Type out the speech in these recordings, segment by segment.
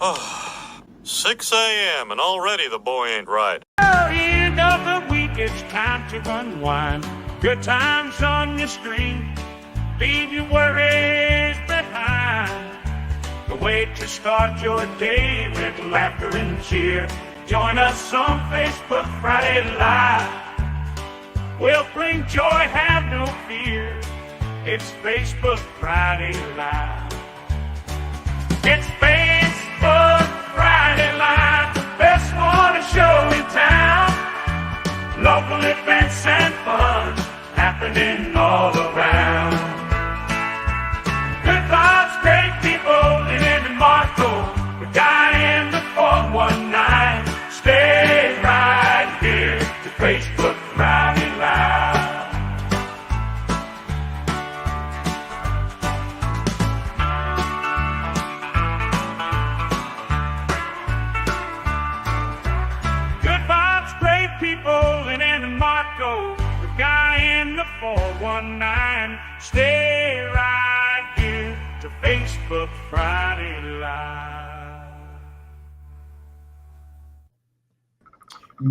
6 a.m. and already the boy ain't right. End of the week, it's time to unwind. Good times on your screen. Leave your worries behind. The way to start your day with laughter and cheer. Join us on Facebook Friday Live. We'll bring joy, have no fear. It's Facebook Friday Live. It's Facebook Friday Live, the best morning show in town. Local events and fun happening all around. Good vibes, great people, Lynn and Marco. The guy in the 419. Stay right here to Facebook Friday Live. Good vibes, great people, Lynn and Marco. The guy in the 419. Stay right here to Facebook Friday Live.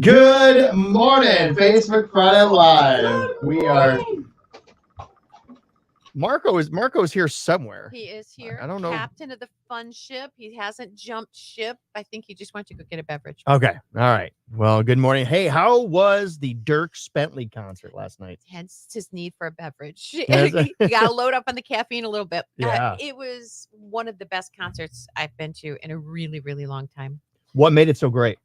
Good morning, Facebook Friday Live. We are. Marco's here somewhere. He is here. I don't know. Captain of the fun ship. He hasn't jumped ship. I think he just went to go get a beverage. Okay. All right. Well, good morning. Hey, how was the Dierks Bentley concert last night? Hence his need for a beverage. Yes. You got to load up on the caffeine a little bit. Yeah. It was one of the best concerts I've been to in a really, really long time. What made it so great?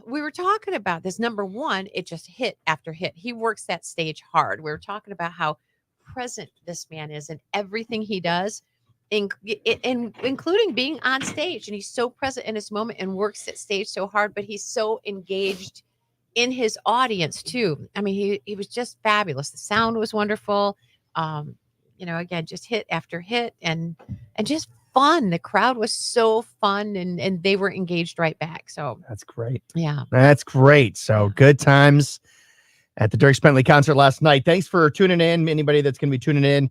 We were talking about this. Number one, it just hit after hit. He works that stage hard. We were talking about how present this man is in everything he does, including being on stage. And he's so present in his moment and works that stage so hard, but he's so engaged in his audience too. I mean, he was just fabulous. The sound was wonderful. Again, just hit after hit and just fun. The crowd was so fun and they were engaged right back. So That's great. yeah. That's great. So good times at the Dierks Bentley concert last night. Thanks for tuning in. Anybody that's going to be tuning in,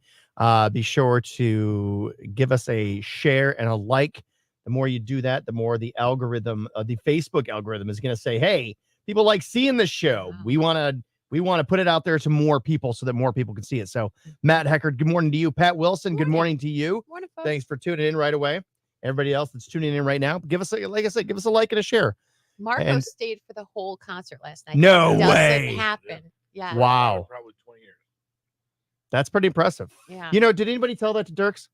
be sure to give us a share and a like. The more you do that, the more the algorithm, the Facebook algorithm is going to say, hey, people like seeing this show. Wow. We want to put it out there to more people so that more people can see it. So Matt Heckard, good morning to you. Pat Wilson, good morning to you. Morning, folks. Thanks for tuning in right away. Everybody else that's tuning in right now, give us a like and a share. Marco And- stayed for the whole concert last night. No That way. doesn't happen. Yeah. Wow. Probably 20 years. That's pretty impressive. Yeah. Did anybody tell that to Dierks?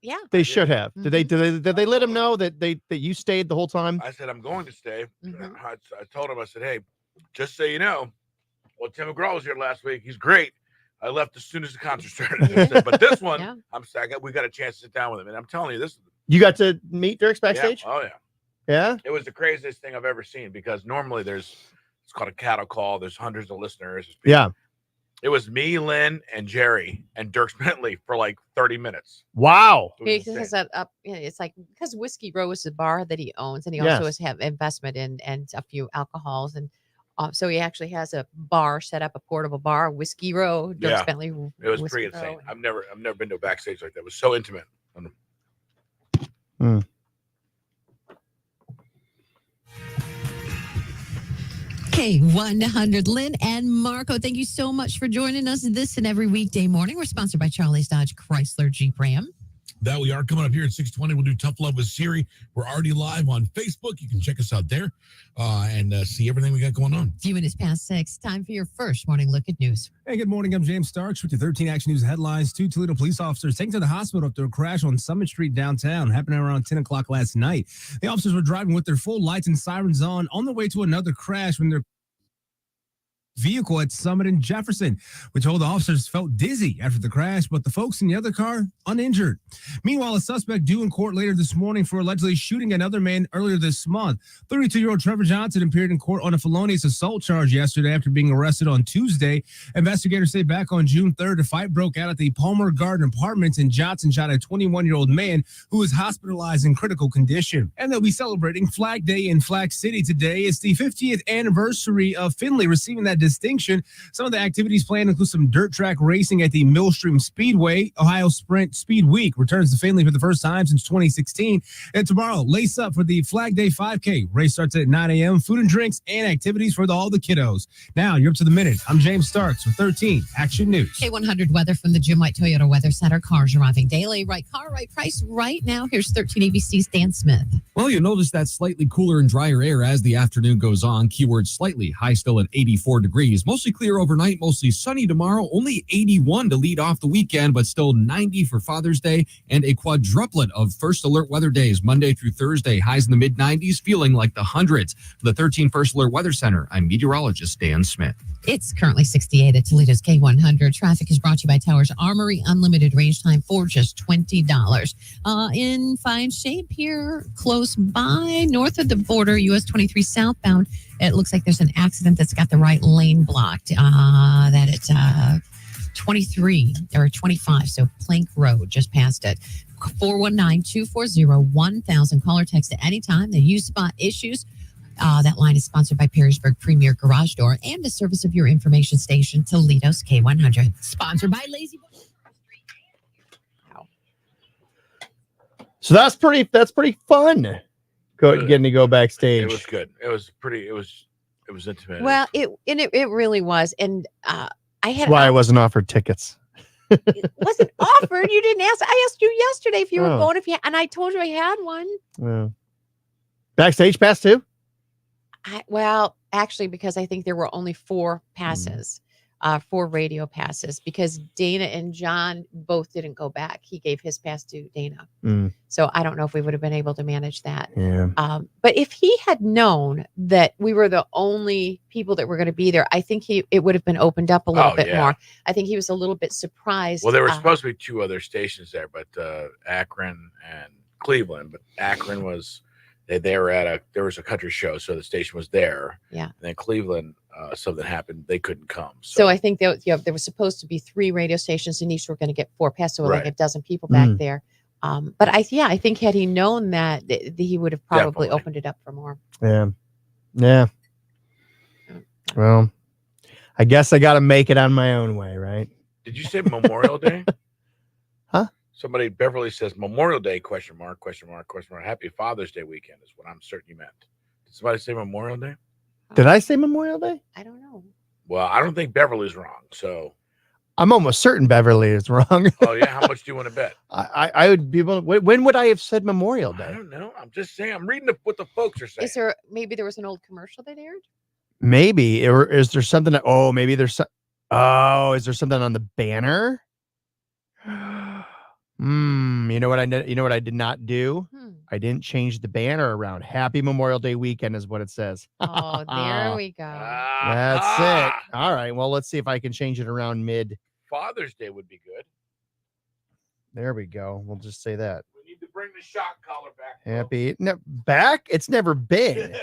Yeah. They should have. Did they let him know that you stayed the whole time? I said, I'm going to stay. Mhm. I told him, I said, hey, just so you know, well, Tim McGraw was here last week. He's great. I left as soon as the concert started. I said, but this one, Yeah. we got a chance to sit down with him. And I'm telling you, this You got to meet Dierks backstage? Yeah, oh, yeah. Yeah? It was the craziest thing I've ever seen because normally it's called a cattle call. There's hundreds of listeners. There's people. Yeah. It was me, Lynn, and Jerry and Dierks Bentley for like 30 minutes. Wow. It was He has insane. that up. It's like because Whiskey Row is the bar that he owns, and he Yes. also has have investment in and a few alcohols, and so he actually has a bar set up, a portable bar, Whiskey Row. Dierks Yeah. Bentley. It was Whiskey pretty Row, insane. and- I've never been to a backstage like that. It was so intimate. K100 Lynn and Marco, thank you so much for joining us this and every weekday morning. We're sponsored by Charlie's Dodge Chrysler Jeep Ram. That we are coming up here at 6:20. We'll do Tough Love with Siri. We're already live on Facebook. You can check us out there and see everything we got going on. Few minutes past 6. Time for your first morning look at news. Hey, good morning. I'm James Starks with your 13 Action News headlines. 2 Toledo police officers taken to the hospital after a crash on Summit Street downtown. Happened around 10 o'clock last night. The officers were driving with their full lights and sirens on their way to another crash when their vehicle at Summit and Jefferson. We're told the officers felt dizzy after the crash, but the folks in the other car uninjured. Meanwhile, a suspect due in court later this morning for allegedly shooting another man earlier this month. 32-year-old Trevor Johnson appeared in court on a felonious assault charge yesterday after being arrested on Tuesday. Investigators say back on June 3rd, a fight broke out at the Palmer Garden Apartments, and Johnson shot a 21-year-old man who was hospitalized in critical condition. And they'll be celebrating Flag Day in Flag City today. It's the 50th anniversary of Finley receiving that distinction. Some of the activities planned include some dirt track racing at the Millstream Speedway. Ohio Sprint Speed Week returns to Findlay for the first time since 2016. And tomorrow, lace up for the Flag Day 5K. Race starts at 9 a.m. Food and drinks and activities for all the kiddos. Now, you're up to the minute. I'm James Starks with 13 Action News. K100 weather from the Jim White Toyota Weather Center. Cars arriving daily. Right car, right price right now. Here's 13 ABC's Dan Smith. Well, you'll notice that slightly cooler and drier air as the afternoon goes on. Keyword slightly. High still at 84 degrees. Mostly clear overnight, mostly sunny tomorrow. Only 81 to lead off the weekend, but still 90 for Father's Day and a quadruplet of first alert weather days Monday through Thursday. Highs in the mid-90s, feeling like the hundreds. For the 13 First Alert Weather Center, I'm meteorologist Dan Smith. It's currently 68 at Toledo's K100. Traffic is brought to you by Towers Armory. Unlimited range time for just $20. In fine shape here, close by, north of the border, US 23 southbound. It looks like there's an accident that's got the right lane blocked. That it's 23 or 25, so Plank Road, just past it. 419-240-1000. Call or text at any time. The use spot issues. That line is sponsored by Perrysburg Premier Garage Door and the service of your information station, Toledo's K100. Sponsored by Lazy Boy. So that's pretty fun. Getting to go backstage. It was good. It was pretty. It was intimate. Well, it really was, and I had. That's why I wasn't offered tickets. It wasn't offered. You didn't ask. I asked you yesterday if you were Oh. going. And I told you I had one. Yeah. Backstage pass too? Well, actually, because I think there were only 4 passes, 4 radio passes, because Dana and John both didn't go back. He gave his pass to Dana. Mm. So I don't know if we would have been able to manage that. Yeah. But if he had known that we were the only people that were going to be there, I think it would have been opened up a little bit more. I think he was a little bit surprised. Well, there were supposed to be 2 other stations there, but Akron and Cleveland. But Akron was they were at there was a country show, so the station was there. Yeah. And then Cleveland, something happened; they couldn't come. So I think there was supposed to be 3 radio stations, and each were going to get 4 passes, so like a dozen people back there. But I think had he known that, he would have probably Definitely opened it up for more. Yeah. Yeah. Well, I guess I got to make it on my own way, right? Did you say Memorial Day? Huh? Somebody, Beverly says Memorial Day, question mark. Happy Father's Day weekend is what I'm certain you meant. Did somebody say Memorial Day? Did I say Memorial Day? I don't know. Well, I don't think Beverly's wrong. So I'm almost certain Beverly is wrong. oh yeah, how much do you want to bet? I would be able to, when would I have said Memorial I Day? don't know. I'm just saying. I'm reading what the folks are saying. Maybe there was an old commercial that aired? Maybe. Or is there something maybe there's some, is there something on the banner? You know what I did not do? I didn't change the banner around. Happy Memorial Day weekend is what it says. Oh, there we go. That's it. All right. Well, let's see if I can change it around mid. Father's Day would be good. There we go. We'll just say that. We need to bring the shock collar back. Happy back? It's never been.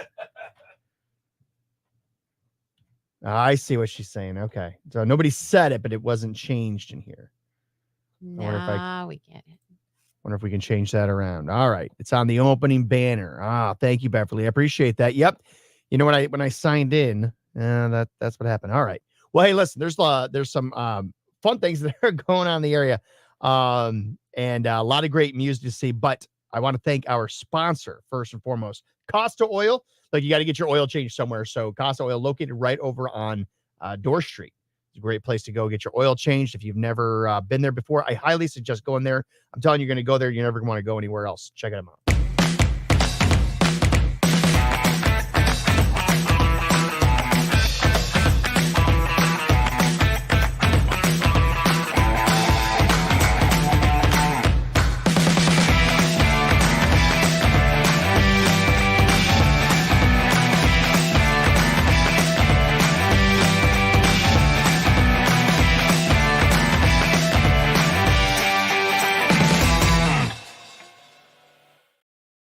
I see what she's saying. Okay. So nobody said it, but it wasn't changed in here. No, we get it. Wonder if we can change that around. All right. It's on the opening banner. Thank you, Beverly. I appreciate that. Yep. You know, when I signed in, that's what happened. All right. Well, hey, listen, there's some fun things that are going on in the area. And a lot of great music to see, but I want to thank our sponsor first and foremost, Costa Oil. Like, you got to get your oil changed somewhere. So Costa Oil, located right over on Dorr Street. It's a great place to go get your oil changed. If you've never been there before, I highly suggest going there. I'm telling you, you're going to go there. You're never going to want to go anywhere else. Check them out.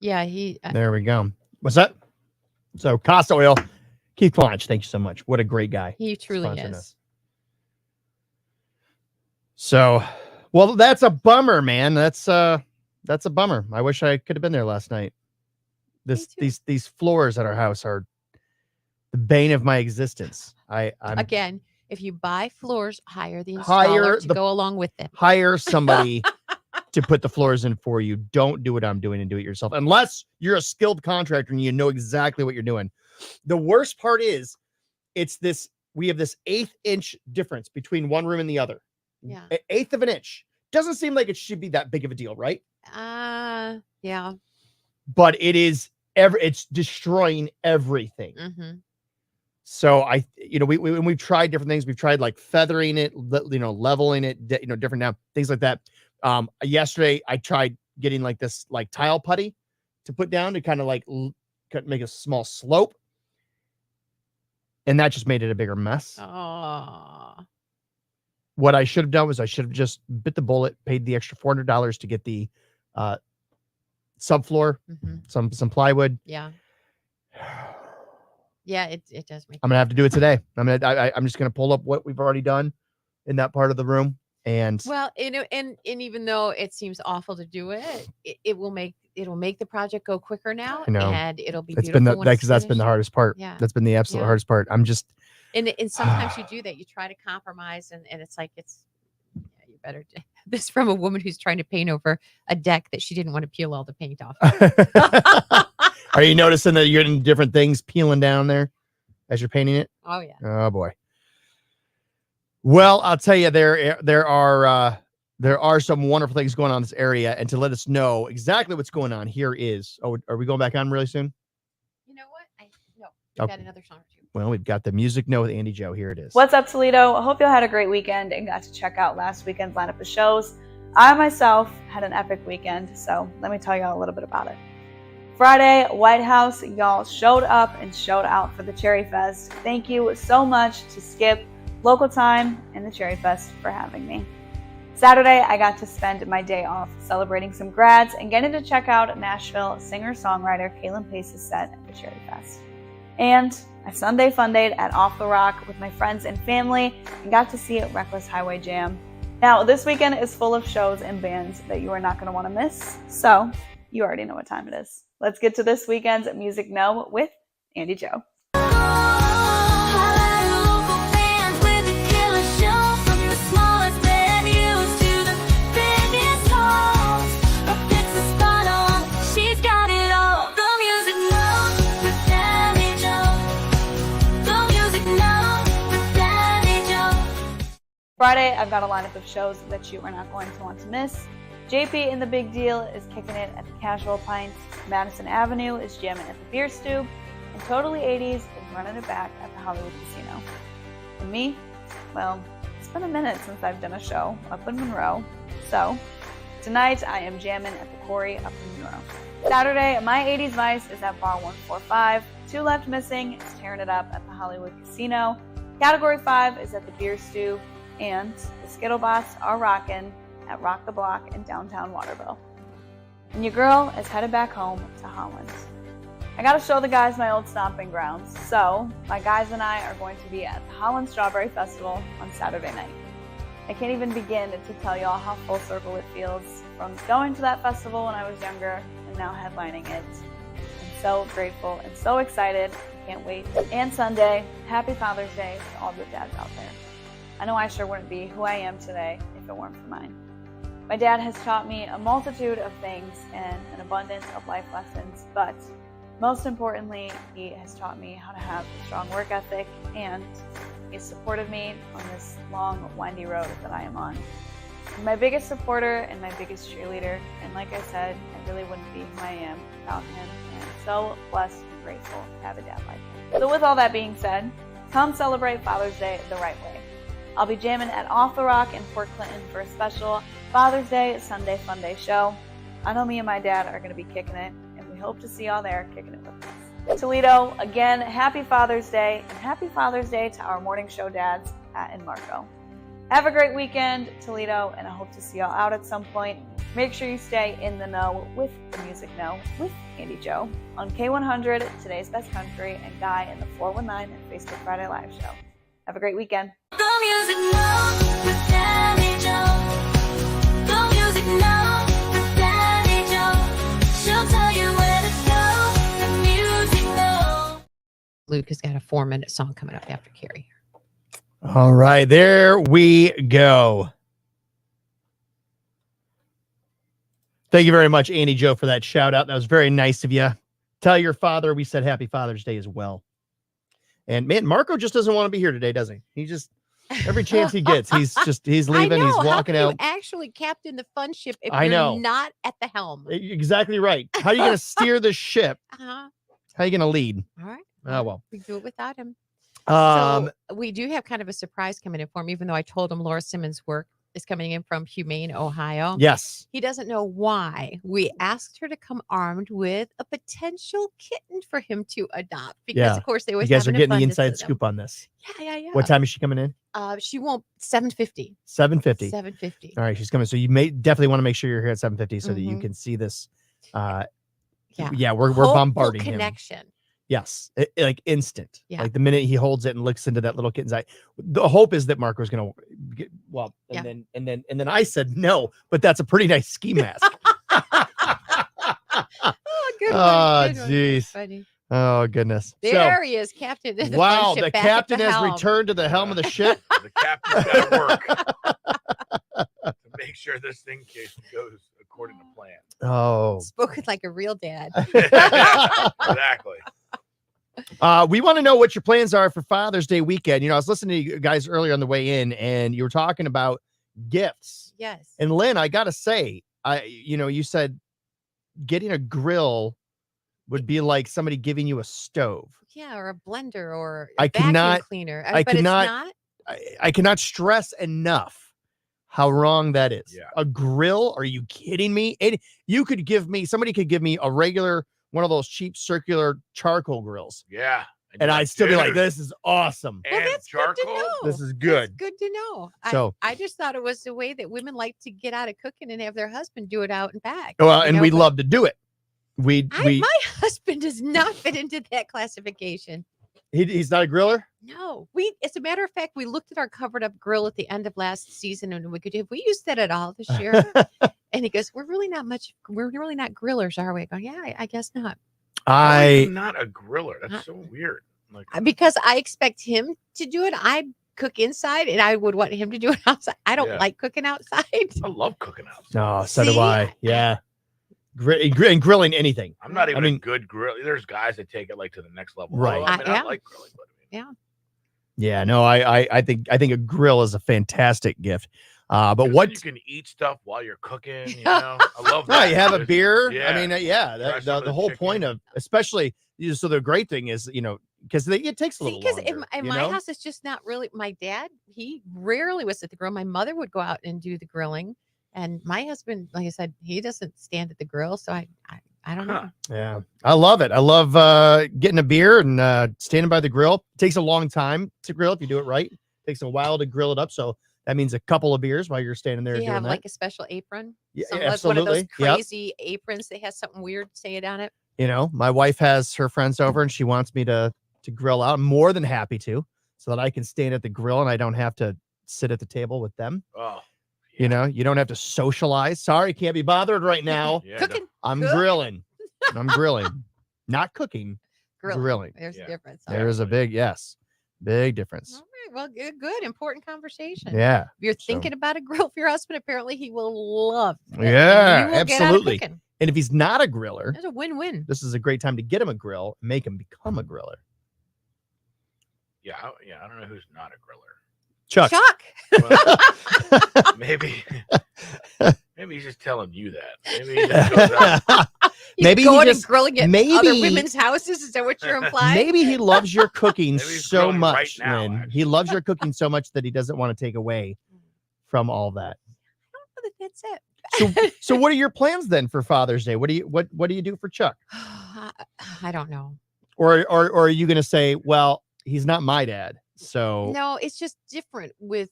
Yeah, there we go. What's that? So Costa Oil, Keith Planch, thank you so much. What a great guy. he truly Sponsoring is. us. So, well, that's a bummer, man. That's a bummer. I wish I could have been there last night. These floors at our house are the bane of my existence. I'm Again, if you buy floors, hire the installer Hire to the- go along with them. hire somebody to put the floors in for you. Don't do what I'm doing and do it yourself unless you're a skilled contractor and you know exactly what you're doing. The worst part is we have this 1/8 inch difference between one room and the other. Yeah. 1/8 of an inch. Doesn't seem like it should be that big of a deal, right? Yeah. But it is it's destroying everything. Mm-hmm. So we've tried different things. We've tried like feathering it, leveling it, different now things like that. Yesterday I tried getting like this like tile putty to put down to kind of like make a small slope, and that just made it a bigger mess. Oh. What I should have done was I should have just bit the bullet, paid the extra $400 to get the subfloor, some plywood. Yeah. Yeah, it does make. I'm gonna have to do it today. I'm just gonna pull up what we've already done in that part of the room, and Well, and even though it seems awful to do it, it'll make the project go quicker now, I know. and it'll be it's beautiful. been when it's that's been the finished. hardest part. Yeah. That's been the absolute Yeah. hardest part. I'm just And sometimes you do that. You try to compromise, and it's like you better. This from a woman who's trying to paint over a deck that she didn't want to peel all the paint off. Are you noticing that you're getting different things peeling down there as you're painting it? Oh yeah. Oh boy. Well, I'll tell you, there are some wonderful things going on in this area, and to let us know exactly what's going on, here is. Oh, are we going back on really soon? You know what? We've got Okay. another song or two. Well, we've got the music note with Andy Joe. Here it is. What's up, Toledo? I hope y'all had a great weekend and got to check out last weekend's lineup of shows. I myself had an epic weekend, so let me tell y'all a little bit about it. Friday, White House, y'all showed up and showed out for the Cherry Fest. Thank you so much to Skip, Local Time, and the Cherry Fest for having me. Saturday, I got to spend my day off celebrating some grads and getting to check out Nashville singer-songwriter Kaylin Pace's set at the Cherry Fest. And I Sunday Fundayed at Off the Rock with my friends and family and got to see Reckless Highway Jam. Now, this weekend is full of shows and bands that you are not going to want to miss, so you already know what time it is. Let's get to this weekend's Music Know with Andy Joe. Friday, I've got a lineup of shows that you are not going to want to miss. JP and the Big Deal is kicking it at the Casual Pint. Madison Avenue is jamming at the Beer Stew. And Totally 80s is running it back at the Hollywood Casino. And me? Well, it's been a minute since I've done a show up in Monroe. So, tonight I am jamming at the Quarry up in Monroe. Saturday, My 80s Vice is at Bar 145. Two Left Missing is tearing it up at the Hollywood Casino. Category 5 is at the Beer Stew. And the Skittlebots are rocking at Rock the Block in downtown Waterville. And your girl is headed back home to Holland. I gotta show the guys my old stomping grounds, so my guys and I are going to be at the Holland Strawberry Festival on Saturday night. I can't even begin to tell y'all how full circle it feels from going to that festival when I was younger and now headlining it. I'm so grateful and so excited. I can't wait. And Sunday, happy Father's Day to all the dads out there. I know I sure wouldn't be who I am today if it weren't for mine. My dad has taught me a multitude of things and an abundance of life lessons, but most importantly, he has taught me how to have a strong work ethic, and he's supported me on this long, windy road that I am on. He's my biggest supporter and my biggest cheerleader, and like I said, I really wouldn't be who I am without him, and I'm so blessed and grateful to have a dad like him. So with all that being said, come celebrate Father's Day the right way. I'll be jamming at Off the Rock in Fort Clinton for a special Father's Day Sunday Fun Day show. I know me and my dad are going to be kicking it, and we hope to see y'all there kicking it with us. Toledo, again, happy Father's Day, and happy Father's Day to our morning show dads, Pat and Marco. Have a great weekend, Toledo, and I hope to see y'all out at some point. Make sure you stay in the know with the Music Know with Andy Joe on K100, Today's Best Country, and Guy in the 419 and Facebook Friday Live Show. Have a great weekend. The Music Know with Andy Joe. The Music Know with Andy Joe. She'll tell you where to go. The Music Know. Luke has got a 4-minute song coming up after Carrie. All right, there we go. Thank you very much, Andy Joe, for that shout out. That was very nice of you. Tell your father we said Happy Father's Day as well. And man, Marco just doesn't want to be here today, does he? He just every chance he gets, he's leaving, he's walking How out. can you actually captain the fun ship if I know. you're not at the helm? Exactly right. How are you going to steer the ship? Uh-huh. How are you going to lead? All right. Oh well. We do it without him. Um, So we do have kind of a surprise coming in for him, even though I told him Laura Simmons' work is coming in from Humane, Ohio. yes. He doesn't know why. We asked her to come armed with a potential kitten for him to adopt because, Yeah. of course, they You always guys are having getting the abundance of inside them. scoop on this. Yeah. What time is she coming in? She won't 7:50. 7:50. 7:50. All right, she's coming. So you may definitely want to make sure you're here at 7:50 so that you Mhm. can see this. Yeah. Yeah, we're Hopeful bombarding him. connection. Yes, like instant. Yeah. Like the minute he holds it and looks into that little kitten's eye. The hope is that Marco's going to get well, and Yeah. then I said no, but that's a pretty nice ski mask. Oh, good one. Oh, good one. jeez. Funny. Oh goodness. There he is, Captain. So, of the wow, fun ship the back at captain has helm. returned to the helm of the ship. The captain's got to work to make sure this thing goes according to plan. Oh. Spoken like a real dad. Exactly. We want to know what your plans are for Father's Day weekend. You know, I was listening to you guys earlier on the way in, and you were talking about gifts. Yes. And Lynn, I gotta say, you said getting a grill would be like somebody giving you a stove. Yeah, or a blender or I a vacuum cannot- cleaner. I but cannot- it's not. I cannot stress enough how wrong that is. Yeah. A grill? Are you kidding me? Somebody could give me a regular one of those cheap circular charcoal grills, Yeah. and you're I'd like, still be like, "Dude, "This is awesome." Well, and that's good to charcoal. know. This is That's good. good to know. So- I just thought it was the way that women like to get out of cooking and have their husband do it out and back. Well, you and know, we but love to do it. We my husband does not fit into that classification. he's not a griller. No, as a matter of fact, we looked at our covered up grill at the end of last season, and we could have we used that at all this year? And he goes, we're really not grillers, are we? I go, yeah, I guess not. How are you I not a griller. That's so weird. Like, Because I expect him to do it. I cook inside, and I would want him to do it outside. I don't Yeah. like cooking outside. I love cooking out. no, so do See? I. Yeah, and grilling anything. I'm not even mean- a good grill. There's guys that take it like to the next level. Right. I mean, I Yeah. like grilling, but I mean, Yeah, no, I think a grill is a fantastic gift. But 'cause what? then you can eat stuff while you're cooking. You know, I love that. Right, you have a Just- beer. Yeah. I mean, yeah, Try some of the the whole point chicken. of, especially, so the great thing is, because it takes a See, little because longer. in you my know? house, it's just not really. My dad, he rarely was at the grill. My mother would go out and do the grilling, and my husband, like I said, he doesn't stand at the grill. So I don't know. Yeah, I love it. I love getting a beer and standing by the grill. It takes a long time to grill if you do it right. It takes a while to grill it up, so that means a couple of beers while you're standing there Do you doing have that. like a special apron? Yeah, Like one of those absolutely. Yep. crazy aprons that has something weird saying on it. My wife has her friends over and she wants me to grill out. I'm more than happy to, so that I can stand at the grill and I don't have to sit at the table with them. Oh, You don't have to socialize. Sorry, can't be bothered right now. yeah. Cooking, I'm Cook. grilling. I'm grilling. Not cooking. Grilling. There's Yeah. a difference. There is a big big difference. All right. Well, good. Important conversation. Yeah. If you're So- thinking about a grill for your husband, apparently he will love it. Yeah, And you will get out of absolutely. cooking. And if he's not a griller, There's a win-win. this is a great time to get him a grill and make him become a griller. Yeah, I don't know who's not a griller. Chuck. Chuck. Well, maybe he's just telling you that. Maybe he just goes out. He's Maybe he going just- and grilling at other maybe- women's houses. Is that what you're implying? Maybe he loves your cooking Maybe he's so grilling right much, now, Lynn. He actually. loves your cooking so much that he doesn't want to take away from all that. I don't know that that's it. So what are your plans then for Father's Day? What do you do for Chuck? I don't know. Or are you going to say, well, he's not my dad, so No, it's just different with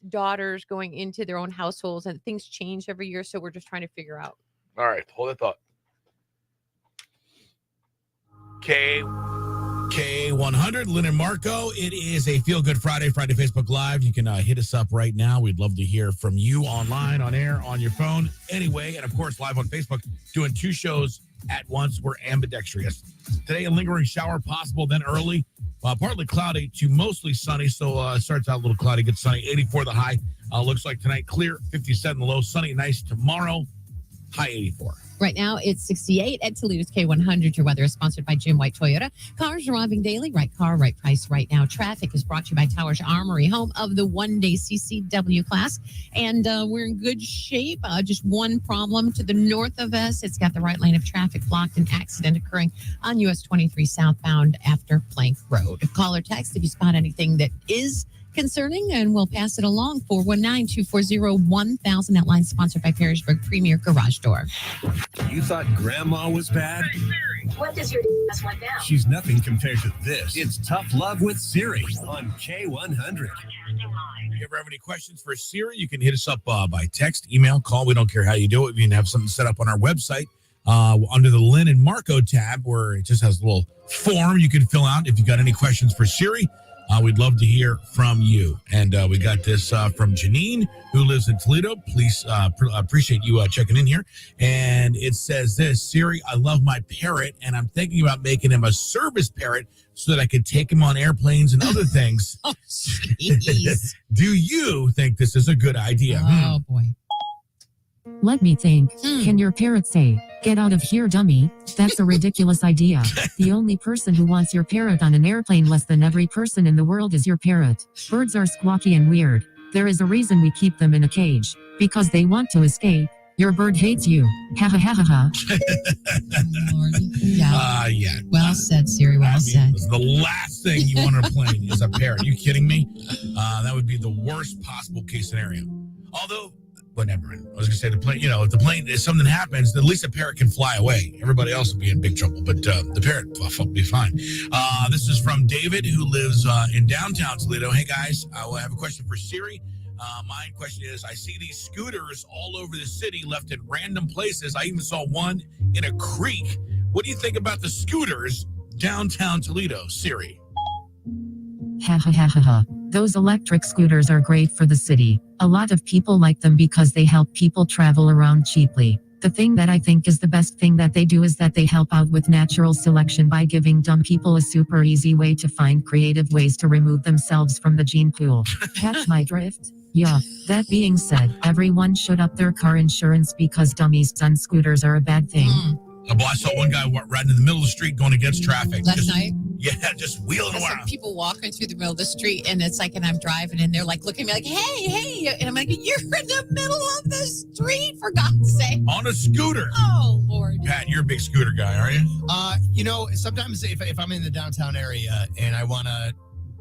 daughters going into their own households and things change every year. So we're just trying to figure out. All right, hold that thought. K100, Lynn and Marco. It is a Feel Good Friday Facebook Live. You can hit us up right now. We'd love to hear from you online, on air, on your phone. Anyway, and of course, live on Facebook, doing 2 shows at once. We're ambidextrous. Today, a lingering shower possible, then early Partly cloudy to mostly sunny. So it starts out a little cloudy, gets sunny. 84 the high. Looks like tonight clear. 57 the low. Sunny, nice tomorrow. High 84. Right now, it's 68 at Toledo's K100. Your weather is sponsored by Jim White Toyota. Cars arriving daily. Right car, right price right now. Traffic is brought to you by Towers Armory, home of the one-day CCW class. And we're in good shape. Just one problem to the north of us. It's got the right lane of traffic blocked. An accident occurring on US 23 southbound after Plank Road. Call or text if you spot anything that is concerning, and we'll pass it along. 419-240-1000. That line sponsored by Perrysburg Premier Garage Door. You thought grandma was bad? What does your ass want now? She's nothing compared to this. It's Tough Love with Siri on K100. If you ever have any questions for Siri, you can hit us up by text, email, call. We don't care how you do it. We can have something set up on our website under the Lynn and Marco tab, where it just has a little form you can fill out if you got any questions for Siri. We'd love to hear from you. And we got this from Janine, who lives in Toledo. Please appreciate you checking in here. And it says this: Siri, I love my parrot, and I'm thinking about making him a service parrot so that I could take him on airplanes and other things. Oh, jeez. Do you think this is a good idea? Oh, boy. Let me think. Can your parrot say, "Get out of here, dummy"? That's a ridiculous idea. The only person who wants your parrot on an airplane less than every person in the world is your parrot. Birds are squawky and weird. There is a reason we keep them in a cage. Because they want to escape. Your bird hates you. Ha ha ha ha ha. Lord. Yeah. Yeah. Well said, Siri. Well said. The last thing you want on a plane is a parrot. Are you kidding me? That would be the worst possible case scenario. Although, whatever. I was going to say the plane, if the plane, if something happens, at least a parrot can fly away. Everybody else will be in big trouble, but the parrot will be fine. This is from David, who lives in downtown Toledo. Hey, guys, I have a question for Siri. My question is, I see these scooters all over the city left in random places. I even saw one in a creek. What do you think about the scooters downtown Toledo, Siri? Ha ha ha ha ha. Those electric scooters are great for the city. A lot of people like them because they help people travel around cheaply. The thing that I think is the best thing that they do is that they help out with natural selection by giving dumb people a super easy way to find creative ways to remove themselves from the gene pool. Catch my drift? Yeah. That being said, everyone should up their car insurance because dummies on scooters are a bad thing. Well, I saw one guy riding in the middle of the street going against traffic. Last night? Yeah, just wheeling There's around. some people walking through the middle of the street, and it's like, and I'm driving, and they're like looking at me like, hey, and I'm like, you're in the middle of the street, for God's sake. On a scooter. Oh, Lord. Pat, you're a big scooter guy, are you? Sometimes if I'm in the downtown area and I want to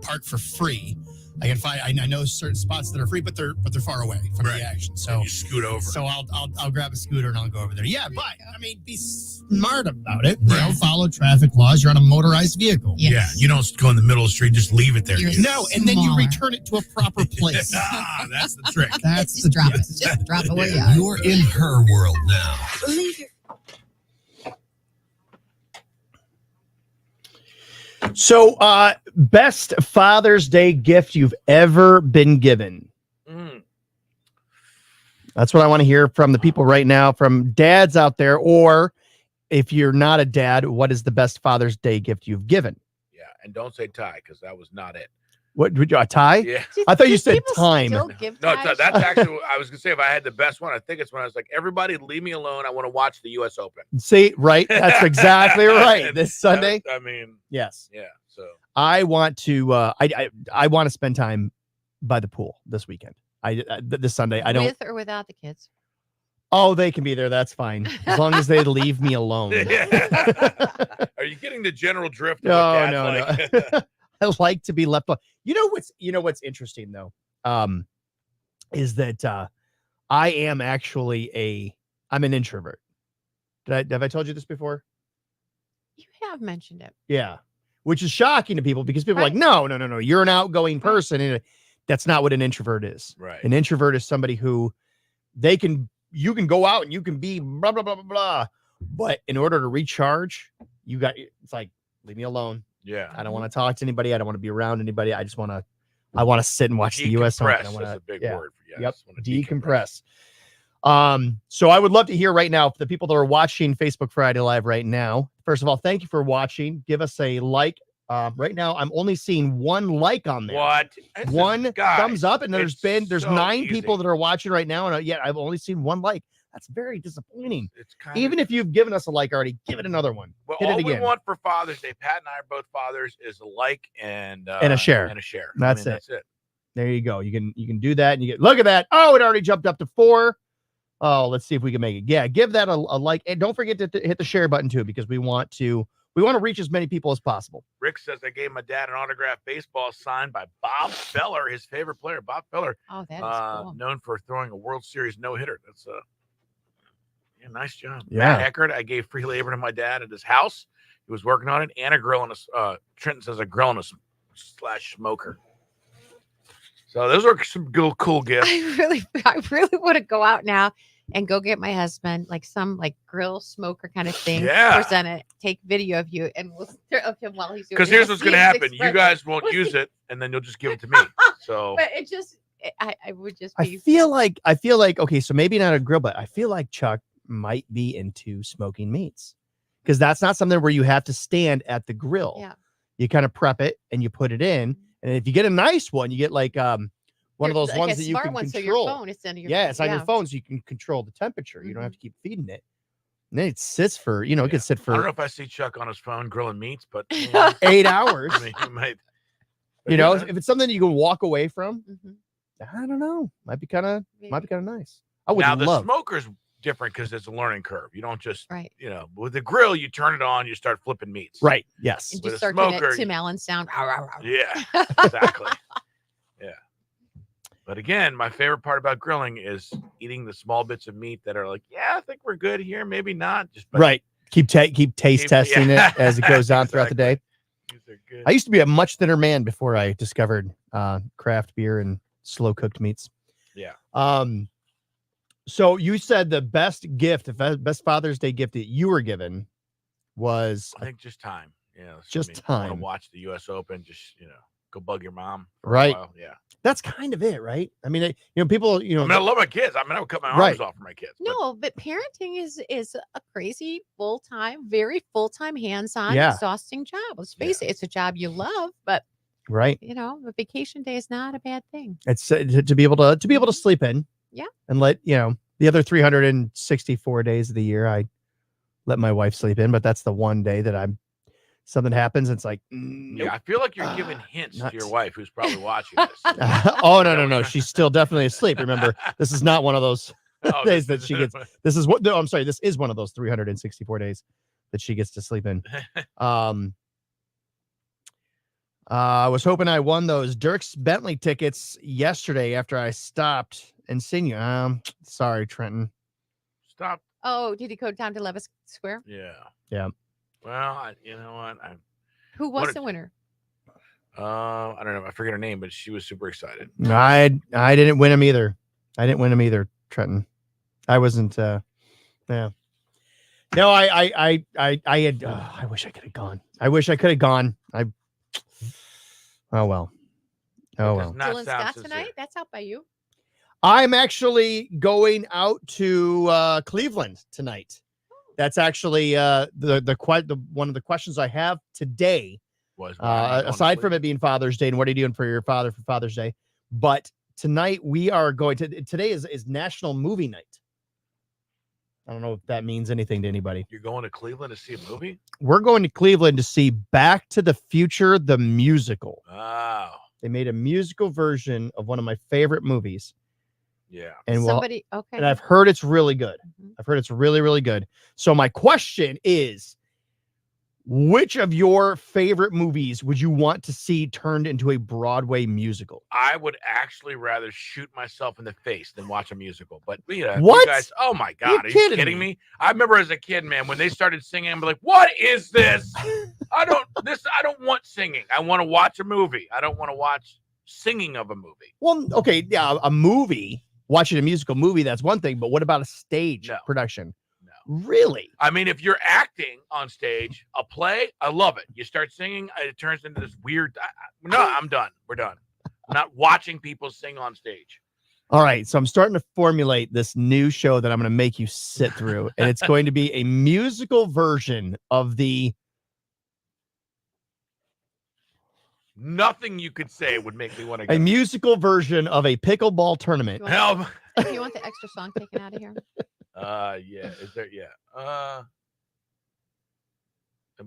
park for free, I can find. I know certain spots that are free, but they're far away from the action. So you scoot over. So I'll grab a scooter and I'll go over there. Yeah, but I mean, be smart about it. Follow traffic laws. You're on a motorized vehicle. Yeah, you don't go in the middle of the street, just leave it there. No, and then you return it to a proper place. That's the trick. Just drop it. Just drop it where you are. You're in her world now. So, best Father's Day gift you've ever been given. That's what I want to hear from the people right now, from dads out there, or if you're not a dad, what is the best Father's Day gift you've given? Yeah, and don't say tie, because that was not it. What would you, a tie? Yeah. I thought you said time. No, that's actually, I was gonna say, if I had the best one, I think it's when I was like, everybody leave me alone. I want to watch the US Open. See, right? That's exactly right. This Sunday. I mean, yes. Yeah. So I want to. I want to spend time by the pool this weekend. This Sunday. I don't. With or without the kids? Oh, they can be there. That's fine, as long as they leave me alone. Are you getting the general drift? Of what Dad's No. like? I like to be left alone. You know what's interesting though, is that I am actually I'm an introvert. Have I told you this before? You have mentioned it. Yeah, which is shocking to people because people are like, no, you're an outgoing person, and that's not what an introvert is. Right. An introvert is somebody who you can go out and you can be blah blah blah blah blah, but in order to recharge, it's like, leave me alone. Yeah. I don't want to talk to anybody. I don't want to be around anybody. I want to sit and watch the US Open. I want is a big word for you. I Yep. just wanna Decompress. So I would love to hear right now, for the people that are watching Facebook Friday Live right now. First of all, thank you for watching. Give us a like, Right now, I'm only seeing one like on there. What? One Guys, thumbs up, and there's so 9 easy. people that are watching right now, and yet I've only seen one like. That's very disappointing. It's kind Even if you've given us a like already, give it another one. Well, Hit all it we again. want for Father's Day, Pat and I are both fathers, is a like and a share. And a share. That's it. That's it. There you go. You can do that, and you get look at that. Oh, it already jumped up to 4. Oh, let's see if we can make it. Yeah, give that a like, and don't forget to hit the share button too, because we want to reach as many people as possible. Rick says I gave my dad an autographed baseball signed by Bob Feller, his favorite player. Bob Feller, Oh, that is cool. known for throwing a World Series no-hitter. That's nice job. Yeah. Matt Eckert, I gave free labor to my dad at his house. He was working on it, and a grill and a Trenton says a grill and a slash smoker. So those are some cool gifts. I really want to go out now and go get my husband like some like grill smoker kind of thing. Yeah. Present it, take video of you, and we'll stare of him while he's doing it. Because here's We'll what's see going to his happen. You expression. guys won't We'll use see. it, and then you'll just give it to me. So But it just, I would just I be. feel like okay, so maybe not a grill, but I feel like Chuck might be into smoking meats, because that's not something where you have to stand at the grill. Yeah. You kind of prep it and you put it in, and if you get a nice one, you get like one of those like ones a that you smart can one, control. So your phone is under your Yeah, phone. it's on your phone, so you can control the temperature. You don't have Mhm. to keep feeding it. And then it sits for, it could sit I don't know for if I see Chuck on his phone grilling meats, but 8 hours. I mean, he might. You know, if it's something you can walk away from, Mhm. I don't know. Might be kind of nice. I would now the love. smoker's different because it's a learning curve. You don't just, Right. with the grill, you turn it on, you start flipping meats. Right. Yes. And With just a start doing smoker, it Tim Allen sound. Ow, ow, ow. Yeah, exactly. Yeah. But again, my favorite part about grilling is eating the small bits of meat that are like, yeah, I think we're good here, maybe not. But Right. Keep taste testing yeah. it as it goes on throughout the day. These are good. I used to be a much thinner man before I discovered craft beer and slow cooked meats. Yeah. So you said the best best Father's Day gift that you were given was I think just time. Yeah. Just Want time. to watch the U.S. Open? Just go bug your mom. For Right. A while. Yeah. that's kind of it, right? I mean, people, I mean, I love my kids. I mean, I would cut my arms Right. off for my kids. but- No, but parenting is a crazy very full-time, hands-on, Yeah. exhausting job. Let's face it, it's a job you love, but right. a vacation day is not a bad thing. It's to be able to sleep in. Yeah. And let, the other 364 days of the year, I let my wife sleep in, but that's the one day that something happens. It's like, Yeah, I feel like you're giving hints to your nuts. wife who's probably watching this. oh, no. She's still definitely asleep. Remember, this is not one of those Oh, days that she gets. This is what, no, I'm sorry. This is one of those 364 days that she gets to sleep in. I was hoping I won those Dirks Bentley tickets yesterday after I stopped and seen you. Sorry, Trenton. Stop. Oh, did he go down to Levis Square? Yeah. Yeah. Well, you know what? Who was the winner? I don't know. I forget her name, but she was super excited. I didn't win him either. Trenton. I wasn't. Yeah. No, I had. I wish I could have gone. Oh well. Oh well. Not Dylan sound Scott sincere. tonight? That's out by you. I'm actually going out to Cleveland tonight. That's actually the one of the questions I have today. Was Aside from it being Father's Day, and what are you doing for your father for Father's Day? But tonight we are going to. Today is National Movie Night. I don't know if that means anything to anybody. You're going to Cleveland to see a movie? We're going to Cleveland to see Back to the Future, the musical. Oh, They made a musical version of one of my favorite movies. yeah. And Somebody, okay. and I've heard it's really good. Mhm. I've heard it's really, really good. So my question is, which of your favorite movies would you want to see turned into a Broadway musical? I would actually rather shoot myself in the face than watch a musical. But you What? guys, oh my You God, are you kidding kidding me? me? I remember as a kid, man, when they started singing, I'm like, what is this? I don't want singing. I want to watch a movie. I don't want to watch singing of a movie. Well, okay, yeah, a movie, watching a musical movie, that's one thing. But what about a stage No. production? No. Really? I mean, if you're acting on stage, a play, I love it. You start singing, it turns into this weird. No, I'm done. We're done. I'm not watching people sing on stage. All right, so I'm starting to formulate this new show that I'm going to make you sit through, and it's going to be a musical version of the Nothing you could say would make me want to go. A musical version of a pickleball tournament. Help. Do you want the extra song taken out of here? Yeah. Is there? Yeah.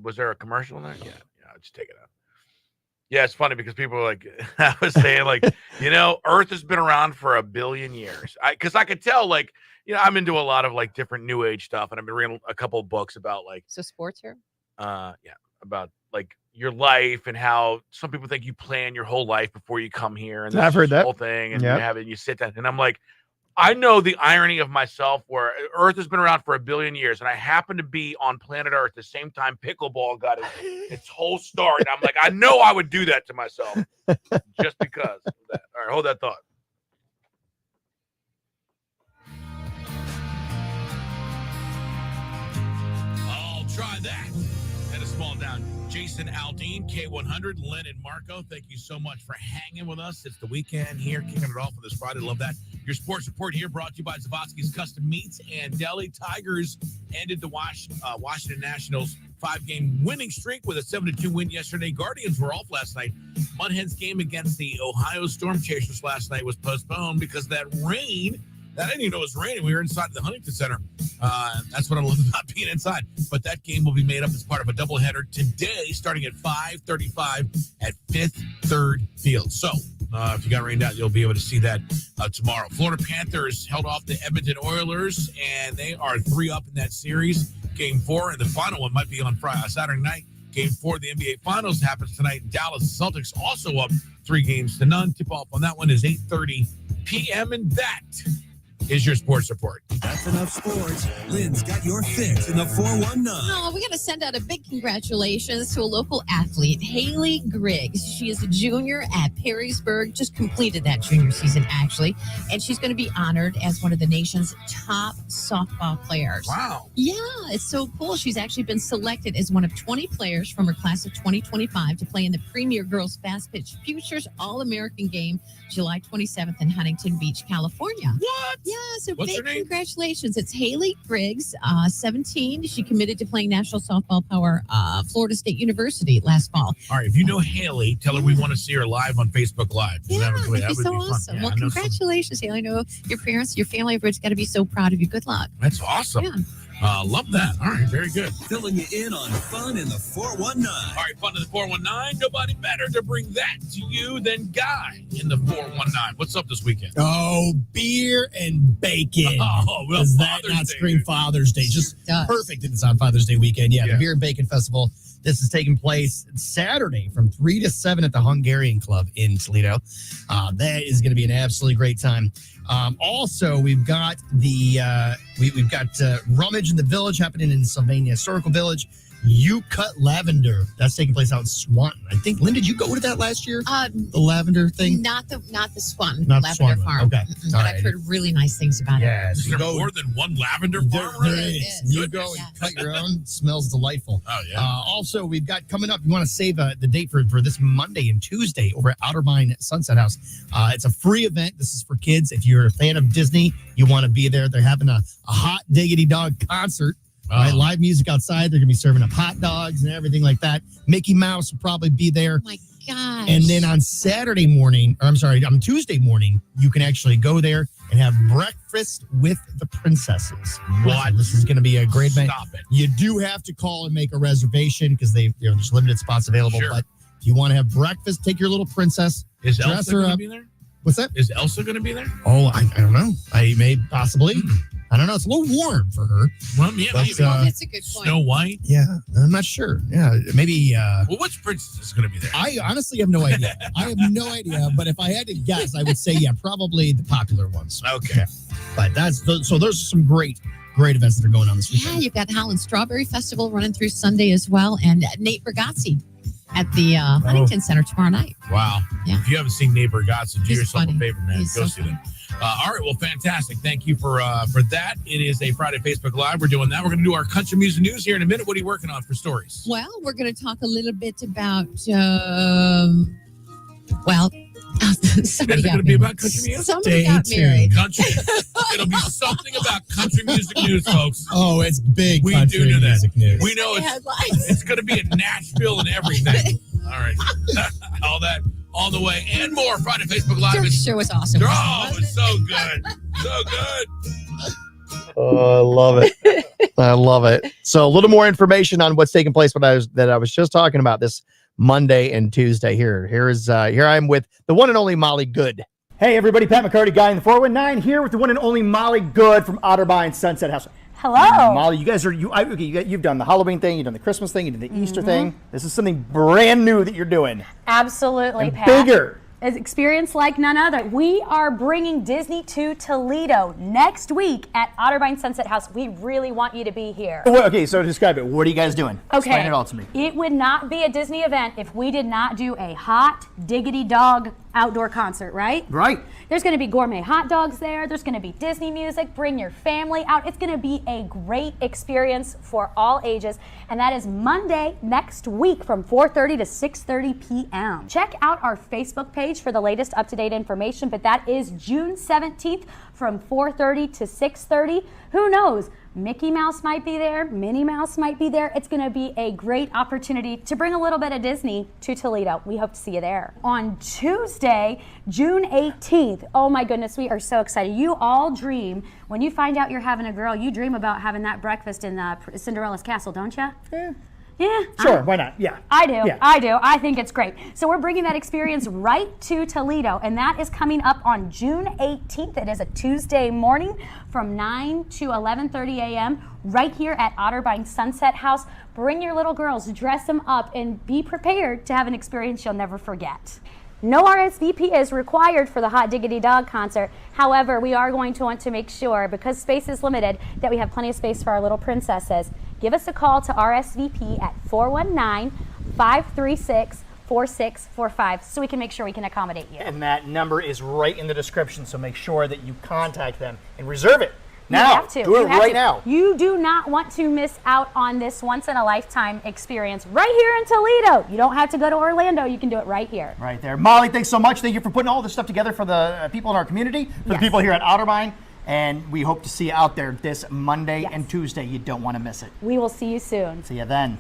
Was there a commercial in there? Yeah. I'll just take it out. Yeah, it's funny because people are like, I was saying, like, Earth has been around for 1 billion years. Because I could tell, like, I'm into a lot of like different new age stuff, and I've been reading a couple of books about like. So sports here. About like your life and how some people think you plan your whole life before you come here, and I've heard that whole thing, and you sit down, and I'm like, I know the irony of myself where Earth has been around for 1 billion years, and I happen to be on planet Earth the same time pickleball got its whole start. And I'm like, I know I would do that to myself just because of that. All right, hold that thought. I'll try that. And a small down. Jason Aldean, K100, Len and Marco, thank you so much for hanging with us. It's the weekend here, kicking it off for this Friday. Love that. Your sports report here brought to you by Zavosky's Custom Meats and Deli. Tigers ended the Washington Nationals 5-game winning streak with a 7-2 win yesterday. Guardians were off last night. Mudhens game against the Ohio Storm Chasers last night was postponed because of that rain. I didn't even know it was raining. We were inside the Huntington Center. That's what I love about being inside. But that game will be made up as part of a doubleheader today, starting at 5:35 at Fifth Third Field. So if you got rained out, you'll be able to see that tomorrow. Florida Panthers held off the Edmonton Oilers, and they are 3-up in that series. Game 4, and the final one might be on Saturday night. Game 4 of the NBA Finals happens tonight. Dallas Celtics also up 3-0. Tip-off on that one is 8:30 p.m., and that is your sports report. That's enough sports. Lynn's got your fix in the 419. Oh, we got to send out a big congratulations to a local athlete, Haley Griggs. She is a junior at Perrysburg, just completed that junior season, actually, and she's going to be honored as one of the nation's top softball players. Wow. Yeah, it's so cool. She's actually been selected as one of 20 players from her class of 2025 to play in the Premier Girls Fast Pitch Futures All-American Game, July 27th in Huntington Beach, California. What? Yeah, so What's her big name? congratulations. It's Haley Griggs, 17. She committed to playing National Softball Power, Florida State University last fall. All right, if you know Haley, tell her we want to see her live on Facebook Live. Yeah, that'd be so fun. awesome. Yeah, well, I know some- congratulations, Haley. I know your parents, your family, everybody's got to be so proud of you. Good luck. That's awesome. Yeah. Love that. All right, very good. Filling you in on fun in the 419. All right, fun to the 419. Nobody better to bring that to you than Guy in the 419. What's up this weekend? Oh, beer and bacon. Oh, well, Does that Father's not Day. scream Father's Day? Just It does. perfect if it's on Father's Day weekend. Yeah, Yeah. the Beer and Bacon Festival. This is taking place Saturday from 3 to 7 at the Hungarian Club in Toledo. That is going to be an absolutely great time. Also, we've got we've got Rummage in the Village happening in Sylvania Historical Village. You Cut Lavender. That's taking place out in Swanton. I think, Lynn, did you go to that last year? The lavender thing? Not the Swanton Not the Lavender Swanton, Farm. okay. But All I've right. heard really nice things about it. Yes. Is You there go, more than one lavender there, farm? there There is. is. You go and Yeah. cut your own. Smells delightful. Oh, yeah. Also, we've got coming up, you want to save the date for this Monday and Tuesday over at Outermine Sunset House. It's a free event. This is for kids. If you're a fan of Disney, you want to be there. They're having a hot diggity dog concert. Right, live music outside. They're going to be serving up hot dogs and everything like that. Mickey Mouse will probably be there. Oh my gosh. And then on on Tuesday morning, you can actually go there and have breakfast with the princesses. What? This is going to be a great event. Stop it. You do have to call and make a reservation because there's limited spots available. Sure. But if you want to have breakfast, take your little princess. Is dress Elsa her going to up. be there? What's that? Is Elsa going to be there? Oh, I don't know. I may possibly. I don't know. It's a little warm for her. Well, yeah, But, maybe. That's a good point. Snow White? Yeah, I'm not sure. Yeah, maybe. Well, which princess is going to be there? I honestly have no idea. I have no idea. But if I had to guess, I would say, probably the popular ones. Okay. Yeah. But so those are some great events that are going on this Yeah, weekend. you've got Holland Strawberry Festival running through Sunday as well, and Nate Bergazzi at the Huntington Center tomorrow night. Wow. Yeah. If you haven't seen Neighbor Gotts, do He's yourself funny. a favor, man. He's Go so see them. All right. Well, fantastic. Thank you for that. It is a Friday Facebook Live. We're doing that. We're going to do our country music news here in a minute. What are you working on for stories? Well, we're going to talk a little bit about, somebody Is it got going to be married. about country music? Somebody got married. Country. It'll be something about country music news, folks. Oh, it's big. We country do know that. music news. We know Headlines. it's going to be in Nashville and everything. All right. All that on the way and more. Friday Facebook Live. Dirk's show was awesome. Oh, it was so good. So good. Oh, I love it. I love it. So a little more information on what's taking place that I was just talking about this Monday and Tuesday. Here I am with the one and only Molly Good. Hey everybody, Pat McCarty, guy in the 419 here with the one and only Molly Good from Otterbein Sunset House. Hello. Molly, you guys you've done the Halloween thing, you've done the Christmas thing, you did the Easter thing. This is something brand new that you're doing. Absolutely, And Pat. bigger. An experience like none other. We are bringing Disney to Toledo next week at Otterbein Sunset House. We really want you to be here. Okay, so describe it. What are you guys doing? Explain it all to me. It would not be a Disney event if we did not do a hot diggity dog outdoor concert, right? Right. There's going to be gourmet hot dogs there. There's going to be Disney music. Bring your family out. It's going to be a great experience for all ages. And that is Monday next week from 4:30 to 6:30 p.m. Check out our Facebook page for the latest up-to-date information. But that is June 17th from 4:30 to 6:30. Who knows? Mickey Mouse might be there, Minnie Mouse might be there. It's going to be a great opportunity to bring a little bit of Disney to Toledo. We hope to see you there. On Tuesday, June 18th, oh my goodness, we are so excited. You all dream, when you find out you're having a girl, you dream about having that breakfast in Cinderella's castle, don't you? Yeah. Yeah. Sure, why not? Yeah. I do. Yeah. I do. I think it's great. So we're bringing that experience right to Toledo, and that is coming up on June 18th. It is a Tuesday morning from 9 to 11:30 a.m. right here at Otterbein Sunset House. Bring your little girls, dress them up, and be prepared to have an experience you'll never forget. No RSVP is required for the Hot Diggity Dog concert. However, we are going to want to make sure, because space is limited, that we have plenty of space for our little princesses. Give us a call to RSVP at 419-536-4645 so we can make sure we can accommodate you. And that number is right in the description, so make sure that you contact them and reserve it. You Now, have to. do it You have right to. now. You do not want to miss out on this once-in-a-lifetime experience right here in Toledo. You don't have to go to Orlando. You can do it right here. Right there. Molly, thanks so much. Thank you for putting all this stuff together for the people in our community, for the Yes. people here at Otterbein. And we hope to see you out there this Monday and Tuesday. You don't want to miss it. We will see you soon. See you then.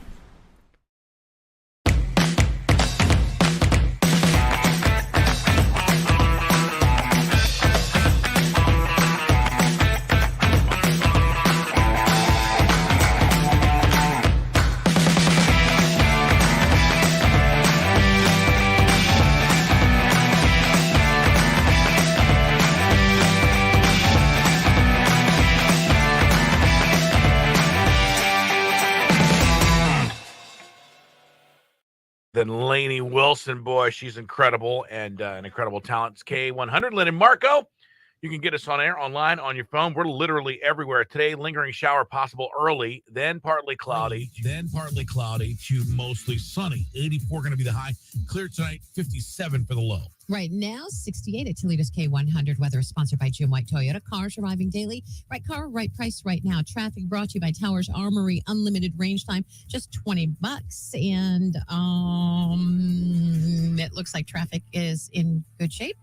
Then Lainey Wilson, boy, she's incredible and an incredible talent. It's K100. Lynn and Marco, you can get us on air, online, on your phone. We're literally everywhere. Today, lingering shower possible early, then partly cloudy. Then partly cloudy to mostly sunny. 84 going to be the high. Clear tonight, 57 for the low. Right now, 68 at Toledo's K100. Weather is sponsored by Jim White Toyota. Cars arriving daily. Right car, right price right now. Traffic brought to you by Towers Armory. Unlimited range time, just $20. And it looks like traffic is in good shape,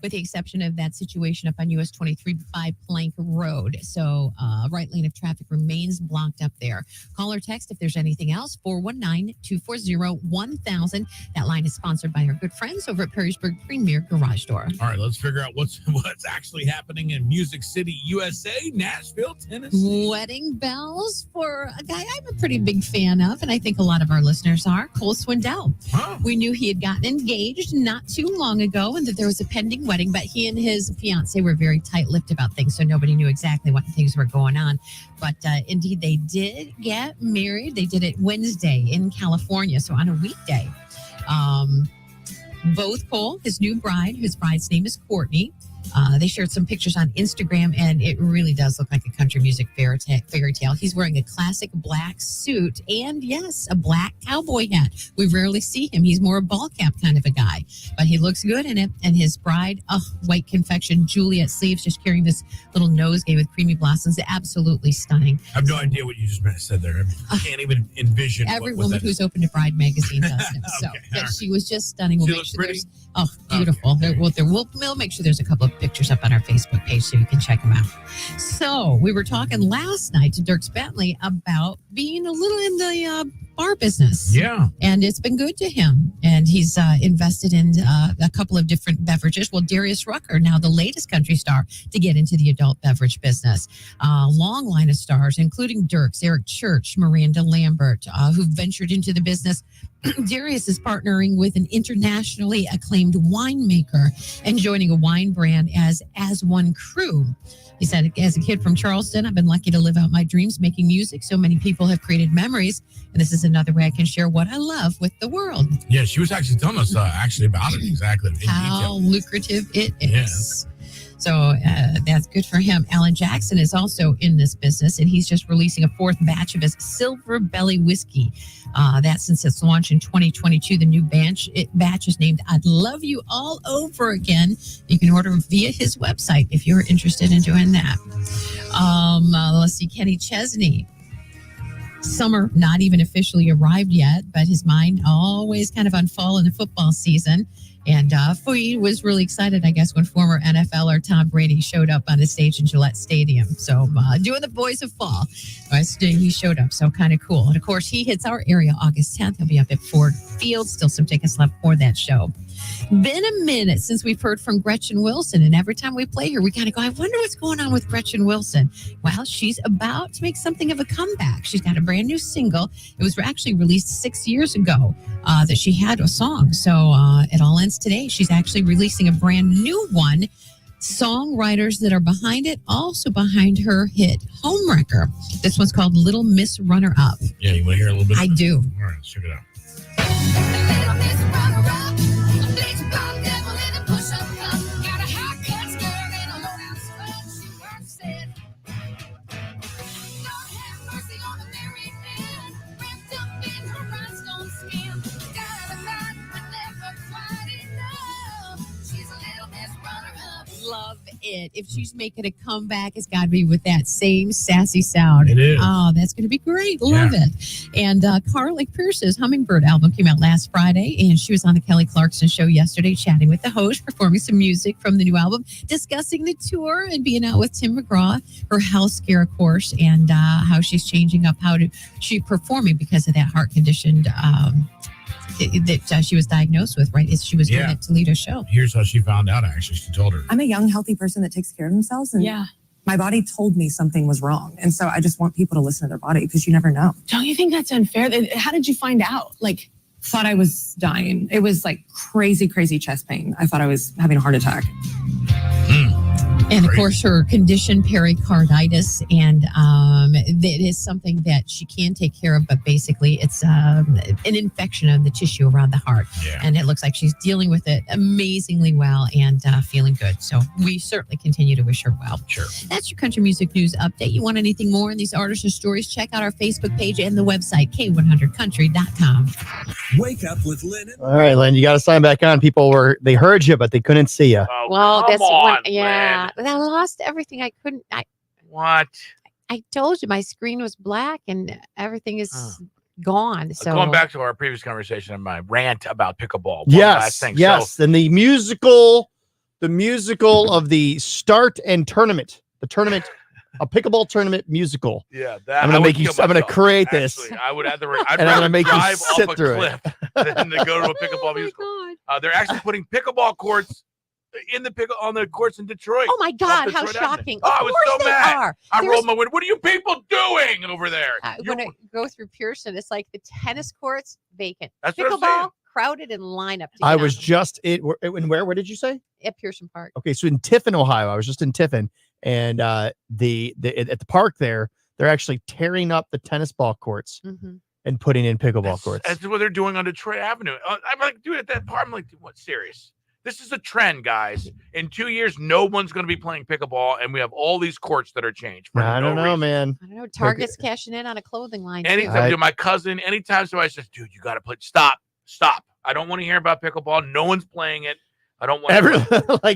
with the exception of that situation up on US 23 by Plank Road. So right lane of traffic remains blocked up there. Call or text if there's anything else, 419-240-1000. That line is sponsored by our good friends over at Perrysburg Premier Garage Door. All right, let's figure out what's actually happening in Music City, USA, Nashville, Tennessee. Wedding bells for a guy I'm a pretty big fan of, and I think a lot of our listeners are, Cole Swindell. Huh. We knew he had gotten engaged not too long ago and that there was a pending wedding, but he and his fiance were very tight-lipped about things, so nobody knew exactly what things were going on. But indeed, they did get married. They did it Wednesday in California, so on a weekday. Both Cole, his new bride, his bride's name is Courtney. They shared some pictures on Instagram, and it really does look like a country music fairy tale. He's wearing a classic black suit and, yes, a black cowboy hat. We rarely see him. He's more a ball cap kind of a guy, but he looks good in it. And his bride, white confection Juliet sleeves, just carrying this little nosegay with creamy blossoms. Absolutely stunning. I have no idea what you just said there. I can't even envision. Every what woman that who's is. opened a Bride magazine does know. So, Okay, but all right. she was just stunning. We'll She make looks sure pretty? there's beautiful. We'll make sure there's a couple of pictures up on our Facebook page so you can check them out. So we were talking last night to Dirk Bentley about being a little in the bar business. Yeah. And it's been good to him. And he's invested in a couple of different beverages. Well, Darius Rucker, now the latest country star to get into the adult beverage business. Long line of stars, including Dirks, Eric Church, Miranda Lambert, who ventured into the business. Darius is partnering with an internationally acclaimed winemaker and joining a wine brand as One Crew. He said, as a kid from Charleston, I've been lucky to live out my dreams making music. So many people have created memories. And this is another way I can share what I love with the world. Yeah, she was actually telling us about it exactly. In How detail. lucrative it is. So that's good for him. Alan Jackson is also in this business, and he's just releasing a fourth batch of his Silver Belly whiskey. That's since its launch in 2022. The new batch is named I'd Love You All Over Again. You can order via his website if you're interested in doing that. Let's see, Kenny Chesney. Summer not even officially arrived yet, but his mind always kind of on fall in the football season. And Foy was really excited, I guess, when former NFLer Tom Brady showed up on the stage in Gillette Stadium. So doing the boys of fall, he showed up. So kind of cool. And of course, he hits our area August 10th. He'll be up at Ford Field. Still some tickets left for that show. Been a minute since we've heard from Gretchen Wilson, and every time we play her, we kind of go, I wonder what's going on with Gretchen Wilson. Well, she's about to make something of a comeback. She's got a brand new single. It was actually released 6 years ago that she had a song. So it all ends today. She's actually releasing a brand new one. Songwriters that are behind it, also behind her hit Homewrecker. This one's called Little Miss Runner Up. Yeah, you want to hear a little bit? I do. All right, let's check it out. Love it. If she's making a comeback, it's got to be with that same sassy sound. It is. Oh, that's going to be great. Love it. And Carly Pierce's Hummingbird album came out last Friday, and she was on the Kelly Clarkson show yesterday chatting with the host, performing some music from the new album, discussing the tour and being out with Tim McGraw, her health scare, of course, and how she's changing up she's performing because of that heart condition that she was diagnosed with, right? She was doing at Toledo show. Here's how she found out, actually. She told her. I'm a young, healthy person that takes care of themselves. And my body told me something was wrong. And so I just want people to listen to their body because you never know. Don't you think that's unfair? How did you find out? Thought I was dying. It was like crazy, crazy chest pain. I thought I was having a heart attack. And of course, her condition, pericarditis, and it is something that she can take care of, but basically it's an infection of the tissue around the heart. Yeah. And it looks like she's dealing with it amazingly well and feeling good. So we certainly continue to wish her well. Sure. That's your country music news update. You want anything more on these artists or stories, check out our Facebook page and the website, K100country.com. Wake up with Lynn. All right, Lynn, you got to sign back on. People they heard you, but they couldn't see you. Oh, Well, come that's on, one. Yeah, Lynn. I lost everything. I couldn't. What? I told you my screen was black and everything is gone. So Going back to our previous conversation and my rant about pickleball. One last thing. Yes, and the musical of the start and tournament, a pickleball tournament musical. Yeah, that I'm gonna create this. Actually, I would I'd And I'm rather gonna make you drive sit off a through it. cliff than to go to a pickleball musical. They're actually putting pickleball courts on the courts in Detroit. Oh my God, how Detroit Avenue. shocking. Oh, Of I was course so they mad. are. I There's- rolled my window. What are you people doing over there? When I go through Pearson, it's like the tennis courts vacant. That's what I'm saying. Pickleball crowded in lineup. To I get was on just where? What did you say? at Pearson Park. Okay, so in Tiffin, Ohio, I was just in Tiffin, and at the park there, they're actually tearing up the tennis ball courts and putting in pickleball courts. That's what they're doing on Detroit Avenue. I'm like, dude, at that part, I'm like, what? Serious? This is a trend, guys. In 2 years, no one's going to be playing pickleball, and we have all these courts that are changed. For I don't no know, reason. man. I don't know. Target's cashing in on a clothing line. too. Anytime, dude, my cousin, anytime somebody says, dude, you got to play, stop. I don't want to hear about pickleball. No one's playing it. I don't want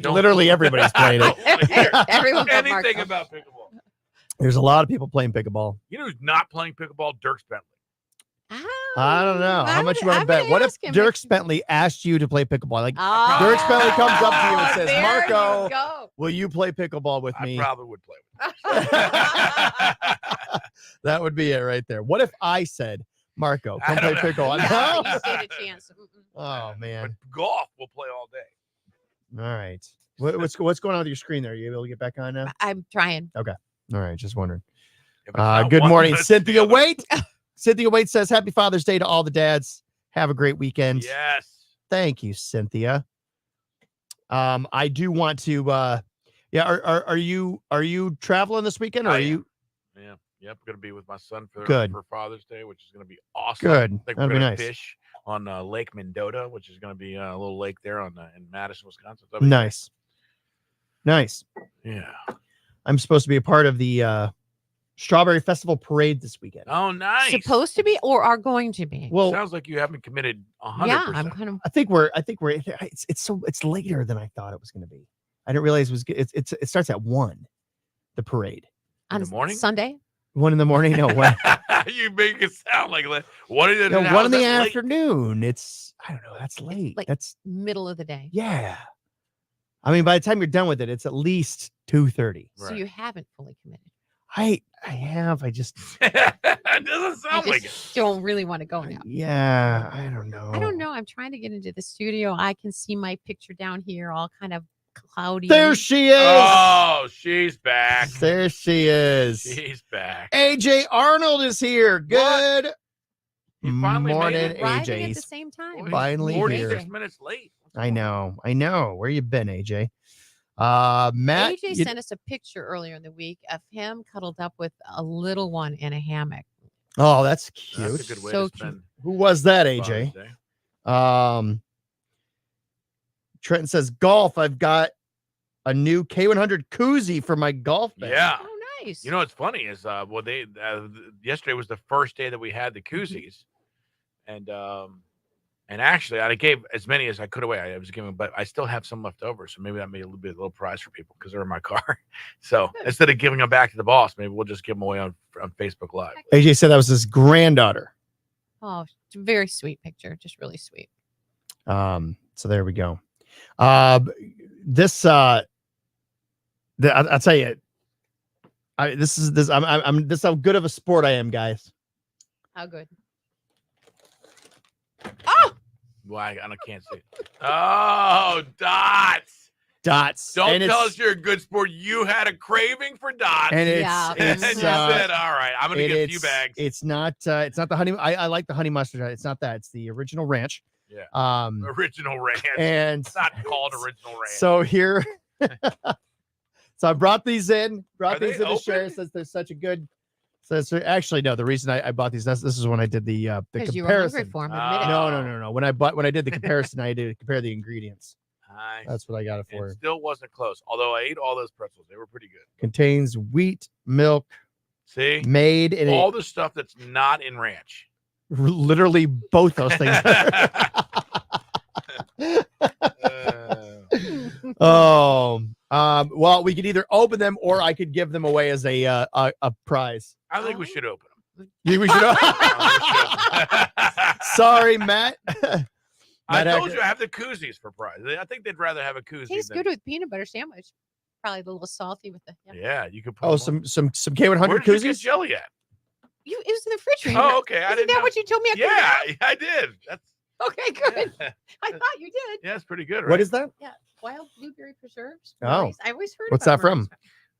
Literally everybody's playing it. Everyone but anything Marco. about pickleball. There's a lot of people playing pickleball. You know who's not playing pickleball? Dirk Bentley. I don't know. How much you want to bet? What if Dirk Bentley asked you to play pickleball? Like Dirk Bentley comes up to you and says, there Marco, you go. will you play pickleball with me? I probably would play with That would be it right there. What if I said, Marco, I come play don't know. pickleball. Yeah, No? you stand a chance. Oh man. But golf, we'll play all day. All right. What's going on with your screen there? Are you able to get back on now? I'm trying. Okay. All right. Just wondering. If it's not Good one, morning, it's the Cynthia other. Waite. Cynthia Waite says, Happy Father's Day to all the dads. Have a great weekend. Yes. Thank you, Cynthia. I do want to are you traveling this weekend or I are am. you Yeah. Yep. Going to be with my son for Good. Father's Day, which is going to be awesome. Good. I think That'd we're be going nice. to fish on Lake Mendota, which is going to be a little lake there in Madison, Wisconsin. That'll be nice? Nice. great. Yeah. I'm supposed to be a part of the Strawberry Festival parade this weekend. Oh, nice. Supposed to be or are going to be. Well, Sounds like you haven't committed 100%. Yeah, I'm kind of. I think we're it's later than I thought it was going to be. I didn't realize it starts at 1, the parade. On the morning? Sunday? 1 in the morning. No, what? You make it sound like what is it? No, how 1 is in the that late? afternoon. It's I don't know. That's late. Like That's middle of the day. yeah. I mean, by the time you're done with it, it's at least 2:30. So you haven't fully committed. I have. I just It doesn't I sound like it. just don't really want to go now. yeah. I don't know. I don't know. I'm trying to get into the studio. I can see my picture down here, all kind of cloudy. There she is. Oh, she's back. There she is. She's back. AJ Arnold is here. Good You finally made morning, it? Arriving AJ. at He's the same time. finally here. 46 minutes late. I know. Where you been, AJ? Matt. AJ you- sent us a picture earlier in the week of him cuddled up with a little one in a hammock. Oh, that's cute. That's a good way So to spend Who was that, Father's AJ? Day. Trenton says golf. I've got a new K100 koozie for my golf bag. Yeah. Oh, nice. You know what's funny is yesterday was the first day that we had the koozies, and actually I gave as many as I could away. I was giving, but I still have some left over, so maybe that made a little prize for people because they're in my car. So instead of giving them back to the boss, maybe we'll just give them away on Facebook Live. AJ said that was his granddaughter. Oh, it's a very sweet picture. Just really sweet. So there we go. This I'll tell you. This is how good of a sport I am, guys. How good. Well, I can't see it. Oh, dots. Dots. Don't And tell it's- us you're a good sport. You had a craving for dots. And it's, Yeah. and it's you said, all right, I'm going to get a few it's- bags. It's not the honey. I like the honey mustard. It's not that. It's the original ranch. Yeah. Original ranch. And It's not called original ranch. so here, so I brought these in. Are Brought they these in to share open? since they're such a good. So actually, no. The reason I bought these, this is when I did the Because you were hungry comparison. for him. Admit it. No. When I did the comparison, I did compare the ingredients. Nice. That's what I got it It for. still wasn't close. Although I ate all those pretzels. They were pretty good. Contains wheat, milk, See? made in all the stuff that's not in ranch. literally both those things. Well, we could either open them or I could give them away as a prize. I think we should open them. We should. Sorry, Matt. I Matt told you I have the koozies for prize. I think they'd rather have a koozie. Tastes than, good with peanut butter sandwich. Probably a little salty with the. Yeah, you could put Oh, them some on. K100 Where did you get koozies. jelly at? It was in the refrigerator. Oh, okay. I Isn't didn't that know. what you told me? Yeah, I did. That's Okay, good. I thought you did. yeah, it's pretty good, right? What is that? Yeah, wild blueberry preserves. Oh. Murray's. I always heard. What's about that from? Murray's.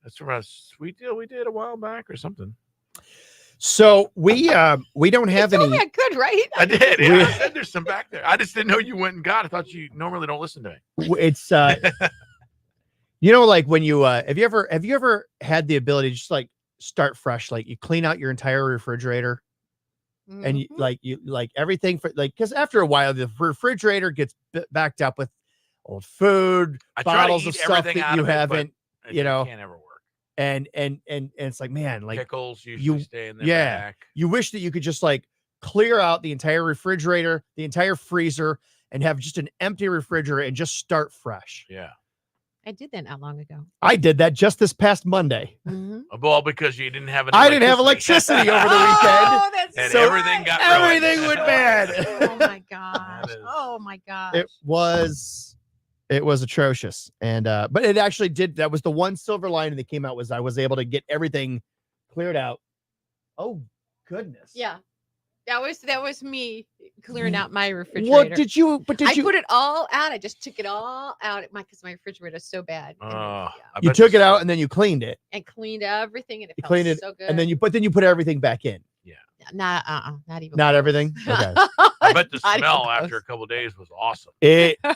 That's from a sweet deal we did a while back or something. So we don't have You told any. me I could, right? I did. Yeah, We- I said there's some back there. I just didn't know you went and got. I thought you normally don't listen to me. It's you know, like when you have you ever had the ability to just like start fresh, like you clean out your entire refrigerator and you like everything for like because after a while the refrigerator gets backed up with old food, I try to bottles of eat stuff everything that out you of it, but haven't, it you know, can't ever work. and it's like man, like Pickles usually you stay in there. yeah, Back. you wish that you could just like clear out the entire refrigerator, the entire freezer, and have just an empty refrigerator and just start fresh. Yeah. I did that not long ago. I did that just this past Monday. Well, because you didn't have I didn't have electricity over the weekend. Oh, that's and so everything got ruined. everything went bad. Oh my gosh. Oh my gosh. It was atrocious. And but it actually did. That was the one silver lining that came out was I was able to get everything cleared out. Oh goodness. Yeah. That was me clearing out my refrigerator. What did you? But did I you? put it all out. I just took it all out because my refrigerator is so bad. You took it out and then you cleaned it. And cleaned everything, and it You felt cleaned it, so good. and then you put everything back in. not even Not everything. Okay. I bet the Not smell even after close. a couple of days was awesome.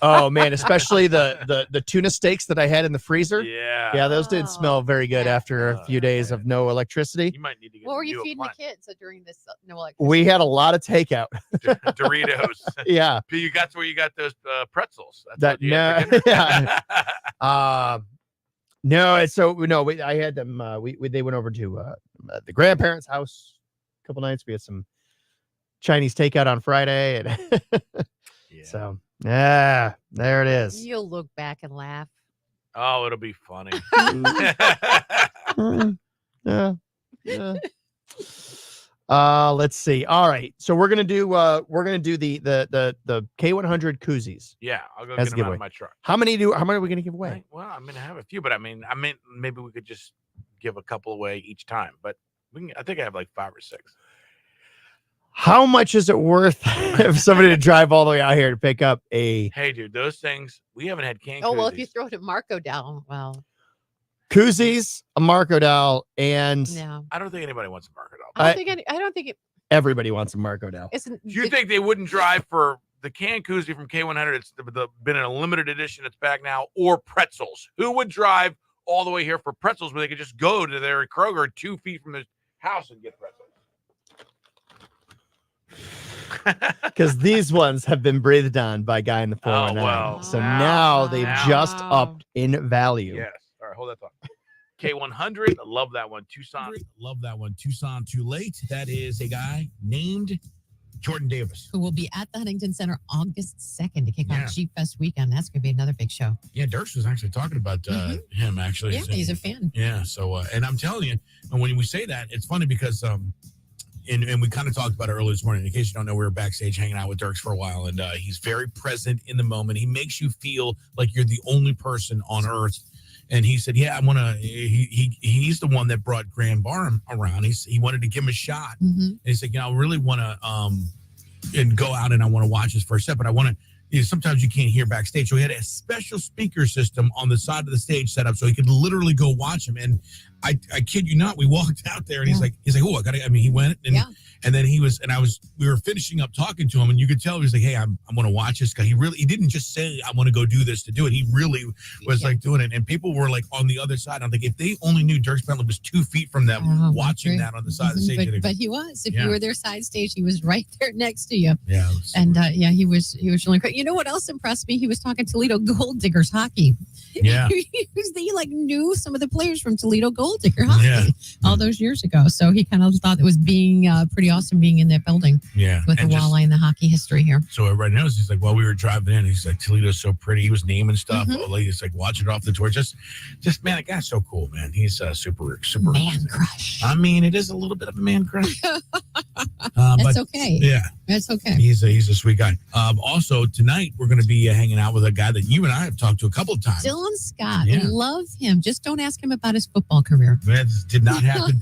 Oh man, especially the tuna steaks that I had in the freezer. Yeah. Yeah, those didn't smell very good after a few days of no electricity. You might need to get What were a you new feeding the appliance. kids during this? No, electricity? We had a lot of takeout. Doritos. Yeah. But that's where you got those pretzels. That's That what you had for dinner. No, it's so no. I had them. They went over to the grandparents' house a couple nights. We had some Chinese takeout on Friday, and so there it is. You'll look back and laugh. Oh, it'll be funny. Yeah. Let's see. All right, so we're gonna do the K100 koozies. Yeah, I'll go as get a them out giveaway. of my truck. How many are we gonna give away? Well, I'm gonna have a few, but I mean, maybe we could just give a couple away each time. But I think I have like 5 or 6. How much is it worth if somebody to drive all the way out here to pick up a Hey, dude, those things we haven't had canned. Oh well, if you koozies. throw it at Marco down, well, koozies, a Marco Dow, and no, I don't think anybody wants a Marco Doll. I don't think it everybody wants a Marco Dow. isn't. Do you think they wouldn't drive for the canned koozie from K100? It's been in a limited edition. It's back now, or pretzels. Who would drive all the way here for pretzels where they could just go to their Kroger 2 feet from the house and get pretzels? Because these ones have been breathed on by Guy in the 419. well, so now- now they've now- just upped in value. Yes. All right, hold that thought. K100, I love that one. Tucson. Love that one. Tucson Too Late. That is a guy named Jordan Davis. Who will be at the Huntington Center August 2nd to kick Yeah. off Sheep Fest weekend. That's going to be another big show. Yeah, Dirks was actually talking about him, actually. Yeah, he's a fan. Yeah, so, and I'm telling you, and when we say that, it's funny because, and we kind of talked about it earlier this morning. In case you don't know, we were backstage hanging out with Dirks for a while, and he's very present in the moment. He makes you feel like you're the only person on earth. And he said, "Yeah, I want to." He's the one that brought Graham Barham around. He wanted to give him a shot. And he said, "I really want to and go out and I want to watch his first set, but I want to." Sometimes you can't hear backstage, so he had a special speaker system on the side of the stage set up so he could literally go watch him. And I kid you not, we walked out there and he's like, "Oh, I gotta." I mean, he went and then we were finishing up talking to him, and you could tell he was like, "Hey, I'm going to watch this guy." He didn't just say, "I want to go do this" to do it. He really was like doing it. And people were like on the other side. I'm like, if they only knew Dirks Bentley was 2 feet from them watching that on the side of the stage. But he was. If Yeah. you were there side stage, he was right there next to you. Yeah. And he was really great. You know what else impressed me? He was talking Toledo Gold Diggers hockey. Yeah. he like knew some of the players from Toledo Gold Digger hockey Yeah. all those years ago. So he kind of thought it was being pretty awesome being in that building Yeah. with the And just- walleye and the hockey history here. So everybody knows. He's like, while we were driving in, he's like, Toledo's so pretty. He was naming stuff. Mm-hmm. He's like watching it off the tour. Just man, that guy's so cool, man. He's super Man crush. I mean, it is a little bit of a man crush. That's but okay. Yeah. That's okay. He's a sweet guy. Also, tonight we're going to be hanging out with a guy that you and I have talked to a couple of times. Dylan Scott. Yeah. Love him. Just don't ask him about his football career. That did not happen.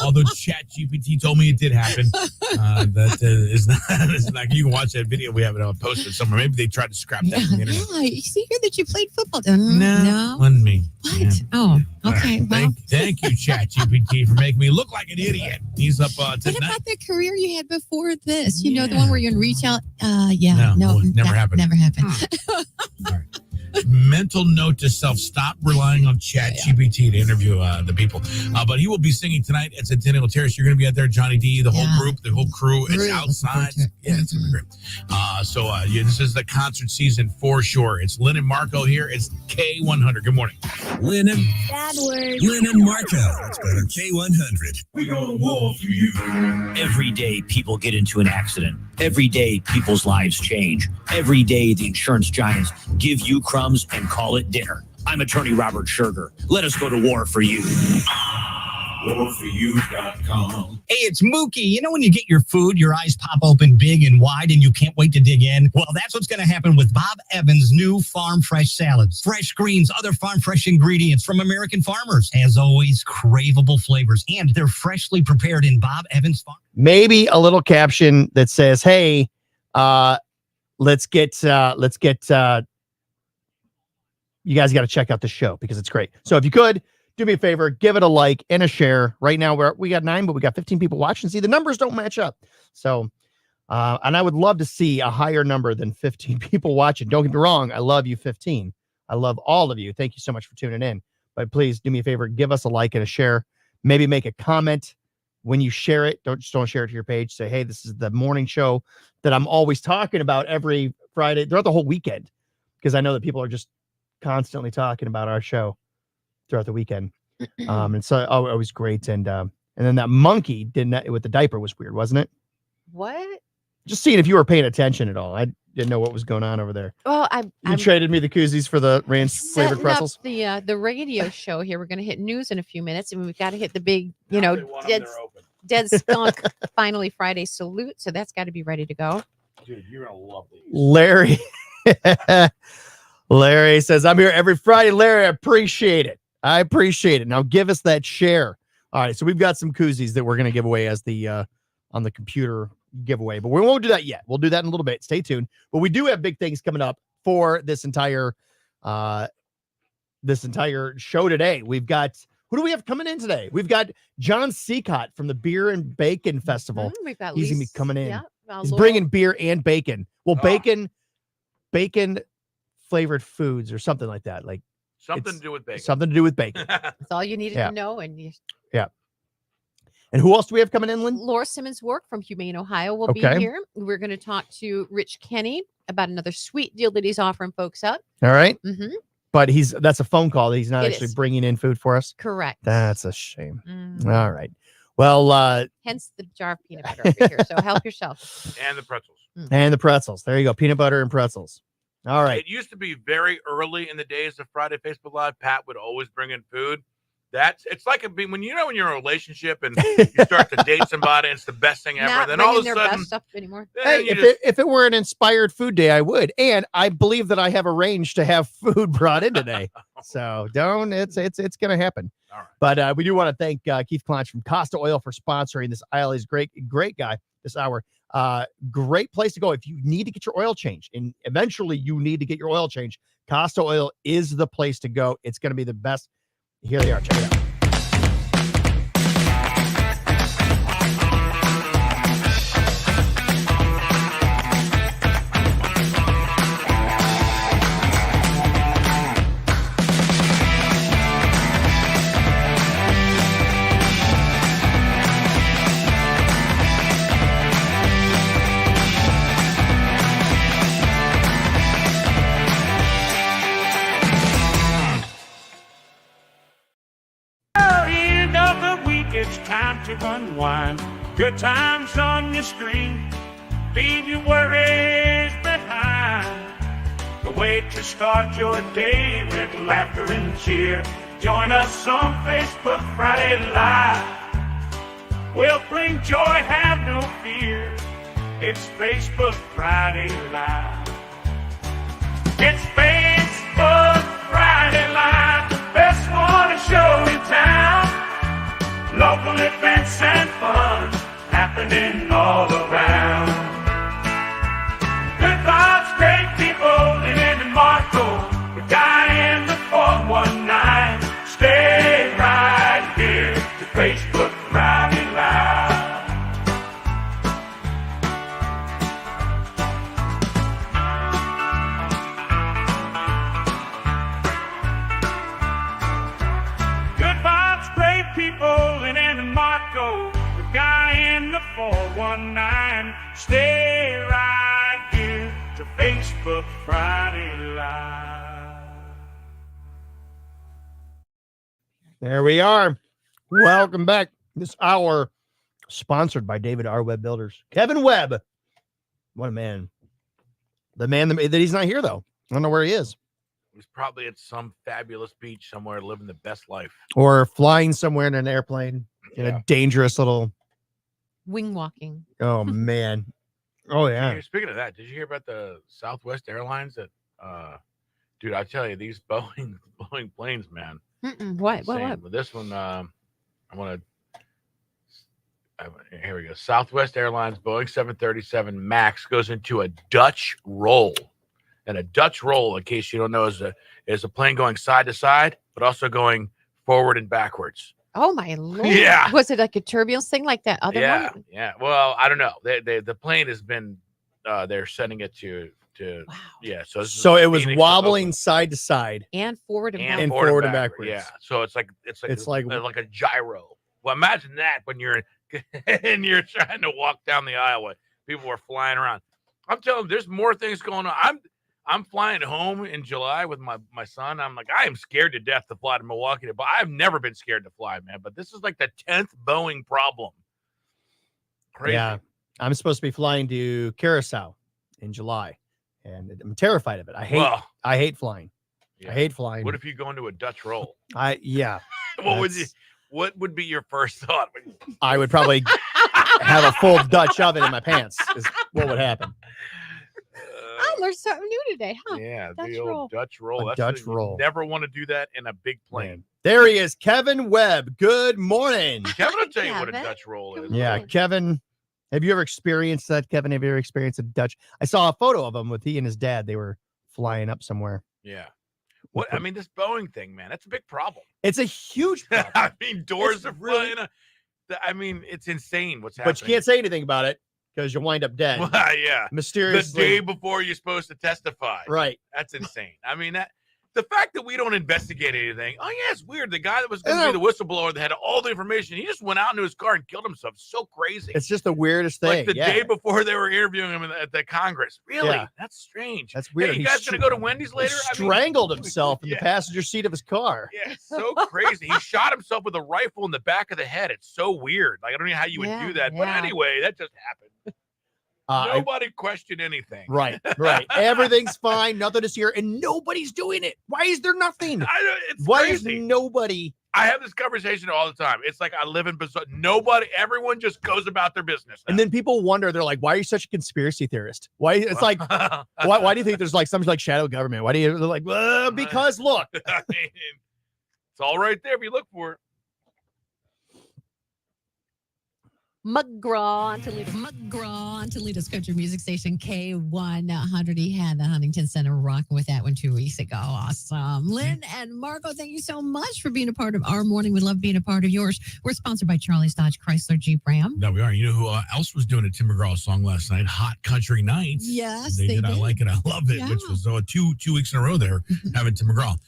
Although ChatGPT told me it did happen. That is not. It's not. You can watch that video. We have it posted somewhere. Maybe they tried to scrap that from the internet. Yeah, you see here that you played football. No, wasn't me. What? Yeah. Oh, All okay. right. Well, Thank you, ChatGPT, for making me look like an idiot. He's up what tonight. about the career you had before this? You know, the one where you're in reach out? Yeah. No, never that happened. Never happened. Mental note to self: stop relying on ChatGPT to interview the people. But he will be singing tonight at Centennial Terrace. You're going to be out there, Johnny D, the whole group, the whole crew. It's Really outside. Yeah, it's going to be great. This is the concert season for sure. It's Lynn and Marco here. It's K100. Good morning. Lynn and Bad word. Lynn and Marco. That's better. K100. We go to war for you. Every day people get into an accident. Every day people's lives change. Every day the insurance giants give you crumbs and call it dinner. I'm attorney Robert Scherger. Let us go to war for you. warforyou.com. Hey, it's Mookie. You know when you get your food, your eyes pop open big and wide and you can't wait to dig in? Well, that's what's going to happen with Bob Evans' new Farm Fresh salads. Fresh greens, other farm fresh ingredients from American farmers. As always, craveable flavors. And they're freshly prepared in Bob Evans Farm. maybe a little caption that says, "Hey, let's get you guys got to check out the show because it's great." So if you could do me a favor, give it a like and a share. Right now we got 9, but we got 15 people watching. See, the numbers don't match up. So, and I would love to see a higher number than 15 people watching. Don't get me wrong. I love you 15. I love all of you. Thank you so much for tuning in. But please do me a favor, give us a like and a share. Maybe make a comment when you share it. Don't share it to your page. Say, hey, this is the morning show that I'm always talking about every Friday throughout the whole weekend, because I know that people are just constantly talking about our show throughout the weekend. And so it was great. And then that monkey with the diaper was weird, wasn't it? What? Just seeing if you were paying attention at all. I didn't know what was going on over there. Well, You traded me the koozies for the ranch flavored pretzels. The radio show here. We're going to hit news in a few minutes, and we've got to hit the big, Dead Skunk Finally Friday salute. So that's got to be ready to go. Dude, you're gonna love these. Larry says, I'm here every Friday. Larry, I appreciate it. Now give us that share. All right, so we've got some koozies that we're going to give away as the on the computer giveaway, but we won't do that yet. We'll do that in a little bit. Stay tuned. But we do have big things coming up for this entire show today. We've got, who do we have coming in today? We've got John Seacott from the Beer and Bacon Festival. We've got He's gonna be coming in. Yeah, He's Laurel. bringing beer and bacon. Well, bacon flavored foods or something like that. Like Something to do with bacon. Something to do with bacon. That's all you needed Yeah. to know. And Yeah. And who else do we have coming in, Lynn? Laura Simmons Work from Humane, Ohio will Okay. be here. We're going to talk to Rich Kenny about another sweet deal that he's offering folks up. All right. Mm-hmm. But that's a phone call. He's not It actually is. bringing in food for us. Correct. That's a shame. Mm. All right. Well, Hence the jar of peanut butter over here. So help yourself. And the pretzels. and the pretzels. There you go. Peanut butter and pretzels. All right. It used to be very early in the days of Friday Facebook Live. Pat would always bring in food. It's like when you're in a relationship and you start to date somebody, and it's the best thing ever. Not Then all of a bringing their sudden, best stuff anymore. Hey, if it were an inspired food day, I would. And I believe that I have arranged to have food brought in today. So it's going to happen. All right. But we do want to thank Keith Clonch from Costa Oil for sponsoring this aisle. He's great guy this hour. Great place to go if you need to get your oil change, and eventually you need to get your oil change. Costa Oil is the place to go. It's going to be the best. Here they are. Check it out. End of the week, it's time to unwind. Good times on your screen. Leave your worries behind. The way to start your day with laughter and cheer. Join us on Facebook Friday Live. We'll bring joy, have no fear. It's Facebook Friday Live. It's Facebook Friday Live, the best morning show in town. Local events and fun happening all around. Good vibes, great people, Lynn and Marco. The guy in the 419. Stay right here to Facebook Friday Live. Good vibes, great people, Lynn and Marco. The guy in the 419. Stay right here to Facebook Friday Live. There we are. Welcome back. This hour sponsored by David R. Webb Builders. Kevin Webb. What a man. The man that he's not here, though. I don't know where he is. he's probably at some fabulous beach somewhere living the best life. Or flying somewhere in an airplane in a dangerous little. Wing walking. Oh, man. Oh, yeah. Speaking of that, did you hear about the Southwest Airlines that, dude, I tell you, these Boeing planes, man. What? Insane. But this one, I want to Here we go. Southwest Airlines Boeing 737 MAX goes into a Dutch roll. And a Dutch roll, in case you don't know, is a plane going side to side, but also going forward and backwards. Oh my Lord. Yeah. Was it like a turbulence thing like that other one? Yeah. Well, I don't know. The plane has been they're sending it to yeah. So it was wobbling side to side and forward and and backwards. forward and backwards. Yeah. So it's like a gyro. Well, imagine that when you're and you're trying to walk down the aisle when people are flying around. I'm telling you, there's more things going on. I'm flying home in July with my son. I'm like, I am scared to death to fly to Milwaukee, but I've never been scared to fly, man. But this is like the 10th Boeing problem. Crazy. Yeah, I'm supposed to be flying to Curacao in July, and I'm terrified of it. I hate flying. Yeah. I hate flying. What if you go into a Dutch roll? What would be your first thought? I would probably have a full Dutch oven in my pants. Is what would happen. I learned something new today, huh? Yeah, Dutch the old roll. Dutch roll. A Dutch roll. Never want to do that in a big plane. There he is, Kevin Webb. Good morning. Kevin will tell you what a Dutch roll is. Yeah, Kevin. Have you ever experienced that, Kevin? Have you ever experienced a Dutch? I saw a photo of him with he and his dad. They were flying up somewhere. Yeah. What I mean, this Boeing thing, man, that's a big problem. It's a huge problem. I mean, doors are flying. I mean, it's insane what's happening. But you can't say anything about it because you'll wind up dead. Yeah. Mysteriously. The day before you're supposed to testify. Right. That's insane. I mean, the fact that we don't investigate anything. Oh, yeah, it's weird. The guy that was going to be the whistleblower that had all the information, he just went out into his car and killed himself. So crazy. It's just the weirdest thing. Like the day before they were interviewing him at the Congress. Really? Yeah. That's strange. That's weird. Hey, you guys going to go to Wendy's later? He strangled himself in the passenger seat of his car. Yeah, it's so crazy. He shot himself with a rifle in the back of the head. It's so weird. Like, I don't know how you would do that. But anyway, that just happened. Nobody questioned anything. Right. Everything's fine. Nothing is here, and nobody's doing it. Why is there nothing? Why crazy. is nobody? I have this conversation all the time. It's like I live in bizarre. Everyone just goes about their business. And then people wonder, they're like, why are you such a conspiracy theorist? Why? It's like, why do you think there's like something like shadow government? Why do you, they're like, because look. I mean, it's all right there if you look for it. McGraw on Toledo's country music station K100. He had the Huntington Center rocking with that one 2 weeks ago. Awesome. Lynn and Marco, thank you so much for being a part of our morning. We love being a part of yours. We're sponsored by Charlie's Dodge Chrysler Jeep Ram. No, we are. You know who else was doing a Tim McGraw song last night? Hot Country Nights. Yes, they did. I like it. I love it. Yeah. Which was 2 weeks in a row there having Tim McGraw.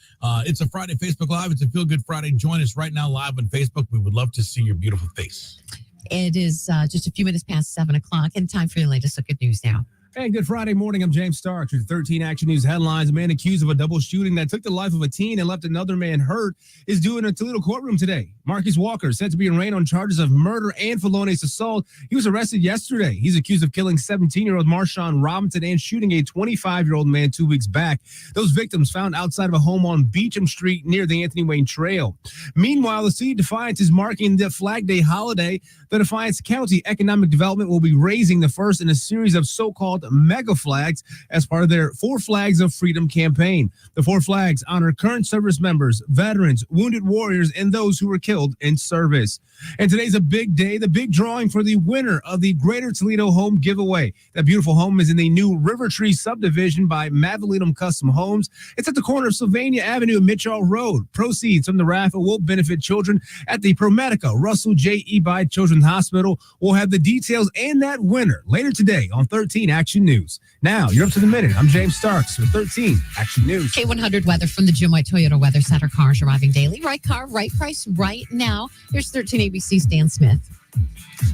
It's a Friday Facebook Live. It's a Feel Good Friday. Join us right now live on Facebook. We would love to see your beautiful face. It is just a few minutes past 7 o'clock and time for your latest look at news now. Hey, good Friday morning. I'm James Starks with 13 Action News headlines. A man accused of a double shooting that took the life of a teen and left another man hurt is due in a Toledo courtroom today. Marcus Walker, said to be arraigned on charges of murder and felonious assault. He was arrested yesterday. He's accused of killing 17-year-old Marshawn Robinson and shooting a 25-year-old man 2 weeks back. Those victims found outside of a home on Beecham Street near the Anthony Wayne Trail. Meanwhile, the city of Defiance is marking the Flag Day holiday. The Defiance County Economic Development will be raising the first in a series of so-called mega flags as part of their 4 Flags of Freedom campaign. The 4 flags honor current service members, veterans, wounded warriors, and those who were killed in service. And today's a big day, the big drawing for the winner of the Greater Toledo Home Giveaway. That beautiful home is in the new River Tree subdivision by Mavalitum Custom Homes. It's at the corner of Sylvania Avenue and Mitchell Road. Proceeds from the raffle will benefit children at the ProMedica Russell J. Ebi Children's Hospital. We'll have the details and that winner later today on 13 Action News. Now, you're up to the minute. I'm James Starks with 13 Action News. K100 weather from the Jim White Toyota Weather Center. Cars arriving daily. Right car, right price, right now. Here's 13 ABC's Dan Smith.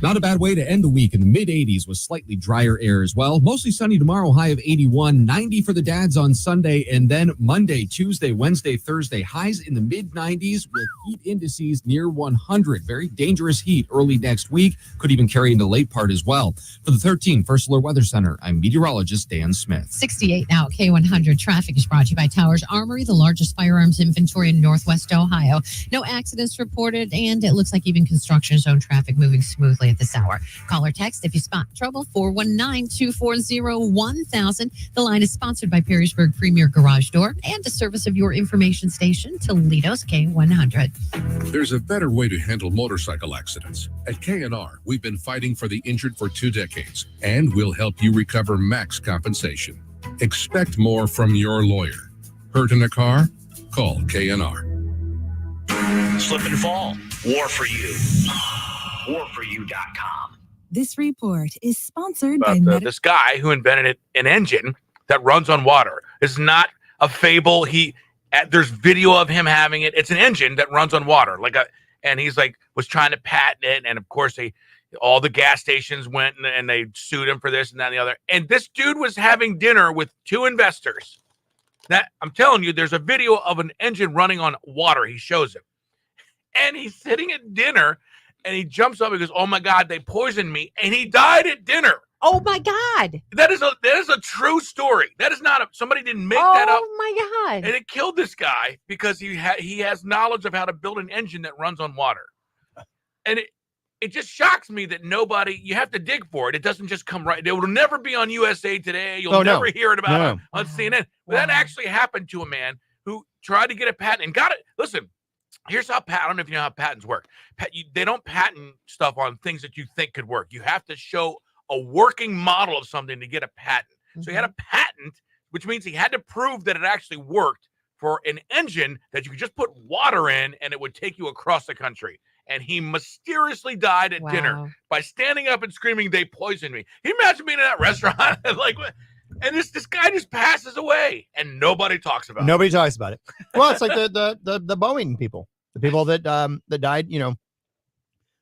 Not a bad way to end the week in the mid-80s with slightly drier air as well. Mostly sunny tomorrow, high of 81, 90 for the dads on Sunday, and then Monday, Tuesday, Wednesday, Thursday, highs in the mid-90s with heat indices near 100. Very dangerous heat early next week. Could even carry into late part as well. For the 13 First Alert Weather Center, I'm meteorologist Dan Smith. 68 now. K100 traffic is brought to you by Towers Armory, the largest firearms inventory in Northwest Ohio. No accidents reported, and it looks like even construction zone traffic moving moving smoothly at this hour. Call or text if you spot trouble, 419-240-1000. The line is sponsored by Perrysburg Premier Garage Door and a service of your information station, Toledo's K100. There's a better way to handle motorcycle accidents. At KNR, we've been fighting for the injured for 2 decades, and we'll help you recover max compensation. Expect more from your lawyer. Hurt in a car? Call KNR. Slip and fall. War for you. Warforyou.com. This report is sponsored About by this guy who invented an engine that runs on water. It's not a fable. There's video of him having it. It's an engine that runs on water, and he's was trying to patent it, and of course all the gas stations went and they sued him for this and that and the other. And this dude was having dinner with 2 investors. That I'm telling you, there's a video of an engine running on water. He shows him, and he's sitting at dinner, and he jumps up and goes, "Oh my God, they poisoned me," and he died at dinner. Oh my God. That is a true story. That is not somebody didn't make that up. Oh my God. And it killed this guy because he has knowledge of how to build an engine that runs on water. And it just shocks me that you have to dig for it. It doesn't just come right. It will never be on USA Today. You'll never hear it about on CNN. But that actually happened to a man who tried to get a patent and got it. Listen, here's how I don't know if you know how patents work. They don't patent stuff on things that you think could work. You have to show a working model of something to get a patent. So he had a patent, which means he had to prove that it actually worked for an engine that you could just put water in and it would take you across the country. And he mysteriously died at dinner by standing up and screaming, "They poisoned me." Can you imagine being in that restaurant? And this guy just passes away and nobody talks about it. Nobody talks about it. Well, it's like the Boeing people, the people that died,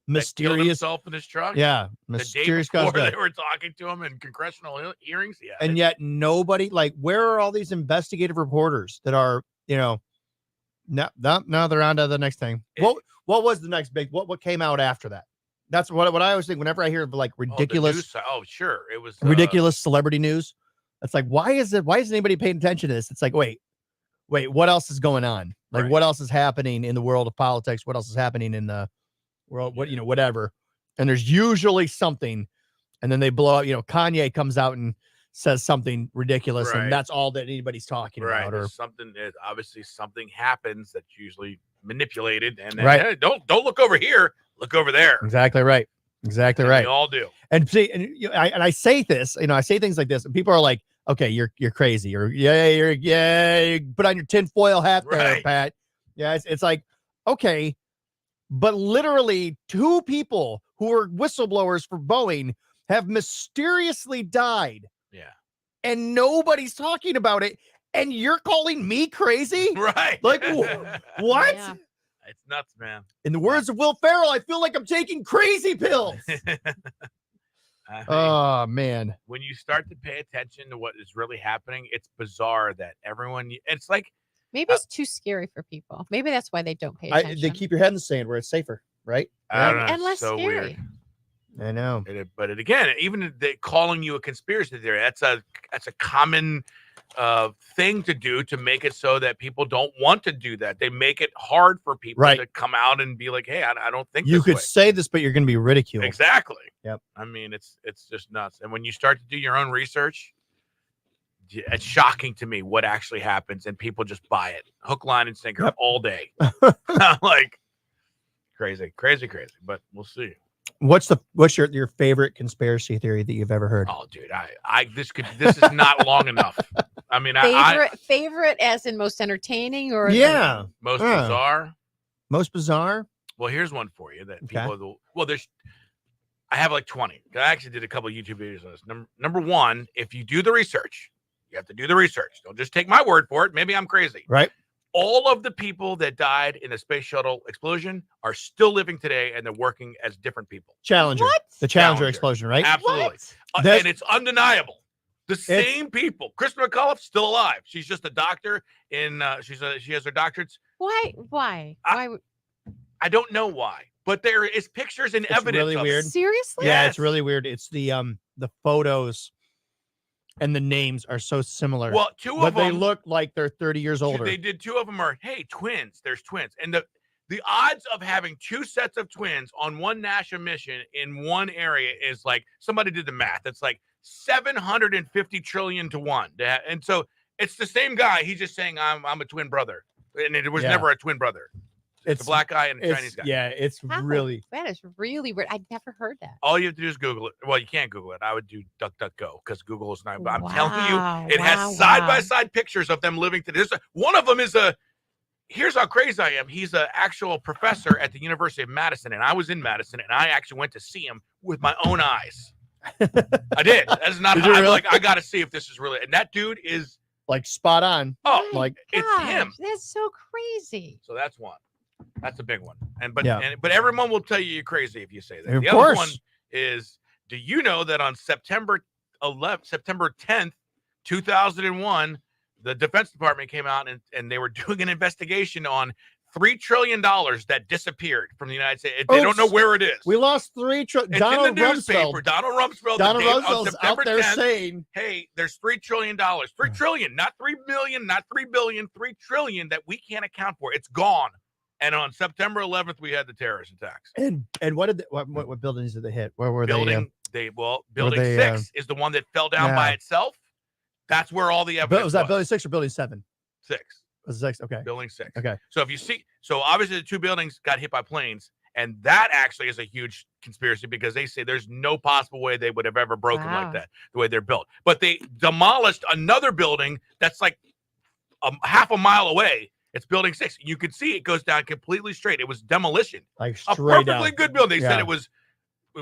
mysterious. Killed himself in his truck. Yeah, mysterious guy. They were talking to him in congressional hearings. Yeah, and yet nobody where are all these investigative reporters that are now they're on to the next thing. What was the next big? What came out after that? That's what I always think whenever I hear ridiculous. Oh, sure, it was ridiculous celebrity news. It's why isn't anybody paying attention to this? It's wait, what else is going on? What else is happening in the world of politics? What else is happening in the world? Whatever. And there's usually something, and then they blow up. Kanye comes out and says something ridiculous, and that's all that anybody's talking about. Or obviously something happens that's usually manipulated, and then, hey, don't look over here, look over there. Exactly right. Exactly right. We all do. And see, and I say this, I say things like this, and people are like, "Okay, you're crazy," or you put on your tinfoil hat there, Pat. Yeah, it's okay, but literally 2 people who are whistleblowers for Boeing have mysteriously died. Yeah, and nobody's talking about it, and you're calling me crazy, right? What? Yeah. It's nuts, man. In the words of Will Ferrell, I feel like I'm taking crazy pills. Oh man! When you start to pay attention to what is really happening, it's bizarre that everyone. It's maybe it's too scary for people. Maybe that's why they don't pay attention. They keep your head in the sand where it's safer, right? I don't know. And less so scary. Weird. I know. But again, even calling you a conspiracy theory, that's a common thing to do to make it so that people don't want to do that. They make it hard for people to come out and be like, "Hey, I don't think you this could way." say this, but you're going to be ridiculed. Exactly. Yep. I mean, it's just nuts. And when you start to do your own research, it's shocking to me what actually happens, and people just buy it, hook, line, and sinker all day. Crazy. But we'll see. What's your favorite conspiracy theory that you've ever heard? Oh, dude, this is not long enough. I mean, favorite as in most entertaining or most bizarre. Most bizarre. Well, here's one for you that people. I have 20. I actually did a couple of YouTube videos on this. Number one, if you do the research, you have to do the research. Don't just take my word for it. Maybe I'm crazy. Right. All of the people that died in the space shuttle explosion are still living today, and they're working as different people. Challenger. What? The Challenger explosion, right? Absolutely. And it's undeniable. The same people. Kristen McAuliffe still alive. She's just a doctor in. She has her doctorates. Why? I don't know why, but there is pictures and evidence. Really of weird. It. Seriously? Yeah, it's really weird. It's the photos and the names are so similar. Well, two of them, they look like they're 30 years older. They did 2 of them are twins. There's twins, and The odds of having two sets of twins on one national mission in one area is like, somebody did the math. It's like 750 trillion to 1. And so it's the same guy. He's just saying, I'm a twin brother. And it was never a twin brother. It's a black guy and a Chinese guy. Yeah, it's really. That is really weird. I'd never heard that. All you have to do is Google it. Well, you can't Google it. I would do DuckDuckGo because Google is not. But I'm telling you, it has side-by-side pictures of them living together. One of them is here's how crazy I am. He's an actual professor at the University of Madison, and I was in Madison, and I actually went to see him with my own eyes. I did. That is not. I'm like, I got to see if this is really. And that dude is like spot on. Oh, like it's him. That's so crazy. So that's one. That's a big one. But everyone will tell you you're crazy if you say that. Of The course. other one is, do you know that on September 10th, 2001, the Defense Department came out and they were doing an investigation on $3 trillion that disappeared from the United States. They don't know where it is. We lost $3 trillion. Donald in the newspaper. Rumsfeld. Donald Rumsfeld. Donald on Rumsfeld's September out there 10th, saying, hey, there's $3 trillion. $3 trillion, not 3 million, not 3 billion, $3 trillion that we can't account for. It's gone. And on September 11th, we had the terrorist attacks. And what did what buildings did they hit? Where were Building they? Building 6 is the one that fell down by itself. That's where all the evidence Was that building 6 or building 7? 6. Was it 6? Okay. Building 6. Okay. So if you see, obviously the two buildings got hit by planes, and that actually is a huge conspiracy because they say there's no possible way they would have ever broken like that, the way they're built. But they demolished another building that's like half a mile away. It's building 6. You could see it goes down completely straight. It was demolition. Like a straight perfectly down. good building. They said Yeah. it was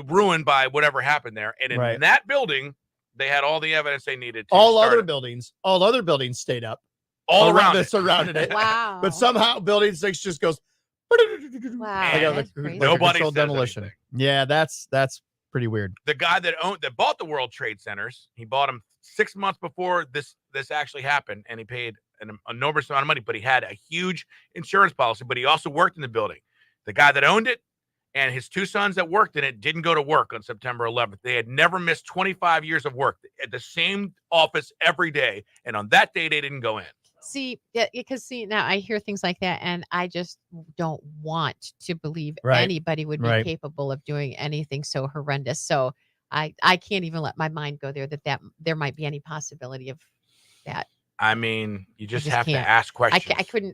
ruined by whatever happened there. And in that building, they had all the evidence they needed to all start other it. buildings stayed up. All around that it. surrounded it. Wow. But somehow building 6 just goes. Wow. Like a Nobody controlled says demolition. anything. Yeah, that's pretty weird. The guy that bought the World Trade Centers, he bought them 6 months before this actually happened, and he paid an enormous amount of money, but he had a huge insurance policy, but he also worked in the building. The guy that owned it and his two sons that worked in it didn't go to work on September 11th. They had never missed 25 years of work at the same office every day, and on that day, they didn't go in. Because now I hear things like that, and I just don't want to believe Right. anybody would be Right. capable of doing anything so horrendous. So I can't even let my mind go there that there might be any possibility of that. I mean, you just have to can't. ask questions.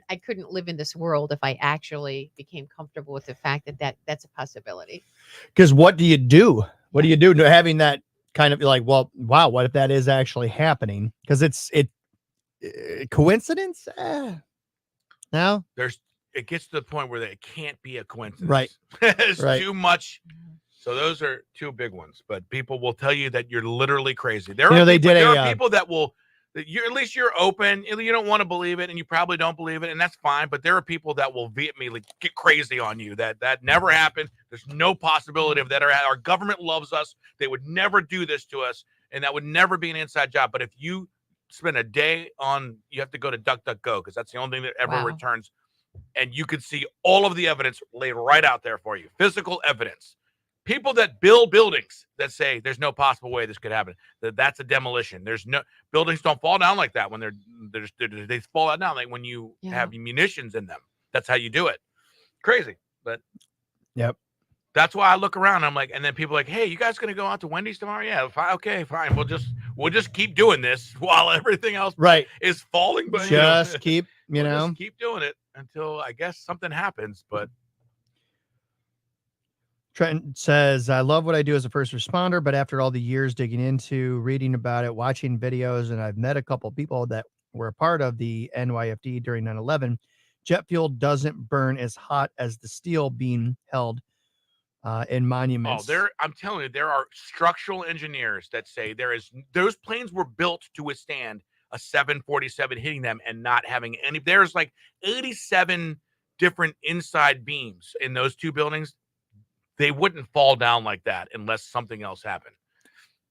I couldn't live in this world if I actually became comfortable with the fact that's a possibility. Because what do you do? What do you do to having that kind of like, well, wow, what if that is actually happening? Because coincidence? No. It gets to the point where it can't be a coincidence. Right. It's Right. too much. So those are two big ones. But people will tell you that you're literally crazy. There You know, are they people, did there a, are people that will. At least you're open. You don't want to believe it, and you probably don't believe it, and that's fine. But there are people that will vehemently get crazy on you. That never happened. There's no possibility of that. Our government loves us. They would never do this to us, and that would never be an inside job. But if you spend a day you have to go to DuckDuckGo because that's the only thing that ever returns, and you can see all of the evidence laid right out there for you. Physical evidence. People that build buildings that say there's no possible way this could happen. That's a demolition. There's no buildings don't fall down like that when they fall down like when you have munitions in them. That's how you do it. Crazy, but yep. That's why I look around. I'm like, and then people are like, hey, you guys gonna go out to Wendy's tomorrow? Yeah, fine, okay, fine. We'll just keep doing this while everything else is falling. But Just keep, just keep doing it until I guess something happens. But Trent says, I love what I do as a first responder, but after all the years digging into, reading about it, watching videos, and I've met a couple of people that were a part of the NYFD during 9/11, jet fuel doesn't burn as hot as the steel being held in monuments. I'm telling you, there are structural engineers that say those planes were built to withstand a 747 hitting them and not having any. There's like 87 different inside beams in those two buildings. They wouldn't fall down like that unless something else happened.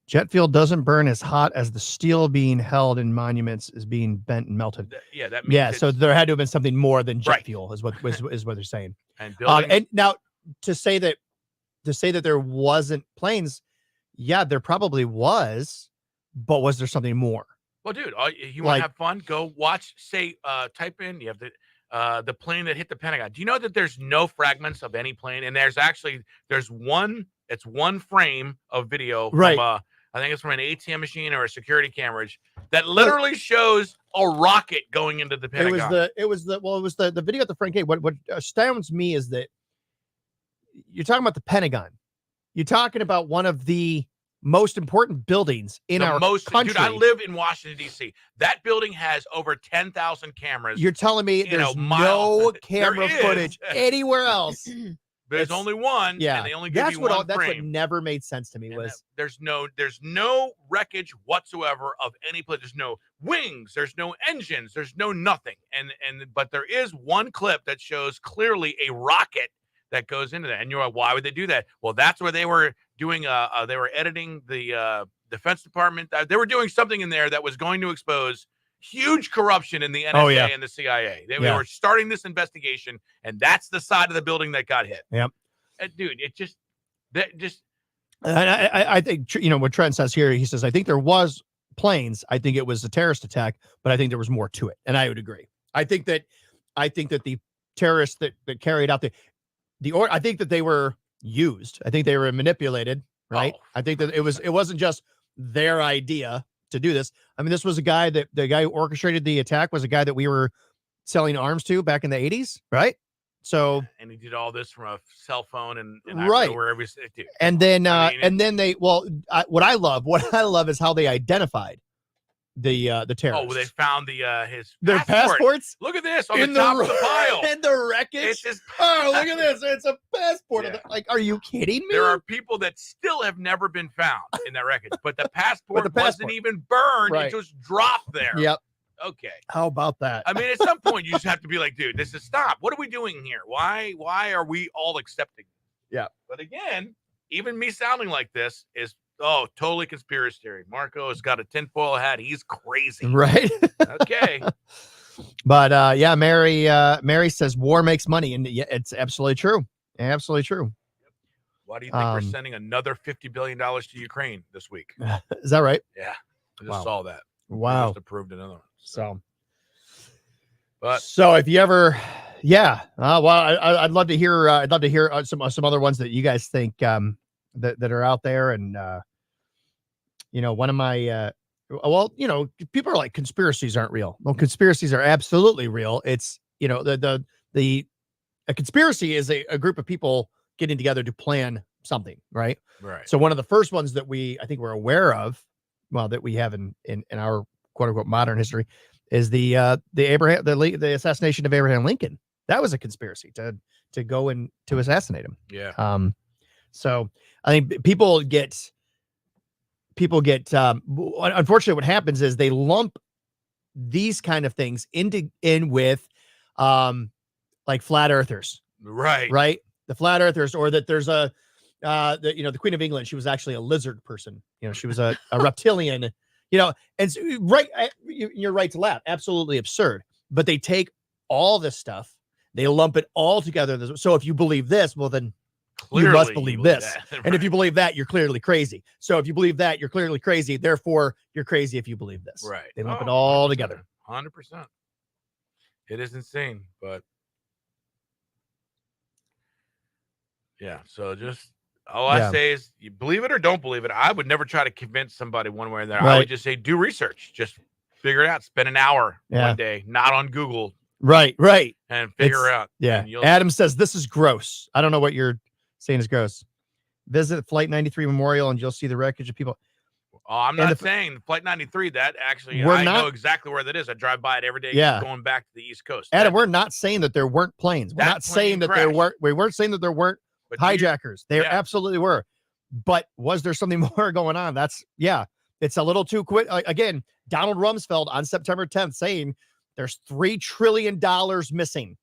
Jet fuel doesn't burn as hot as the steel being held in monuments is being bent and melted. That means so there had to have been something more than jet fuel is what they're saying. And buildings, and now to say that there wasn't planes, there probably was, but was there something more? well, dude, you want to have fun? Go watch. Type in. You have to the plane that hit the Pentagon. Do you know that there's no fragments of any plane? And there's one frame of video Right. from I think it's from an ATM machine or a security camera that literally shows a rocket going into the Pentagon. It was the video at the front gate. What astounds me is that you're talking about the Pentagon. You're talking about one of the most important buildings in our country. Dude, I live in Washington, D.C. That building has over 10,000 cameras. You're telling me there's no camera footage anywhere else? There's only one. Yeah, and they only give that's you what one that's what frame. never made sense to me was There's no wreckage whatsoever of any place. There's no wings. There's no engines. There's no nothing. But there is one clip that shows clearly a rocket that goes into that. And you're like, why would they do that? Well, that's where they were doing. They were editing the Defense Department. They were doing something in there that was going to expose huge corruption in the NSA and the CIA. They were starting this investigation, and that's the side of the building that got hit. Yep. Dude, I think, what Trent says here, he says, I think there was planes. I think it was a terrorist attack, but I think there was more to it. And I would agree. I think that the terrorists that carried out I think that they were used. I think they were manipulated, right? I think that it wasn't just their idea to do this. I mean, this was the guy who orchestrated the attack was a guy that we were selling arms to back in the 80s, right? So, and he did all this from a cell phone and right. wherever he's, dude. And then what I love is how they identified the terrorists. Oh, they found their passports. Look at this on the top of the pile. And the wreckage. Oh, look at this. It's a passport. Yeah. Like, are you kidding me? There are people that still have never been found in that wreckage, but the passport wasn't even burned. Right. It just dropped there. Yep. Okay. How about that? I mean, at some point, you just have to be like, dude, this is stop. What are we doing here? Why are we all accepting? Yeah. But again, even me sounding like this is totally conspiracy theory. Marco has got a tinfoil hat. He's crazy. Right. Okay. But Mary says war makes money, and it's absolutely true. Absolutely true. Why do you think we're sending another $50 billion to Ukraine this week? Is that right? Yeah. I just saw that. Wow. Just approved another one. So if you ever, I'd love to hear. I'd love to hear some other ones that you guys think that are out there. And one of my people are like, conspiracies aren't real. Well, conspiracies are absolutely real. It's a conspiracy is a group of people getting together to plan something, right? Right. So one of the first ones that I think we're aware of, that we have in our quote unquote modern history, is the assassination of Abraham Lincoln. That was a conspiracy to go and to assassinate him. Yeah. So I think people get unfortunately what happens is they lump these kind of things in with like flat earthers. Right. The flat earthers, or that there's the Queen of England, she was actually a lizard person. She was a reptilian, and so, right. You're right to laugh. Absolutely absurd. But they take all this stuff, they lump it all together. So if you believe this, well, then Clearly, you must believe this. that. And if you believe that, you're clearly crazy. So if you believe that, you're clearly crazy. Therefore, you're crazy if you believe this. Right. They lump it all together. 100%. It is insane, but yeah. So just all I say is, you believe it or don't believe it. I would never try to convince somebody one way or the other. I would just say, do research. Just figure it out. Spend an hour one day, not on Google. Right. And figure out. Yeah. And Adam says this is gross. I don't know what you're saying is gross. Visit Flight 93 Memorial and you'll see the wreckage of people. Oh, I'm not saying Flight 93. That actually, We're I not- know exactly where that is. I drive by it every day. Yeah. Going back to the East Coast. Adam, we're not saying that there weren't planes. We're That not saying plane that we weren't saying that there weren't But hijackers. There absolutely were. But was there something more going on? It's a little too quick. Again, Donald Rumsfeld on September 10th saying there's $3 trillion missing.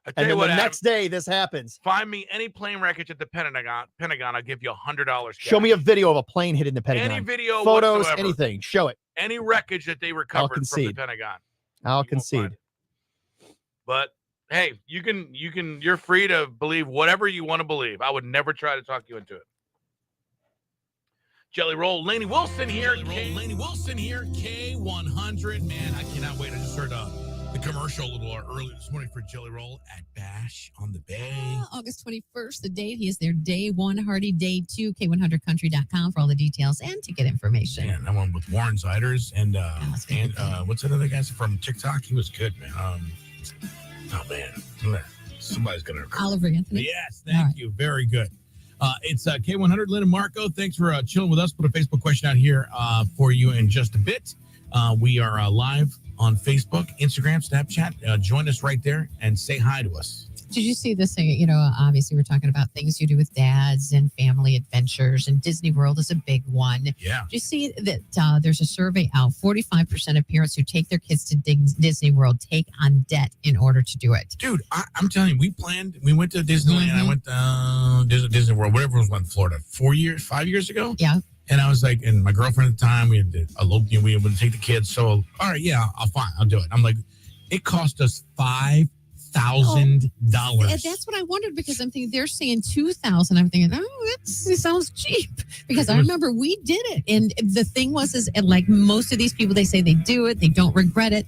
tell And you then what, the Adam, next day this happens. Find me any plane wreckage at the Pentagon. I'll give you $100. Show me a video of a plane hitting the Pentagon. Any video, photos, whatsoever. anything. Show it. Any wreckage that they recovered from the concede. Pentagon. I'll concede. But hey, you're free to believe whatever you want to believe. I would never try to talk you into it. Jelly Roll, Laney Wilson here. K100. Man, I cannot wait. I just heard the commercial a little early this morning for Jelly Roll at Bash on the Bay. August 21st, the date. He is there day one, Hardy day two, K100country.com for all the details and ticket information. Man, that one with Warren Zeiders and what's that other guy from TikTok? He was good, man. Oh, man. Somebody's going to... Oliver Anthony. Yes, thank you. Very good. It's K100, Lynn and Marco. Thanks for chilling with us. Put a Facebook question out here for you in just a bit. We are live on Facebook, Instagram, Snapchat. Join us right there and say hi to us. Did you see this thing? Obviously we're talking about things you do with dads and family adventures, and Disney World is a big one. Yeah. Did you see that there's a survey out? 45% of parents who take their kids to Disney World take on debt in order to do it. Dude, I'm telling you, we went to Disneyland. I went to Disney World, whatever was in Florida, 5 years ago. Yeah. And I was like, and my girlfriend at the time, we were able to take the kids. So, all right, yeah, I'll do it. I'm like, it cost us $5,000. And that's what I wondered, because I'm thinking they're saying $2,000. I'm thinking, it sounds cheap, because I remember we did it. And the thing was, like most of these people, they say they do it, they don't regret it.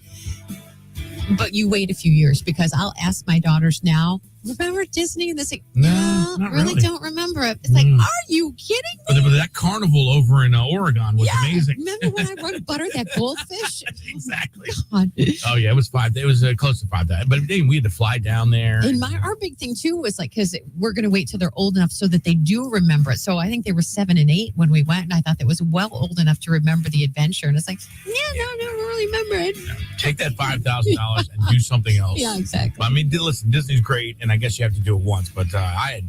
But you wait a few years, because I'll ask my daughters now, remember Disney? And they say, no, really don't remember it. It's like, are you kidding me? But that carnival over in Oregon was amazing. Remember when I run butter that goldfish? Exactly. God. Oh yeah, it was close to 5 days. But then we had to fly down there. And our big thing too was like, because we're going to wait till they're old enough so that they do remember it. So I think they were 7 and 8 when we went, and I thought that was well old enough to remember the adventure. And it's like, no, really remember it. Take that $5,000 and do something else. Yeah, exactly. I mean, listen, Disney's great, and I guess you have to do it once. But I had,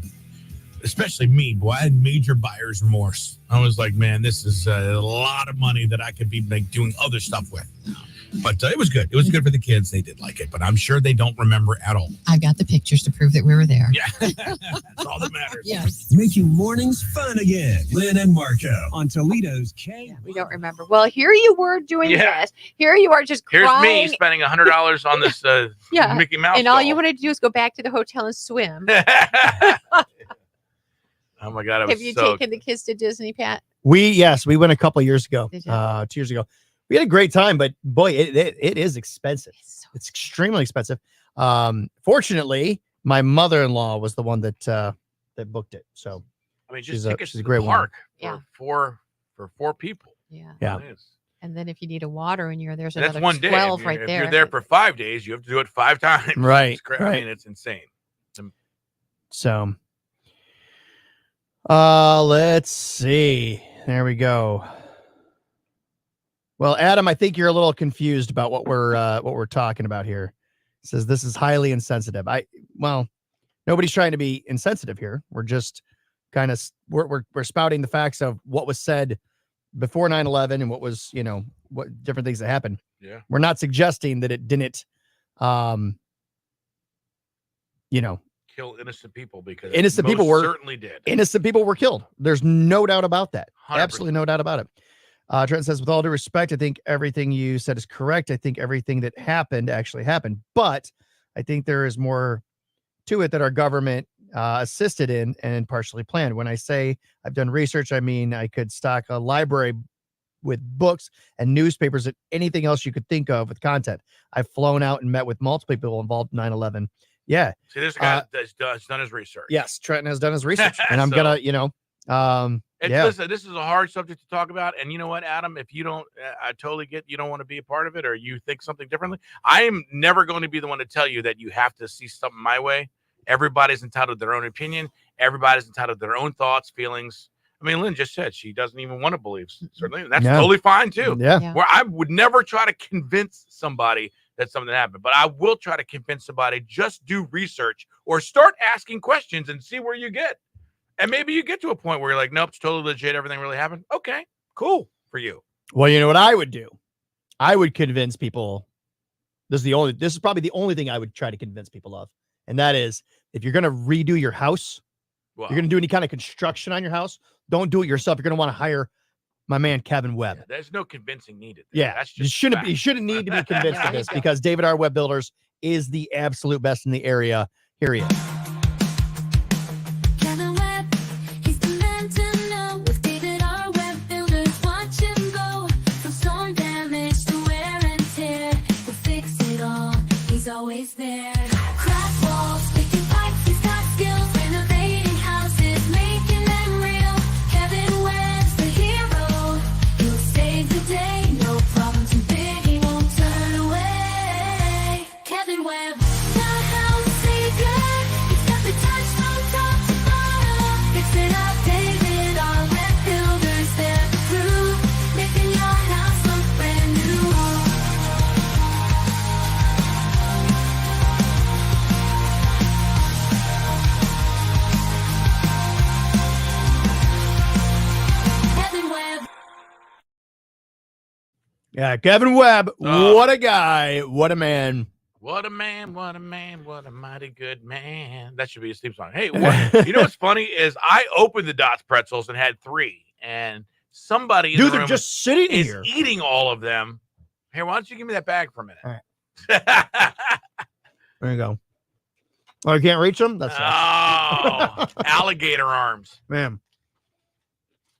especially me, boy, I had major buyer's remorse. I was like, man, this is a lot of money that I could be like doing other stuff with. But it was good. It was good for the kids. They did like it, but I'm sure they don't remember at all. I've got the pictures to prove that we were there. Yeah, that's all that matters. Yes. Making mornings fun again. Lynn and Marco on Toledo's K. We don't remember. Well, here you were doing this. Here you are just Here's crying. me spending $100 on this Mickey Mouse and all doll. you wanted to do is go back to the hotel and swim. Oh my God! Have you taken the kids to Disney, Pat? We went a couple years ago, Did you? 2 years ago. We had a great time, but boy, it is expensive. It's extremely expensive. Fortunately, my mother-in-law was the one that booked it. So I mean, she's just take us a to great the park one. for four people. Yeah. Yeah. It is. And then if you need a water in here, there's And that's another one day. 12 If right you're, there. If you're there for 5 days, you have to do it 5 times. Right, It's crazy. I right. mean, it's insane. So, let's see. There we go. Well, Adam, I think you're a little confused about what we're talking about here. It says this is highly insensitive. Nobody's trying to be insensitive here. We're just kind of we're spouting the facts of what was said before 9/11 and what was, what different things that happened. Yeah. We're not suggesting that it didn't Kill innocent people because innocent most people were certainly did. Innocent people were killed. There's no doubt about that. 100%. Absolutely no doubt about it. Trent says, with all due respect, I think everything you said is correct. I think everything that happened actually happened, but I think there is more to it that our government assisted in and partially planned. When I say I've done research, I mean I could stock a library with books and newspapers and anything else you could think of with content. I've flown out and met with multiple people involved in 9/11. Yeah. See, there's a guy that's done his research. Yes, Trenton has done his research, and I'm So- gonna, Listen, this is a hard subject to talk about. And you know what, Adam, if you don't, I totally get you don't want to be a part of it or you think something differently. I am never going to be the one to tell you that you have to see something my way. Everybody's entitled to their own opinion. Everybody's entitled to their own thoughts, feelings. I mean, Lynn just said she doesn't even want to believe, certainly. That's Yeah. totally fine, too. Yeah. Where I would never try to convince somebody that something happened, but I will try to convince somebody just do research or start asking questions and see where you get. And maybe you get to a point where you're like, nope, it's totally legit. Everything really happened. Okay, cool for you. Well, you know what I would do? I would convince people. This is probably the only thing I would try to convince people of. And that is, if you're going to redo your house, you're going to do any kind of construction on your house, don't do it yourself. You're going to want to hire my man, Kevin Webb. Yeah, there's no convincing needed. Yeah. That's You just shouldn't fact. need to be convinced Yeah, of this there you go. because David R. Webb Builders is the absolute best in the area. Here he is. Kevin Webb, he's the man to know. With David R. Webb Builders, watch him go. From storm damage to wear and tear, he'll fix it all. Yeah, Kevin Webb. Oh. What a guy. What a man. What a man, what a man, what a mighty good man. That should be his theme song. Hey, what, you know what's funny is I opened the Dots pretzels and had 3, and somebody in Dude, the they're room just sitting is here. eating all of them. Here, why don't you give me that bag for a minute? All right. There you go. Oh, you can't reach them? That's Oh, alligator arms. Man.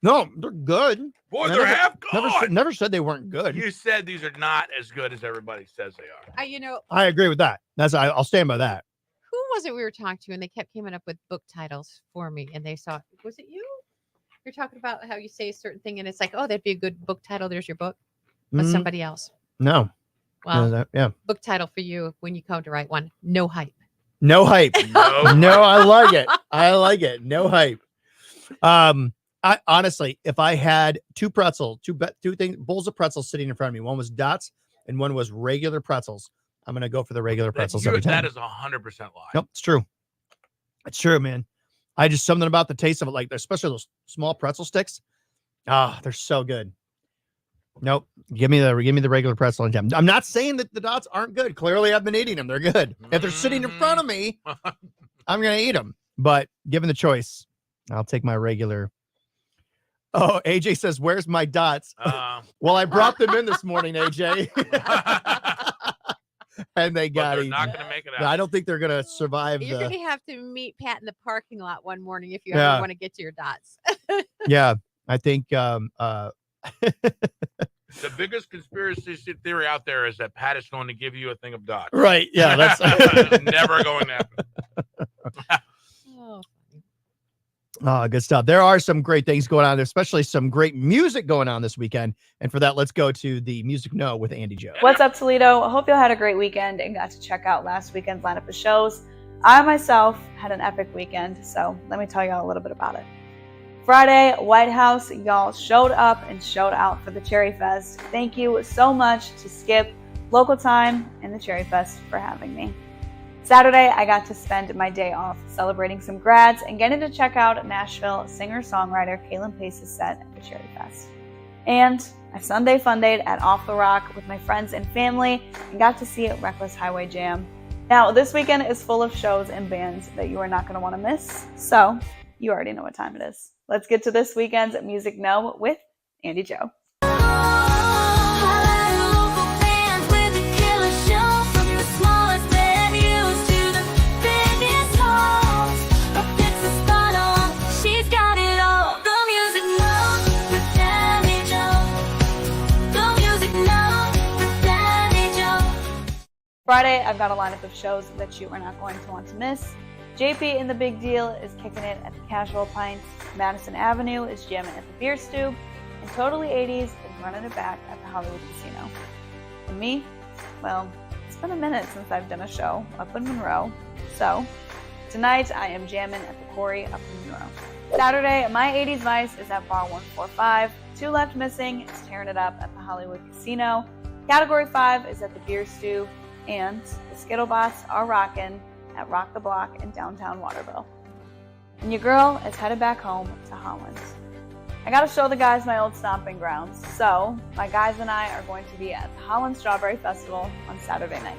No, they're good. Boy, I they're half gone. never said they weren't good. You said these are not as good as everybody says they are. You know, I agree with that. I'll stand by that. who was it we were talking to, and they kept coming up with book titles for me, and they saw, was it you? You're talking about how you say a certain thing, and it's like, oh, that'd be a good book title. There's your book. But Mhm. somebody else. No. Well, Yeah. book title for you when you come to write one. No hype. No hype. No. No, I like it. I like it. No hype. I honestly, if I had two bowls of pretzels sitting in front of me, one was Dots and one was regular pretzels, I'm gonna go for the regular pretzels every time. That is 100% lie. Nope, it's true. It's true, man. I just something about the taste of it, like especially those small pretzel sticks. Ah, they're so good. Nope. Give me the regular pretzel and jam. I'm not saying that the Dots aren't good. Clearly, I've been eating them. They're good. If they're sitting in front of me, I'm gonna eat them. But given the choice, I'll take my regular. Oh, AJ says, "Where's my Dots?" Well, I brought them in this morning, AJ, and they got They're eaten. not going to make it out. I don't think they're gonna survive You're the. going to have to meet Pat in the parking lot one morning if you Yeah. ever want to get to your Dots. Yeah, I think. The biggest conspiracy theory out there is that Pat is going to give you a thing of Dots. Right. Yeah, that's never going to happen. Oh, good stuff. There are some great things going on, especially some great music going on this weekend. And for that, let's go to the Music Know with Andy Joe. What's up, Toledo? I hope you all had a great weekend and got to check out last weekend's lineup of shows. I myself had an epic weekend, so let me tell y'all a little bit about it. Friday, White House, y'all showed up and showed out for the Cherry Fest. Thank you so much to Skip, Local Time, and the Cherry Fest for having me. Saturday, I got to spend my day off celebrating some grads and getting to check out Nashville singer-songwriter Kaylin Pace's set at the Cherry Fest. And I Sunday Fundayed at Off the Rock with my friends and family and got to see Reckless Highway Jam. Now, this weekend is full of shows and bands that you are not going to want to miss, so you already know what time it is. Let's get to this weekend's Music Know with Andy Joe. Friday, I've got a lineup of shows that you are not going to want to miss. JP in the Big Deal is kicking it at the Casual Pints. Madison Avenue is jamming at the Beer Stube. And Totally 80s is running it back at the Hollywood Casino. And me? Well, it's been a minute since I've done a show up in Monroe. So, tonight I am jamming at the Quarry up in Monroe. Saturday, my 80s Vice is at Bar 145. Two Left Missing is tearing it up at the Hollywood Casino. Category 5 is at the Beer Stew. And the Skittlebots are rocking at Rock the Block in downtown Waterville. And your girl is headed back home to Holland. I gotta show the guys my old stomping grounds, so my guys and I are going to be at the Holland Strawberry Festival on Saturday night.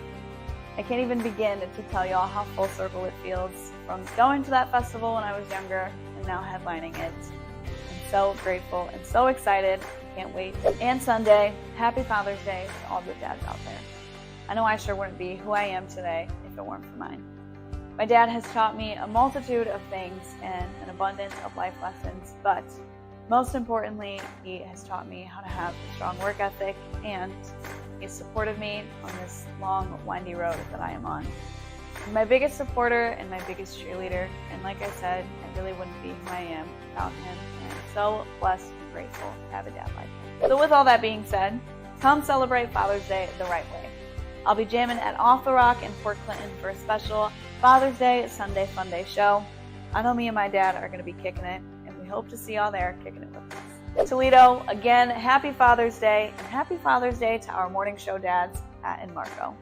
I can't even begin to tell y'all how full circle it feels from going to that festival when I was younger and now headlining it. I'm so grateful and so excited. I can't wait. And Sunday, happy Father's Day to all the dads out there. I know I sure wouldn't be who I am today if it weren't for mine. My dad has taught me a multitude of things and an abundance of life lessons, but most importantly, he has taught me how to have a strong work ethic, and he's supported me on this long, windy road that I am on. He's my biggest supporter and my biggest cheerleader, and like I said, I really wouldn't be who I am without him, and I'm so blessed and grateful to have a dad like him. So with all that being said, come celebrate Father's Day the right way. I'll be jamming at Off the Rock in Port Clinton for a special Father's Day Sunday Fun Day show. I know me and my dad are going to be kicking it, and we hope to see y'all there kicking it with us. Toledo, again, happy Father's Day, and happy Father's Day to our morning show dads, Pat and Marco.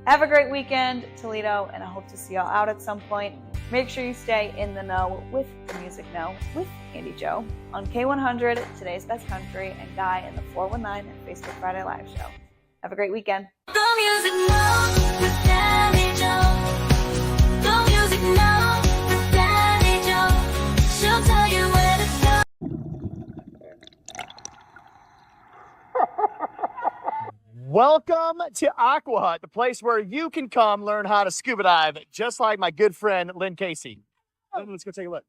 Have a great weekend, Toledo, and I hope to see y'all out at some point. Make sure you stay in the know with the Music Know with Andy Joe on K100, Today's Best Country, and Guy in the 419 and Facebook Friday Live Show. Have a great weekend. The Music Know with Danny Joe. The Music Know with Danny Joe. She'll tell you where to go. Welcome to Aqua Hut, the place where you can come learn how to scuba dive, just like my good friend Lynn Casey. Lynn, let's go take a look.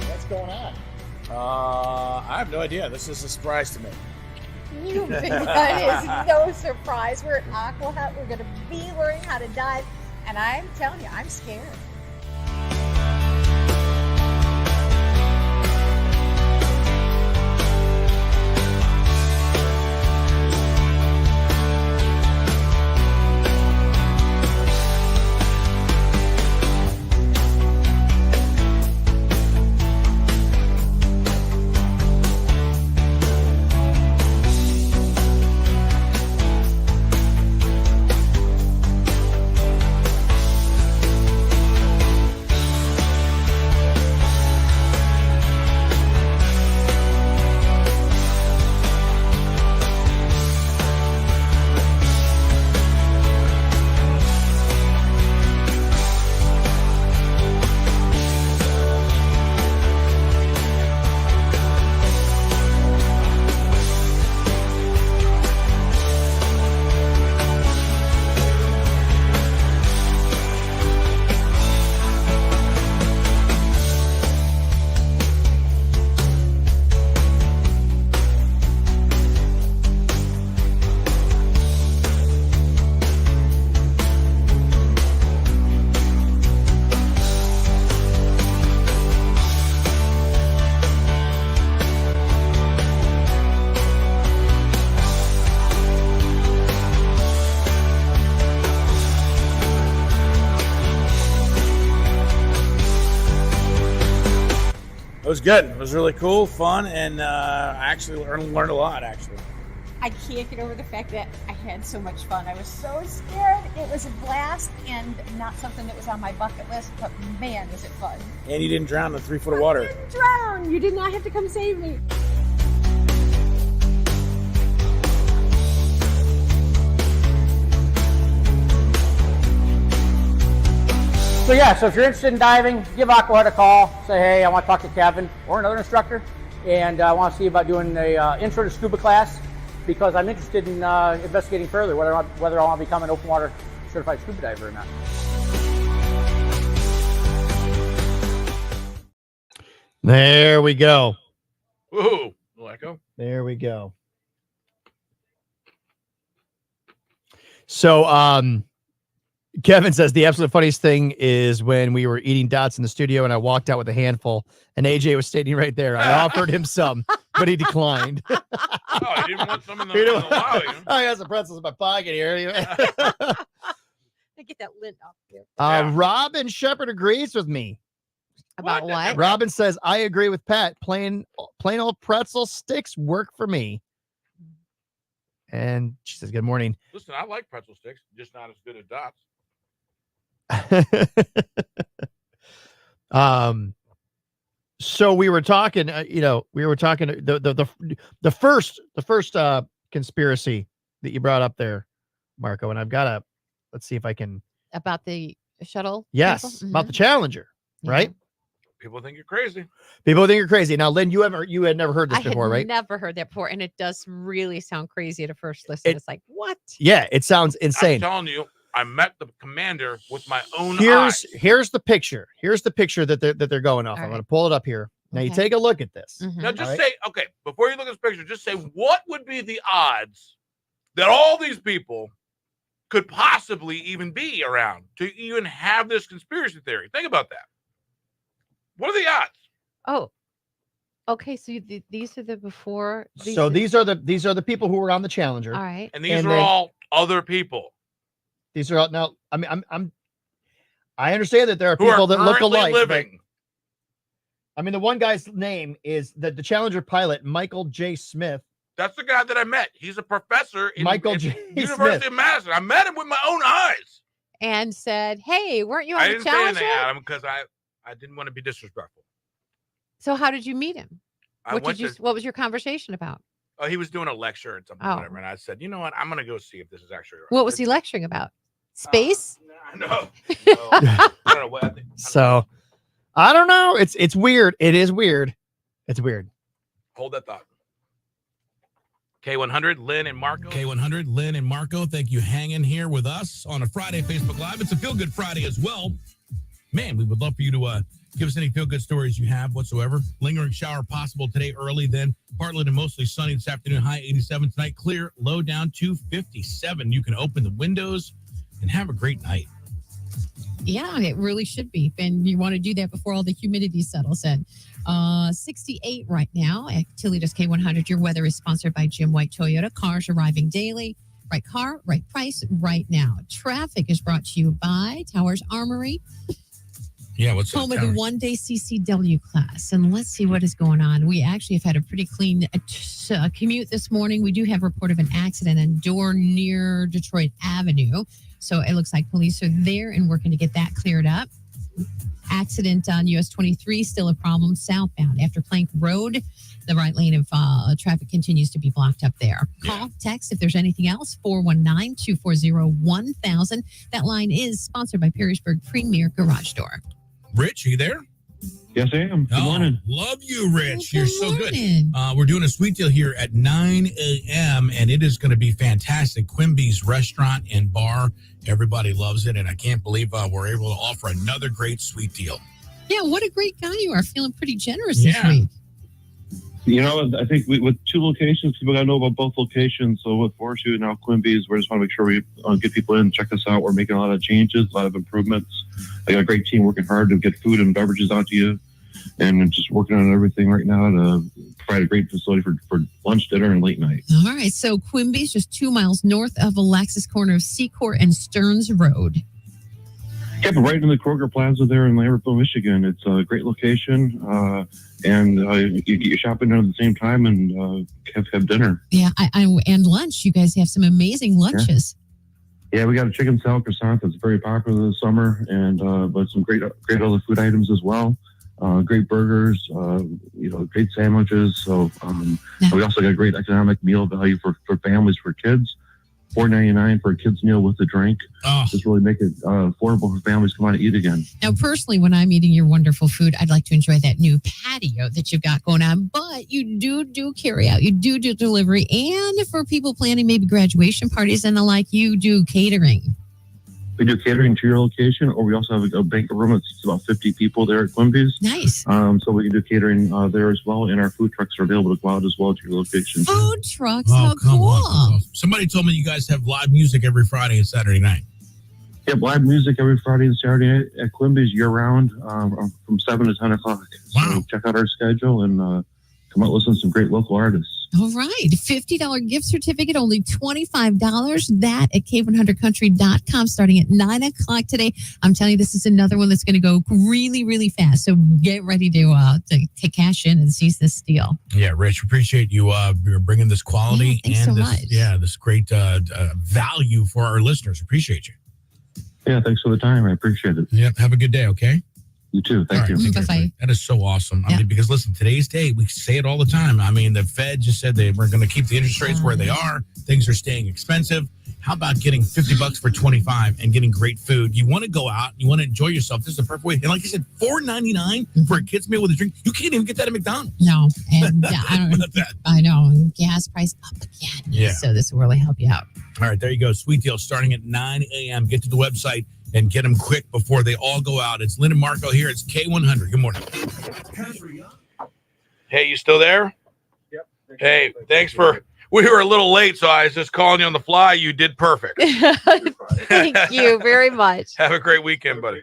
What's going on? I have no idea. This is a surprise to me. You think that is no surprise. We're at Aqua Hut. We're going to be learning how to dive. And I'm telling you, I'm scared. It was good. It was really cool, fun, and I actually learned a lot, actually. I can't get over the fact that I had so much fun. I was so scared. It was a blast and not something that was on my bucket list, but man, was it fun. And you didn't drown in 3 foot of water. I didn't drown. You did not have to come save me. So yeah, so if you're interested in diving, give Aqua Hut a call. Say, hey, I want to talk to Kevin or another instructor, and I want to see about doing the intro to scuba class, because I'm interested in investigating further whether I want to become an open water certified scuba diver or not. There we go. Woohoo! Little echo. There we go. So, Kevin says the absolute funniest thing is when we were eating dots in the studio and I walked out with a handful and AJ was standing right there. I offered him some, but he declined. Oh, I didn't want some in the lobby. I got some pretzels in my pocket here. I get that lint off there. Robin Shepard agrees with me. About what? Robin says, I agree with Pat. Plain old pretzel sticks work for me. And she says, good morning. Listen, I like pretzel sticks, just not as good as dots. So we were talking, the first conspiracy that you brought up there, Marco, and let's see if I can. About the shuttle? Yes, people? about the Challenger, right? People think you're crazy. People think you're crazy. Now, Lynn, you had never heard this before, right? Never heard that before, and it does really sound crazy at a first listen. It's like, what? Yeah, it sounds insane. I'm telling you, I met the commander with my own Here's eyes. the picture. Here's the picture that they're going off. I'm going to pull it up here. Now you take a look at this. Now just say, okay, before you look at this picture, just say what would be the odds that all these people could possibly even be around to even have this conspiracy theory? Think about that. What are the odds? Oh, okay. So these are the before. These are the people who were on the Challenger. All right. And these are all other people. These are all now. I mean, I understand that there are people that look alike. Living. I mean, the one guy's name is the Challenger pilot, Michael J. Smith. That's the guy that I met. He's a professor in Michael in J. University Smith. of Madison. I met him with my own eyes. And said, "Hey, weren't you on I the didn't say challenge?" anything yet?" at him because I didn't want to be disrespectful. So how did you meet him? I What went did you? to- What was your conversation about? Oh, he was doing a lecture and something, Oh. whatever. And I said, you know what? I'm gonna go see if this is actually right. What was he lecturing about? Space? No, I don't know what I think. So I don't know. It's weird. It is weird. It's weird. Hold that thought. K100, Lynn and Marco. K100, Lynn and Marco, thank you hanging here with us on a Friday Facebook Live. It's a Feel Good Friday as well. Man, we would love for you to give us any feel good stories you have whatsoever. Lingering shower possible today early, then partly to mostly sunny this afternoon, high 87 tonight. Clear, low down to 57. You can open the windows and have a great night. Yeah, it really should be. And you want to do that before all the humidity settles in. 68 right now at Toledo's K100. Your weather is sponsored by Jim White Toyota. Cars arriving daily. Right car, right price, right now. Traffic is brought to you by Towers Armory. Yeah, what's Home of the one-day CCW class. And let's see what is going on. We actually have had a pretty clean commute this morning. We do have a report of an accident on door near Detroit Avenue. So it looks like police are there and working to get that cleared up. Accident on US 23, still a problem southbound. After Plank Road, the right lane of traffic continues to be blocked up there. Call, text if there's anything else, 419-240-1000. That line is sponsored by Perrysburg Premier Garage Door. Rich, are you there? Yes, I am. Good morning. Love you, Rich. You're so good. We're doing a sweet deal here at 9 a.m., and it is going to be fantastic. Quimby's restaurant and bar. Everybody loves it, and I can't believe we're able to offer another great sweet deal. Yeah, what a great guy you are. Feeling pretty generous this Yeah. week. You know, I think with two locations, people got to know about both locations. So with Horseshoe and now Quimby's, we just want to make sure we get people in, check us out. We're making a lot of changes, a lot of improvements. I got a great team working hard to get food and beverages out to you. And just working on everything right now to provide a great facility for lunch, dinner, and late night. All right, so Quimby's just 2 miles north of Alexis, corner of Secor and Stearns Road. Yeah, but right in the Kroger Plaza there in Lambertville, Michigan. It's a great location, and you get your shopping done at the same time and have dinner. Yeah, and lunch. You guys have some amazing lunches. Yeah, we got a chicken salad croissant that's very popular this summer, and but some great other food items as well. Great burgers, great sandwiches. So we also got a great economic meal value for families, for kids. $4.99 for a kid's meal with a drink. Just really make it affordable for families to come out and eat again. Now, personally, when I'm eating your wonderful food, I'd like to enjoy that new patio that you've got going on. But you do carry out, you do delivery, and for people planning maybe graduation parties and the like, you do catering. We do catering to your location, or we also have a banquet room. It's about 50 people there at Quimby's. Nice. So we can do catering there as well, and our food trucks are available to go out as well to your location. Food trucks, Oh, how come cool. on. Somebody told me you guys have live music every Friday and Saturday night. Yeah, live music every Friday and Saturday night at Quimby's year-round from 7 to 10 o'clock. So check out our schedule and come out and listen to some great local artists. All right. $50 gift certificate, only $25. That at K100country.com starting at 9 o'clock today. I'm telling you, this is another one that's going to go really, really fast. So get ready to cash in and seize this deal. Yeah, Rich, appreciate you bringing this quality thanks so and much. this great value for our listeners. Appreciate you. Yeah, thanks for the time. I appreciate it. Yep. Have a good day, okay? You too. Thank you. Take care, buddy. That is so awesome. I mean, because listen, today's day, we say it all the time. I mean, the Fed just said they were going to keep the interest rates where they are. Things are staying expensive. How about getting $50 for $25 and getting great food? You want to go out, you want to enjoy yourself. This is the perfect way. And like I said, $4.99 for a kid's meal with a drink. You can't even get that at McDonald's. No, and I know, and gas price up again. Yeah. So this will really help you out. All right, there you go. Sweet deal starting at 9 a.m. Get to the website and get them quick before they all go out. It's Lynn and Marco here. It's K100. Good morning. Hey, you still there? Yep. Hey, thanks for. We were a little late, so I was just calling you on the fly. You did perfect. Thank you very much. Have a great weekend, buddy.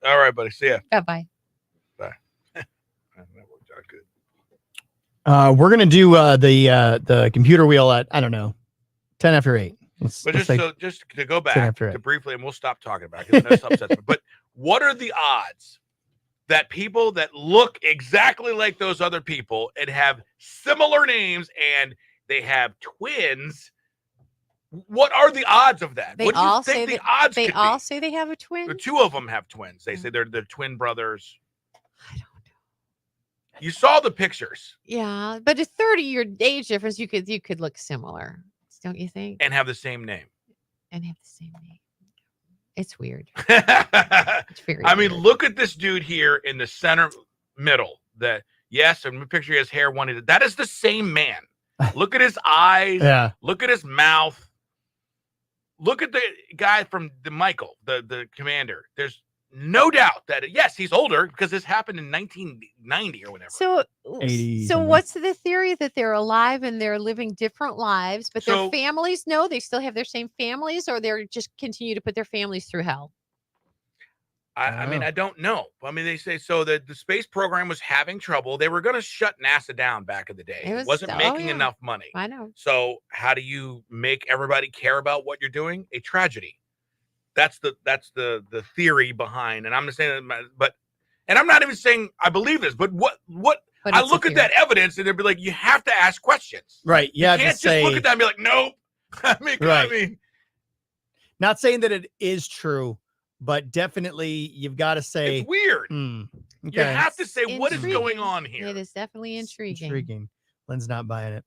All right, buddy. See ya. Bye-bye. Bye. That worked out good. We're gonna do the computer wheel at 10 after 8. But just to go 10 back after to 8. briefly, and we'll stop talking about it because that's upsets me. But what are the odds that people that look exactly like those other people and have similar names and they have twins. What are the odds of that? They What do you all think say the odds they could all be? say they have a twin. The two of them have twins. They say they're twin brothers. I don't know. You saw the pictures Yeah, but a 30-year age difference, you could look similar, don't you think? and have the same name. And have the same name. It's weird. I very mean, look at this dude here in the center middle. Yes, and picture his hair wanted. That is the same man. Look at his eyes. Yeah. Look at his mouth. Look at the guy from Michael, the commander. There's no doubt that yes, he's older because this happened in 1990 or whatever. So 80 so what's the theory that they're alive and they're living different lives, but So- their families know they still have their same families, or they're just continue to put their families through hell? I mean, I don't know. I mean, they say so that the space program was having trouble. They were going to shut NASA down back in the day. It wasn't making enough money. I know. So how do you make everybody care about what you're doing? A tragedy. That's the theory behind. And I'm just saying, and I'm not even saying I believe this, but what But I it's a look at that evidence and they'd be like, you have to ask questions. Right. You Yeah. can't just look at that and be like, nope. I mean, Right. Not saying that it is true, but definitely you've got to say it's weird. You You have to say what is going on here. It is definitely intriguing. Intriguing. Lynn's not buying it.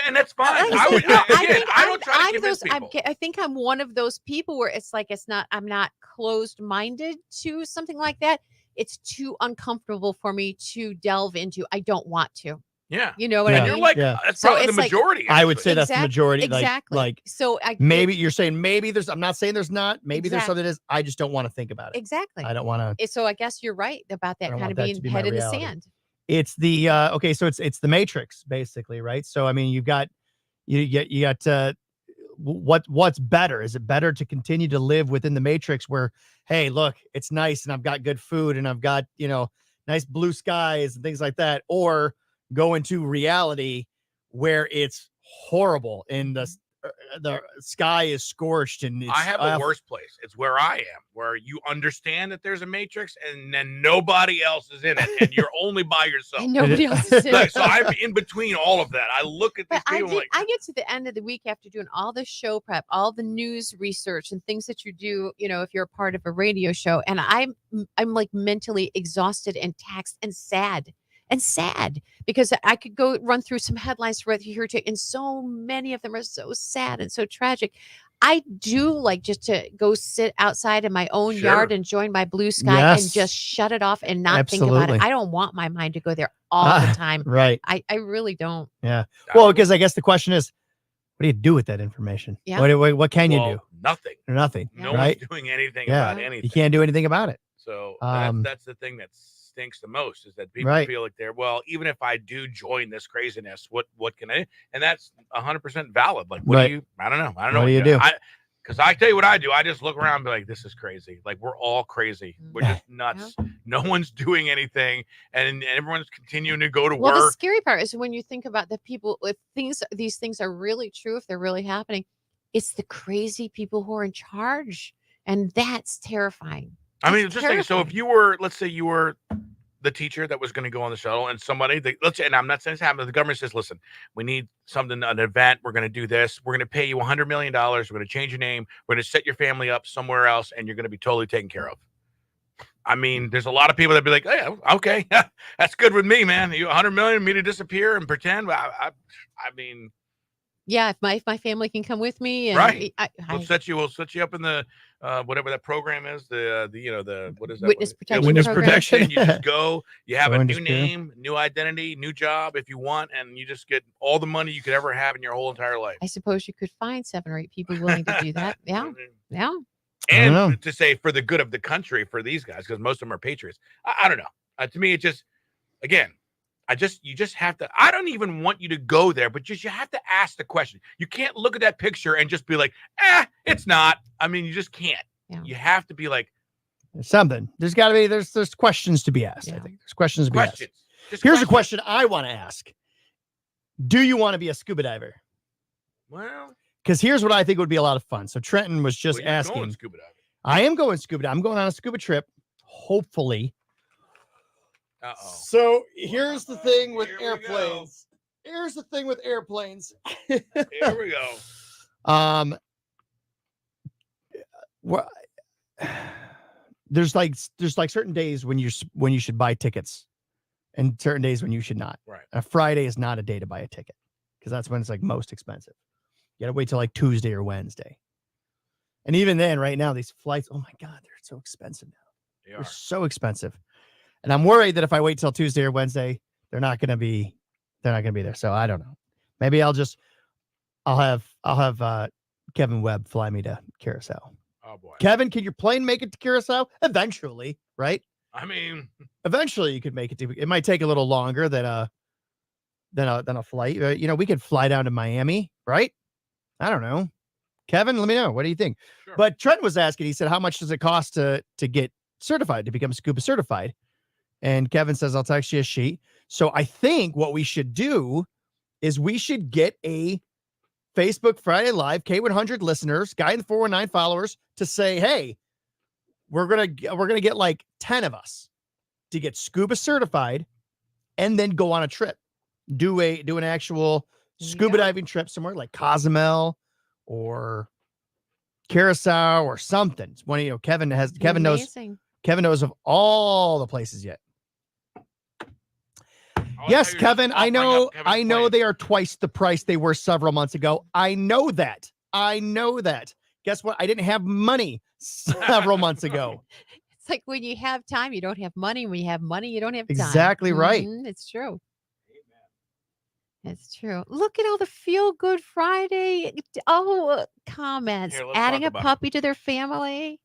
And that's fine. Like I I said, would, no, again, I don't try to I'm convince those. people. I think I'm one of those people where it's like I'm not closed-minded to something like that. It's too uncomfortable for me to delve into. I don't want to. Yeah. You know what I And mean? you're like, that's probably the it's like- majority. I would say that's the Exact- majority. Exactly. Like So I maybe you're saying maybe there's. I'm not saying there's not. Maybe there's Exactly. something that is. I just don't want to think about it. Exactly. I don't want to. So I guess you're right about that don't kind want of that being to be my head in the reality. sand. It's the okay. So it's the Matrix basically, right? So I mean, you got what's better? Is it better to continue to live within the Matrix where, hey, look, it's nice and I've got good food and I've got, nice blue skies and things like that, or go into reality where it's horrible and the sky is scorched and it's I have a worse place. It's where I am, where you understand that there's a matrix and then nobody else is in it and you're only by yourself. And nobody else is in Like, it. so I'm in between all of that. I look at these But people like, I get to the end of the week after doing all the show prep, all the news research and things that you do, if you're a part of a radio show, and I'm like mentally exhausted and taxed and sad because I could go run through some headlines right here too, and so many of them are so sad and so tragic. I do like just to go sit outside in my own yard and join my blue sky and just shut it off and not think about Absolutely. it. I don't want my mind to go there all the time. Right. I really don't. Yeah. Well, because I guess the question is, what do you do with that information? Yeah. What can you well, do? nothing. Nothing. No right? one's doing anything Yeah. about anything. You can't do anything about it. So Um, that's the thing that stinks the most is that people Right. feel like even if I do join this craziness, what can I? And that's 100% valid. Like, what Right. do you? I don't know. I don't know What do you do? Because I tell you what I do. I just look around and be like, this is crazy. Like, we're all crazy. We're just nuts. No one's doing anything, and everyone's continuing to go to Well, the work. scary part is when you think about the people, if these things are really true, if they're really happening, it's the crazy people who are in charge, and that's terrifying. I mean, It's just think, so if you were, let's say you were the teacher that was going to go on the shuttle and somebody, and I'm not saying this happened, the government says, listen, we need something, an event, we're going to do this, we're going to pay you $100 million, we're going to change your name, we're going to set your family up somewhere else, and you're going to be totally taken care of. I mean, there's a lot of people that be like, oh, yeah, okay, that's good with me, man. You $100 million, me to disappear and pretend. I mean, Yeah, if my family can come with me, and right? we'll We'll set you up in the whatever that program is. The what is that? Witness one? protection Witness program. protection. You just go. You have Go a and new just go. name, new identity, new job if you want, and you just get all the money you could ever have in your whole entire life. I suppose you could find 7 or 8 people willing to do that. Yeah, yeah. I don't know. And to say for the good of the country for these guys, because most of them are patriots. I don't know. To me, it just, again, you just have to, I don't even want you to go there, but you have to ask the question. You can't look at that picture and just be like, it's not. I mean, you just can't. Yeah. You have to be like, There's something. There's got to be. There's questions to be asked. I think there's questions to be questions. asked. Just Here's a questions. question I want to ask: do you want to be a scuba diver? Well, Because here's what I think would be a lot of fun. So Trenton was just well, you're going asking. scuba diving. I am going scuba diving. I'm going on a scuba trip. Hopefully, So here's the thing with airplanes. Here's the thing with airplanes. Here we go. Well, there's like certain days when you should buy tickets, and certain days when you should not. Right. A Friday is not a day to buy a ticket because that's when it's like most expensive. You gotta wait till like Tuesday or Wednesday. And even then, right now, these flights, oh my God, they're so expensive now. They're so expensive. And I'm worried that if I wait till Tuesday or Wednesday, they're not gonna be there. So I don't know. Maybe I'll have Kevin Webb fly me to Curacao. Oh boy. Kevin, can your plane make it to Curacao? Eventually, right? I mean, eventually you could make it to. It might take a little longer than a flight. You know, we could fly down to Miami, right? I don't know. Kevin, let me know. What do you think? Sure. But Trent was asking. He said, "How much does it cost to get certified, to become scuba certified?" And Kevin says, "I'll text you a sheet." So I think what we should do is we should get a Facebook Friday Live K100 listeners, Guy in the 419 followers, to say, "Hey, we're gonna get like 10 of us to get scuba certified, and then go on a trip, do an actual scuba diving trip somewhere like Cozumel or Curacao or something." It's one, Kevin knows of all the places yet. Yes, Kevin, I know they are twice the price they were several months ago. I know that. Guess what? I didn't have money several months ago. It's like when you have time, you don't have money. When you have money, you don't have time. Exactly right. It's true. It's true. Look at all the Feel Good Friday comments. Here, let's adding talk a about puppy to their family.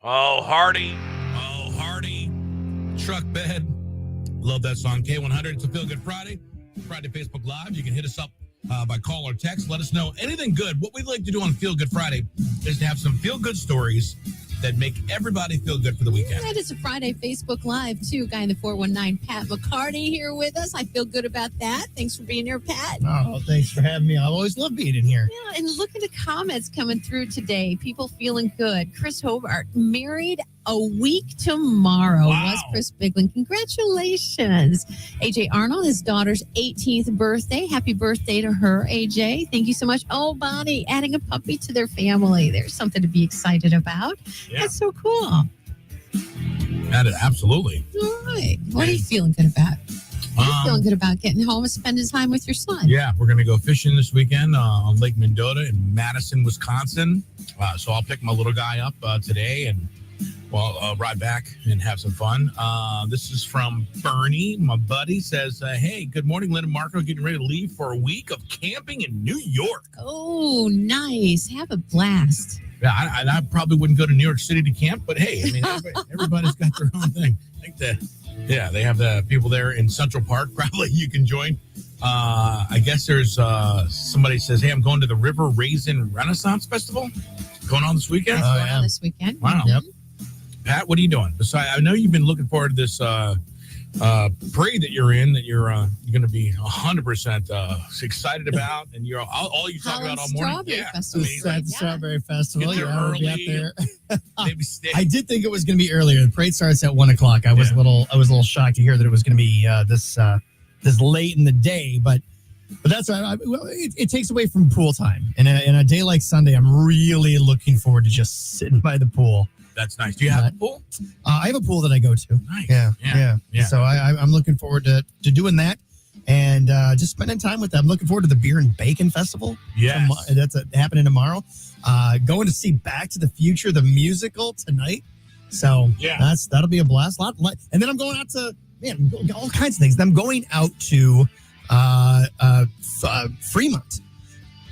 Oh, Hardy. Truck bed. Love that song. K100. It's a Feel Good Friday. Friday Facebook Live. You can hit us up by call or text. Let us know anything good. What we'd like to do on Feel Good Friday is to have some feel good stories that make everybody feel good for the weekend. That is a Friday Facebook Live, too. Guy in the 419, Pat McCarty here with us. I feel good about that. Thanks for being here, Pat. Oh, thanks for having me. I always love being in here. Yeah, and look at the comments coming through today. People feeling good. Chris Hobart, married a week tomorrow. Wow. Was Chris Biglin. Congratulations. AJ Arnold, his daughter's 18th birthday. Happy birthday to her, AJ. Thank you so much. Oh, Bonnie, adding a puppy to their family. There's something to be excited about. Yeah. That's so cool. That is absolutely. All right. What are you feeling good about? What are you feeling good about getting home and spending time with your son? Yeah, we're going to go fishing this weekend on Lake Mendota in Madison, Wisconsin. So I'll pick my little guy up today and ride back and have some fun. This is from Bernie. My buddy says, hey, good morning, Lynn and Marco. Getting ready to leave for a week of camping in New York. Oh, nice. Have a blast. Yeah, I probably wouldn't go to New York City to camp, but hey, I mean, everybody's got their own thing. I think they have the people there in Central Park. Probably you can join. I guess there's somebody says, hey, I'm going to the River Raisin Renaissance Festival going on this weekend. That's going on this weekend. Wow. Yep. Pat, what are you doing? Besides, I know you've been looking forward to this parade that you're in, that you're going to be 100% excited about, and you're all you talk about all morning. Strawberry Festival. The Strawberry Festival. Get there I'll be up early. there. Maybe stay. I did think it was going to be earlier. The parade starts at 1:00. I was a little shocked to hear that it was going to be this late in the day, but that's right. It takes away from pool time. And in a day like Sunday, I'm really looking forward to just sitting by the pool. That's nice. Do you have a pool? I have a pool that I go to. Nice. Yeah. Yeah. So I'm looking forward to doing that and just spending time with them. I'm looking forward to the Beer and Bacon Festival. Yes. That's happening tomorrow. Going to see Back to the Future, the musical, tonight. So that'll be a blast. And then I'm going out to, all kinds of things. I'm going out to Fremont.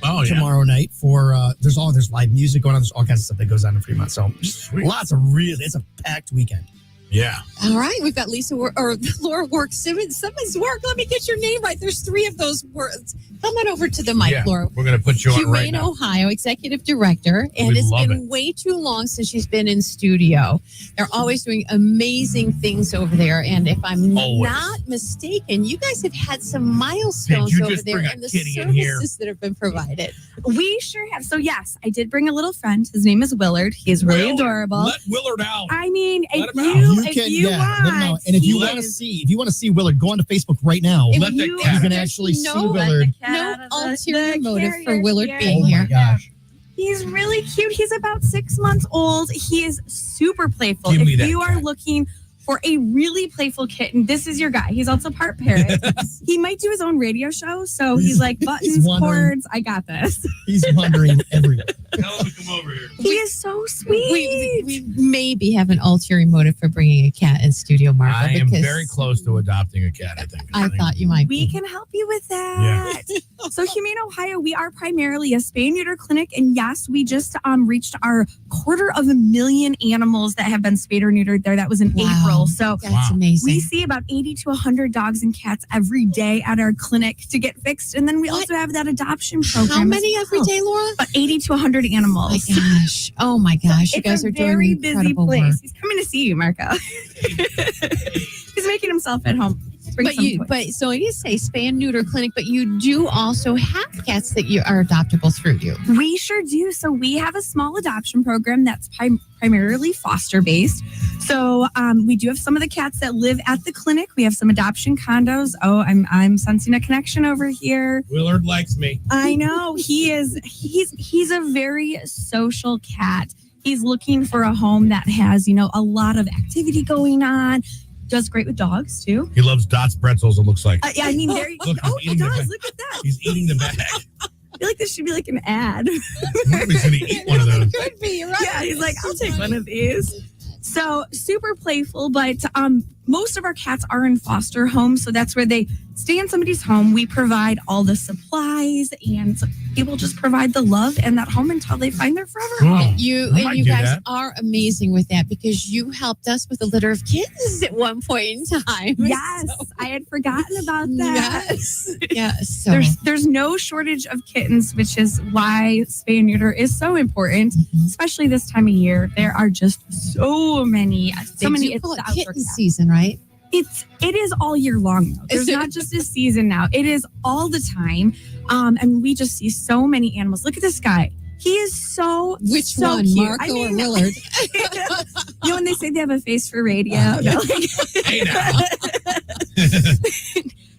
Oh, yeah. Tomorrow night for there's live music going on. There's all kinds of stuff that goes on in Fremont. So lots of it's a packed weekend. Yeah. All right. We've got Laura Work Simmons work. Let me get your name right. There's 3 of those words. Come on over to the mic, Laura. We're going to put you on right now. Ohio, Executive Director. And it's been way too long since she's been in studio. They're always doing amazing things over there. And if I'm not mistaken, you guys have had some milestones over there and the services that have been provided. We sure have. So yes, I did bring a little friend. His name is Willard. He is really adorable. Let Willard out. I mean, Let him you You if can, you yeah. No, want, and if he you want to is- see Willard, go onto Facebook right now. If Let you- that you can actually see No, Willard. No ulterior the motive for carrier Willard here. being Oh my here. gosh. He's really cute. He's about 6 months old. He is super playful. Give me If that you are looking for a really playful kitten, this is your guy. He's also part parrot. He might do his own radio show, so he's like buttons, wandering. cords. I got this. He's wandering everywhere. Tell him to come over here. He is so sweet. We maybe have an ulterior motive for bringing a cat in studio, Marco. I am because very close to adopting a cat, I think. I thought you might We be. can help you with that. So Humane Ohio, we are primarily a spay neuter clinic, and yes, we just reached our 250,000 animals that have been spayed or neutered there. That was in Wow. April. So That's amazing. we see about 80 to 100 dogs and cats every day at our clinic to get fixed, and then we also have that adoption program. How many as every well. day, Laura? About 80 to 100 animals. My gosh. Oh my gosh. You It's guys a are doing very busy incredible place. work. He's coming to see you, Marco. He's making himself at home. Bring some toys. So you say spay and neuter clinic, but you do also have cats that you are adoptable through you. We sure do. So we have a small adoption program that's primarily foster based. So we do have some of the cats that live at the clinic. We have some adoption condos. Oh, I'm sensing a connection over here. Willard likes me. I know he's a very social cat. He's looking for a home that has, a lot of activity going on. Does great with dogs too. He loves Dots pretzels, it looks like. Yeah, I mean, there you go. Look, he's Oh, he eating the does. bag. Look at that. He's eating the bag. I feel like this should be like an ad. What if he's going to eat one of those? Could be, right? Yeah, he's like, I'll take one of these. So super playful, but most of our cats are in foster homes, so that's where they stay in somebody's home. We provide all the supplies, and people just provide the love and that home until they find their forever home. You I might you do guys that. are amazing with that because you helped us with a litter of kittens at one point in time. Yes, I had forgotten about that. Yes. Yes. So There's no shortage of kittens, which is why spay and neuter is so important, especially this time of year. There are just so many. they many. do call it it's outdoor kitten cats. season, right? It is all year long. Though. There's Is it? not just a season now. It is all the time. And we just see so many animals. Look at this guy. He is so Which so one, cute. Marco or Willard? When they say they have a face for radio. Hey now.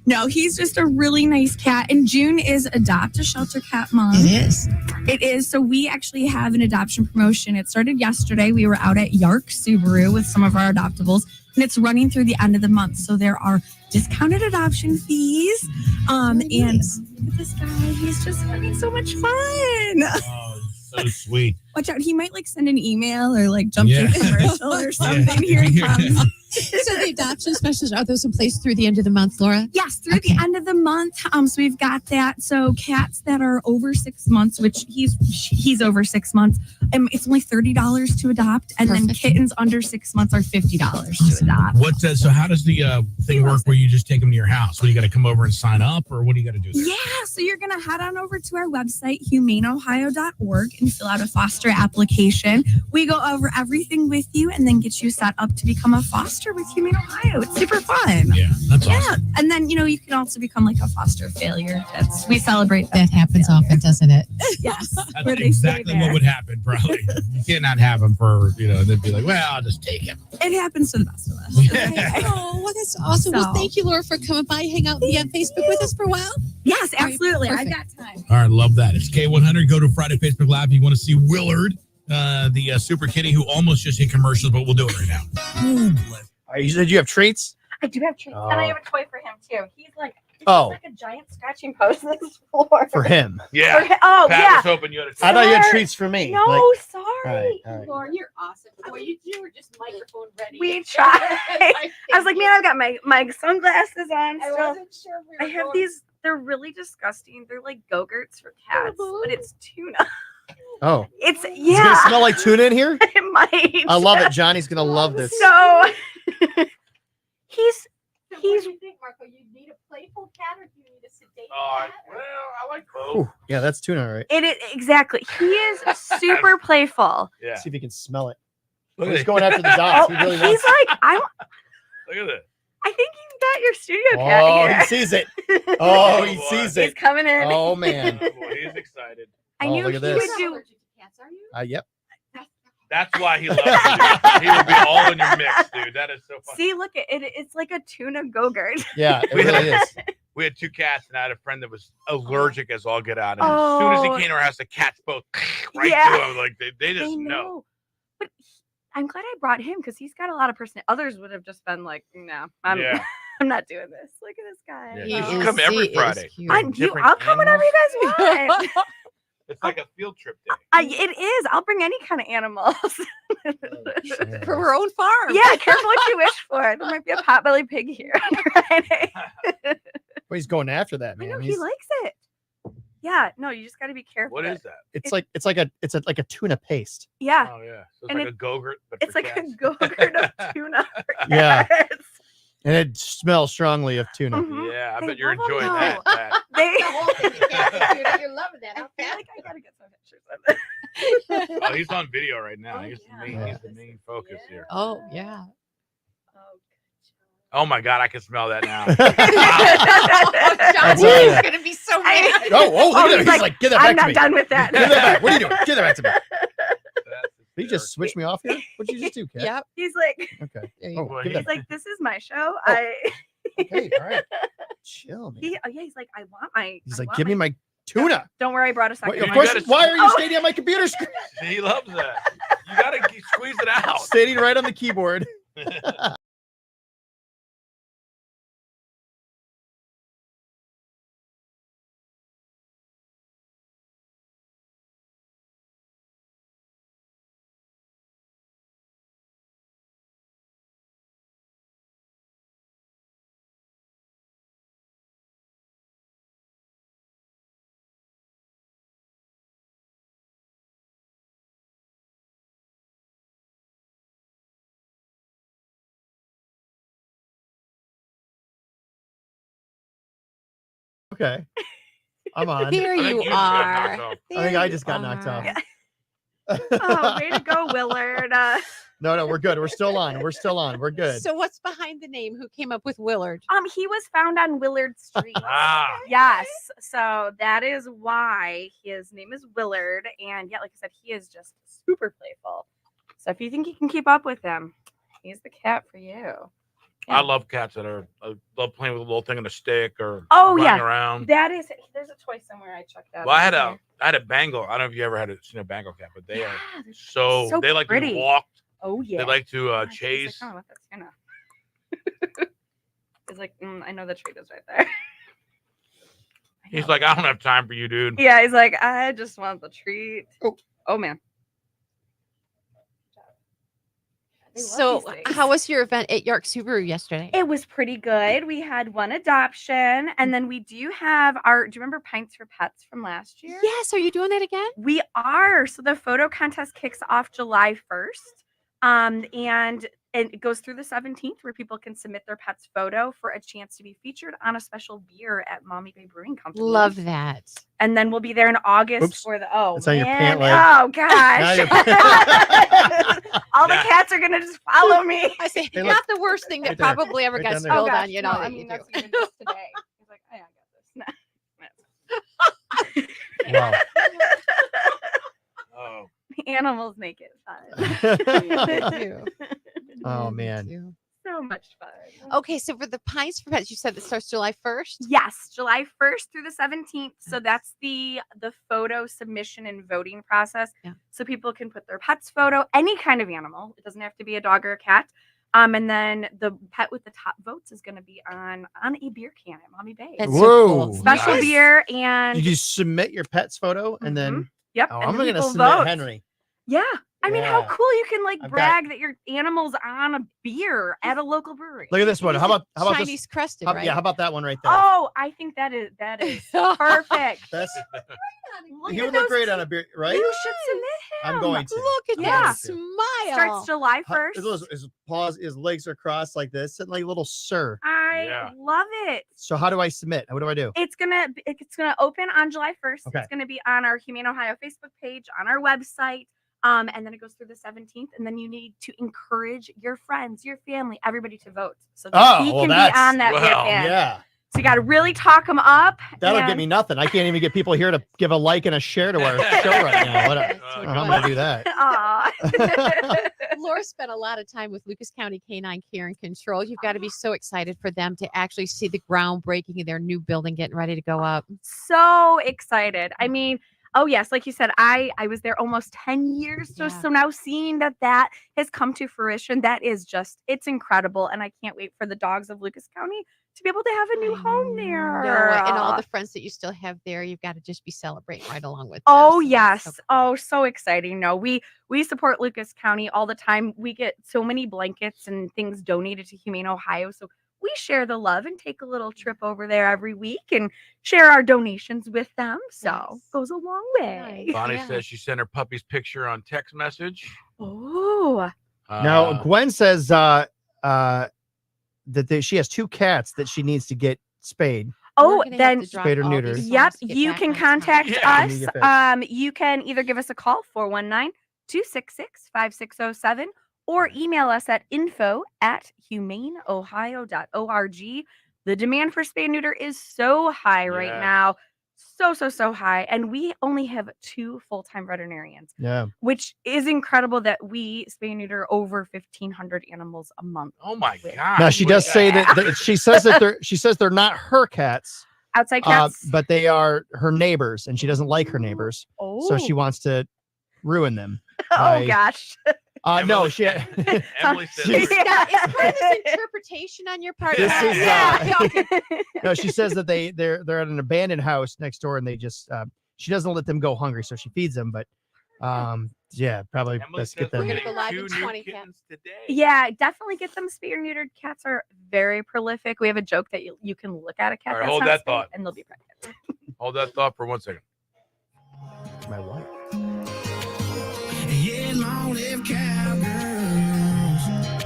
No, he's just a really nice cat. And June is Adopt a Shelter Cat Month. It is. It is. So we actually have an adoption promotion. It started yesterday. We were out at Yark Subaru with some of our adoptables, and it's running through the end of the month. So there are discounted adoption fees. And look at this guy. He's just having so much fun. Oh, so sweet. Watch out. He might jump to a commercial or something. Yeah. Here he comes. So the adoption specials, are those in place through the end of the month, Laura? Yes, through the end of the month. So we've got that. So cats that are over 6 months, which he's over 6 months, it's only $30 to adopt, and then kittens under 6 months are $50 to adopt. What? So how does the thing work where you just take them to your house? What, you got to come over and sign up, or what do you got to do there? Yeah, so you're going to head on over to our website, humaneohio.org, and fill out a foster application. We go over everything with you and then get you set up to become a foster with Humane Ohio. It's super fun. Yeah, that's awesome. And then, you can also become like a foster failure. We celebrate That happens often, doesn't it? Yes. That's where they exactly stay there. what would happen, probably. You cannot have them for, they'd be like, well, I'll just take him. It happens to the best of us. Oh, well, that's awesome. Well, thank you, Laura, for coming by, hang out on Facebook with us for a while. Yes, absolutely. I perfect. got time. All right, love that. It's K100. Go to Friday Facebook Live if you want to see Willard, the super kitty who almost just hit commercials, but we'll do it right now. You said you have treats? I do have treats, and I have a toy for him too. He's like, Oh. like a giant scratching post on this floor. For him. Yeah. For him. Oh, Pat yeah. was hoping you had a I thought you had Sorry. treats for me. No, Like- sorry. All right. Lauren, you're awesome. Boy, you were just microphone ready. We tried. I was like, man, I've got my sunglasses on. I Still. wasn't sure if we I were have going- these. They're really disgusting. They're like Go-Gurts for cats, but it's tuna. Oh. It's Is it yeah. gonna smell like tuna in here? It might. I love it. Johnny's gonna love this. So he's What do you think, Marco? You need a playful cat or do you need a sedate cat? Well, I like both. Ooh, yeah, that's tuna, all right. it is exactly. He is super playful. Yeah. See if you can smell it. Look at He's it. going after the dogs. He really He's wants. like, Look at it. I think you've got your studio cat Oh, here. he sees it. Oh, he boy. sees He's it. coming in. Oh man. Oh, boy, he's excited. I Oh, knew look he at would this. You're not do. allergic to cats, are you? Yep. That's why he loves you. He will be all in your mix, dude. That is so funny. See, look at it. It's like a tuna Go-Gurt. Yeah, it We had- really is. We had 2 cats, and I had a friend that was allergic as all get out. And as soon as he Oh. came to our house, the cats both right Yeah. to him. Like they just I know. But I'm glad I brought him because he's got a lot of personality. Others would have just been like, no, I'm, Yeah. I'm not doing this. Look at this guy. Yeah, you should come every Friday. I'll come whenever you guys want. It's like a field trip day. It is. I'll bring any kind of animals. For her own farm. Yeah, careful what you wish for. There might be a potbelly pig here on Friday. Well, he's going after that, I man. know he He's- likes it. Yeah, no, you just got to be careful. What is that? It's like a tuna paste. Yeah. Oh yeah. So it's And like a Go-Gurt, but It's for like cats. a Go-Gurt of tuna. Yeah. And it smells strongly of tuna. Yeah, I They bet you're love 'em enjoying though. that. Pat. They. The whole thing is cat food. You're loving that. I feel like I gotta get some pictures of it. Oh, he's on video right now. He's the main focus here. Oh, yeah. Oh my God, I can smell that now. Johnny right. is going to be so mad. Look at him. He's like, give that back I'm to not me. done with that. Give that back. What are you doing? Give that back to me. Did you just switch me off here? What'd you just do, Kat? Yep. He's like, Okay. There you Oh, go. give he's that. like, this is my show. Okay, all right. Chill, man. He's like, I want my. He's I like, want give me my tuna. Don't worry, I brought a second. Of one. course. Why are you Oh. standing on my computer screen? He loves that. You gotta squeeze it out. Standing right on the keyboard. Okay. I'm on. Here I think you you just got are. knocked off. I think I just got knocked off. Oh, way to go, Willard. No, we're good. We're still on. We're still on. We're good. So what's behind the name? Who came up with Willard? He was found on Willard Street. Ah. Yes, so that is why his name is Willard, and yeah, like I said, he is just super playful. So if you think you can keep up with him, he's the cat for you. I love cats that are love playing with a little thing on a stick or Oh running yeah, around. that is. There's a toy somewhere I checked out. Well, I over had there. a Bengal. I don't know if you ever seen a Bengal cat, but they are they're so they like to pretty. be walked. Oh yeah. They like to Oh, he's chase. like, oh, that's Tuna. He's like, I know the treat is right there. He's like, I don't have time for you, dude. Yeah, he's like, I just want the treat. Oh man. They love So these things. how was your event at York Subaru yesterday? It was pretty good. We had one adoption, and then we do have our. Do you remember Pints for Pets from last year? Yes. Are you doing that again? We are. So the photo contest kicks off July 1st. And it goes through the 17th where people can submit their pet's photo for a chance to be featured on a special beer at Mommy Bay Brewing Company. Love that. And then we'll be there in August Oops. for the It's on your man. pant leg. Oh Now gosh. All the cats are gonna just follow me. I say Hey, not look. the worst thing that Right there. probably ever Right got down there. spilled gosh, on you. no, Know I that mean you that's do. even just today. He's like, hey, I got this. Wow. Oh, Animals make it fun. They do. Oh They man. do. So much fun. Okay, so for the Pints for Pets, you said it starts July 1st. Yes, July 1st through the 17th. So that's the photo submission and voting process. Yeah. So people can put their pet's photo, any kind of animal. It doesn't have to be a dog or a cat. And then the pet with the top votes is going to be on a beer can at Mommy Bay. That's so Whoa. cool. Special Nice. beer and You just submit your pet's photo and then yep. oh, and I'm then gonna people submit vote. Henry. Yeah. I mean, how Yeah. cool you can like I've got- brag that your animal's on a beer at a local brewery. Look at this one. How about Chinese this? crested, How, right? Yeah, how about that one right there? Oh, I think that is perfect. That's Look he at would look those great on a beer, right? You should submit him. I'm going to. Look at I'm Yeah. that going to. smile. Starts July How- 1st. His paws, his legs are crossed like this, and like little sir. I Yeah. love it. So how do I submit? What do I do? It's gonna open on July 1st. Okay. It's gonna be on our Humane Ohio Facebook page, on our website. And then it goes through the 17th, and then you need to encourage your friends, your family, everybody to vote so that Oh, he well, can be that's- on that beer well, can. Yeah. So you got to really talk them up. That'll and- get me nothing. I can't even get people here to give a like and a share to our show right now. How am I going to do that? Laura spent a lot of time with Lucas County Canine Care and Control. You've got to be so excited for them to actually see the groundbreaking of their new building getting ready to go up. So excited. I mean, oh yes, like you said, I was there almost 10 years. So now seeing that has come to fruition, that is just, it's incredible. And I can't wait for the dogs of Lucas County to be able to have a new home there. No, and all the friends that you still have there, you've got to just be celebrating right along with them. Oh So yes. that's so Oh, so exciting. No, we support Lucas County all the time. We get so many blankets and things donated to Humane Ohio. So we share the love and take a little trip over there every week and share our donations with them. So goes a long way. Bonnie says she sent her puppy's picture on text message. Oh. Now, Gwen says that she has 2 cats that she needs to get spayed. Oh, then spayed or neutered. Yep, you can contact Yeah. us. You get fixed. You can either give us a call 419-266-5607 or email us at info@humaneohio.org. The demand for spay and neuter is so high right Yes. now. So high. And we only have 2 full-time veterinarians, Yeah. which is incredible that we spay and neuter over 1,500 animals a month. Oh my God. Now she does say that she says they're not her cats. Outside cats? But they are her neighbors, and she doesn't like her neighbors. So she Oh. wants to ruin them. Oh by- gosh. No, she. Emily says She's- Now, is part of this interpretation on your part? This is, okay. No, she says that they're at an abandoned house next door, and they just she doesn't let them go hungry, so she feeds them. But yeah, probably best get them. We're gonna go live in 20 cats. Yeah, definitely get them spayed or neutered. Cats are very prolific. We have a joke that you can look at a cat All right, that's hold not that spayed thought. and they'll be pregnant. Hold that thought for 1 second. My wife. Yeah, long live cowgirls.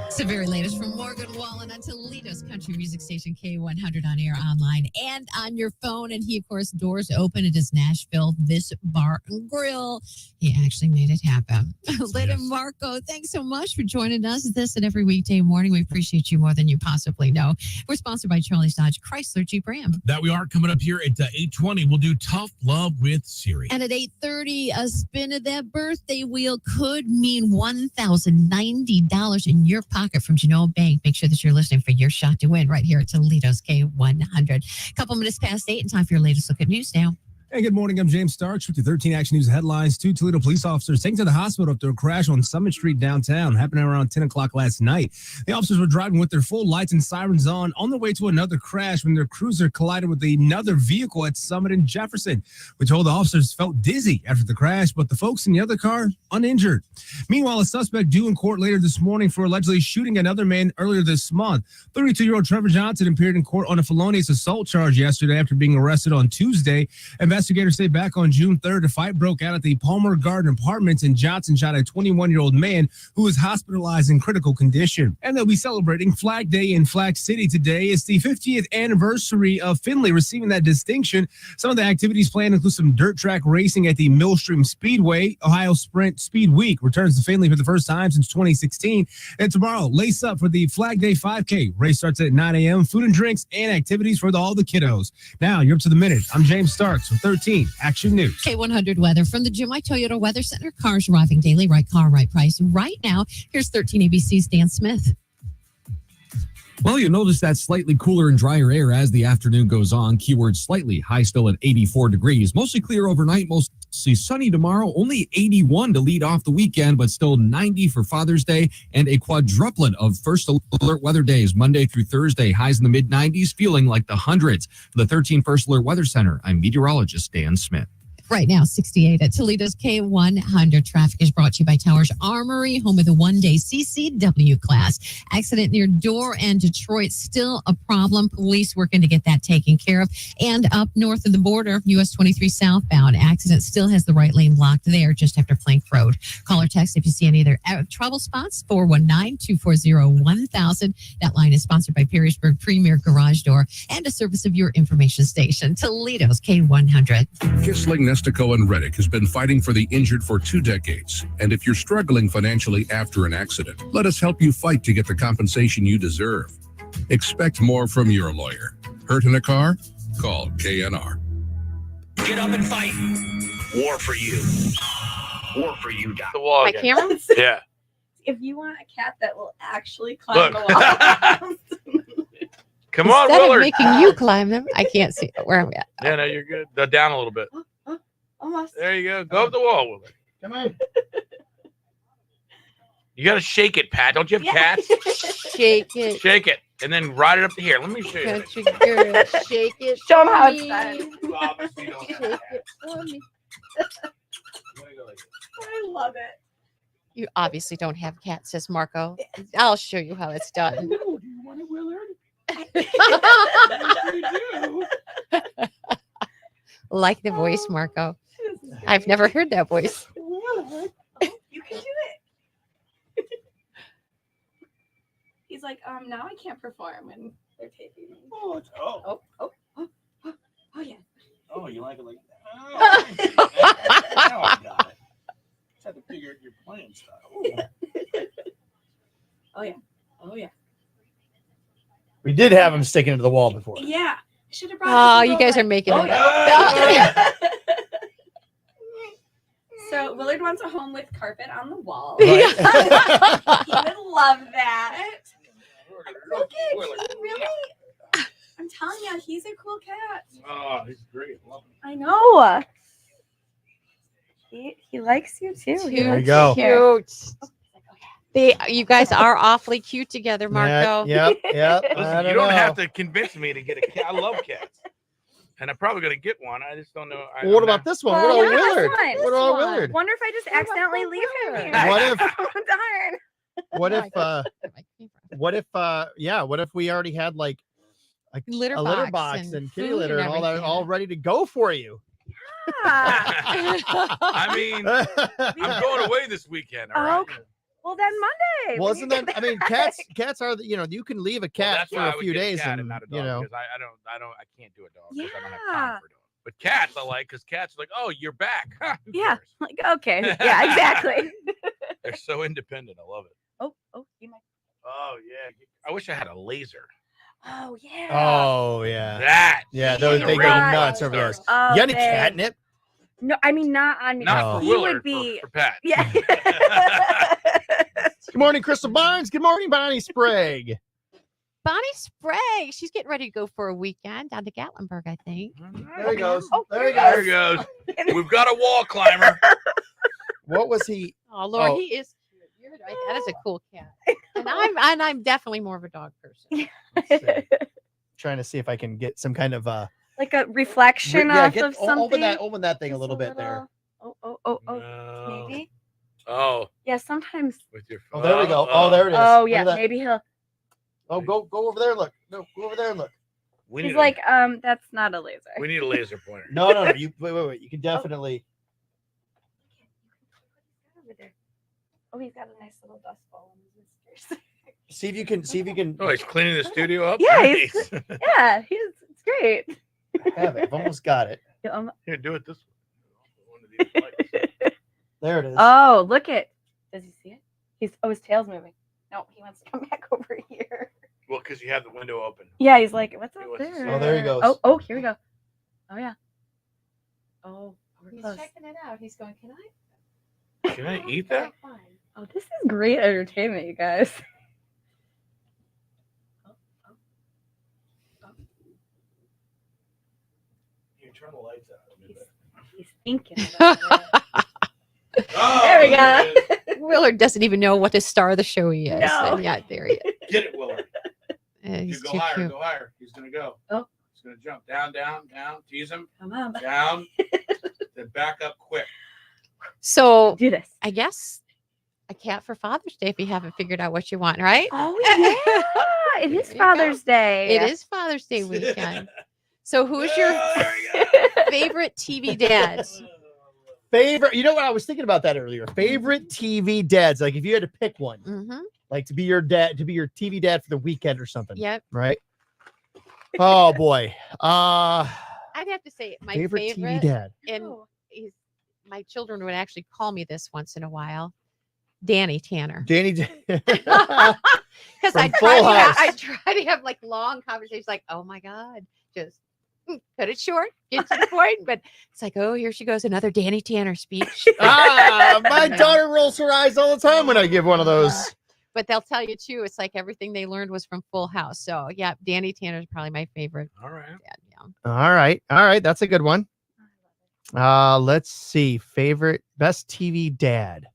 It's the very latest from Morgan Wallen on Toledo's country music station K100 on air, online, and on your phone. And he, of course, doors open. It is Nashville, this bar and grill. He actually made it happen. Lynn and Marco, thanks so much for joining us this and every weekday morning. We appreciate you more than you possibly know. We're sponsored by Charlie's Dodge Chrysler Jeep Ram. That we are coming up here at 8:20. We'll do Tough Love with Siri. And at 8:30, a spin of that birthday wheel could mean $1,090 in your pocket from Genoa Bank. Make sure that you're listening for your shot to win right here at Toledo's K100. Couple minutes past 8, and time for your latest look at news now. Hey, good morning. I'm James Starks with your 13 Action News headlines. 2 Toledo police officers taken to the hospital after a crash on Summit Street downtown, happening around 10 o'clock last night. The officers were driving with their full lights and sirens on their way to another crash when their cruiser collided with another vehicle at Summit and Jefferson. We told the officers felt dizzy after the crash, but the folks in the other car uninjured. Meanwhile, a suspect due in court later this morning for allegedly shooting another man earlier this month. 32-year-old Trevor Johnson appeared in court on a felonious assault charge yesterday after being arrested on Tuesday. Investigators say back on June 3rd, a fight broke out at the Palmer Garden Apartments, and Johnson shot a 21-year-old man who was hospitalized in critical condition. And they'll be celebrating Flag Day in Flag City today. It's the 50th anniversary of Findlay receiving that distinction. Some of the activities planned include some dirt track racing at the Millstream Speedway. Ohio Sprint Speed Week returns to Findlay for the first time since 2016. And tomorrow, lace up for the Flag Day 5K. Race starts at 9 a.m. Food and drinks and activities for all the kiddos. Now, you're up to the minute. I'm James Starks with 13 Action News. K100 weather from the Jimmy Toyota Weather Center. Cars arriving daily, right car, right price. Right now, here's 13 ABC's Dan Smith. Well, you'll notice that slightly cooler and drier air as the afternoon goes on. Keyword slightly. High still at 84 degrees. Mostly clear overnight. Mostly sunny tomorrow. Only 81 to lead off the weekend, but still 90 for Father's Day. And a quadruplet of first alert weather days, Monday through Thursday. Highs in the mid-90s, feeling like the hundreds. For the 13 First Alert Weather Center, I'm meteorologist Dan Smith. Right now, 68 at Toledo's K100. Traffic is brought to you by Towers Armory, home of the one-day CCW class. Accident near Dorr and Detroit, still a problem. Police working to get that taken care of. And up north of the border, US 23 southbound. Accident still has the right lane blocked there just after Plank Road. Call or text if you see any of their trouble spots, 419-240-1000. That line is sponsored by Perrysburg Premier Garage Door and a service of your information station, Toledo's K100. Kissling, Nestico, and Reddick has been fighting for the injured for 2 decades. And if you're struggling financially after an accident, let us help you fight to get the compensation you deserve. Expect more from your lawyer. Hurt in a car? Call KNR. Get up and fight. War for you. War for you, Doc. The wall My again. camera? Yeah. If you want a cat that will actually climb Look. the wall. Come on, Instead of Willard. making you climb them, I can't see where I'm at. Yeah, no, you're good. Down a little bit. Almost. There you go. Go up the wall, Willard. Come on. You got to shake it, Pat. Don't you have cats? Shake it. Shake it. And then ride it up to here. Let me show you. Country girl, shake it. Show 'em how for it's me. done. You obviously don't Shake have it for me. I love it. You obviously don't have cats, says Marco. I'll show you how it's done. Do you want it, Willard? Like the voice, Marco. I've never heard that voice. You can do it. He's like, now I can't perform when they're taping me. Oh, Oh yeah. oh, you like it like that? Oh, now I got it. Just had to figure out your playing style. Oh yeah. Oh yeah. We did have him sticking to the wall before. Yeah. Should have brought. Oh, this you guys are over. making it. Yeah. So Willard wants a home with carpet on the wall. Right. He would love that. Look at really. I'm telling you, he's a cool cat. Oh, he's great. Love him. I know. He likes you too. He There you likes go. Cute. You guys are awfully cute together, Marco. Yep. Listen, you don't have to convince me to get a cat. I love cats. And I'm probably going to get one. I just don't know. Well, what about this one? What about Willard? This What about one. Willard? Wonder if I just accidentally leave him here. What if- Darn. What if we already had like a Litter litter box box and and kitty food litter and and all that everything. all ready to go for you? I mean, I'm going away this weekend. All right. Okay. Well, then Monday. Well, when isn't you that? get I mean, back. cats are you can leave a Well, cat that's for why I a would few get days cat and not a dog, you know. because I can't do a dog because I don't have Yeah. time for dogs. But cats I like because cats are like, oh, you're back. Who Yeah. cares? Like, okay. Yeah, exactly. They're so independent. I love it. Oh, you might. Oh yeah. I wish I had a laser. Oh, yeah. Oh yeah. That. Yeah, those the they go real nuts over rock those. Oh, You got any babe. catnip? No, I mean, not on me. Not for He Willard, would be. for Pat. Yeah. Good morning, Crystal Barnes. Good morning, Bonnie Sprague. Bonnie Sprague. She's getting ready to go for a weekend down to Gatlinburg, I think. There he goes. Oh, There he There goes. he goes. We've got a wall climber. What was he? Oh Lord, Oh. he is cute. You're right. That is a cool cat. And I'm definitely more of a dog person. Trying to see if I can get some kind of Like a reflection off of something. open that thing a Just little bit there. Oh, No. maybe. Oh, Yeah, sometimes. with your Oh, there we go. Oh, there it is. Oh Look yeah, at that. maybe he'll. Oh, go over there and look. No, go over there and look. We He's need like, that's not a laser. we need a laser pointer. No. You wait. You can definitely. Over there. Oh, he's got a nice little dust ball on his whiskers. See if you can. Oh, he's cleaning the studio up. Yeah, Nice. Yeah, it's great. Have it. I've almost got it. Yeah, Here, do it this way. One of these lights. There it is. Oh, look it. Does he see it? His tail's moving. No, he wants to come back over here. Well, because you have the window open. Yeah, he's like, what's up He wants to there? see Oh, there he goes. Oh, here we go. Oh yeah. Oh, we're He's close. checking it out. He's going, can I? Can I eat that? Oh, this is great entertainment, you guys. You turn the lights out. He's thinking. About it. There we go. Willard doesn't even know what the star of the show he is. No. And yeah, there he is. Get it, Willard. He's You too go higher. cute. Go higher. He's gonna go. Oh. He's gonna jump down. Tease him. Come on. Down. Then back up quick. So Do this. I guess a cat for Father's Day if you haven't figured out what you want, right? Oh yeah, it is There you Father's Day. It is Father's Day weekend. So who's your favorite TV dads? Favorite. You know what? I was thinking about that earlier. Favorite TV dads. Like if you had to pick one, Mm-hmm. like to be your dad, to be your TV dad for the weekend or something. Yep. Right. Oh boy. I'd have to say my Favorite favorite, TV dad. and my children would actually call me this once in a while. Danny Tanner. Danny. Because From I Full House. try to have like long conversations, like, oh my God, just cut it short, get to the point. But it's like, oh, here she goes, another Danny Tanner speech. My daughter rolls her eyes all the time when I give one of those. But they'll tell you too, it's like everything they learned was from Full House. So yeah, Danny Tanner is probably my favorite. All right. All right. That's a good one. Let's see. Favorite best TV dad.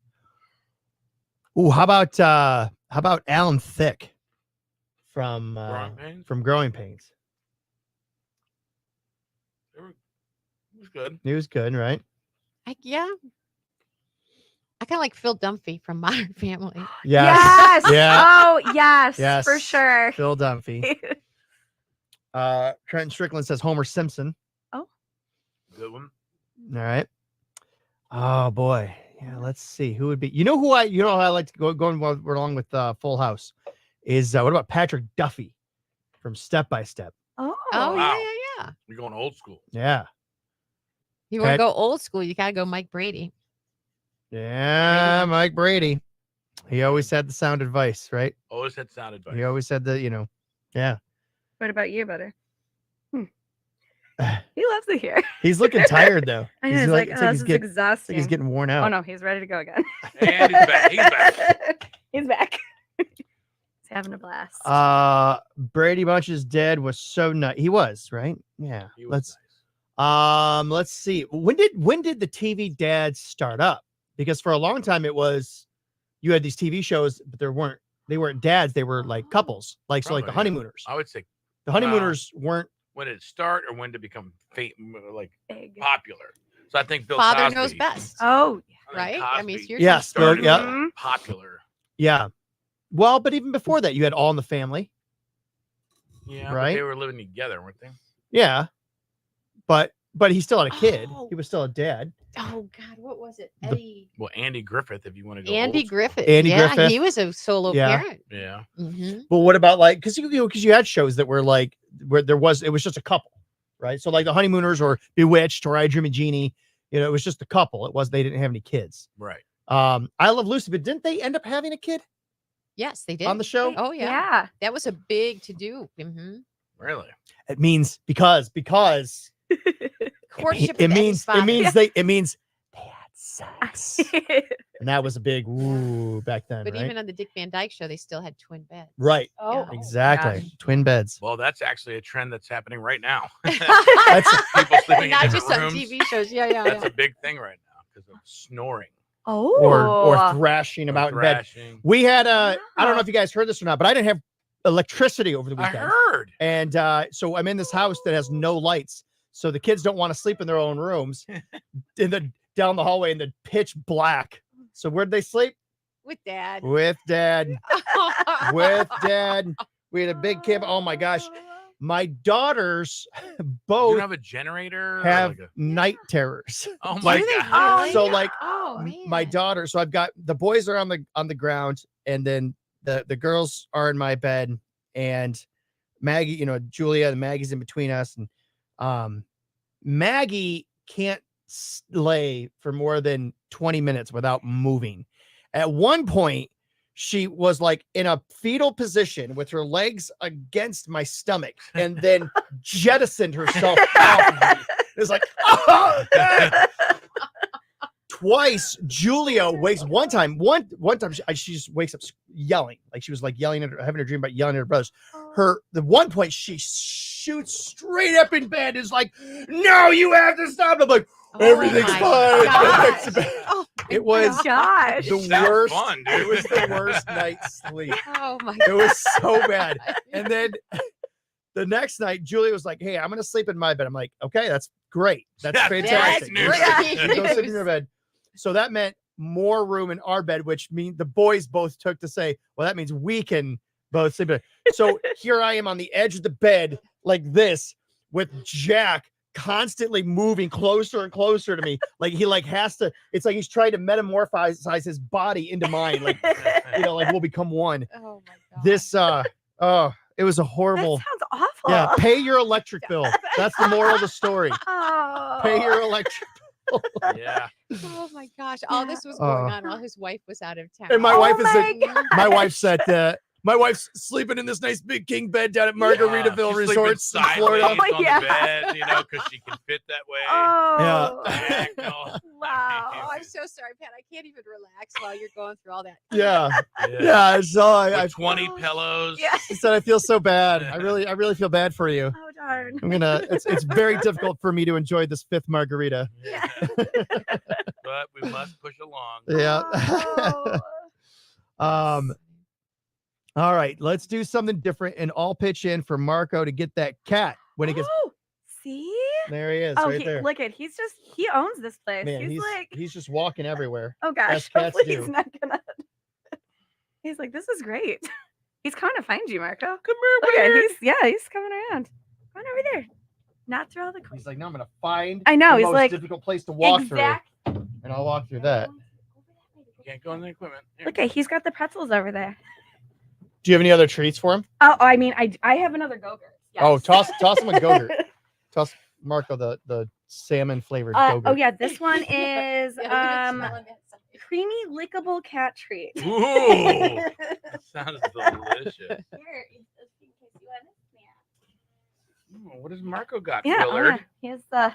Ooh, how about Alan Thicke from Growing Pains? It was good. He was good, right? Yeah. I kind of like Phil Dunphy from Modern Family. Yes. Yes. Yeah. Oh, yes. Yes. For sure. Phil Dunphy. Trenton Strickland says Homer Simpson. Oh. Good one. All right. Oh boy. Yeah. Let's see who would be. You know who I like to go going along with Full House is what about Patrick Duffy from Step by Step? Oh, Wow. yeah. You're going old school. Yeah. You want to go old school, you gotta go Mike Brady. Yeah, Mike Brady. He always had the sound advice, right? Always had sound advice. He always had the, yeah. What about you, Butter? He loves it here. He's looking tired though. I know. It's like, oh, this is exhausting. He's getting worn out. Oh no, he's ready to go again. And he's back. He's back. He's back. He's having a blast. Brady Bunch's dad was so nice. He was, right? Yeah. He was Let's see. When did the TV dads start up? Because for a long time it was you had these TV shows, but they weren't dads, they were like couples. Like so like the Probably, yeah. Honeymooners. I would say The Honeymooners weren't. when did it start or when did it become like Big. popular. So I think Bill Father Cosby, knows best. Oh, right? I mean, it's your Yes, time. Bill, yeah. Mm-hmm. popular. Yeah. Well, but even before that, you had All in the Family. Yeah, Right? But they were living together, weren't they? Yeah. But he still had a kid. Oh. He was still a dad. Oh God, what was it? Eddie. Well, Andy Griffith, if you want to go. Andy old school. Griffith. Andy yeah, Griffith. he was a solo Yeah. parent. Yeah. Mm-hmm. But what about like because you had shows that were like where it was just a couple, right? So like the Honeymooners or Bewitched or I Dream of Jeannie, it was just a couple. They didn't have any kids. Right. I Love Lucy, but didn't they end up having a kid Yes, they did. on the show? Oh yeah. Yeah. That was a big to do. Mm-hmm. Really? It means because Courtship. it with means Eddie's father. it means they had sex. And that was a big woo back then, But right? even on the Dick Van Dyke Show, they still had twin beds. Right. Oh, Exactly. gosh. Twin beds. Well, that's actually a trend that's happening right now. That's People sleeping in Not different just on rooms. TV shows. Yeah. That's a big thing right now because of snoring. Oh. or thrashing about in bed. Thrashing. We had I don't know if you guys heard this or not, but I didn't have electricity over the I weekend. heard. And so I'm in this house that has no lights. So the kids don't want to sleep in their own rooms down the hallway in the pitch black. So where'd they sleep? With Dad. With Dad. With Dad. We had a big camp. Oh my gosh. My daughters You both don't have a generator? or have like a- night terrors. Oh my Like, god. so like Oh my man. daughter, so I've got the boys are on the ground and then the girls are in my bed and Maggie, Julia and Maggie's in between us and Maggie can't lay for more than 20 minutes without moving. At one point she was like in a fetal position with her legs against my stomach and then jettisoned herself off of me. It was like twice Julia wakes one time she just wakes up yelling, like she was like yelling at her, having a dream about yelling at her brothers. The one point she shoots straight up in bed, is like, no, you have to stop. I'm like, everything's my fine. gosh. Everything's fine. Oh It was Gosh. the Sounds worst. fun, dude. It was the worst night's sleep. Oh my It was so bad. And then the next night, Julia was like, hey, I'm going to sleep in my bed. I'm like, okay, that's great. That's That's fantastic. great Go sleep in your bed. So that meant more room in our bed, which means the boys both took to say, well, that means we can both sleep in it. So here I am on the edge of the bed like this with Jack constantly moving closer and closer to me. Like he has to, it's like he's trying to metamorphosize his body into mine. Like, like we'll become one. Oh my god. This, it was a horrible. That sounds awful. Yeah, pay your electric bill. That's the moral of the story. Oh. Pay your electric. Yeah. Oh my gosh! All this was going Oh. on while his wife was out of town. And my Oh wife is my at, my wife's at my wife's sleeping in this nice big king bed down at Margaritaville She's Resorts in sleeping Florida. sideways on Yeah. the bed, you know, because she can fit that way. Oh, Diagonal. wow. Oh, I'm so sorry, Pat. I can't even relax while you're going through all that. Yeah. Yeah. So I With 20 pillows. Yeah. said I feel so bad. I really feel bad for you. Oh, darn. I'm gonna. It's very difficult for me to enjoy this fifth margarita. But we must push along. Yeah. Oh. All right, let's do something different and all pitch in for Marco to get that cat when he gets. Oh, see? There he is, Oh, right there. look at he owns this place. Man, he's like, he's just walking everywhere. oh gosh, as cats hopefully do. he's not gonna. He's like, this is great. He's coming to find you, Marco. Come here, Look at he's coming around. Come on over there. Not through all the. He's like, no, I'm gonna find. I know. the He's most like difficult place to walk exact- through, and I'll walk through that. You can't go in the equipment. Here. Look at he's got the pretzels over there. Do you have any other treats for him? Oh, I mean, I have another Go-Gurt. Yes. Oh, toss him a Go-Gurt. Toss Marco the salmon flavored Go-Gurt. Oh yeah, this one is Yeah, creamy lickable cat treat. Ooh, that sounds delicious. Ooh, what does Marco got, Yeah, Willard? he has the.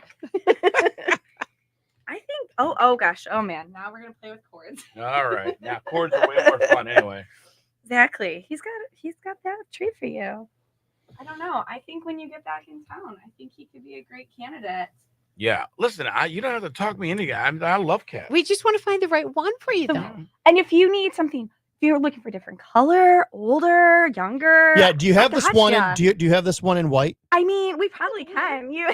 I think. Oh gosh. Oh man. Now we're gonna play with cords. All right. Now, cords are way more fun anyway. Exactly. He's got that treat for you. I don't know. I think when you get back in town, I think he could be a great candidate. Yeah. Listen, you don't have to talk me into it. I love cats. We just want to find the right one for you, though. And if you need something, if you're looking for different color, older, younger. Yeah. Do you have this one? gotcha. Do you have this one in white? I mean, we probably can. You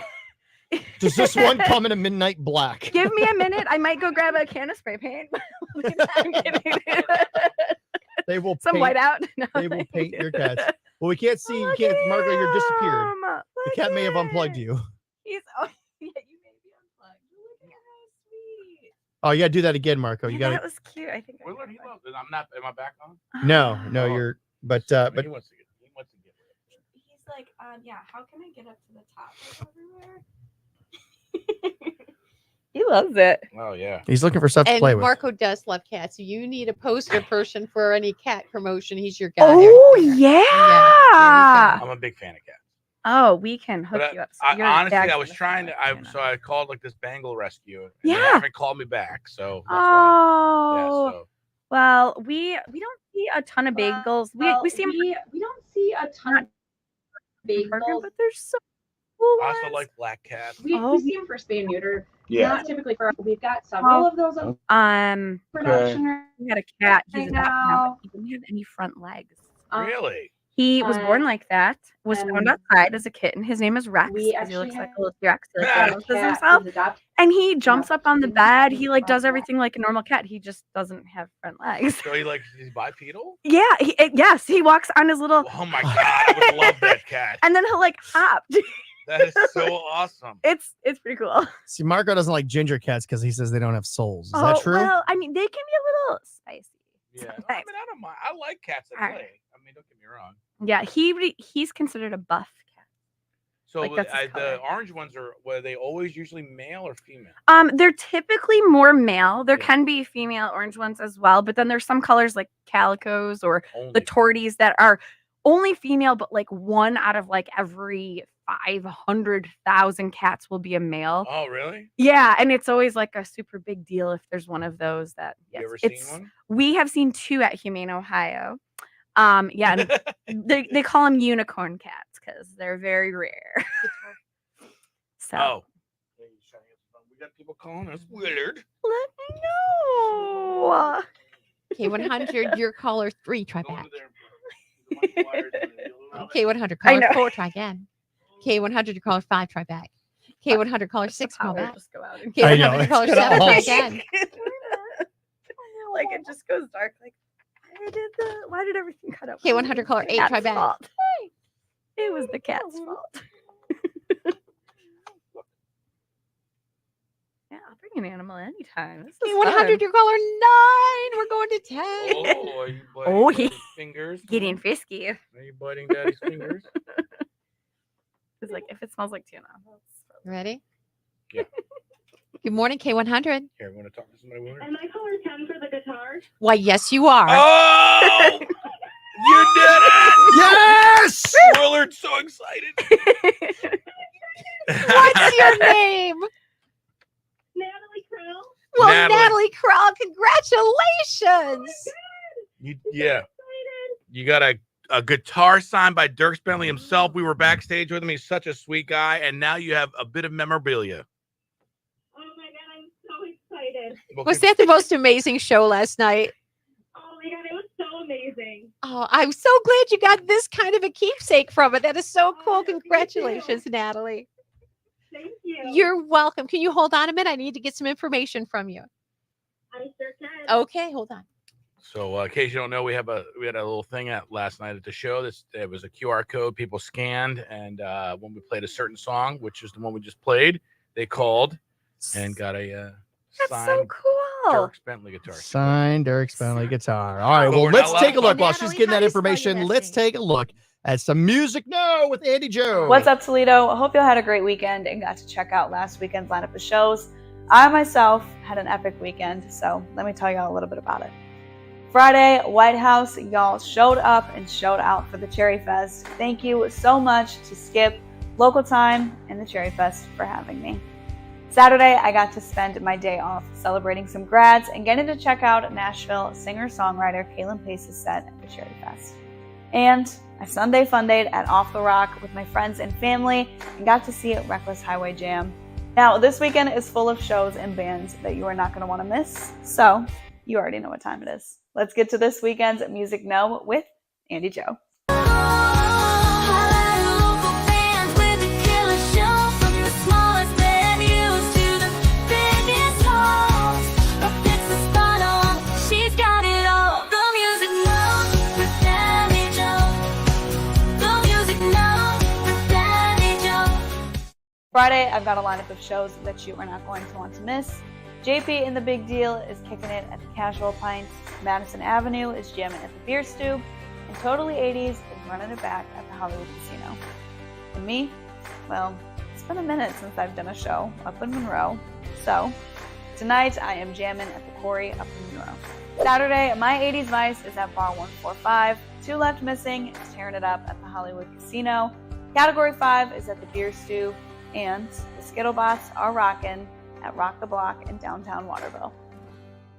Does this one come in a midnight black? give me a minute. I might go grab a can of spray paint. I'm kidding. They will Some paint, whiteout. No, They will paint your cats. Well, we can't see. You can't, Marco. You're disappeared. The cat may have unplugged you. He's yeah, you may be unplugged. Look at how sweet. Oh, you gotta do that again, Marco. You That gotta. was cute. I think. Willard, he loves it. I'm not. Am I back on? No, Oh. you're. But He but wants to get. He wants to get. He's like, yeah. How can I get up to the top of everywhere? He loves it. Oh yeah. he's looking for stuff to And play with. Marco does love cats. So you need a poster person for any cat promotion. He's your guy. Oh right there. yeah. I'm a big fan of cats. Oh, we can hook But you up. I honestly, bags I in was the trying to. front, So I called like this Bengal rescue. And Yeah. They haven't called me back. So. That's why. Yeah. Oh. So. Well, we don't see a ton of bagels. We see we don't see a ton of bagels. but there's so cool I also ones. like black cats. We see them for spay and neuter. Yeah. Not typically for. We've got several of those on production. We had a cat. He's Right a cat now, now. but he didn't have any front legs. Really? He was born like that. Was found and outside as a kitten. His name is Rex. we 'cause he looks actually like a little T-Rex. He like had a balances cat himself. who's adopted. And he jumps up on the bed. He like does everything like a normal cat. He just doesn't have front legs. So he's bipedal? Yeah. Yes. He walks on his little. Oh my god, I would love that cat. And then he'll like hop. That is so awesome. It's pretty cool. See, Marco doesn't like ginger cats because he says they don't have souls. Is that true? Well, I mean, they can be a little spicy. Yeah. I sometimes. mean, I don't mind. I like cats that All right. play. I mean, don't get me wrong. Yeah, he's considered a buff cat. So Like, that's his the color. orange ones were they always usually male or female? They're typically more male. There can be female orange ones as well, but then there's some colors like calicos or the torties that are only female, but like one out of like every 500,000 cats will be a male. Oh, really? Yeah, and it's always like a super big deal if there's one of those that. You Yes, ever seen it's one? we have seen two at Humane, Ohio. Yeah, and they call them unicorn cats because they're very rare. So Oh. We got people calling us Willard. let me know. K100, your caller 3, try back. K100, I caller know. 4, try again. K100, your caller 5, try back. K100, caller 6, call back. Just go out and I know, K100, it's caller gonna 7, try all- again. like it just goes dark. Like why did everything cut out? K100, caller 8, try Cat's back. fault. It was the cat's fault. Yeah, I'll bring an animal anytime. This is K100, fun. your caller 9, we're going to 10. Oh, are you biting Oh, daddy's fingers? Getting frisky. Are you biting daddy's fingers? It's like if it smells like tuna. Ready? Yeah. Good morning, K100. Here, want to talk to somebody? Am I caller 10 for the guitar? Why, yes, you are. Oh, you did it! Yes! Willard's so excited. What's your name? Natalie Krill. Well, Natalie. Natalie Kroll, congratulations. Yeah. You got a guitar signed by Dierks Bentley himself. We were backstage with him. He's such a sweet guy. And now you have a bit of memorabilia. Oh my God, I'm so excited. Was that the most amazing show last night? Oh my God, it was so amazing. Oh, I'm so glad you got this kind of a keepsake from it. That is so cool. Congratulations, Natalie. Thank you. You're welcome. Can you hold on a minute? I need to get some information from you. I sure can. Okay, hold on. So, in case you don't know, we had a little thing last night at the show. It was a QR code people scanned, and when we played a certain song, which is the one we just played, they called and got a That's so cool. Dierks Bentley guitar. Signed Dierks Bentley guitar. All right, But well, we're let's not take a allowed look to- while she's getting that information. Let's take a look at some music now with Andy Joe. What's up, Toledo? I hope you all had a great weekend and got to check out last weekend's lineup of shows. I myself had an epic weekend, so let me tell y'all a little bit about it. Friday, White House, y'all showed up and showed out for the Cherry Fest. Thank you so much to Skip, Local Time, and the Cherry Fest for having me. Saturday, I got to spend my day off celebrating some grads and getting to check out Nashville singer-songwriter Kaylin Pace's set at the Cherry Fest. And I Sunday fun-dayed at Off the Rock with my friends and family and got to see Reckless Highway Jam. Now, this weekend is full of shows and bands that you are not going to want to miss, so you already know what time it is. Let's get to this weekend's Music Know with Andy Joe. Friday, I've got a lineup of shows that you are not going to want to miss. JP and the Big Deal is kicking it at the Casual Pints. Madison Avenue is jamming at the Beer Stew. And Totally 80s is running it back at the Hollywood Casino. And me? Well, it's been a minute since I've done a show up in Monroe. So, tonight I am jamming at the Quarry up in Monroe. Saturday, My 80s Vice is at Bar 145. Two Left Missing is tearing it up at the Hollywood Casino. Category 5 is at the Beer Stew. And the Skittlebots are rocking at Rock the Block in downtown Waterville.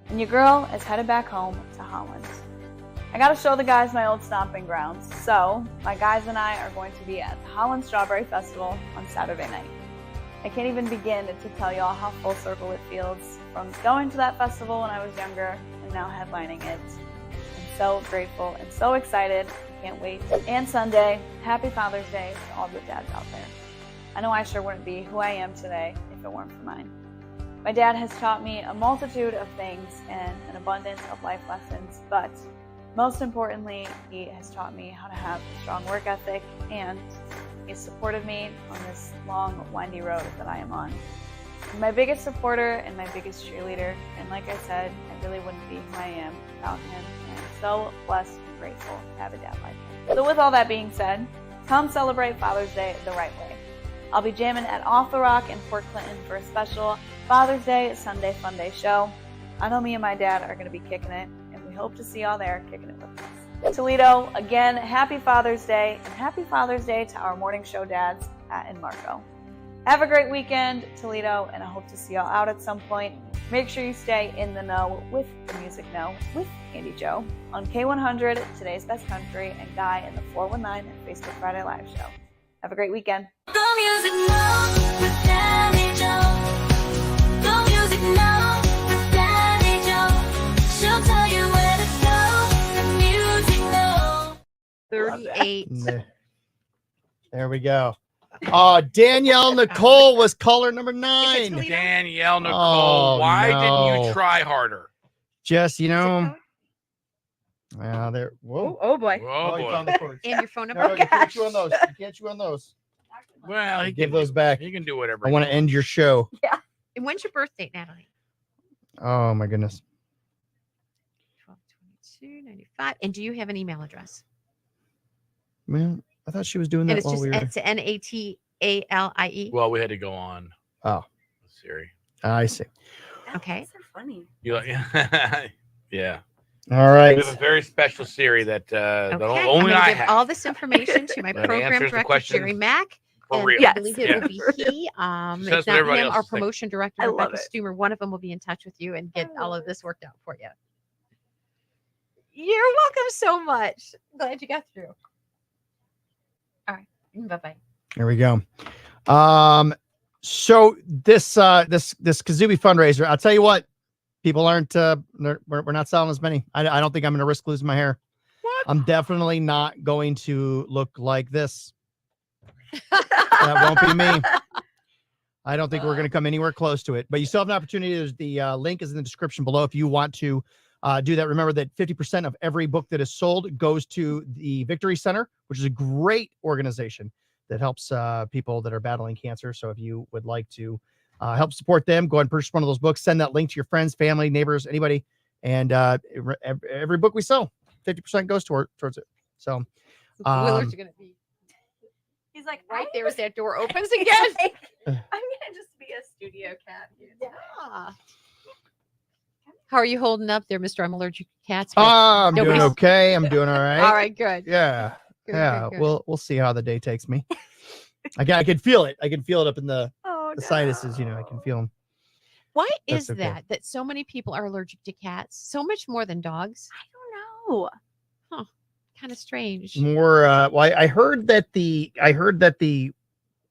And your girl is headed back home to Holland. I gotta show the guys my old stomping grounds, so my guys and I are going to be at the Holland Strawberry Festival on Saturday night. I can't even begin to tell y'all how full circle it feels from going to that festival when I was younger and now headlining it. I'm so grateful and so excited. I can't wait. And Sunday, happy Father's Day to all the dads out there. I know I sure wouldn't be who I am today if it weren't for mine. My dad has taught me a multitude of things and an abundance of life lessons, but most importantly, he has taught me how to have a strong work ethic, and he supported me on this long, windy road that I am on. He's my biggest supporter and my biggest cheerleader, and like I said, I really wouldn't be who I am without him, and I'm so blessed and grateful to have a dad like him. So with all that being said, come celebrate Father's Day the right way. I'll be jamming at Off the Rock in Port Clinton for a special Father's Day Sunday Fun Day show. I know me and my dad are going to be kicking it, and we hope to see y'all there kicking it with us. Toledo, again, happy Father's Day, and happy Father's Day to our morning show dads, Pat and Marco. Have a great weekend, Toledo, and I hope to see y'all out at some point. Make sure you stay in the know with the Music Know with Andy Joe on K100, Today's Best Country, and Guy in the 419 Facebook Friday Live show. Have a great weekend. The Music Know with Danny Joe. The Music Know with Danny Joe. She'll tell you where to go. The Music Know. 38. There we go. Danielle Nicole was caller number 9. Danielle Nicole, Oh, why didn't no. you try harder? Just, well, there. Whoa. Oh boy. Oh, you boy. found the cords. And your phone No, number. you can't chew on those. You can't chew on those. Well, he Give can, those back. he can do whatever. I he want to wants. end your show. And when's your birthday, Natalie? Oh my goodness. 12/22/95. And do you have an email address? Well, I thought she was doing And that it's while just we were. it's NATALIE. Well, we had to go on Oh. Siri. I see. Okay. Funny. You like, yeah. All right. We have a very special series that Okay. only I'm I gonna give have. all this information to my That program answers the director, question Jerry Mack. for And real. I believe it will be he. Says If what not everybody him, else our is thinking. promotion director, I love Rebecca it. Stumer. One of them will be in touch with you and get all of this worked out for you. You're welcome so much. Glad you got through. All right. Bye-bye. Here we go. So this Kazubi fundraiser, I'll tell you what, people aren't we're not selling as many. I don't think I'm gonna risk losing my hair. What? I'm definitely not going to look like this. That won't be me. I don't think we're going to come anywhere close to it, but you still have an opportunity. There's the link is in the description below. If you want to do that, remember that 50% of every book that is sold goes to the Victory Center, which is a great organization that helps people that are battling cancer. So if you would like to help support them, go ahead and purchase one of those books, send that link to your friends, family, neighbors, anybody. And every book we sell, 50% goes towards it. So Willard's gonna be. He's like right there as that door opens again. I'm gonna just be a studio cat. Yeah. How are you holding up there, Mr. I'm allergic to cats? I'm doing Nobody's- okay. I'm doing all right. All right, good. Yeah. Good, yeah. good, good. We'll see how the day takes me. I can feel it. I can feel it up in the sinuses. You know, I can feel them. Why That's is okay. that so many people are allergic to cats? So much more than dogs. I don't know. Huh. Kind of strange. More. Well, I heard that the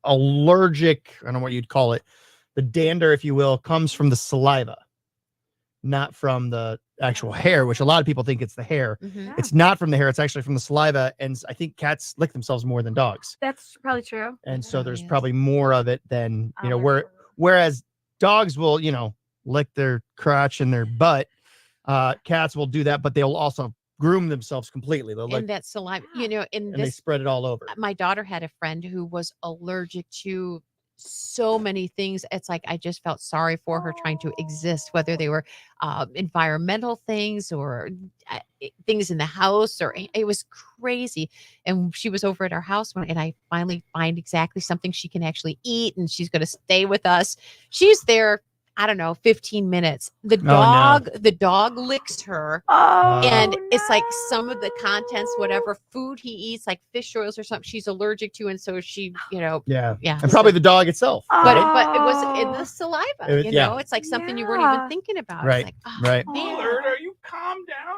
allergic, I don't know what you'd call it, the dander, if you will, comes from the saliva, not from the actual hair, which a lot of people think it's the hair. Mhm. It's not from the hair. It's actually from the saliva. And I think cats lick themselves more than dogs. That's probably true. And so there's probably more of it than, whereas dogs will, lick their crotch and their butt. Cats will do that, but they'll also groom themselves completely. They'll lick, And that saliva, in and they this, spread it all over. my daughter had a friend who was allergic to so many things. It's like I just felt sorry for her trying to exist, whether they were environmental things or things in the house, or it was crazy. And she was over at our house and I finally find exactly something she can actually eat, and she's going to stay with us. She's there, I don't know, 15 minutes. The dog licks her. And it's like some of the contents, whatever food he eats, like fish oils or something, she's allergic to. And so she, Yeah. Yeah. And probably the dog itself. But it was in the saliva, It- yeah. it's like something you weren't even thinking about. Right. It's like, Right. Willard, are you calm down?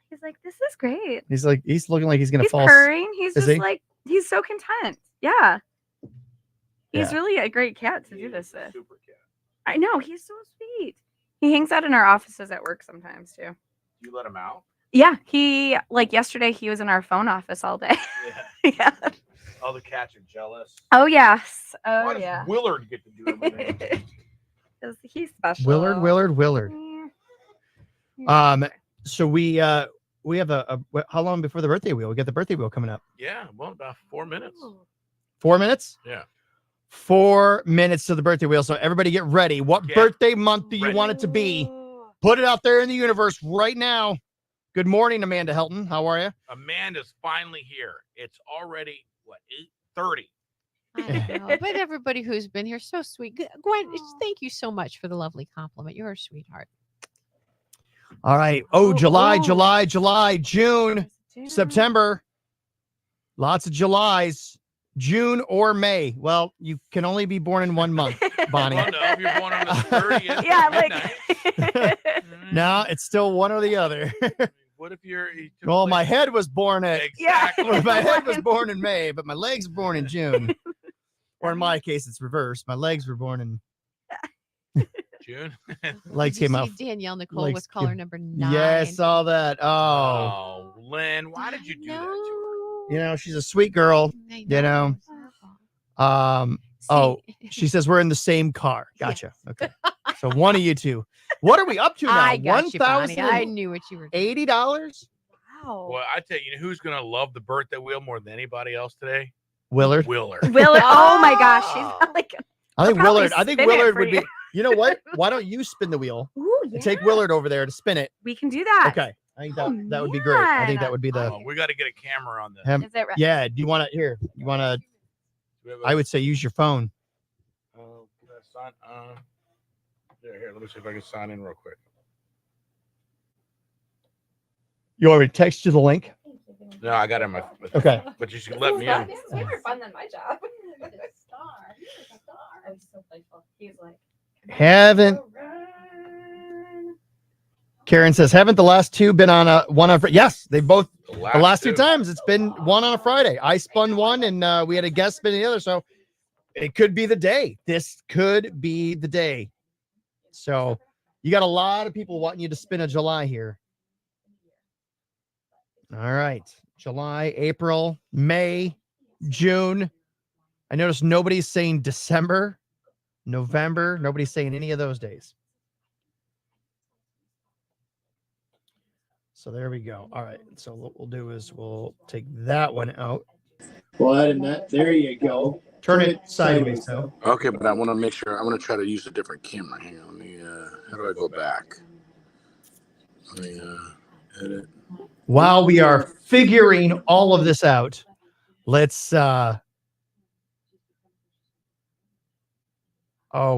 He's like, this is great. He's looking like he's going to He's fall. purring. He's Is just he? like, he's so content. Yeah. He's Yeah. really a great cat to do this with. I know. He's so sweet. He hangs out in our offices at work sometimes too. You let him out? Yeah. Yesterday, he was in our phone office all day. Yeah. All the cats are jealous. Oh, yes. Oh, Why does yeah. Willard get to do everything? 'Cause he's special. Willard. So we have how long before the birthday wheel? We got the birthday wheel coming up. Yeah, well, about 4 minutes. 4 minutes? Yeah. 4 minutes to the birthday wheel. So everybody get ready. What birthday month do you want it to be? Put it out there in the universe right now. Good morning, Amanda Helton. How are you? Amanda's finally here. It's already, 8:30. I know, but everybody who's been here, so sweet. Gwen, thank you so much for the lovely compliment. You're a sweetheart. All right. July, June, September. Lots of Julys. June or May. Well, you can only be born in 1 month, Bonnie. Well, no, if you're born on the 30th. Yeah, No, it's still one or the other. What if you're? Well, my head was born at Exactly. my head was born in May, but my legs were born in June. Or in my case, it's reversed. My legs were born in June. legs Did you came out. see Danielle Nicole legs was caller came- number 9. Yeah, I saw that. Oh, Oh, Lynn, why did you do that to her? she's a sweet girl. Oh, she says we're in the same car. Gotcha. Okay. So one of you two. What are we up to now? I got you, Bonnie. I knew what you were doing. $80? Wow. Well, I tell you, who's gonna love the birthday wheel more than anybody else today? Willard. Willard. Oh my gosh. She's like, I think I'll probably Willard. I think spin it Willard for would be. you. You know what? Why don't you spin the wheel Ooh, and take Willard over there to spin it? we can do that. Okay. I think that would be great. I think that would be the. Oh, we got to get a camera on this. Is it right? Yeah. Do you want to here? You want to? I would say use your phone. Yeah, here, let me see if I can sign in real quick. You want me to text you the link? No, I got it in my. Okay. But you should let me in. It's way more fun than my job. I was so playful. He's like, Haven't. Karen says, haven't the last two been on a one on? Yes, they both. The last two times it's been one on a Friday. I spun one, and we had a guest spin the other. So it could be the day. This could be the day. So you got a lot of people wanting you to spin a July here. All right. July, April, May, June. I noticed nobody's saying December, November. Nobody's saying any of those days. So there we go. All right. So what we'll do is we'll take that one out. Well, Ed, and that, there you go. Turn it sideways, though. Okay, but I want to make sure. I'm going to try to use a different camera. Hang on. Let me. How do I go back? Let me edit. While we are figuring all of this out, let's what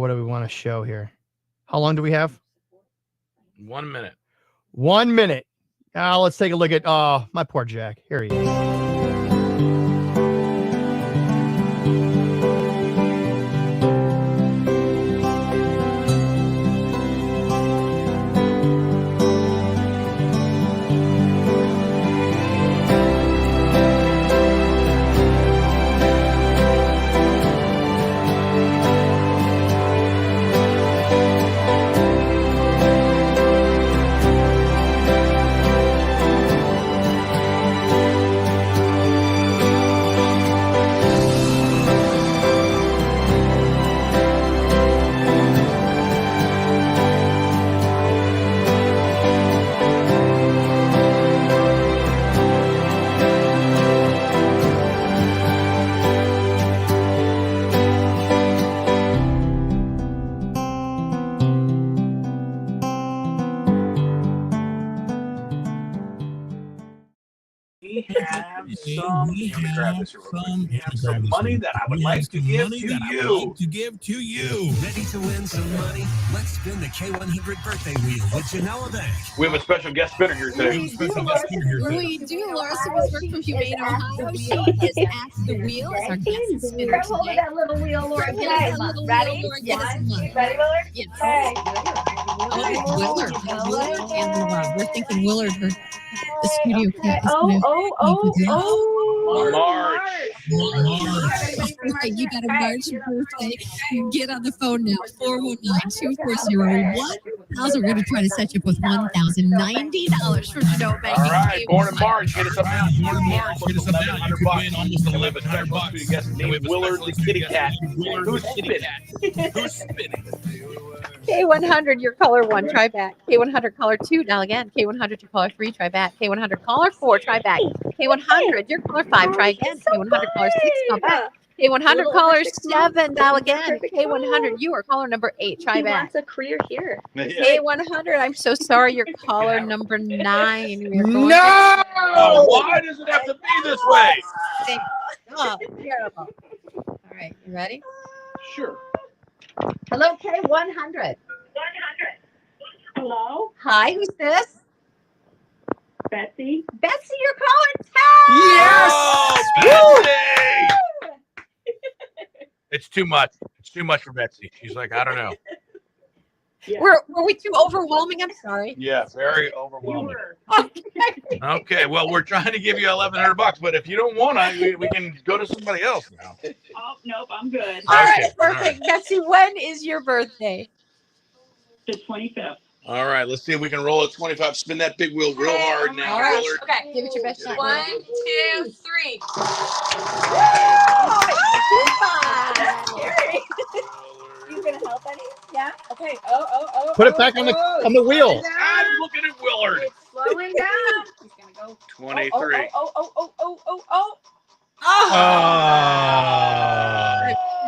do we want to show here? How long do we have? 1 minute. 1 minute. Let's take a look at my poor Jack. Here he is. We have some. Let me grab this real quick. We have some money that I would like to give to you. Ready to win some money? Let's spin the K100 birthday wheel with Genoa Bank. We have a special guest spinner here today. We do. Laura Simmonsburg from Humane, Ohio. She is at the wheel as our guest spinner Grab hold of today. that little wheel, Laura. Get Okay, us a little ready? wheel, Laura. Get us some money. Ready, Willard? Yes. Okay. Oh, Willard. Willard and Laura. We're thinking Willard, the studio cat. Is March. You got a March birthday. Get on the phone now. 419-240-1000. We're going to try to set you up with $1,090 from Genoa Bank. All right, born in March. Hit us up now. Born in March. Hit us up now. You could win almost $1,100. Guest named Willard the Kitty Cat. Who's spinning? Who's spinning? K100, your caller 1, try back. K100, caller 2, dial again. K100, your caller 3, try back. K100, caller 4, try back. K100, your caller 5, try again. K100, caller 6, call back. K100, caller 7, dial again. K100, you are caller number 8, try back. wants a career here. K100, I'm so sorry, you're caller number 9. We are going No! to- Why does it have to be this way? Oh, terrible. All right, you ready? Sure. Hello, K100. Hello? Hi, who's this? Betsy. Betsy, you're calling 10. Yes! Betsy! It's too much. It's too much for Betsy. She's like, I don't know. Yeah. Were we too overwhelming? I'm sorry. Yeah, very overwhelming. Okay. Okay, well, we're trying to give you $1,100, but if you don't want to, we can go to somebody else now. Oh, nope, I'm good. All right, Okay, all perfect. Betsy, when is your birthday? The 25th. All right, let's see if we can roll a 25. Spin that big wheel real hard now, All right. Willard. Okay, give it your best shot. 1, 2, 3. You gonna help any? Yeah. Okay. Oh. Put it back on the wheel. I'm looking at Willard. It's slowing down. He's gonna go. 23. Oh.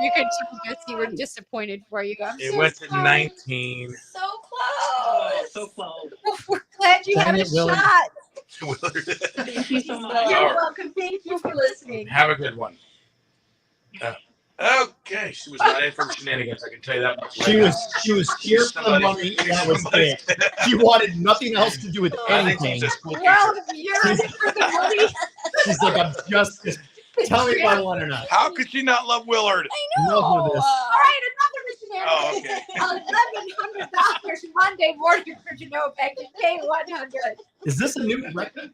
You can tell Betsy we're disappointed for you. I'm It so went to sorry. 19. So close. So close. We're glad you had a Willard. shot. Willard. Thank you so much. You're All right. welcome. Thank you for listening. Have a good one. Okay. Okay, she was not in for shenanigans. I can tell you that much. She was here for the money. That was it. She wanted nothing else to do with anything. Well, if you're in for the money. She's like, I'm just tell me if I want or not. How could she not love Willard? I know. Enough of this. All right, another missionary. Oh, okay. $1,100 Monday morning for Genoa back to K100. Is this a new record?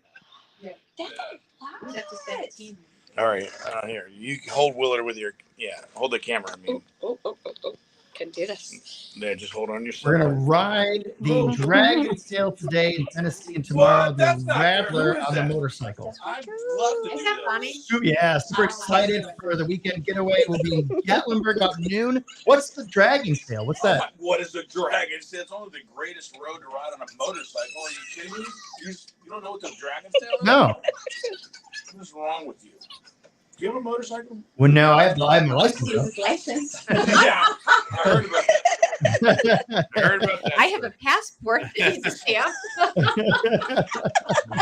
That's a 17. All right, here. You can hold Willard with your, hold the camera. I mean, Can do this. yeah, just hold on your We're gonna ride the Dragon Sail today in Tennessee, and tomorrow the Rattler on the motorcycle. I'd love to Is that funny? Yeah, super excited for the weekend getaway. We'll be in Gatlinburg about noon. What's the Dragon Sail? What's that? What is a dragon sail? It's only the greatest road to ride on a motorcycle. Are you kidding me? You don't know what the dragon sail is? No. What's wrong with you? Do you have a motorcycle? Well, no, I have my license. though. License. Yeah, I heard about that. I heard about that. I have a passport. He's a stamp.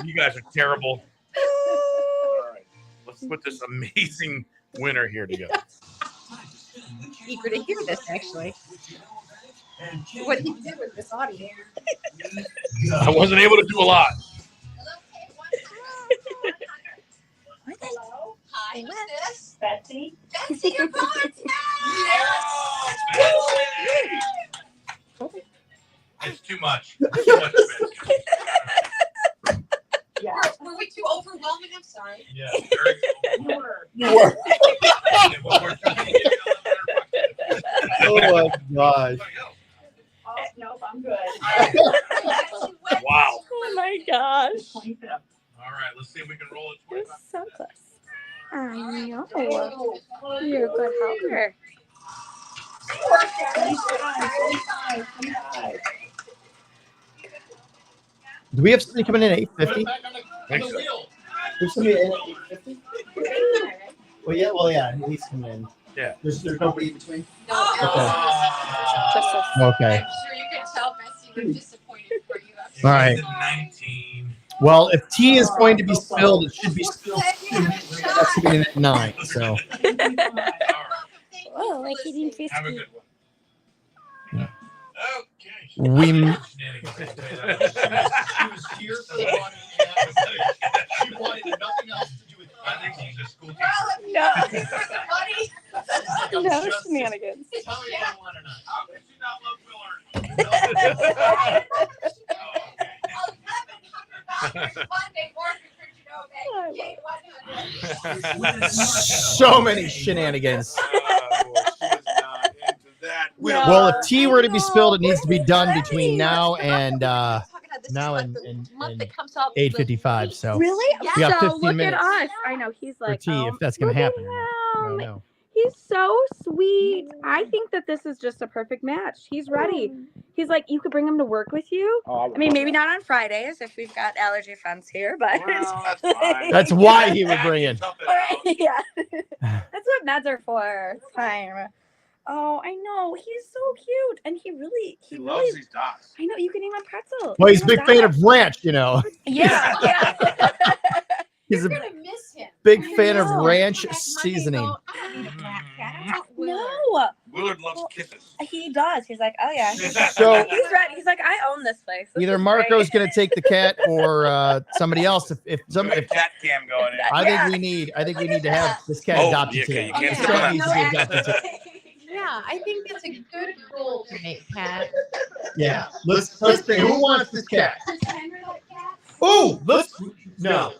You guys are terrible. All right, let's put this amazing winner here together. Eager to hear this, actually. What he did with this audio. I wasn't able to do a lot. Hello. Hi, sis. Betsy. Betsy, you're gone. It's too much. Too much Yeah. Were we too overwhelming? I'm sorry. Yeah. Oh my gosh. Nope, I'm good. Wow. Oh my gosh. All right, let's see if we can roll it. You're so close. I know. You're a good helper. Do we have somebody coming in at 8:50? Thanks, sir. There's somebody in at 8:50? Well, yeah, he's coming in. Yeah. There's nobody in between? No. Okay. I'm sure you can tell Betsy we're disappointed for you. All right. 19. Well, if tea is going to be spilled, it should be spilled soon. That's coming in at 9. So Oh, like eating fish. Have a good one. Yeah. Okay. we She was here for the money. She wanted nothing else to do with it. I think she's a school teacher. No. No No shenanigans. Tell me I want or not. How could you not love Willard? Monday morning for Genoa back to K100. so many shenanigans. No. Well, if tea were to be spilled, it needs to be done between now and now and 8:55. So Really? we got So 15 look minutes at us. I know he's for like, tea if that's gonna look at happen. I don't know. He's so sweet. I think that this is just a perfect match. He's ready. He's like, you could bring him to work with you. Oh, I mean, maybe not on Fridays if we've got allergy fence here, but Well, that's fine. That's why he would bring in. yeah, that's what meds are for. It's fine. Oh, I know. He's so cute, and he really He loves these dots. I know. You can name him Pretzel. Well, he's a big fan of ranch, you know. Yeah, yeah. He's a gonna miss him. big fan I of know. ranch seasoning. No, Willard loves kisses. he does. He's like, oh yeah. So- he's ready. He's like, I own this place. This Either is Marco's great. gonna take the cat or somebody else. If Cat cam going in. I think we need to have this cat Oh, adopted yeah, too. okay, you can't This say cat that. needs to be adopted too. Yeah, I think that's a good goal to make, Pat. Yeah. Let's think. Who wants this cat? Oh, let's no.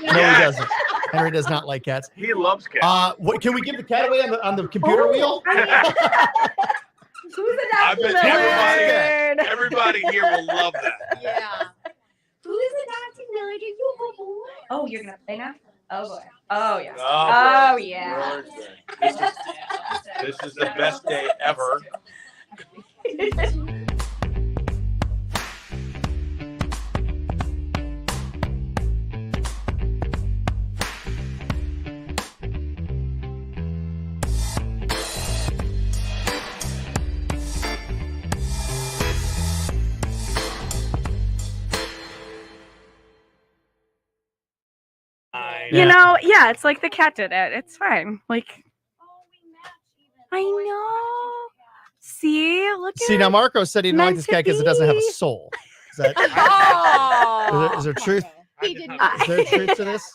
No, he doesn't. Henry does not like cats. He loves cats. What can we give the cat away on the computer wheel? Who's I adopting bet Willard? everybody here will love that. Yeah. Who is adopting Willard? Are you a boy? Oh, you're gonna play now? Oh boy. Oh yeah. Oh, Oh yeah. This is the best day ever. You know, yeah, it's like the cat did it. It's fine. Like, I know. See, look at See, now Marco said he didn't like Meant this to guy because it doesn't have a be. soul. Is that Oh. is there truth? He didn't. Is there truth to this?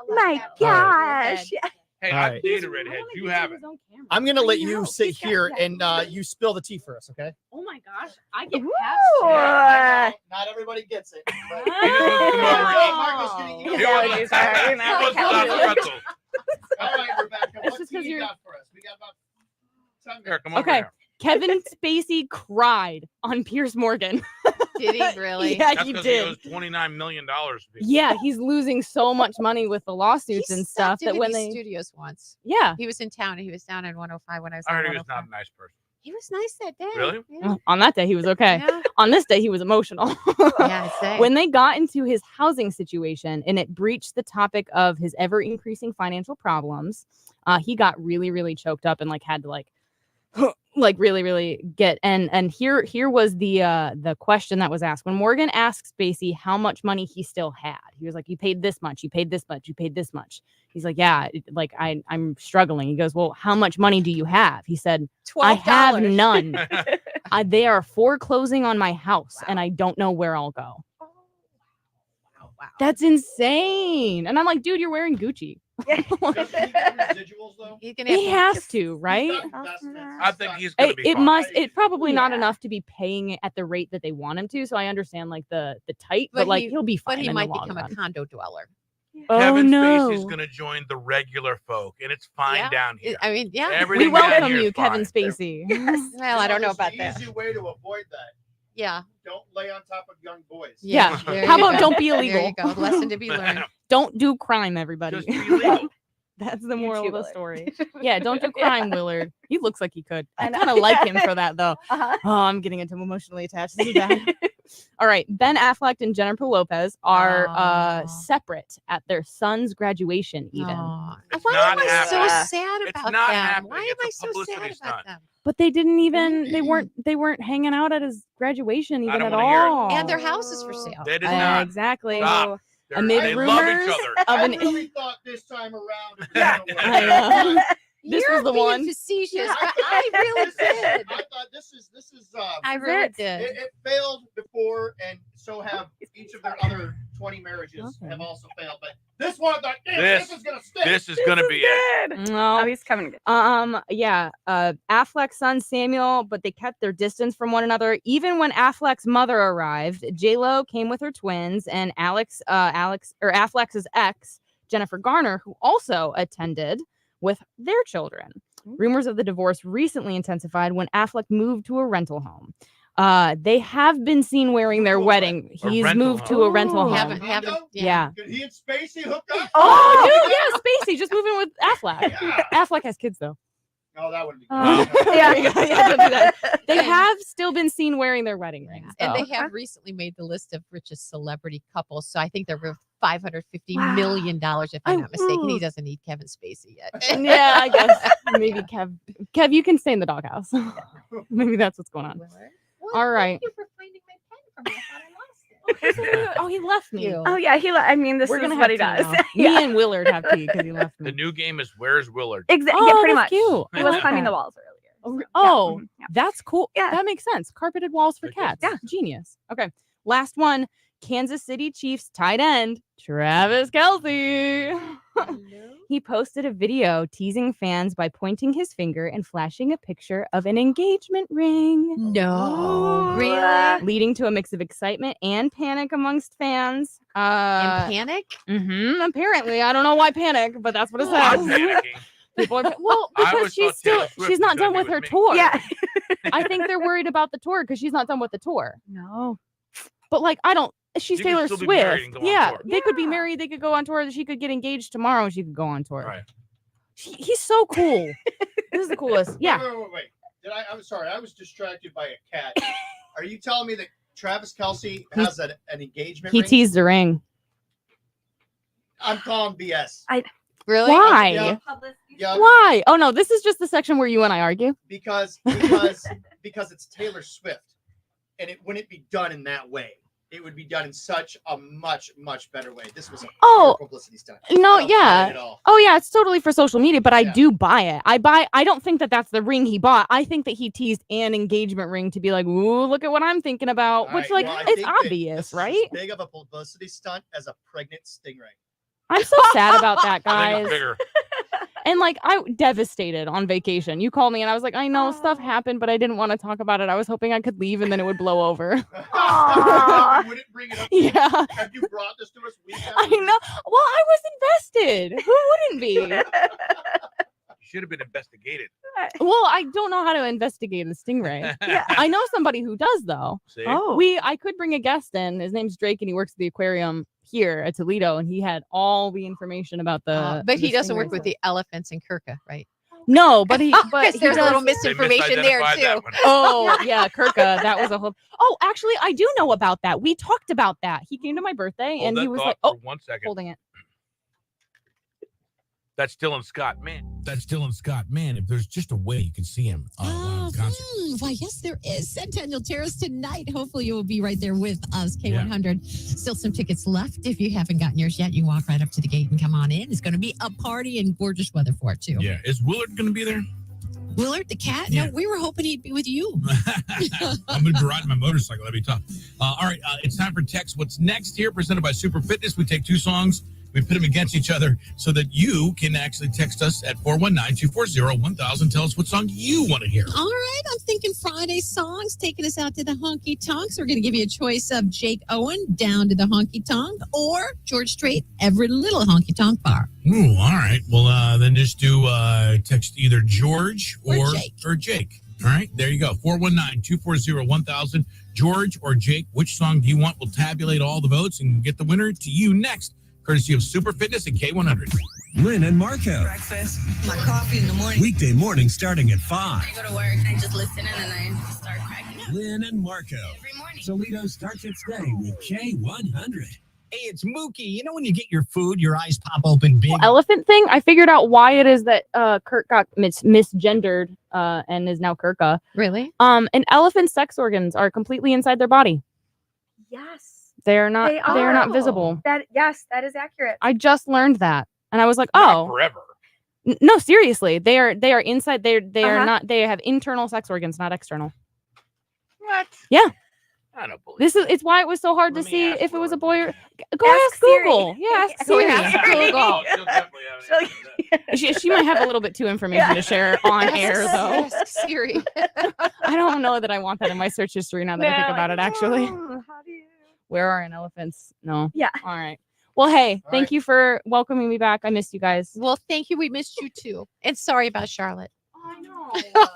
My gosh. Hey, All I've right. dated redheads. You haven't. I'm gonna let you sit here and you spill the tea for us, okay? Oh my gosh, I get Ooh. Not everybody gets it. But... Marco's gonna eat He it. wasn't- he wasn't on the pretzel. All right, Rebecca, It's what just do 'cause you you're- got for us? We got about 10 Here, minutes. come over Okay. here. Kevin Spacey cried on Piers Morgan. Did he really? Yeah, That's he because did. he owes $29 million. to people. Yeah, he's losing so much money with the lawsuits and stuff that when they studios once. yeah He was in town and he was down in 105 when I was I on heard he was 105. not a nice person. He was nice that day. Really? Yeah. on that day he was okay. Yeah. On this day he was emotional. Yeah, I'd say. When they got into his housing situation and it breached the topic of his ever increasing financial problems, he got really, really choked up and like had to like really get and here was the question that was asked when Morgan asked Spacey how much money he still had. He was like, you paid this much, you paid this much, you paid this much. He's like, yeah, like I'm struggling. He goes, well, how much money do you have? He said, I have $12. none. They are foreclosing on my house and I don't know where I'll go. Wow. That's insane. And I'm like, dude, you're wearing Gucci. Residuals though? He's gonna have He to- has to, right? I think he's going to be It fine. must. It's probably not Yeah. enough to be paying it at the rate that they want him to. So I understand like the tight, But but like he- he'll be fine. But he in might the long become a run. condo dweller. Oh Kevin no! Spacey's going to join the regular folk, and it's fine Yeah. down here. I mean, yeah. Everything We down welcome here is you, Kevin fine. Spacey. Well, I don't know about the that. Easy way to avoid that. Yeah. Don't lay on top of young boys. Yeah. There How you about go. don't be There illegal? you go. Lesson to be learned. Don't do crime, everybody. Just be legal. That's the You moral too, of the Willard. story. Yeah, don't do crime, Willard. He looks like he could. I I know. kind of like him for that, though. Uh-huh. Oh, I'm getting into emotionally attached. This is bad. All right. Ben Affleck and Jennifer Lopez are Aw. separate at their son's graduation, even. Aw. It's Why not am I so happening. sad It's about not them? happening. Why am It's I a so publicity sad stunt. about them? But they didn't even. They weren't hanging out at his graduation even don't at wanna hear it. all. And their house is for sale. They did not. Exactly. Stop. Amid They love each rumors other. of I an. really thought this time around. It Yeah. was gonna I work. know. This You're was the being one. facetious. I really did. I thought this is I really it, did. it failed before, and so have each of their other 20 marriages have also failed. But this one, I thought, this is gonna stick. This is going to be it. No. Oh, he's coming. Yeah. Affleck's son Samuel, but they kept their distance from one another. Even when Affleck's mother arrived, J-Lo came with her twins, and Affleck's ex, Jennifer Garner, who also attended with their children. Rumors of the divorce recently intensified when Affleck moved to a rental home. They have been seen wearing their wedding. A He's rental moved to a rental home. Haven't, Yeah. Could he and Spacey hook up? Oh, dude, yeah, Spacey just moving with Affleck. Yeah. Affleck has kids though. Oh, that would be Oh. good. Yeah, don't do that. They have still been seen wearing their wedding rings. And though. they have recently made the list of richest celebrity couples. So I think they're worth $550 Wow. million, if I'm not mistaken. He ooh. doesn't need Kevin Spacey yet. Yeah, I guess maybe Kev, you can stay in the doghouse. Maybe that's what's going on. All right. Thank you for finding my pen for me. I thought I lost it. Oh, he left me. Oh yeah, I mean, this We're is gonna what have he tea does. now. Me and Willard have tea because he left The me. new game is Where's Willard? Exactly. Oh, Yeah, pretty that's much. cute. He I was like climbing that. the walls earlier. Oh, Yeah. that's cool. Yeah. That makes sense. Carpeted walls for It does. cats. Yeah. Genius. Okay. Last one. Kansas City Chiefs tight end Travis Kelce. He posted a video teasing fans by pointing his finger and flashing a picture of an engagement ring. No. Really? Leading to a mix of excitement and panic amongst fans. And panic? Apparently, I don't know why panic, but that's what it I'm says. panicking. People are, well, I because always she's thought Taylor still Swift she's was not gonna done be with with her me. tour. Yeah. I think they're worried about the tour because she's not done with the tour. No. But like, I don't. She's You can Taylor still be married Swift. and go on Yeah, tour. they could be married. They could go on tour. She could get engaged tomorrow. And she could go on tour. Right. He's so cool. This is the coolest. Yeah. Wait. I'm sorry. I was distracted by a cat. Are you telling me that Travis Kelce has an engagement He ring? teased the ring. I'm calling BS. Really? Why? Yeah. Yeah. Why? Oh no, this is just the section where you and I argue. Because it's Taylor Swift, and it wouldn't be done in that way. it would be done in such a much better way. This was a Oh, pure publicity stunt. No, I don't buy it yeah. at all. Oh, yeah. It's totally for social media, but I do buy it. I don't think that that's the ring he bought. I think that he teased an engagement ring to be like, ooh, look at what I'm thinking about, which, like, Well, I it's think that obvious, this is right? as big of a publicity stunt as a pregnant stingray. I'm so sad about that, I think guys. it's bigger. And like, I devastated on vacation. You called me and I was like, I know stuff happened, but I didn't want to talk about it. I was hoping I could leave and then it would blow over. You wouldn't bring it up. Yeah. Have you brought this to us week after I know. Well, I was invested. Who wouldn't be? You should have been investigated. Well, I don't know how to investigate a stingray. Yeah. I know somebody who does, though. See? I could bring a guest in. His name's Drake, and he works at the aquarium here at Toledo, and he had all the information about the. But he the doesn't work stingrays. with the elephants in Kirka, right? No, but he. But Because he there's a little does- misinformation there misidentified that too. one. Oh yeah, Kirka. That was a whole. Oh, actually, I do know about that. We talked about that. He came to my birthday, Hold and that he was thought like, for "Oh, 1 second. holding it." That's Dylan Scott, man. That's Dylan Scott. Man, if there's just a way you can see him live in concert. Why, yes, there is. Centennial Terrace tonight. Hopefully, you will be right there with us. K100. Still some tickets left. If you haven't gotten yours yet, you walk right up to the gate and come on in. It's going to be a party and gorgeous weather for it, too. Yeah. Is Willard going to be there? Willard, the cat? Yeah. No, we were hoping he'd be with you. I'm going to be riding my motorcycle. That'd be tough. All right. It's time for Text What's Next here, presented by Super Fitness. We take two songs. We put them against each other so that you can actually text us at 419-240-1000. Tell us what song you want to hear. All right, I'm thinking Friday songs, taking us out to the honky tonks. We're going to give you a choice of Jake Owen, Down to the Honky Tonk, or George Strait, Every Little Honky Tonk Bar. Ooh, all right. Well, then just do text either George or Jake. All right, there you go. 419-240-1000. George or Jake, which song do you want? We'll tabulate all the votes and get the winner to you next, courtesy of Super Fitness and K100. Lynn and Marco. Breakfast, my coffee in the morning. Weekday morning starting at 5. I go to work, I just listen and then I start cracking up. Lynn and Marco. Every morning. Toledo starts its day with K100. Hey, it's Mookie. You know when you get your food, your eyes pop open big? Elephant thing. I figured out why it is that Kurt got misgendered and is now Kirka. Really? And elephant sex organs are completely inside their body. Yes. They are not. They They are not are. visible. That is accurate. I just learned that, and I was like, Not oh. forever. No, seriously, they are inside. They are Uh-huh. not. They have internal sex organs, not external. What? Yeah. I don't believe It's why it was so hard to Let me see ask if it was a Laura. boy or go Ask ask Google. Siri. Yeah, ask Go Siri. ask Siri. Google. Oh, she'll definitely have an answer to that. She might have a little bit too information to share on air though. Ask Siri. I don't know that I want that in my search history now that I think about it. Actually, How do you? where are elephants? No. Yeah. All right. Well, hey, All thank right. you for welcoming me back. I missed you guys. Well, thank you. We missed you too. And sorry about Charlotte. I know.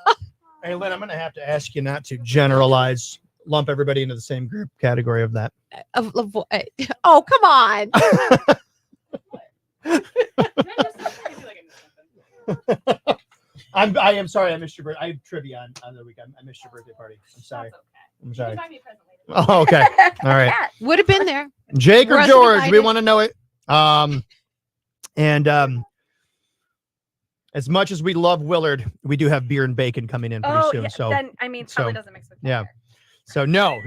Hey, Lynn, I'm going to have to ask you not to generalize, lump everybody into the same group category of that. Oh, come on. I am sorry I missed your birthday. I have trivia on the weekend. I missed your birthday party. I'm sorry. I'm sorry. Oh, okay. All right. Would have been there. Jake or Wasn't George, we invited. want to know it. And as much as we love Willard, we do have beer and bacon coming in pretty Oh, soon. yeah. So Then I mean, probably so- doesn't mix with. yeah. So no.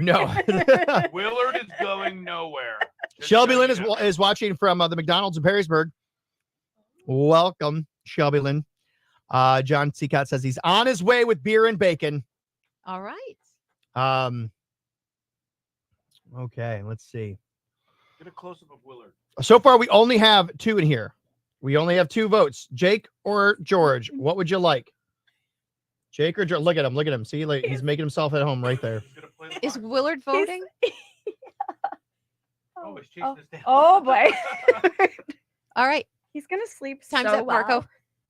Willard is going nowhere. Just Shelby so Lynn you know. is watching from the McDonald's in Perrysburg. Welcome, Shelby Lynn. John Seacott says he's on his way with beer and bacon. All right. Okay, let's see. Get a close up of Willard. So far, we only have two in here. We only have two votes. Jake or George. What would you like? Jake or George? Look at him. Look at him. See, like he's making himself at home right there. Is Willard voting? Oh, he's chasing us down. Oh boy. All right. He's gonna sleep. Time's so up, Marco. well.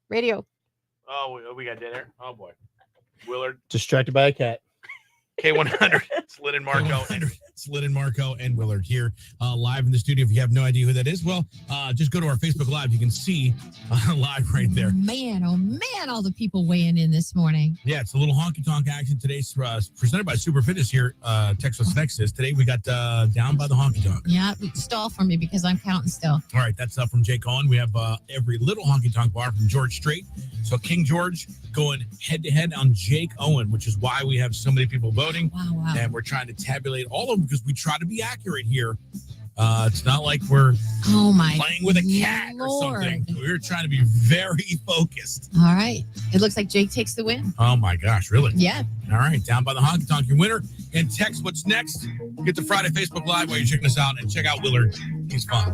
Radio. Oh, we got dinner. Oh boy. Willard. Distracted by a cat. K100. It's Lynn and Marco. It's Lynn and Marco and Willard here live in the studio. If you have no idea who that is, well, just go to our Facebook Live. You can see live right there. Man, oh man, all the people weighing in this morning. Yeah, it's a little honky tonk action today, presented by Super Fitness here. Texas Next is today. We got Down by the Honky Tonk. Yeah, stall for me because I'm counting still. All right, that's from Jake Owen. We have Every Little Honky Tonk Bar from George Strait. So King George going head to head on Jake Owen, which is why we have so many people vote. voting. Wow. And we're trying to tabulate all of them because we try to be accurate here. It's not like we're playing with a cat or something. We're trying to be very focused. All right. It looks like Jake takes the win. Oh my gosh, really? Yeah. All right, down by the honky tonk, your winner. And text what's next. Get to Friday Facebook Live while you're checking us out and check out Willard. He's fun.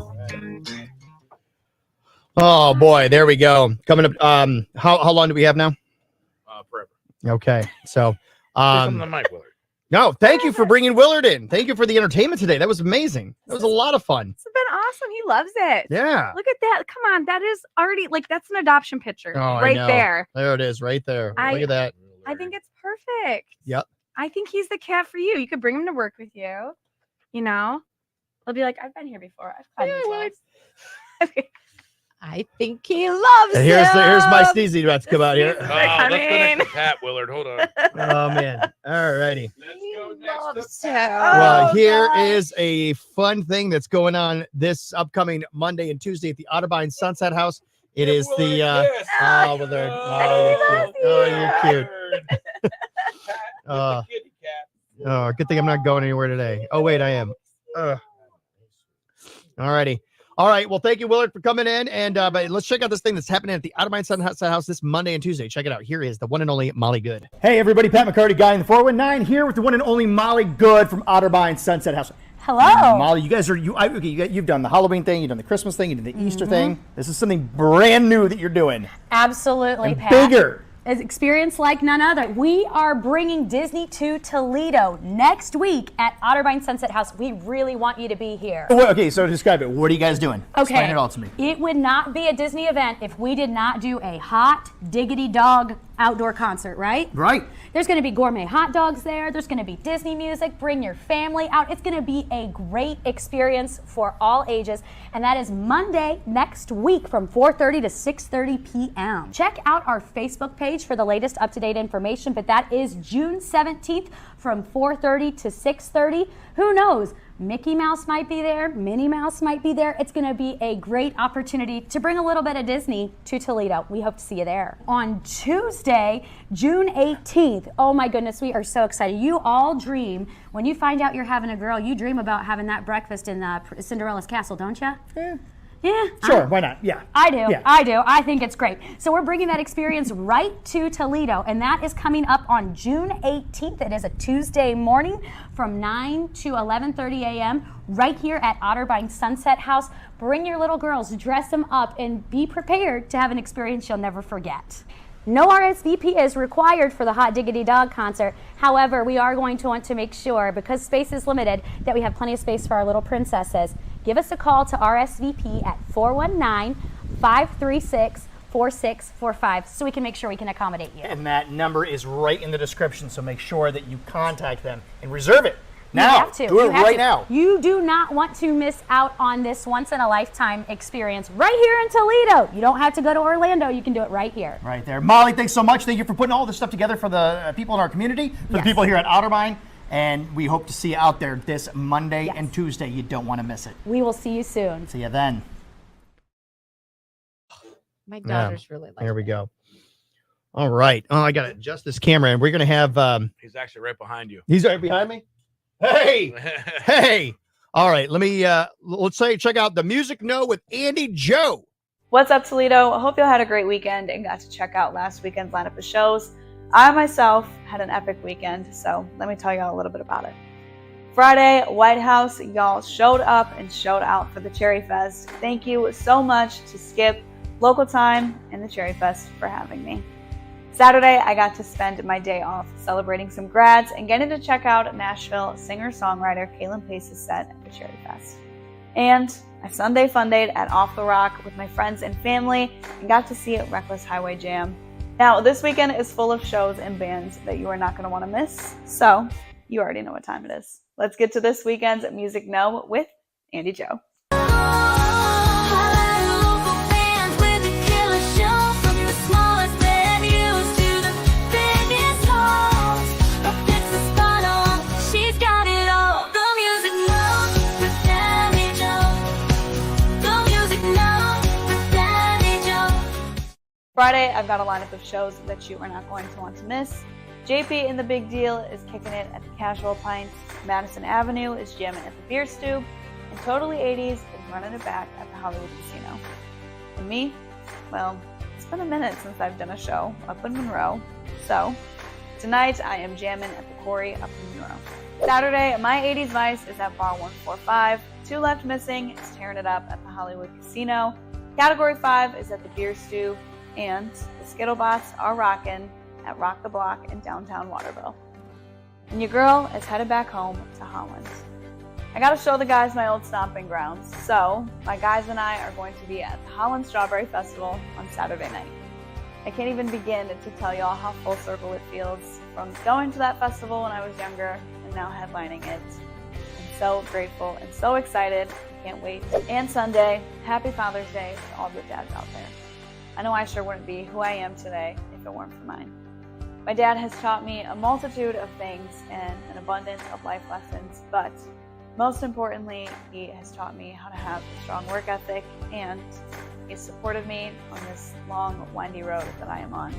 Oh boy, there we go. Coming up. How long do we have now? Forever. Okay, so Come to the mic, Willard. no, thank you for bringing Willard in. Thank you for the entertainment today. That was amazing. That was a lot of fun. It's been awesome. He loves it. Yeah. Look at that. Come on. That is already like that's an adoption picture Oh, I right know. there. There it is, right there. I- Look at that. I think it's perfect. Yep. I think he's the cat for you. You could bring him to work with you. You know, he'll be like, I've been here before. I've climbed these walls." I think he loves And here's my him. sneezy about to come out here. Oh, let's go next to Pat, Willard. Hold on. Oh man. All righty. Loves him. Well, here is a fun thing that's going on this upcoming Monday and Tuesday at the Otterbein Sunset House. It is the oh, Willard. Oh, you're cute. Oh, good thing I'm not going anywhere today. Oh, wait, I am. All righty. All right. Well, thank you, Willard, for coming in. And but let's check out this thing that's happening at the Otterbein Sunset House this Monday and Tuesday. Check it out. Here is the one and only Molly Good. Hey, everybody. Pat McCarty, guy in the 419 here with the one and only Molly Good from Otterbein Sunset House. Hello. Molly, you guys are, you've done the Halloween thing, you've done the Christmas thing, you did the Easter thing. This is something brand new that you're doing. Absolutely, And Pat. bigger. An experience like none other. We are bringing Disney to Toledo next week at Otterbein Sunset House. We really want you to be here. Okay, so describe it. What are you guys doing? Okay. Explain it all to me. It would not be a Disney event if we did not do a hot diggity dog outdoor concert, right? Right. There's going to be gourmet hot dogs there. There's going to be Disney music. Bring your family out. It's going to be a great experience for all ages. And that is Monday next week from 4:30 to 6:30 p.m. Check out our Facebook page for the latest up-to-date information. But that is June 17th from 4:30 to 6:30. Who knows? Mickey Mouse might be there, Minnie Mouse might be there. It's going to be a great opportunity to bring a little bit of Disney to Toledo. We hope to see you there. On Tuesday, June 18th, oh my goodness, we are so excited. You all dream, when you find out you're having a girl, you dream about having that breakfast in Cinderella's castle, don't you? Yeah. Yeah. Sure, why not? Yeah. I do. Yeah. I do. I think it's great. So we're bringing that experience right to Toledo, and that is coming up on June 18th. It is a Tuesday morning from 9 to 11:30 a.m. right here at Otterbein Sunset House. Bring your little girls, dress them up, and be prepared to have an experience you'll never forget. No RSVP is required for the Hot Diggity Dog concert. However, we are going to want to make sure, because space is limited, that we have plenty of space for our little princesses. Give us a call to RSVP at 419-536-4645 so we can make sure we can accommodate you. And that number is right in the description, so make sure that you contact them and reserve it. Now, you have to. do it You have right to. now. You do not want to miss out on this once-in-a-lifetime experience right here in Toledo. You don't have to go to Orlando. You can do it right here. Right there. Molly, thanks so much. Thank you for putting all this stuff together for the people in our community, for the people here at Otterbein. And we hope to see you out there this Monday and Tuesday. You don't want to miss it. We will see you soon. See you then. My daughter's really like There we go. All right. Oh, I got to adjust this camera, and we're going to have. He's actually right behind you. He's right behind me. Hey, hey. All right. Let's check out the Music No with Andy Joe. What's up, Toledo? I hope you all had a great weekend and got to check out last weekend's lineup of shows. I myself had an epic weekend, so let me tell y'all a little bit about it. Friday, White House, y'all showed up and showed out for the Cherry Fest. Thank you so much to Skip, Local Time, and the Cherry Fest for having me. Saturday, I got to spend my day off celebrating some grads and getting to check out Nashville singer-songwriter Kaylin Pace's set at the Cherry Fest. And I Sunday Fundayed at Off the Rock with my friends and family and got to see Reckless Highway Jam. Now, this weekend is full of shows and bands that you are not going to want to miss, so you already know what time it is. Let's get to this weekend's Music No with Andy Joe. Friday, I've got a lineup of shows that you are not going to want to miss. JP in the Big Deal is kicking it at the Casual Pints. Madison Avenue is jamming at the Beer Stube. And Totally 80s is running it back at the Hollywood Casino. And me? Well, it's been a minute since I've done a show up in Monroe. So, tonight I am jamming at the Quarry up in Monroe. Saturday, my 80s Vice is at Bar 145. Two Left Missing is tearing it up at the Hollywood Casino. Category 5 is at the Beer Stew. And the Skittlebots are rocking at Rock the Block in downtown Waterville. And your girl is headed back home to Holland. I gotta show the guys my old stomping grounds, so my guys and I are going to be at the Holland Strawberry Festival on Saturday night. I can't even begin to tell y'all how full circle it feels from going to that festival when I was younger and now headlining it. I'm so grateful and so excited. I can't wait. And Sunday, happy Father's Day to all the dads out there. I know I sure wouldn't be who I am today if it weren't for mine. My dad has taught me a multitude of things and an abundance of life lessons, but most importantly, he has taught me how to have a strong work ethic, and he has supported me on this long, windy road that I am on.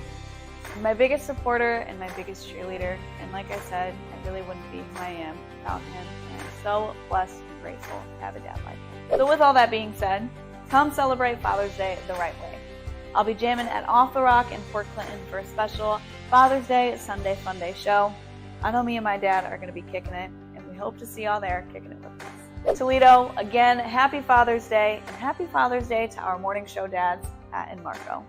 He's my biggest supporter and my biggest cheerleader, and like I said, I really wouldn't be who I am without him, and I'm so blessed and grateful to have a dad like him. So with all that being said, come celebrate Father's Day the right way. I'll be jamming at Off the Rock in Port Clinton for a special Father's Day Sunday Fun Day show. I know me and my dad are going to be kicking it, and we hope to see y'all there kicking it with us. Toledo, again, happy Father's Day, and happy Father's Day to our morning show dads, Pat and Marco.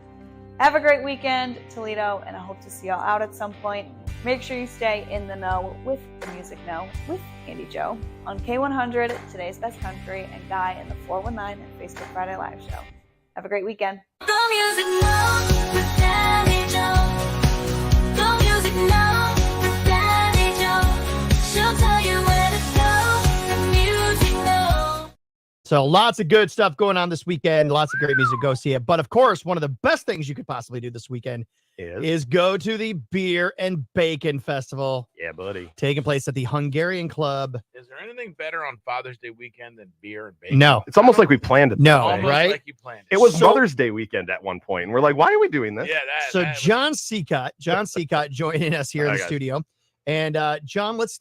Have a great weekend, Toledo, and I hope to see y'all out at some point. Make sure you stay in the know with the Music Know with Andy Joe on K100, Today's Best Country, and Guy in the 419 and Facebook Friday Live show. Have a great weekend. The Music Know with Danny Joe. The Music Know with Danny Joe. She'll tell you where to go. The Music Know. So lots of good stuff going on this weekend. Lots of great music. Go see it. But of course, one of the best things you could possibly do this weekend is go to the Beer and Bacon Festival. Yeah, buddy. Taking place at the Hungarian Club. Is there anything better on Father's Day weekend than beer and bacon? No. It's almost like we planned it. No, Almost right? like you planned it. It was So- Mother's Day weekend at one point, and we're like, why are we doing this? Yeah, So John Seacott joining us here in Hi, the guys. studio. And John, let's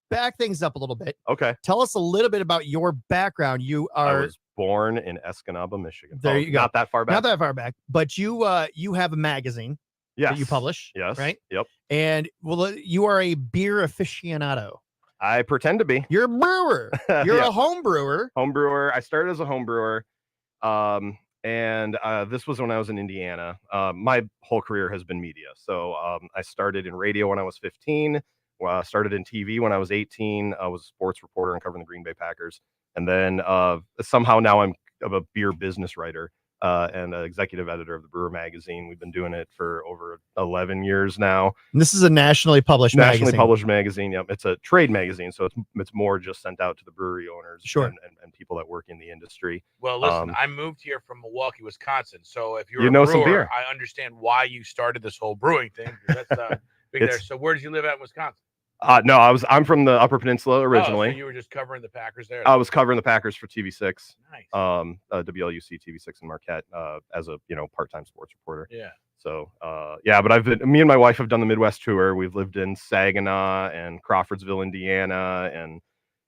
back things up a little bit. Okay. Tell us a little bit about your background. You I are was born in Escanaba, Michigan. there. You go. Not that far back. Not that far back, but you have a magazine that you Yes. publish. Yes. Right. Yep. And well, you are a beer aficionado. I pretend to be. You're a brewer. You're Yeah. a home brewer. Home brewer. I started as a home brewer. And this was when I was in Indiana. My whole career has been media. So I started in radio when I was 15. Started in TV when I was 18. I was a sports reporter and covering the Green Bay Packers. And then somehow now I'm a beer business writer and executive editor of the Brewer Magazine. We've been doing it for over 11 years now. And this is a nationally published Nationally magazine. published magazine. Yep. It's a trade magazine. So it's more just sent out to the brewery owners Sure. and people that work in the industry. Well, listen, I moved here from Milwaukee, Wisconsin. So if you're You a know brewer, some beer. I understand why you started this whole brewing thing. 'Cause That's big there. It's- So where did you live at in Wisconsin? No, I'm from the Upper Peninsula originally. Oh, so you were just covering the Packers there. I was covering the Packers for TV6. Nice. WLUC TV6 in Marquette as a part-time sports reporter. Yeah. So yeah, but me and my wife have done the Midwest tour. We've lived in Saginaw and Crawfordsville, Indiana, and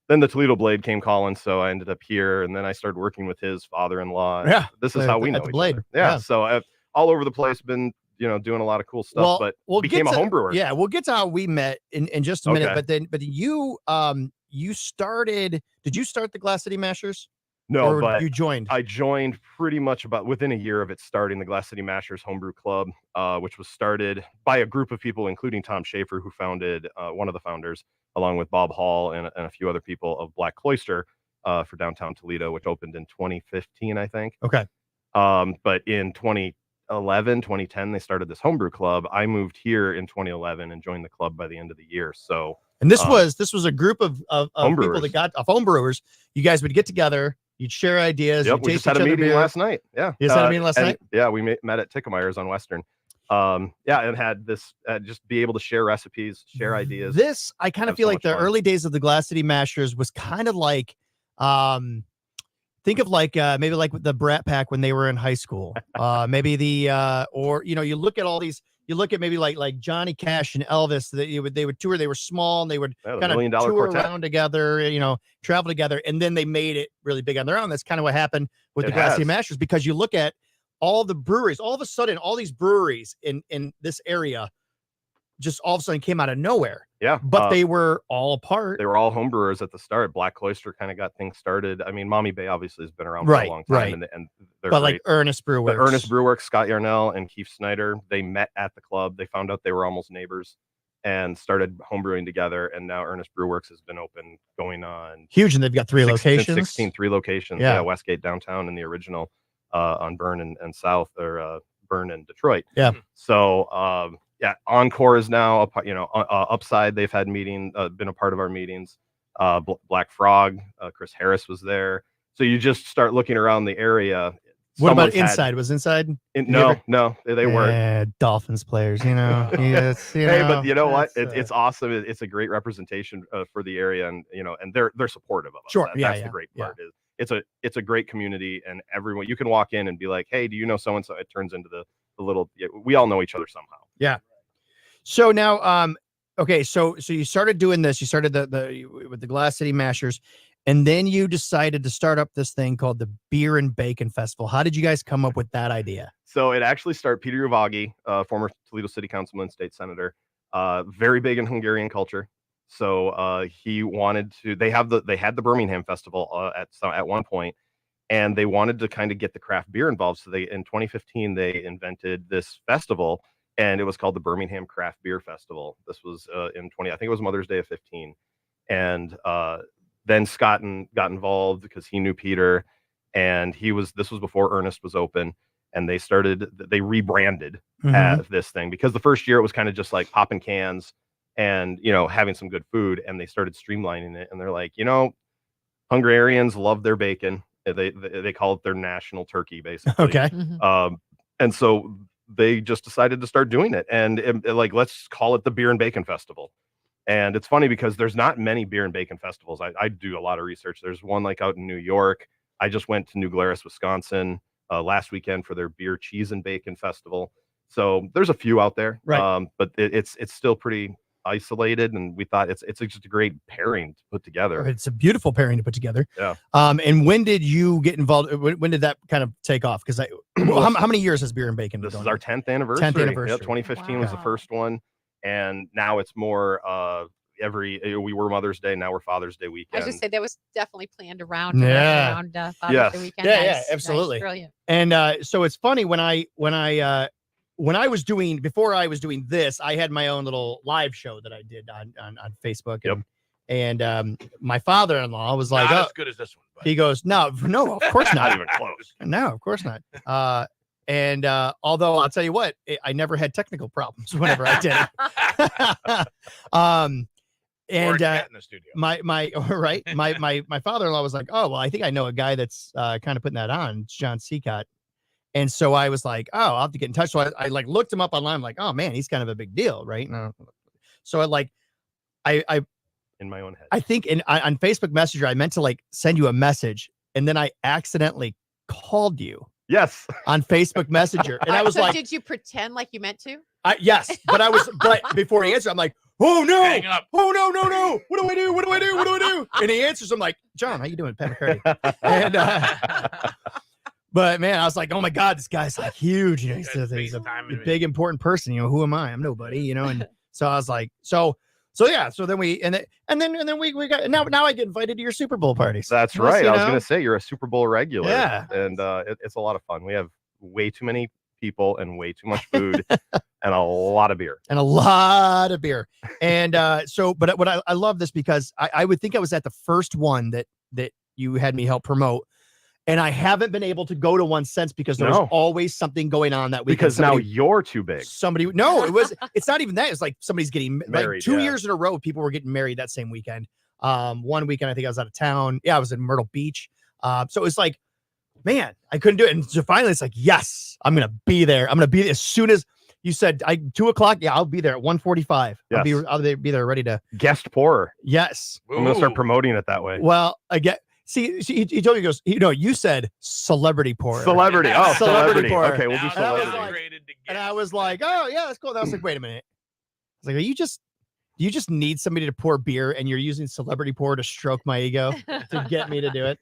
then the Toledo Blade came calling, so I ended up here, and then I started working with his father-in-law. Yeah, This is at how we the- know at the each Blade. other. Yeah, Yeah. so I've all over the place, been doing a lot of cool stuff, but became a home brewer. Yeah, we'll get to how we met in just a minute. Okay. But you started. Did you start the Glass City Mashers? No, Or but you joined. I joined pretty much about within a year of it starting, the Glass City Mashers Homebrew Club, which was started by a group of people, including Tom Schaefer, who founded one of the founders, along with Bob Hall and a few other people, of Black Cloister for downtown Toledo, which opened in 2015, I think. Okay. But in 2010, they started this homebrew club. I moved here in 2011 and joined the club by the end of the year. So, And this was a group of home people brewers. that got of home brewers. You guys would get together. You'd share ideas. Yep, you'd we taste just had each a other meeting beer. last night. Yeah, You just had a meeting last and- night? Yeah, we met at Tickameyer's on Western. Yeah, and had this just be able to share recipes, share ideas. This I kind of Have feel so like much the fun. early days of the Glass City Mashers was kind of like think of like maybe like the Brat Pack when they were in high school. Maybe the or you look at all these you look at maybe like Johnny Cash and Elvis, they would tour. They were small and they would Yeah, the kind of $1 Million tour Quartet. around together, travel together, and then they made it really big on their own. That's kind of what happened with the It Glass City has. Masters, because you look at all the breweries, all of a sudden, all these breweries in this area just all of a sudden came out of nowhere. Yeah, But they were all apart. They were all homebrewers at the start. Black Cloister kind of got things started. I mean, Mommy Bay obviously has been around for a Right, long time, right. and they're But like great. Ernest Brew But Works. Ernest Brew Works, Scott Yarnell and Keith Snyder, they met at the club. They found out they were almost neighbors and started homebrewing together. And now Ernest Brew Works has been open going on Huge, and they've got 3 locations. 3 locations. Yeah. Yeah, Westgate downtown and the original on Burn and South, or Burn and Detroit. Yeah. So yeah, Encore is now Upside. They've had been a part of our meetings. Black Frog, Chris Harris was there. So you just start looking around the area. What about Someone's had- Inside? Was Inside? No, they weren't. Yeah, Dolphins players, Yes, Hey, but you know what? that's, It's awesome. It's a great representation for the area, and and they're supportive of us. Sure, That's yeah, the great yeah. part. Is it's a great community, and everyone, you can walk in and be like, hey, do you know so and so? It turns into the little. We all know each other somehow. Yeah. So now, okay, so you started doing this. You started with the Glass City Mashers, and then you decided to start up this thing called the Beer and Bacon Festival. How did you guys come up with that idea? So it actually started. Peter Uvagi, former Toledo City Councilman, state senator, very big in Hungarian culture. So he wanted to. They had the Birmingham Festival at one point, and they wanted to kind of get the craft beer involved. So in 2015 they invented this festival, and it was called the Birmingham Craft Beer Festival. This was in 20. I think it was Mother's Day of 15, and then Scott got involved because he knew Peter, and this was before Ernest was open. And they rebranded this thing, because the first year it was kind of just like popping cans and, having some good food. And they started streamlining it. And they're like, Hungarians love their bacon. They call it their national turkey, basically. Okay. And so they just decided to start doing it. And like, let's call it the Beer and Bacon Festival. And it's funny because there's not many beer and bacon festivals. I do a lot of research. There's one like out in New York. I just went to New Glarus, Wisconsin last weekend for their beer, cheese, and bacon festival. So there's a few out there, right? But it's still pretty isolated, and we thought it's just a great pairing to put together. It's a beautiful pairing to put together. Yeah. And when did you get involved? When did that kind of take off? Because how many years has Beer and Bacon been This going is our on? 10th anniversary. 10th anniversary. Yep, 2015 was the first one, and now it's more we were Mother's Day, now we're Father's Day I weekend. was just say that was definitely planned around. Yeah. Around Father's Yes. Day weekend. Yeah, Nice, yeah, nice, absolutely. brilliant. And so it's funny when I was doing this, I had my own little live show that I did on Facebook. And my father-in-law was like, Not "Oh," as good as this one. he goes, no, of course not. Not even close. No, of course not. And although I'll tell you what, I never had technical problems whenever I did it. Or a And cat in the studio. my father-in-law was like, oh, well, I think I know a guy that's kind of putting that on. It's John Seacott. And so I was like, oh, I'll have to get in touch. So I like looked him up online. I'm like, oh man, he's kind of a big deal, right? So I in my own head, I think on Facebook Messenger, I meant to like send you a message, and then I accidentally called you. Yes. On Facebook Messenger. And I was so like, did you pretend like you meant to? yes, but before he answered, I'm like, oh no, Hang up. oh no, what do I do? What do I do? And he answers, I'm like, John, how you doing, Pat McCarty? And but man, I was like, oh my God, this guy's like huge. He's a big important person. Who am I? I'm nobody. And so I was like, so yeah. So then we then we got now I get invited to your Super Bowl parties. That's right. I was going to say you're a Super Bowl regular. Yeah. And it's a lot of fun. We have way too many people and way too much food and a lot of beer. And so, but what I love this because I would think I was at the first one that you had me help promote. And I haven't been able to go to one since because there was always something going on that weekend. Because now you're too big. It's not even that. It's like somebody's getting Married, like 2 years in a row. People were getting married that same weekend. One weekend, I think I was out of town. Yeah, I was in Myrtle Beach. So it's like, man, I couldn't do it. And so finally it's like, yes, I'm going to be there. I'm going to be there as soon as you said 2:00. Yeah, I'll be there at 1:45. Yes. I'll be there ready to guest pourer. Yes. I'm going to start promoting it that way. Well, again, he told me, he goes, you said celebrity pourer. Celebrity. Oh, celebrity. pourer. Okay, we'll do And I was celebrity. and I was like, oh yeah, that's cool. And I was like, wait a minute. I was like, you just need somebody to pour beer and you're using celebrity pour to stroke my ego to get me to do it.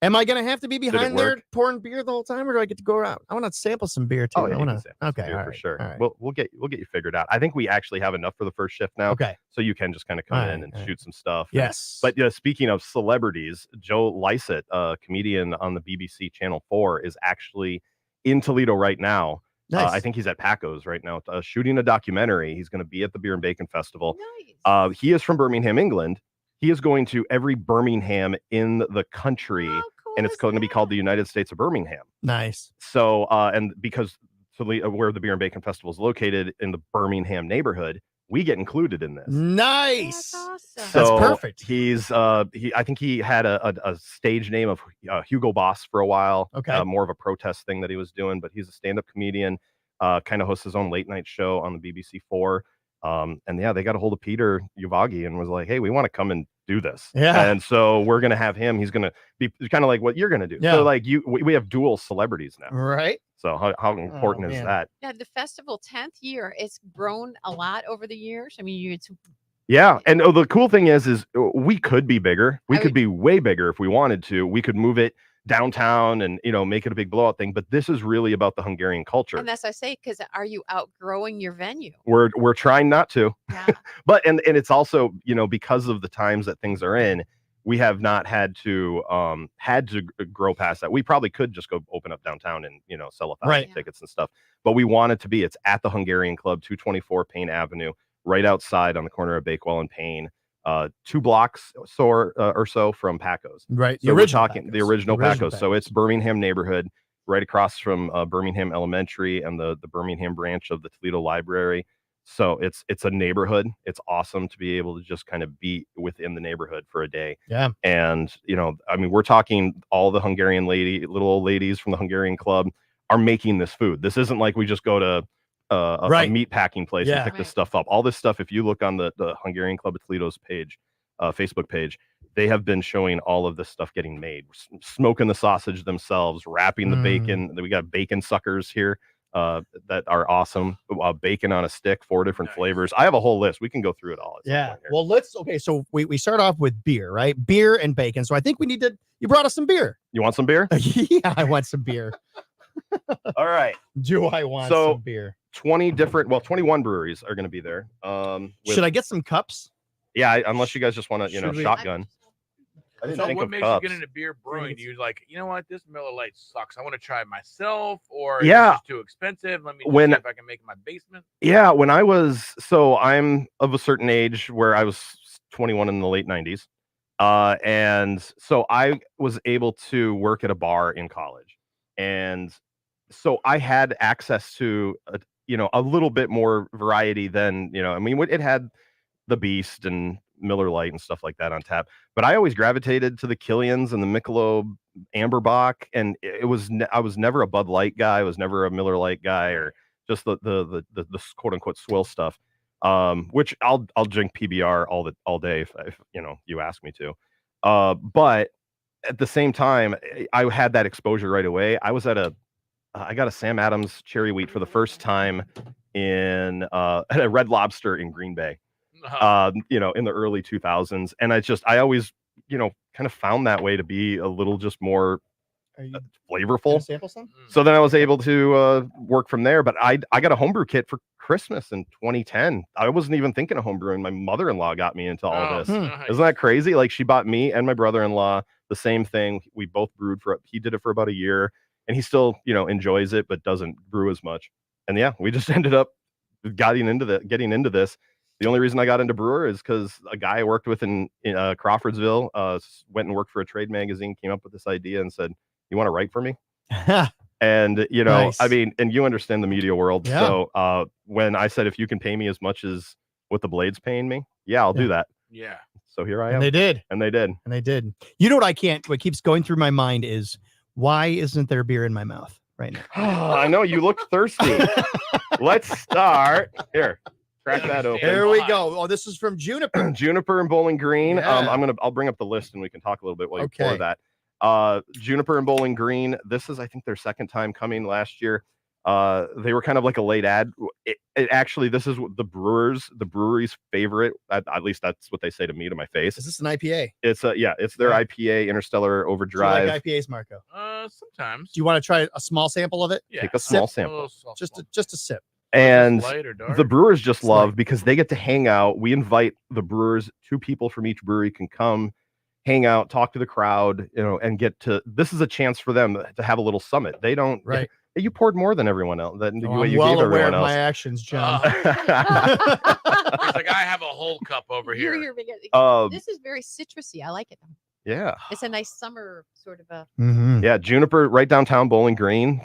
Am I going to have to be behind there pouring beer the whole time, or do I get to go around? I want to sample some beer too. Oh, yeah, I you want can to. sample Okay, beer all for right, sure. all right. We'll get you figured out. I think we actually have enough for the first shift now. Okay. So you can just kind of come All in right, and all right. shoot some stuff. Yes. But speaking of celebrities, Joe Lycett, a comedian on the BBC Channel 4, is actually in Toledo right now. Nice. I think he's at Paco's right now shooting a documentary. He's going to be at the Beer and Bacon Festival. Nice. He is from Birmingham, England. He is going to every Birmingham in the country, and it's going to be called the United States of Birmingham. Nice. So, and because where the Beer and Bacon Festival is located in the Birmingham neighborhood, we get included in this. Nice. So That's perfect. He's I think he had a stage name of Hugo Boss for a while. Okay. More of a protest thing that he was doing, but he's a stand-up comedian, kind of hosts his own late night show on the BBC4. And yeah, they got a hold of Peter Uvagi and was like, hey, we want to come and do this. Yeah. And so we're going to have him. He's going to be kind of like what you're going to do. Yeah. So like we have dual celebrities now. Right. So how important is man. that? Yeah, the festival 10th year, it's grown a lot over the years. I mean, it's Yeah. And the cool thing is we could be bigger. We could be way bigger if we wanted to. We could move it downtown and, make it a big blowout thing. But this is really about the Hungarian culture. and that's I say, because are you outgrowing your venue? We're trying not to. But and it's also, because of the times that things are in, we have not had to grow past that. We probably could just go open up downtown and, sell 1,000 Right. tickets and stuff. But we want it to be, it's at the Hungarian Club, 224 Payne Avenue, right outside on the corner of Bakewell and Payne, 2 blocks or so from Paco's. Right. So we're talking the original Paco's. So Paco's. it's Birmingham neighborhood, right across from Birmingham Elementary and the Birmingham branch of the Toledo Library. So it's a neighborhood. It's awesome to be able to just kind of be within the neighborhood for a day. Yeah. And, I mean, we're talking all the Hungarian little old ladies from the Hungarian Club are making this food. This isn't like we just go to a meat packing place and pick this stuff up. All this stuff, if you look on the Hungarian Club of Toledo's page, Facebook page, they have been showing all of this stuff getting made, smoking the sausage themselves, wrapping the bacon. We got bacon suckers here that are awesome. Bacon on a stick, 4 different flavors. I have a whole list. We can go through it all. Yeah. Well, so we start off with beer, right? Beer and bacon. So I think you brought us some beer. You want some beer? Yeah, I want some beer. All right. Do I want some beer? 21 breweries are going to be there. Should I get some cups? Yeah, unless you guys just want to, Should we- shotgun. I didn't So think what of makes cups. you get into beer brewing? You're like, you know what, this Miller Lite sucks. I want to try it myself, or Yeah. it's just too expensive. Let me just When- see if I can make it in my basement. Yeah, I'm of a certain age where I was 21 in the late 90s. And so I was able to work at a bar in college. And so I had access to, a little bit more variety than, I mean, it had the Beast and Miller Lite and stuff like that on tap. But I always gravitated to the Killians and the Michelob Amberbach. And I was never a Bud Light guy. I was never a Miller Lite guy, or just the quote unquote swill stuff. Which I'll drink PBR all day if you ask me to. But at the same time, I had that exposure right away. I was I got a Sam Adams cherry wheat for the first time at a Red Lobster in Green Bay, in the early 2000s. And I always, kind of found that way to be a little just more flavorful. Sample some? So then I was able to work from there. But I got a homebrew kit for Christmas in 2010. I wasn't even thinking of homebrewing. My mother-in-law got me into all of this. Isn't that crazy? Like, she bought me and my brother-in-law the same thing. We both brewed he did it for about a year, and he still, enjoys it, but doesn't brew as much. And yeah, we just ended up getting into this. The only reason I got into brewer is because a guy I worked with in Crawfordsville went and worked for a trade magazine, came up with this idea and said, "You want to write for me?" And, Nice. I mean, and you understand the media world. Yeah. So when I said, if you can pay me as much as what the Blade's paying me, yeah, I'll do that. Yeah. So here I am. And they did. And they did. And they did. You know what keeps going through my mind is, why isn't there beer in my mouth right now? I know you look thirsty. Let's start here. Crack that open. There we go. Oh, this is from Juniper. Juniper and Bowling Green. Yeah. I'll bring up the list and we can talk a little bit while you Okay. pour that. Juniper and Bowling Green. This is, I think, their second time coming last year. They were kind of like a late ad. It actually, this is the brewery's favorite. At least that's what they say to me to my face. Is this an IPA? It's it's their IPA, Interstellar Overdrive. Do you like IPAs, Marco? Sometimes. Do you want to try a small sample of it? Yeah. Take a small Sip? sample. Just a sip. And light or dark? the brewers just love because they get to hang out. We invite the brewers, 2 people from each brewery can come, hang out, talk to the crowd, and this is a chance for them to have a little summit. They don't, right. You poured more than everyone else. Than Oh, what I'm you well gave aware everyone of else. my actions, John. He's like, I have a whole cup over here. This is very citrusy. I like it. Yeah. It's a nice summer sort of a. Yeah, Juniper, right downtown Bowling Green.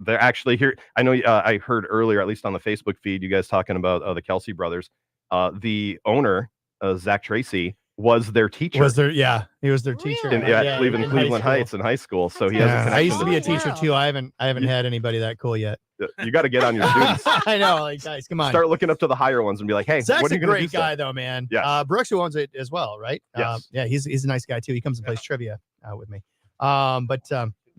They're actually here. I know I heard earlier, at least on the Facebook feed, you guys talking about the Kelsey brothers. The owner, Zach Tracy, was their teacher. He was their teacher. Cleveland Heights in high school. So he has a connection. I used to be a to- teacher too. I haven't had anybody that cool yet. You got to get on your students. I know, like guys, come on. Start looking up to the higher ones and be like, hey, Zach's what are a you going to do? great guy though, man. Yeah. Brooks, who owns it as well, right? Yes. Yeah, he's a nice guy too. He comes and plays trivia with me.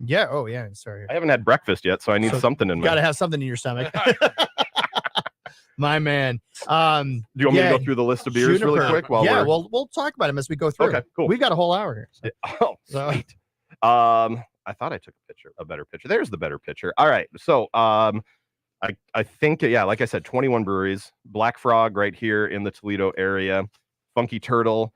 Yeah. Oh yeah. Sorry. I haven't had breakfast yet, so I need something in You my. got to have something in your stomach. My man. Do you want me to go through the list of beers really quick? We'll talk about them as we go through. Okay, cool. We've got a whole hour here. So. Oh, sweet. I thought I took a better picture. There's the better picture. All right. So I think, like I said, 21 breweries. Black Frog right here in the Toledo area. Funky Turtle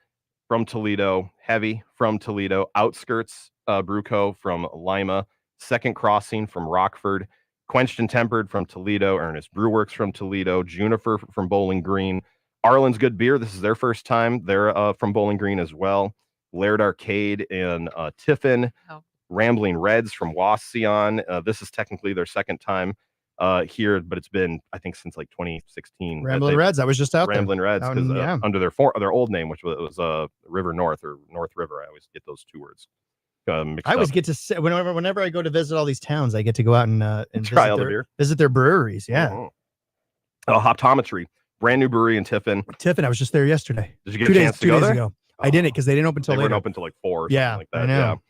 from Toledo. Heavy from Toledo. Outskirts Brewco from Lima. Second Crossing from Rockford. Quenched and Tempered from Toledo. Ernest Brewworks from Toledo. Juniper from Bowling Green. Arlen's Good Beer. This is their first time. They're from Bowling Green as well. Laird Arcade in Tiffin. Rambling Reds from Wasion. This is technically their second time here, but it's been, I think, since like 2016. Rambling Reds. I was just out there. Rambling Reds, Out because in- yeah. under their old name, which was River North or North River. I always get those two words mixed I always up. get to sit whenever I go to visit all these towns. I get to go out and Try all the visit beer. visit their breweries. Yeah. Mhm. Hoptometry, brand new brewery in Tiffin. Tiffin, I was just there yesterday. Did you get 2 a days, chance to 2 go days there? ago. I didn't because they didn't open They until weren't later. open till like 4 or Yeah, something like that. I know.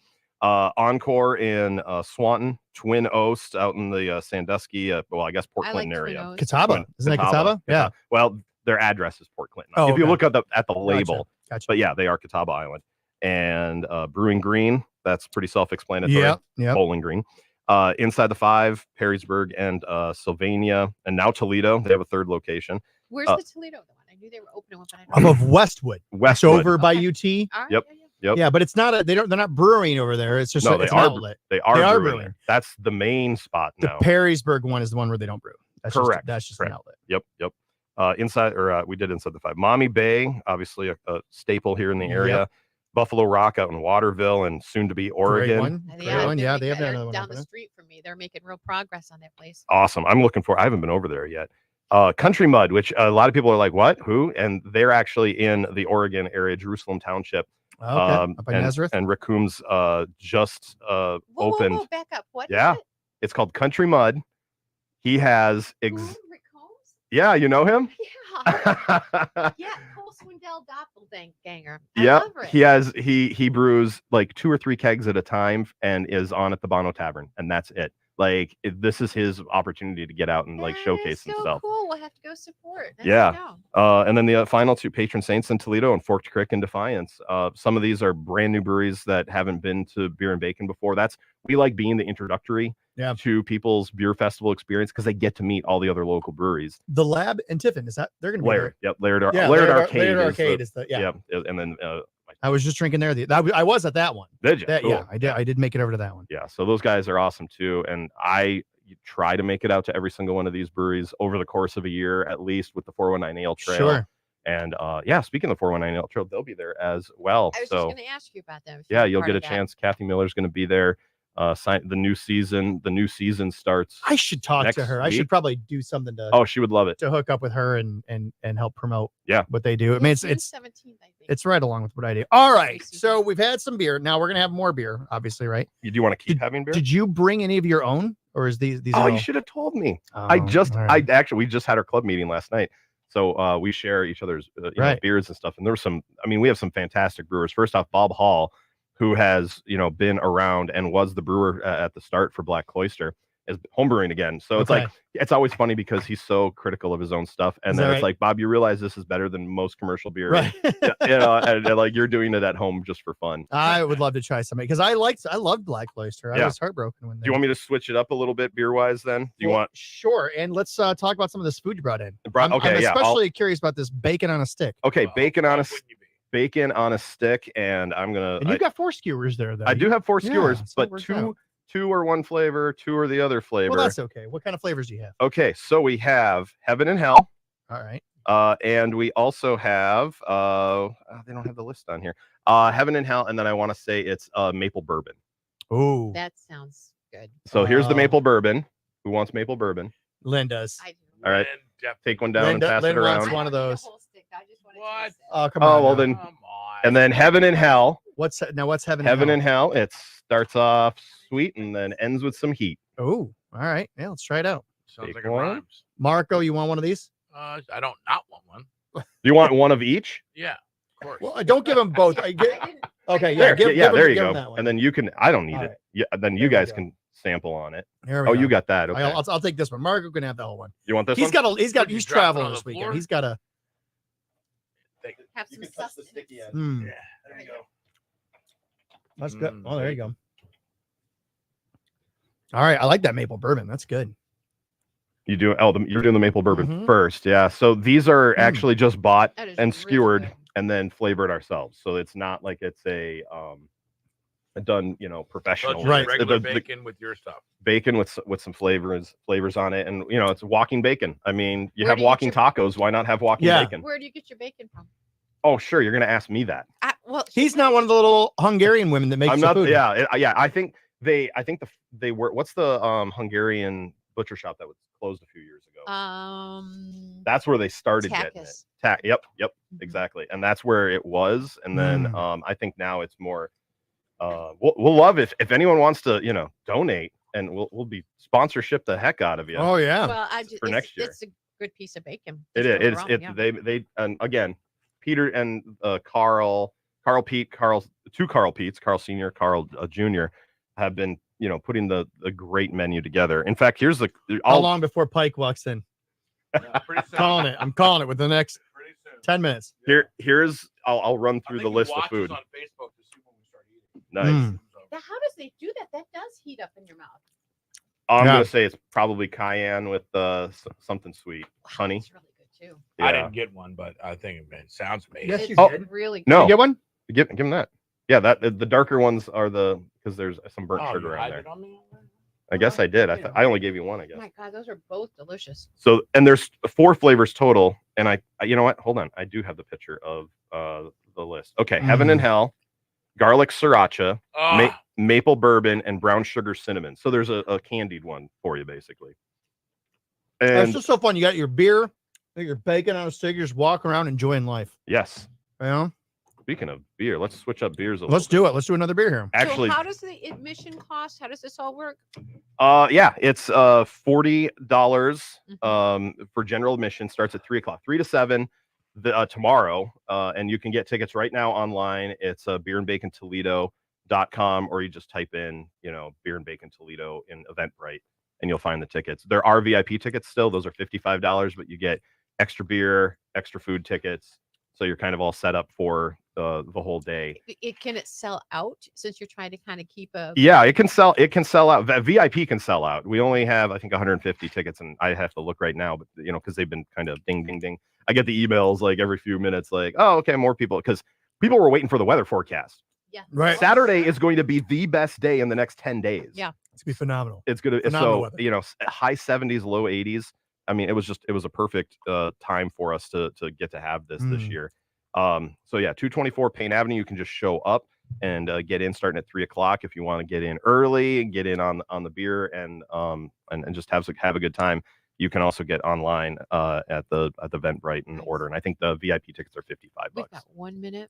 Yeah. Encore in Swanton, Twin Oast out in the Sandusky, I guess Port I Clinton like area. Twin Oast. Catawba. Isn't that Catawba? Yeah. Well, their address is Port Clinton. Oh, If you okay. look at the label, Gotcha. but yeah, they are Catawba Island. And Brewing Green, that's pretty self-explanatory. Yep. Bowling Green. Inside the Five, Perrysburg and Sylvania, and now Toledo. They have a third location. Where's Uh, the Toledo one? I knew they were opening one, but I don't Off of Westwood. It's Westwood. over by UT. All right, Yep. Yep. Yeah, but it's not they're not brewing over there. It's just No, it's they an are. outlet. They are brewing. brewing. there. That's the main spot The now. Perrysburg one is the one where they don't brew. That's Correct. That's just Correct. an outlet. Yep. We did Inside the Five. Mommy Bay, obviously a staple here in the area. Yep. Buffalo Rock out in Waterville and soon to be Oregon. one. Yeah, one. they're Yeah, they making- have they're another one down open the up. street from me. They're making real progress on that place. Awesome. I'm looking for. I haven't been over there yet. Country Mud, which a lot of people are like, what? Who? And they're actually in the Oregon area, Jerusalem Township. Okay. Up by and, Nazareth. and Rick Coombs just Whoa, opened. whoa, back up. What? Yeah, it's called Country Mud. He has Rick Combs? yeah, you know him. Yeah, Cole Swindell Doppelganger. Yeah, love Rick. he has he brews like 2 or 3 kegs at a time and is on at the Bono Tavern, and that's it. Like this is his opportunity to get out and like showcase so himself. cool. We'll have to go support. That's Yeah. no. And then the final 2 patron saints in Toledo and Forked Creek and Defiance. Some of these are brand new breweries that haven't been to Beer and Bacon before. We like being the introductory to people's beer festival experience because they get to meet all the other local breweries. The Lab and Tiffin, is that they're gonna be Laird, there? yep, Laird Arcade. Laird Arcade is the and then I was just drinking there. I was at that one. Did you? Yeah, Cool. I did make it over to that one. Yeah, so those guys are awesome too, and I try to make it out to every single one of these breweries over the course of a year at least with the 419 Ale Trail. Sure. And speaking of the 419 Ale Trail, they'll be there as well. I was so just going to ask you about them. if yeah, you're you'll part get a of that. chance. Kathy Miller's going to be there. The new season starts. I should talk next to her. I week. should probably do something to Oh, she would love it. to hook up with her and help promote Yeah. what they do. I mean it's June 17th, I think. it's right along with what I do. All right. So we've had some beer. Now we're gonna have more beer, obviously, right? You do want to keep having beer? Did you bring any of your own? or is these? Oh, are you all- should have told me. Oh, I all right. we just had our club meeting last night. So we share each other's you know, Right. beers and stuff. And there were some, I mean, we have some fantastic brewers. First off, Bob Hall, who has, you know, been around and was the brewer at the start for Black Cloister, is homebrewing again. So it's like, Okay. it's always funny because he's so critical of his own stuff. And Is then that it's right? like, Bob, you realize this is better than most commercial beer. Right. Yeah, you know, and like you're doing it at home just for fun. I would love to try something because I loved Black Cloister. I Yeah. was heartbroken when Do you want me to switch it up a little bit beer wise then? Do you want? Sure, and let's talk about some of this food you brought in. Brought- I'm okay, yeah, I'll- especially curious about this bacon on a stick. Okay, bacon on a stick, and I'm gonna. And you've got 4 skewers there, though. I do have 4 Yeah, skewers, so it but works two out. are one flavor, 2 are the other flavor. Well, that's okay. What kind of flavors do you have? Okay, so we have Heaven and Hell. All right. And we also have they don't have the list on here. Heaven and Hell, and then I want to say it's maple bourbon. Oh. That sounds good. So here's the maple bourbon. Who wants maple bourbon? Lynn does. All right. Take one down Lynn, and pass Lynn it wants around. one of those. What? Oh, come on. Oh, well now. then. And then Heaven and Hell. What's Heaven? Heaven and Hell. It starts off sweet and then ends with some heat. Oh, all right. Yeah, let's try it out. Sounds Take like it one. rhymes. Marco, you want one of these? I don't not want one. Do you want one of each? Yeah, of course. Well, don't give them both. Okay, yeah, There, give, yeah, give there him, you give go. him that one. And then you can. I don't need All it. right. Yeah. Then you guys can sample on it. There we Oh, go. you got that. Okay. I'll take this one. Marco can have the whole one. You want this He's one? got Would you he's drop it traveling on this the weekend. floor? He's got a. Have some sustenance. Hmm. There you go. That's good. Oh, there you go. All right, I like that maple bourbon. That's good. You do. Oh, you're doing the maple bourbon Mhm. first. Yeah. So these are actually just bought That is and really skewered good. and then flavored ourselves. So it's not like it's a done, you know, So professional. it's just regular bacon with your stuff. Bacon with some flavors on it, and you know, it's walking bacon. I mean, you Where have do you get walking your- tacos. Why not have walking Yeah. bacon? Where do you get your bacon from? Oh, sure. You're gonna ask me that. Well, He's not one of the little Hungarian women that makes I'm the not. food. Yeah. Yeah. I think they were. What's the Hungarian butcher shop that was closed a few years ago? That's where they started getting it. Takis. Yep. Exactly. And that's where it was. And then Mm. I think now it's more. We'll love if anyone wants to, you know, donate, and we'll be sponsorship the heck out of you. Oh yeah. Well, I just, For next year. It's a good piece of bacon. It There's is. no It's wrong, yeah. they and again, Peter and Carl Pete, two Carl Pete's, Carl Senior, Carl Junior, have been, you know, putting the great menu together. In fact, here's the How long before Pike walks in? Pretty soon. Calling it. I'm calling it with the next 10 minutes. Here's I'll run through the list of food. On Facebook to see when we start eating. Nice. Mm. Now, how does they do that? That does heat up in your mouth. I'm Yeah. gonna say it's probably cayenne with something sweet, honey. It's really good too. I Yeah. didn't get one, but I think it sounds amazing. Yes, It's you Oh, did. really good. No, You get one? give him that. Yeah, that the darker ones are because there's some burnt Oh, sugar you on hide there. it on me? I guess I did. I only gave you one. I Oh guess. my God, those are both delicious. So, and there's 4 flavors total. And I you know what? Hold on. I do have the picture of the list. Okay, Heaven and Hell, garlic sriracha, Ah, maple bourbon, and brown sugar cinnamon. So there's a candied one for you, basically. It's And just so fun. You got your beer, you got your bacon on a stick, you're just walking around enjoying life. yes, You know? speaking of beer, let's switch up beers a Let's little do it. Let's do another beer here. bit. Actually, so how does the admission cost? How does this all work? yeah, it's $40 Mm-hmm. for general admission. Starts at 3:00, 3 to 7 tomorrow, and you can get tickets right now online. It's beerandbacontoledo.com, or you just type in, you know, Beer and Bacon Toledo in Eventbrite, and you'll find the tickets. There are VIP tickets still; those are $55, but you get extra beer, extra food tickets, so you're kind of all set up for the whole day. Can it sell out since you're trying to kind of keep a? Yeah, it can sell. It can sell out. VIP can sell out. We only have, I think, 150 tickets, and I have to look right now, but you know, because they've been kind of ding, ding, ding. I get the emails like every few minutes, like, oh, okay, more people, because people were waiting for the weather forecast. Yeah. Right. Saturday is going to be the best day in the next 10 days. Yeah. It's gonna be phenomenal. It's gonna. Phenomenal So weather. you know, high 70s, low 80s. I mean, it was a perfect time for us to get to have this Mm. year. So yeah, 224 Payne Avenue. You can just show up and get in starting at 3:00 if you want to get in early and get in on the beer and just have a good time. You can also get online at the Eventbrite and order. And I think the VIP tickets are $55. We've got 1 minute.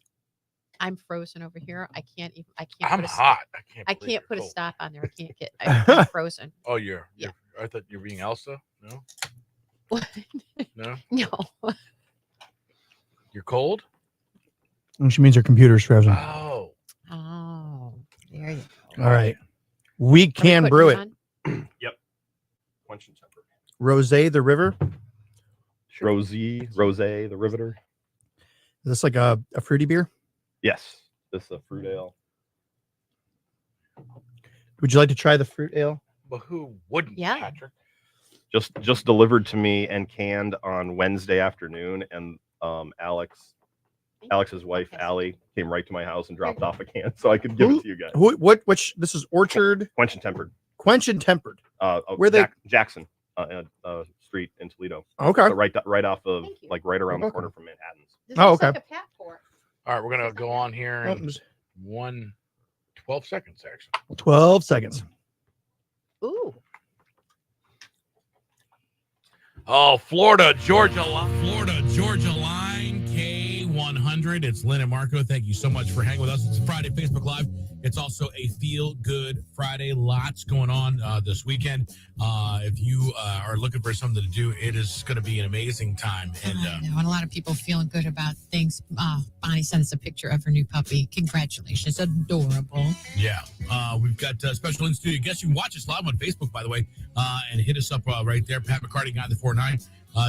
I'm frozen over here. I can't even. I'm hot. I can't put a stop on there. I can't get. I'm frozen. Oh, I thought you were being Elsa. No. No. No. You're cold. And she means her computer's frozen. Oh. Oh. There you go. All right. We can brew it. Yep. Quench and temper. Rosé the River. Rosé the Riveter. Is this like a fruity beer? Yes. This is a fruit ale. Would you like to try the fruit ale? But who wouldn't, Patrick? Just delivered to me and canned on Wednesday afternoon, and Alex's wife Allie came right to my house and dropped off a can so I could give it to you guys. Which this is Orchard Quench and Tempered. Quench and Tempered. Where they Jackson Street in Toledo. Okay. So right off of right around the corner from Manhattan's. Okay. All right, we're gonna go on here in 12 seconds, actually. 12 seconds. Ooh. Oh, Florida, Georgia line K100. It's Lynn and Marco. Thank you so much for hanging with us. It's Friday Facebook Live. It's also a Feel Good Friday. Lots going on this weekend. If you are looking for something to do, it is going to be an amazing time. And I know, and a lot of people feeling good about things. Bonnie sent us a picture of her new puppy. Congratulations. Adorable. Yeah. We've got special in studio guests. You can watch us live on Facebook, by the way, and hit us up right there. Pat McCarty, Guy the 49.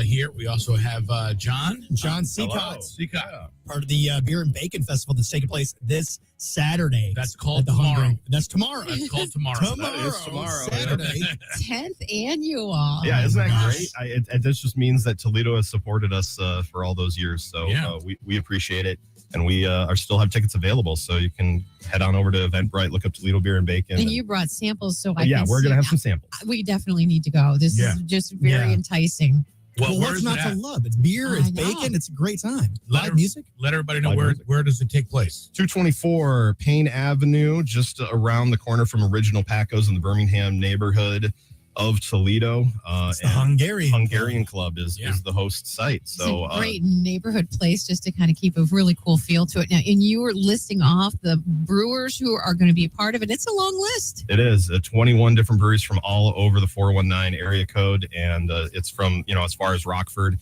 Here we also have John Seacott. Seacott. Part of the Beer and Bacon Festival that's taking place this Saturday. That's called at the tomorrow. Hungry. That's tomorrow. That's called tomorrow. Tomorrow. That is tomorrow. Saturday. 10th annual. Yeah, isn't that great? This just means that Toledo has supported us for all those years. So we appreciate it. And we still have tickets available. So you can head on over to Eventbrite, look up Toledo Beer and Bacon. And you brought samples, so we're going to have some samples. We definitely need to go. This is just very enticing. Well, what's not to love? It's beer, it's bacon, it's a great time. Live music. Let everybody know Live where does it take place? 224 Payne Avenue, just around the corner from Original Pacos in the Birmingham neighborhood of Toledo. It's the Hungarian Club is the host site. So It's a great neighborhood place just to kind of keep a really cool feel to it. Now, and you were listing off the brewers who are going to be a part of it. It's a long list. it is 21 different breweries from all over the 419 area code, and it's from as far as Rockford,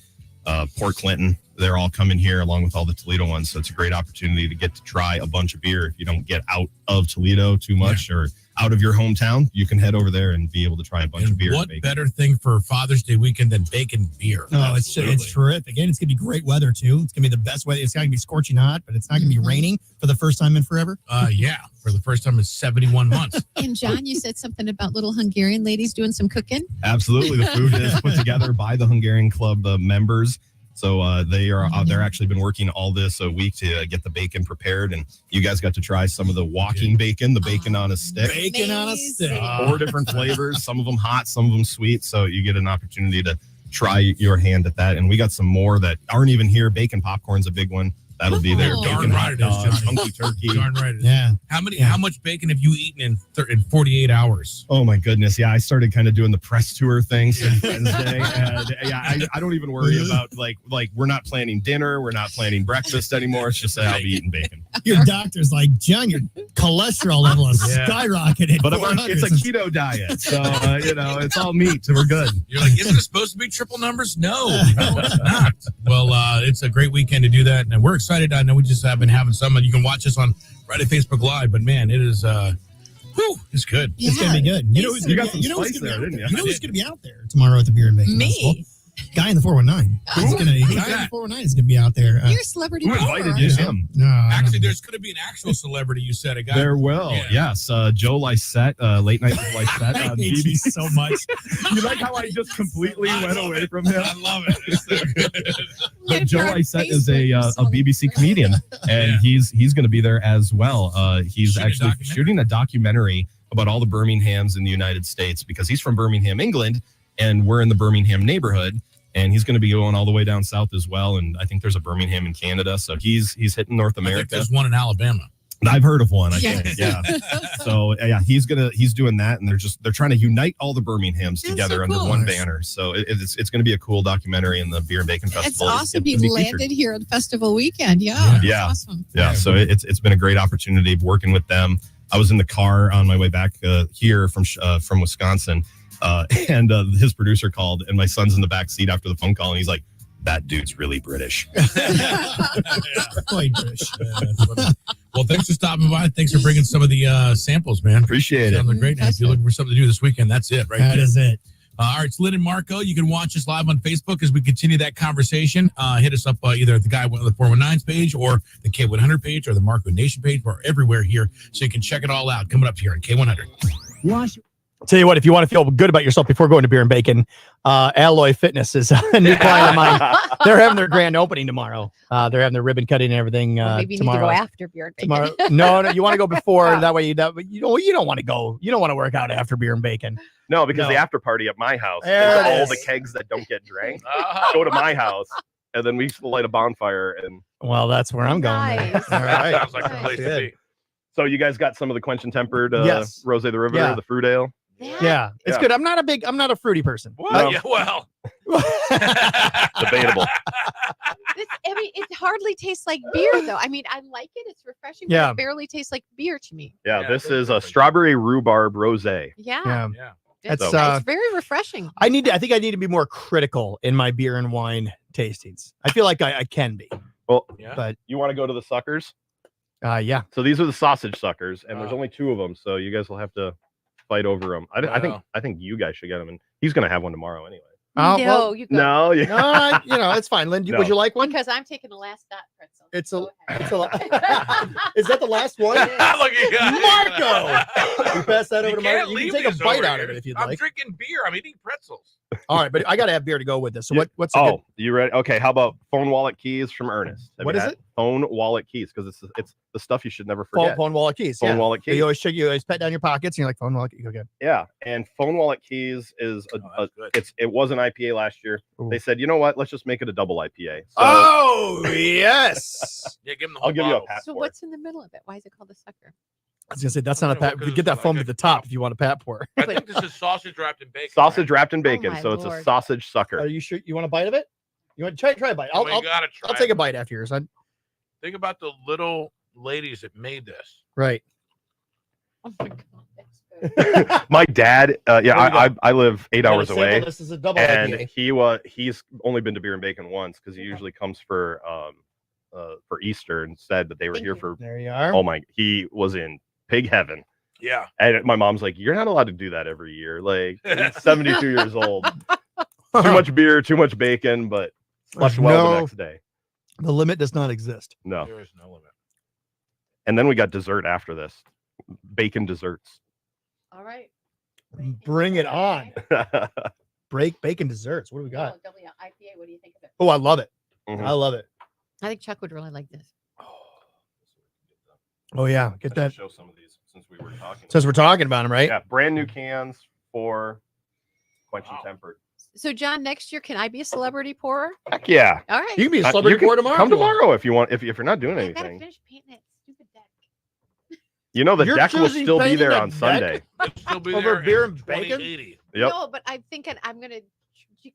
Port Clinton. They're all coming here along with all the Toledo ones. So it's a great opportunity to get to try a bunch of beer. If you don't get out of Toledo too much or out of your hometown, you can head over there and be able to try a bunch of beer. What better thing for Father's Day weekend than bacon beer? Oh, it's terrific. And it's going to be great weather, too. It's going to be the best weather. It's not going to be scorching hot, but it's not going to be raining for the first time in forever. For the first time in 71 months. And John, you said something about little Hungarian ladies doing some cooking. Absolutely. The food is put together by the Hungarian Club members. So they're actually been working all this week to get the bacon prepared, and you guys got to try some of the walking bacon, the bacon on a stick. Bacon on a stick. 4 different flavors, some of them hot, some of them sweet. So you get an opportunity to try your hand at that. And we got some more that aren't even here. Bacon popcorn's a big one. That'll be there. Darn Bacon right hot it is, dogs, Johnny. hunky turkey. Darn right it is. Yeah. How much bacon have you eaten in 48 hours? Oh my goodness. Yeah, I started kind of doing the press tour thing since Wednesday. And I don't even worry about like we're not planning dinner, we're not planning breakfast anymore. It's just I'll be eating bacon. Your doctor's like, John, your cholesterol level is skyrocketed. But it's a keto diet, so it's all meat, so we're good. You're like, isn't it supposed to be triple numbers? No, it's not. Well, it's a great weekend to do that, and we're excited. I know we just have been having some, and you can watch us on Friday Facebook Live. But man, it is, it's good. It's gonna be good. You got some spice there, didn't you? You know who's gonna be out there tomorrow at the Beer and Bacon Festival? Guy in the 419. Guy in the 419 is going to be out there. You're a celebrity. Who invited you? Him. No, actually, there's going to be an actual celebrity. You said a guy. There will. Yes. Joe Lysette, Late Night with Lysette on hate you so much. You like how I just completely went away from him? I love it. It's so good. But Joe Lysette is a BBC comedian, and he's going to be there as well. He's actually shooting a documentary about all the Birminghams in the United States, because he's from Birmingham, England, and we're in the Birmingham neighborhood. And he's going to be going all the way down south as well. And I think there's a Birmingham in Canada. So he's hitting North America. I think there's one in Alabama. I've heard of one. I Yeah. think. Yeah. So yeah, he's doing that, and they're trying to unite all the Birminghams together under cool. one banner. So it's going to be a cool documentary in the Beer and Bacon Festival. It's awesome. It's He gonna be featured. landed here at the festival weekend. Yeah. Yeah. That's awesome. Yeah. So it's been a great opportunity working with them. I was in the car on my way back here from Wisconsin, and his producer called, and my son's in the back seat after the phone call, and he's like, "That dude's really British." Quite British. Well, thanks for stopping by. Thanks for bringing some of the samples, man. Appreciate it. Sounding great. Now, if you're looking for something to do this weekend, that's it, right? That is it. All right, it's Lynn and Marco. You can watch us live on Facebook as we continue that conversation. Hit us up either at the Guy the 419's page or the K100 page or the Marco Nation page. We're everywhere here, so you can check it all out. Coming up here on K100. I'll tell you what, if you want to feel good about yourself before going to Beer and Bacon, Alloy Fitness is a new client of mine. They're having their grand opening tomorrow. They're having their ribbon cutting and everything Maybe you need to tomorrow. go after Beer and Bacon. Tomorrow. No, you want to go before. That way you don't want to go. You don't want to work out after Beer and Bacon. No, because No. the after party at my house, There is it all is. the kegs that don't get drank go to my house, and then we light a bonfire. And Well, that's where I'm going. then. Nice. All right. Sounds like the place to Good. be. so you guys got some of the quench and tempered Yes. Rosé the Riveter, Yeah. the fruit ale. Yeah, it's Yeah. good. I'm not a fruity person. Well, yeah, well. Debatable. It hardly tastes like beer, though. I mean, I like it. It's refreshing. Yeah. But it barely tastes like beer to me. Yeah, this is a strawberry rhubarb rosé. Yeah. Yeah. It's, It's, it's very refreshing. I think I need to be more critical in my beer and wine tastings. I feel like I can be. Well, But you want to go to the suckers? yeah. So these are the sausage suckers, and there's only 2 of them. So you guys will have to fight over them. I think you guys should get them, and he's gonna have one tomorrow anyway. Oh, No, well, you go. No, yeah. no, it's fine. Lynn, No. would you like one? Because I'm taking the last dot pretzel. It's a Is that the last one? Look at you. Marco! We pass that over You to Marco. can't You leave can take a these bite over out here. of it if you'd I'm like. drinking beer. I'm eating pretzels. All right, but I got to have beer to go with this. So what's a Oh, good? you ready? Okay, how about phone wallet keys from Ernest? Have What you is had it? Phone wallet keys, because it's the stuff you should never Phone, forget. phone wallet keys. Phone yeah. wallet keys. You always check. You always pat down your pockets, and you're like, phone wallet keys. Okay. Yeah, and phone wallet keys is that's good. it was an IPA last year. Ooh. They said, you know what? Let's just make it a double IPA. So Oh yes. Yeah, give him the whole I'll give you a bottle. pat So for it. what's in the middle of it? Why is it called a sucker? I was gonna say that's not a Yeah, pat. because Get that it's foam like to a- the top if you want a pat pour. I think this is sausage wrapped in bacon. Sausage wrapped in bacon, my so it's a Lord. sausage sucker. Are you sure you want a bite of it? You want to try a bite? Right? You gotta try. I'll take it. a bite after yours. Think about the little ladies that made this. Right. Oh my God, that's good. My dad, There you I live 8 You gotta hours sample away, This is a double and IPA. he's only been to Beer and Bacon once because he usually comes for Easter, and said that they were Thank here you. for There you are. oh my, he was in pig heaven. Yeah. And my mom's like, you're not allowed to do that every year. Like, he's 72 years old. Too much beer, too much bacon, but slept well the No. next day. The limit does not exist. No. There is no limit. And then we got dessert after this. Bacon desserts. All right. Bring it on. Break bacon desserts. What do we got? Oh, IPA. What do you think of it? Oh, I love it. Mhm. I love it. I think Chuck would really like this. Oh yeah, get that. Show some of these since we were talking. Since we're talking about them, right? Yeah, brand new cans for quench and tempered. So, John, next year, can I be a celebrity pourer? Heck yeah. All right. You can be a You celebrity can pour tomorrow. Come if you want. tomorrow if you want. If you're not doing I gotta anything, finish painting that stupid deck. you know the You're deck will choosing still be painting there a on deck? Sunday. It'll still be Over there beer in and bacon? 2080. Yep. No, but I'm thinking I'm gonna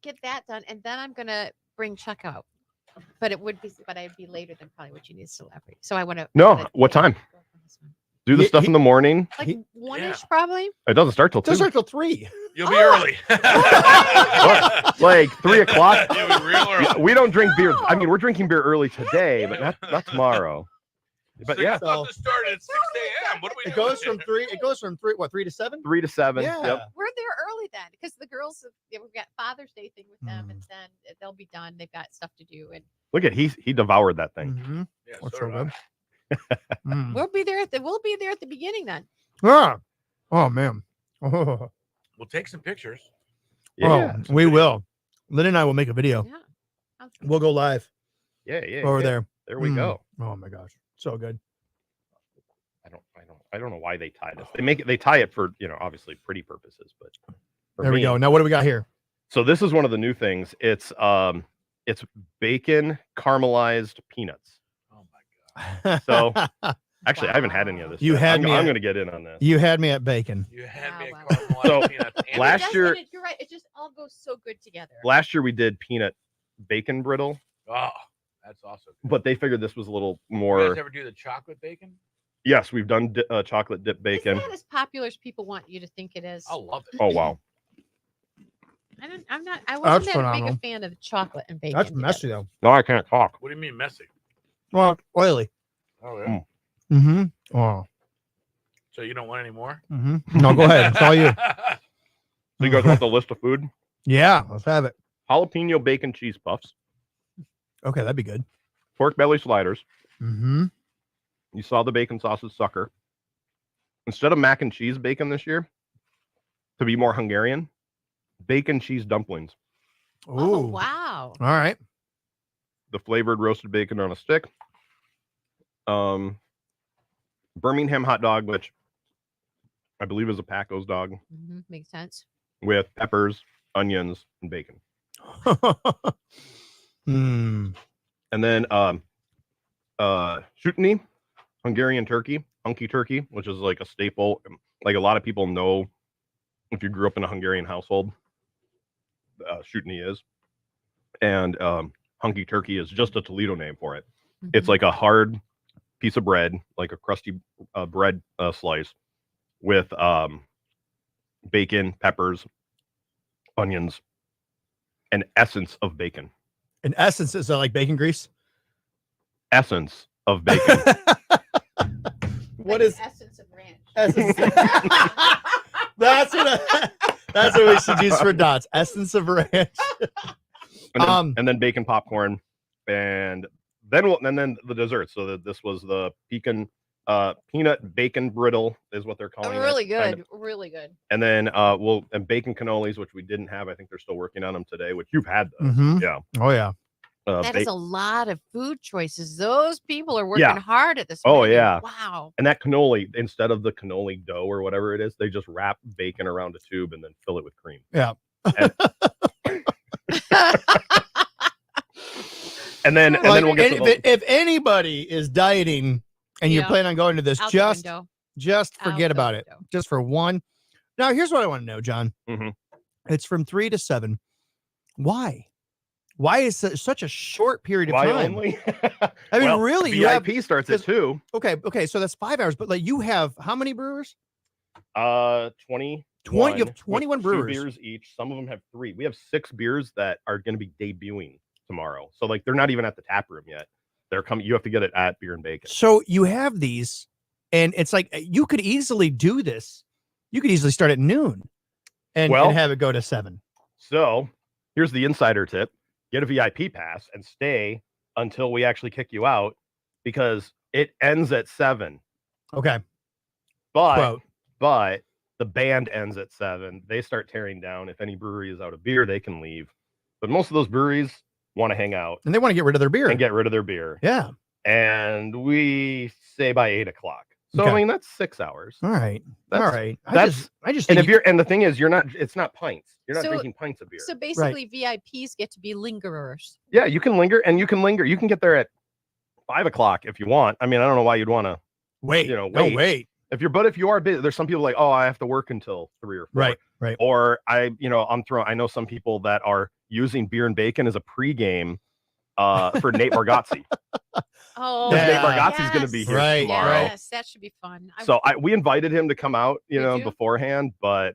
get that done, and then I'm gonna bring Chuck out. But it would be, but I'd be later than probably what you need a celebrity. So I want to. No, what time? Do the stuff in the morning. Like one-ish, probably. It doesn't start till 2. Doesn't start till 3. You'll be early. What? Like 3 o'clock. You'll be real early. Yeah, we don't drink beer. I mean, we're drinking beer early today, but not tomorrow. But So yeah, I thought this started at 6 a.m. What are we It doing? goes from 3. It goes from 3. What? 3 to 7. 3 to 7. Yeah. Yep. We're there early then, because the girls, we've got Father's Day thing with them, and then they'll be done. They've got stuff to do, and Look at he devoured that thing. Mm-hmm. Yeah, That's so so do I. good. Mm. we'll be there at the beginning then. Ah. Oh man. Oh, We'll take some pictures. Yeah. we will. Lynn and I will make a video. Yeah. Sounds good. We'll go live Yeah. Yeah. over yeah. there. There we Mm. go. Oh my gosh, so good. I don't know why they tie this. They tie it for, obviously pretty purposes, but for There we me- go. Now what do we got here? So this is one of the new things. It's bacon caramelized peanuts. Oh my god. So Actually, I haven't had any of this. You yet. had I'm, me I'm at- going to get in on this. You had me at bacon. You had me Wow. at caramel So, peanuts. And last That's year- what you're right. It just all goes so good together. Last year we did peanut bacon brittle, oh, that's awesome. but they figured this was a little You more. guys ever do the chocolate bacon? Yes, we've done chocolate dip bacon. It's not as popular as people want you to think it is. I love it. Oh wow. I wasn't That's that big phenomenal. a fan of chocolate and bacon. That's together. messy though. No, I can't talk. What do you mean messy? Well, oily. Oh yeah. Mm-hmm. Oh. So you don't want any more? Mm-hmm. No, go ahead. It's all you. So you guys want the list of food? Yeah, let's have it. Jalapeno bacon cheese puffs, Okay, that'd be good. pork belly sliders. Mm-hmm. You saw the bacon sausage sucker. Instead of mac and cheese bacon this year, to be more Hungarian, bacon cheese dumplings. Ooh. Oh, wow. All right. The flavored roasted bacon on a stick. Birmingham hot dog, which I believe is a Paco's dog, Makes sense. with peppers, onions, and bacon. Hmm. And then Shootany, Hungarian turkey, hunky turkey, which is like a staple. Like a lot of people know if you grew up in a Hungarian household, Shootany is. And hunky turkey is just a Toledo name for it. It's like a hard piece of bread, like a crusty bread slice with bacon, peppers, onions, and essence of bacon. In essence, is that like bacon grease? Essence of bacon. What is essence of ranch? essence? That's what we should use for dots. Essence of ranch. And then bacon popcorn, and then the dessert. So this was the peanut bacon brittle is what they're calling Really it. good. kind of. Really good. And then and bacon cannolis, which we didn't have. I think they're still working on them today, which you've had those. Mhm. Yeah. Oh yeah. That is a lot of food choices. Those people are working Yeah. hard at this. Oh menu. yeah. Wow. And that cannoli, instead of the cannoli dough or whatever it is, they just wrap bacon around a tube and then fill it with cream. Yeah. And then Like, we'll get to if anybody is dieting and you're Yeah. planning on going to this, Out the just window. forget Out the about it. Just for one. Now, here's what I want to know, John. Mhm. It's from 3 to 7. Why? Why is such a short period of Why time? only? I mean, Well, really, you have VIP starts at 2. Okay, so that's 5 hours. But like, you have how many brewers? 20. 20 you have 21 2 brewers. beers each. Some of them have 3. We have 6 beers that are going to be debuting tomorrow. So like, they're not even at the tap room yet. They're coming. You have to get it at Beer and Bacon. So you have these, and it's like you could easily do this. You could easily start at noon, and have it go to 7. So here's the insider tip: get a VIP pass and stay until we actually kick you out, because it ends at 7. Okay. But the band ends at 7. They start tearing down. If any brewery is out of beer, they can leave. But most of those breweries want to hang out And they want to get rid of their beer. and get rid of their beer. Yeah. And we say by 8 o'clock. So Okay. I mean, that's 6 hours. All right. That's, All right. I That's just and think if you're and the thing is, it's not pints. You're not So- drinking pints of beer. So basically, VIPs get to be lingerers. Yeah, you can linger and you can linger. You can get there at 5 o'clock if you want. I mean, I don't know why you'd want to wait. wait. No, wait. If you are busy, there's some people like, oh, I have to work until 3 or 4. Right. Or I know some people that are using Beer and Bacon as a pregame for Nate Bargatze. Oh, Nate Bargatze's going to be here Right, tomorrow. Yes, that should be fun. So we invited him to come out, Did you? beforehand, but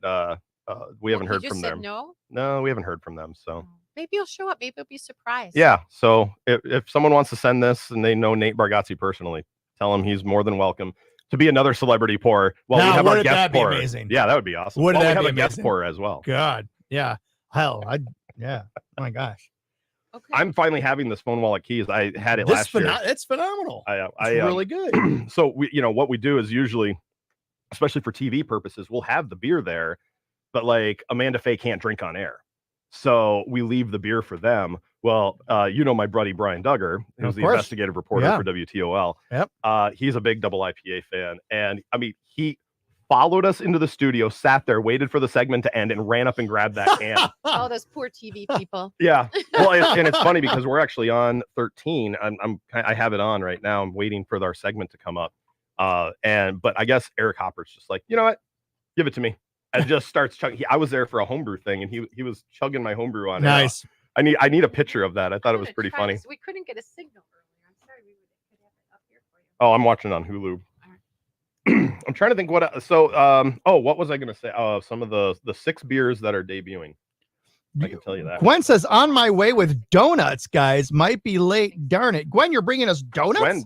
we haven't He heard just from said them. no? No, we haven't heard from them. So Maybe he'll show up. Maybe he'll be surprised. yeah. So if someone wants to send this and they know Nate Bargatze personally, tell him he's more than welcome to be another celebrity pour. Well, Now, we have our wouldn't guest that be pour. amazing? Yeah, that would be awesome. Wouldn't Well, that we have be a guest amazing? pour as well. God. Yeah. Hell. Yeah. Oh my gosh. I'm finally having this phone wallet keys. I had it This last year. It's phenomenal. I It's really good. So what we do is usually, especially for TV purposes, we'll have the beer there, but like Amanda Faye can't drink on air, so we leave the beer for them. Well, my buddy Brian Duggar, who's Of the course. investigative reporter Yeah. for WTOL. Yep. He's a big double IPA fan, and I mean he followed us into the studio, sat there, waited for the segment to end, and ran up and grabbed that can. Oh, those poor TV people. Yeah. Well, and it's funny because we're actually on 13. I have it on right now. I'm waiting for our segment to come up. But I guess Eric Hopper's just like, you know what, give it to me, and just starts chugging. I was there for a homebrew thing, and he was chugging my homebrew on. Nice. I need a picture of that. I thought it was pretty funny. We couldn't get a signal earlier. I'm sorry. We could have it up here for you. Oh, I'm watching on Hulu. I'm trying to think what. What was I going to say? Some of the 6 beers that are debuting. I can tell you that. Gwen says, on my way with donuts, guys. Might be late. Darn it. Gwen, you're bringing us donuts?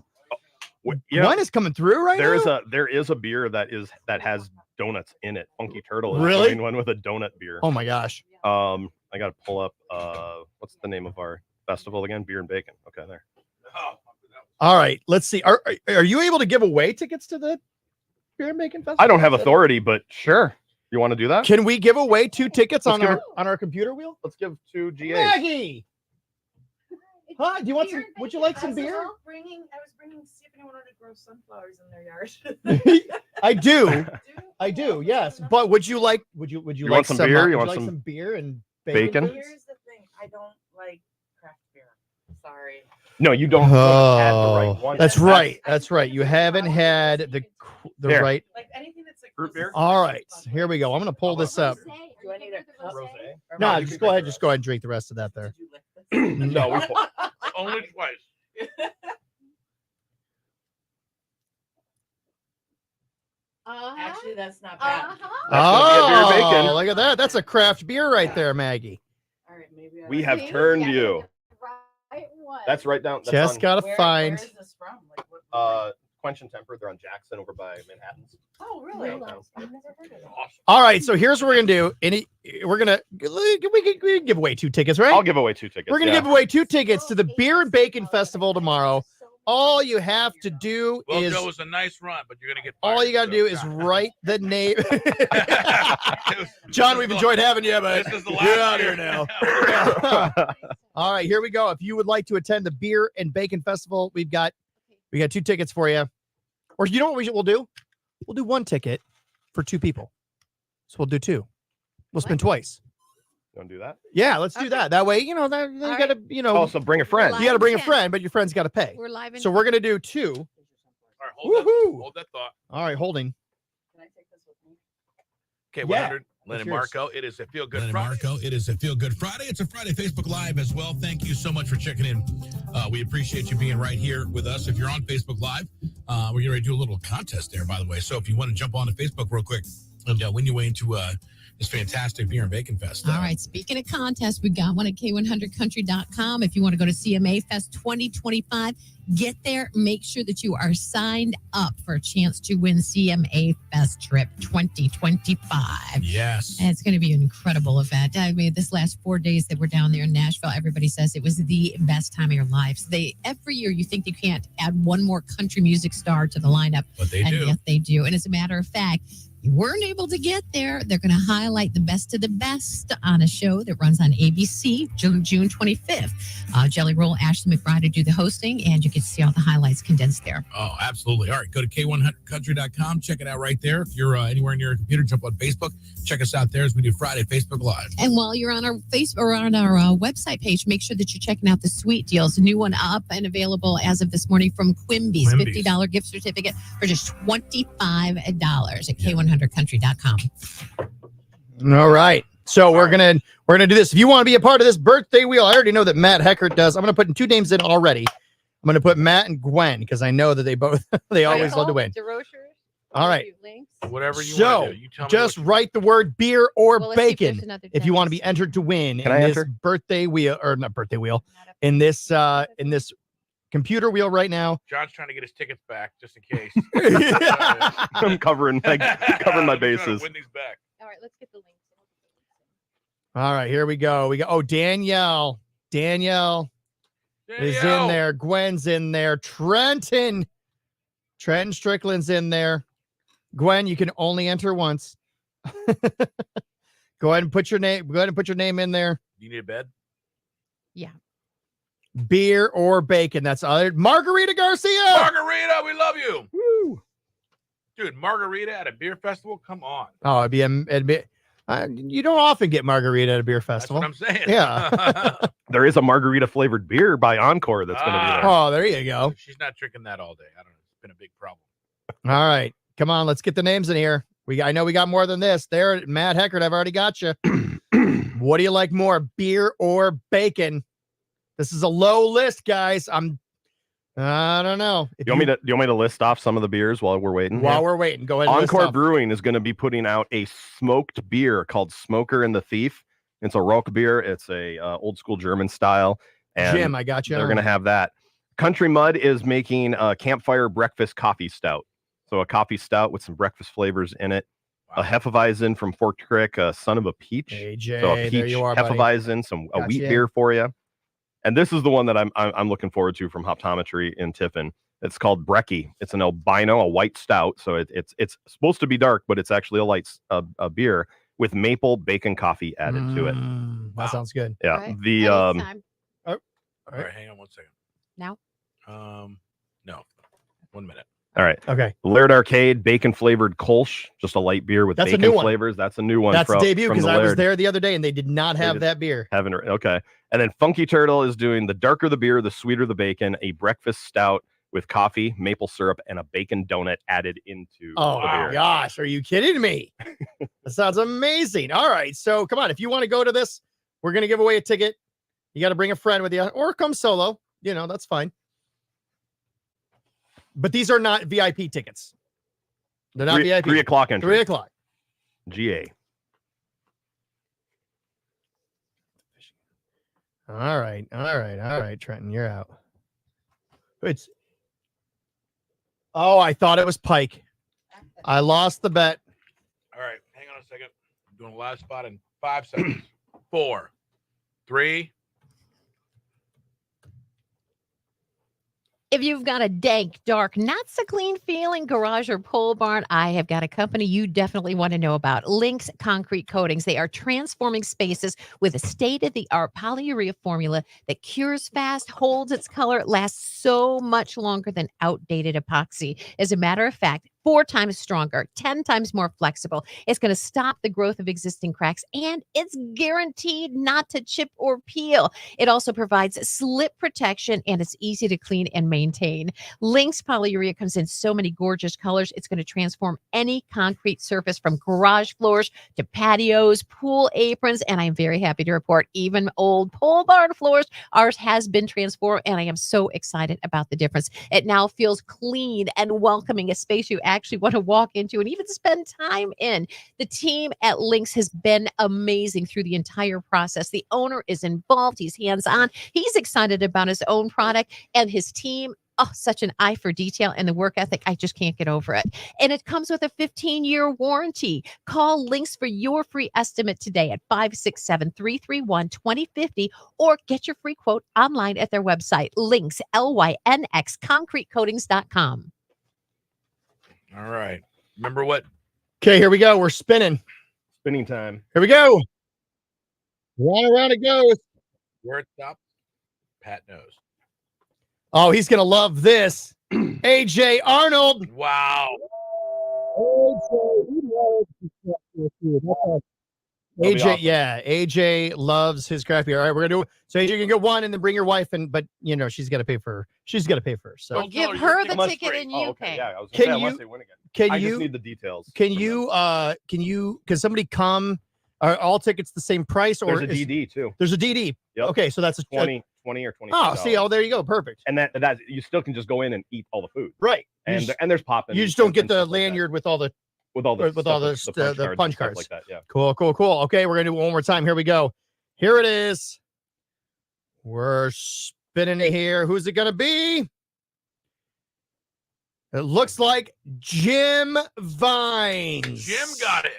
Gwen is coming through right now? There is a beer that has donuts in it. Funky Turtle is Really? doing one with a donut beer. Oh my gosh. I got to pull up what's the name of our festival again? Beer and Bacon. Okay, there. All right, let's see. Are you able to give away tickets to the Beer and Bacon Festival? I don't have authority, but sure. You want to do that? Can we give away 2 tickets Let's on give our computer wheel? Let's give 2 GAs. Maggie! Hi, do you want some? Would you like some beer? I was bringing, see if anyone wanted to grow sunflowers in their yard. I do. I do. Yes. But would you like You like want some beer? would You want like some beer and bacon? please? Here's the thing. I don't like craft beer. Sorry. No, you don't. Have the right one. That's right. That's right. You haven't had the There. right. Like anything that's like root beer. All right. Here we go. I'm going to pull this up. Do I need a cup? No, just go ahead. Just go ahead and drink the rest of that there. No, we Only twice. Actually, that's not bad. Oh, look at that. That's a craft beer right there, Maggie. All right, maybe We have turned you. That's right down. That's Just on, got to find. Where is this from? Like, what Quench and Temper. They're on Jackson over by Manhattan's. Oh, really? I've Downtown. never heard of it. All right. So here's what we're going to do. We're going to we can give away 2 tickets, right? I'll give away 2 tickets. We're going to give away 2 tickets to the Beer and Bacon Festival tomorrow. All you have to do Well, is Joe, it was a nice run, but you're gonna get. all you got to do is write the name. John, we've enjoyed having you, but This is the you're last out year. here now. All right, here we go. If you would like to attend the Beer and Bacon Festival, we got 2 tickets for you. Or you know what we'll do? We'll do 1 ticket for 2 people. So we'll do 2. We'll spend twice. You want to do that? Yeah, let's do that. That way, you got to, Also, bring a friend. you got to bring a friend, but your friend's got to pay. We're live in. So we're gonna do 2. All right, hold that thought. All right, holding. Can I take this with me? Okay, Yeah, 100. Lennon that's yours. Marco. It is a feel good Lennon Friday. Marco, it is a Feel Good Friday. It's a Friday Facebook Live as well. Thank you so much for checking in. We appreciate you being right here with us. If you're on Facebook Live, we're getting ready to do a little contest there, by the way. So if you want to jump on to Facebook real quick and win your way into this fantastic Beer and Bacon Fest. All right. Speaking of contests, we got one at K100country.com. If you want to go to CMA Fest 2025, get there. Make sure that you are signed up for a chance to win CMA Fest Trip 2025. Yes. And it's going to be an incredible event. I mean, this last 4 days that we're down there in Nashville, everybody says it was the best time of your lives. Every year you think you can't add one more country music star to the lineup. But they and do. yet they do. And as a matter of fact, you weren't able to get there. They're going to highlight the best of the best on a show that runs on ABC June 25th. Jelly Roll, Ashley McBride will do the hosting, and you can see all the highlights condensed there. Oh, absolutely. All right, go to K100country.com. Check it out right there. If you're anywhere near a computer, jump on Facebook. Check us out there as we do Friday Facebook Live. And while you're on our Facebook or on our website page, make sure that you're checking out the sweet deals. A new one up and available as of this morning from Quimby's. $50 gift certificate for just $25 at K100country.com. All right. So we're gonna do this. If you want to be a part of this birthday wheel, I already know that Matt Heckert does. I'm gonna put 2 names in already. I'm gonna put Matt and Gwen because I know that they both they always love to win. All right. Whatever you So want to do. You tell me just write the word beer or Well, let's see if there's bacon another if you want to be entered to win Can in I this enter? birthday wheel or not birthday wheel in this computer wheel right now. John's trying to get his tickets back just in case. I'm covering my I'm trying to bases. Win these back. All right, let's get the links. All right, here we go. Danielle is in there. Gwen's in there. Trenton Strickland's in there. Gwen, you can only enter once. Go ahead and put your name. Go ahead and put your name in there. You need a bed? Yeah. Beer or bacon. That's other. Margarita Garcia. Margarita, we love you. Woo. Dude, margarita at a beer festival? Come on. Oh, it'd be you don't often get margarita at a beer festival. That's what I'm saying. Yeah. There is a margarita flavored beer by Encore that's going to be there. Oh, there you go. She's not drinking that all day. I don't know. It's been a big problem. All right. Come on, let's get the names in here. I know we got more than this. There, Matt Heckert, I've already got you. What do you like more, beer or bacon? This is a low list, guys. I don't know. Do you want me to list off some of the beers while we're waiting? While we're waiting, go ahead. And list Encore off. Brewing is going to be putting out a smoked beer called Smoker and the Thief. It's a Rock beer. It's a old school German style. And Jim, I got you. They're going to have that. Country Mud is making a campfire breakfast coffee stout. So a coffee stout with some breakfast flavors in it. A Hefeweizen from Fort Crick, a Son of a Peach. AJ, so a peach there you are, buddy. Hefeweizen, a wheat beer for you. And this is the one that I'm looking forward to from Hoptometry in Tiffin. It's called Breckie. It's an albino, a white stout. So it's supposed to be dark, but it's actually a light a beer with maple bacon coffee added to it. That sounds good. Yeah. All right. The All right. All right, hang on 1 second. Now? No. 1 minute. All right. Okay. Laird Arcade bacon flavored Kolsch, just a light beer with That's a bacon new one. flavors. That's a new one. That's from, a debut from because the I was Laird. there the other day and they did not They have did- that beer. Okay. And then Funky Turtle is doing the darker the beer, the sweeter the bacon, a breakfast stout with coffee, maple syrup, and a bacon donut added into Oh the my beer. gosh, are you kidding me? That sounds amazing. All right, so come on, if you want to go to this, we're gonna give away a ticket. You got to bring a friend with you, or come solo. You know, that's fine. But these are not VIP tickets. They're not VIP. 3 o'clock entry. 3 o'clock. GA. All right, Trenton, you're out. I thought it was Pike. I lost the bet. All right, hang on a second. I'm doing a live spot in 5 seconds. 4, 3. If you've got a dank, dark, not so clean feeling garage or pole barn, I have got a company you definitely want to know about. Lynx Concrete Coatings. They are transforming spaces with a state-of-the-art polyurea formula that cures fast, holds its color, lasts so much longer than outdated epoxy. As a matter of fact, 4 times stronger, 10 times more flexible. It's going to stop the growth of existing cracks, and it's guaranteed not to chip or peel. It also provides slip protection, and it's easy to clean and maintain. Lynx polyurea comes in so many gorgeous colors. It's going to transform any concrete surface from garage floors to patios, pool aprons, and I'm very happy to report even old pole barn floors. Ours has been transformed, and I am so excited about the difference. It now feels clean and welcoming, a space you actually want to walk into and even spend time in. The team at Lynx has been amazing through the entire process. The owner is involved. He's hands-on. He's excited about his own product, and his team, such an eye for detail and the work ethic. I just can't get over it. And it comes with a 15-year warranty. Call Lynx for your free estimate today at 567-331-2050 or get your free quote online at their website, Lynx, Lynx, concretecoatings.com. All right. Remember what? Okay, here we go. We're spinning. Spinning time. Here we go. One around it goes. Where it stops, Pat knows. Oh, he's gonna love this. AJ Arnold. Wow. AJ, yeah, AJ loves his craft beer. All right, we're gonna do it. So AJ can get one and then bring your wife, but you know she's got to pay for. She's got to pay for. So Well, give her the ticket and you pay. Yeah, I was Can gonna say, you- unless they win again. can I you- just need the details. can somebody come? Are all tickets the same price, or There's a DD too. There's a DD. Yep. Okay, so that's a 20 or 20. Oh, see, there you go, perfect. And that you still can just go in and eat all the food. Right. And there's popping. You just don't get the lanyard with all the with all the punch cards like that. Yeah. Cool. Okay, we're gonna do it one more time. Here we go. Here it is. We're spinning it here. Who's it gonna be? It looks like Jim Vines. Jim got it.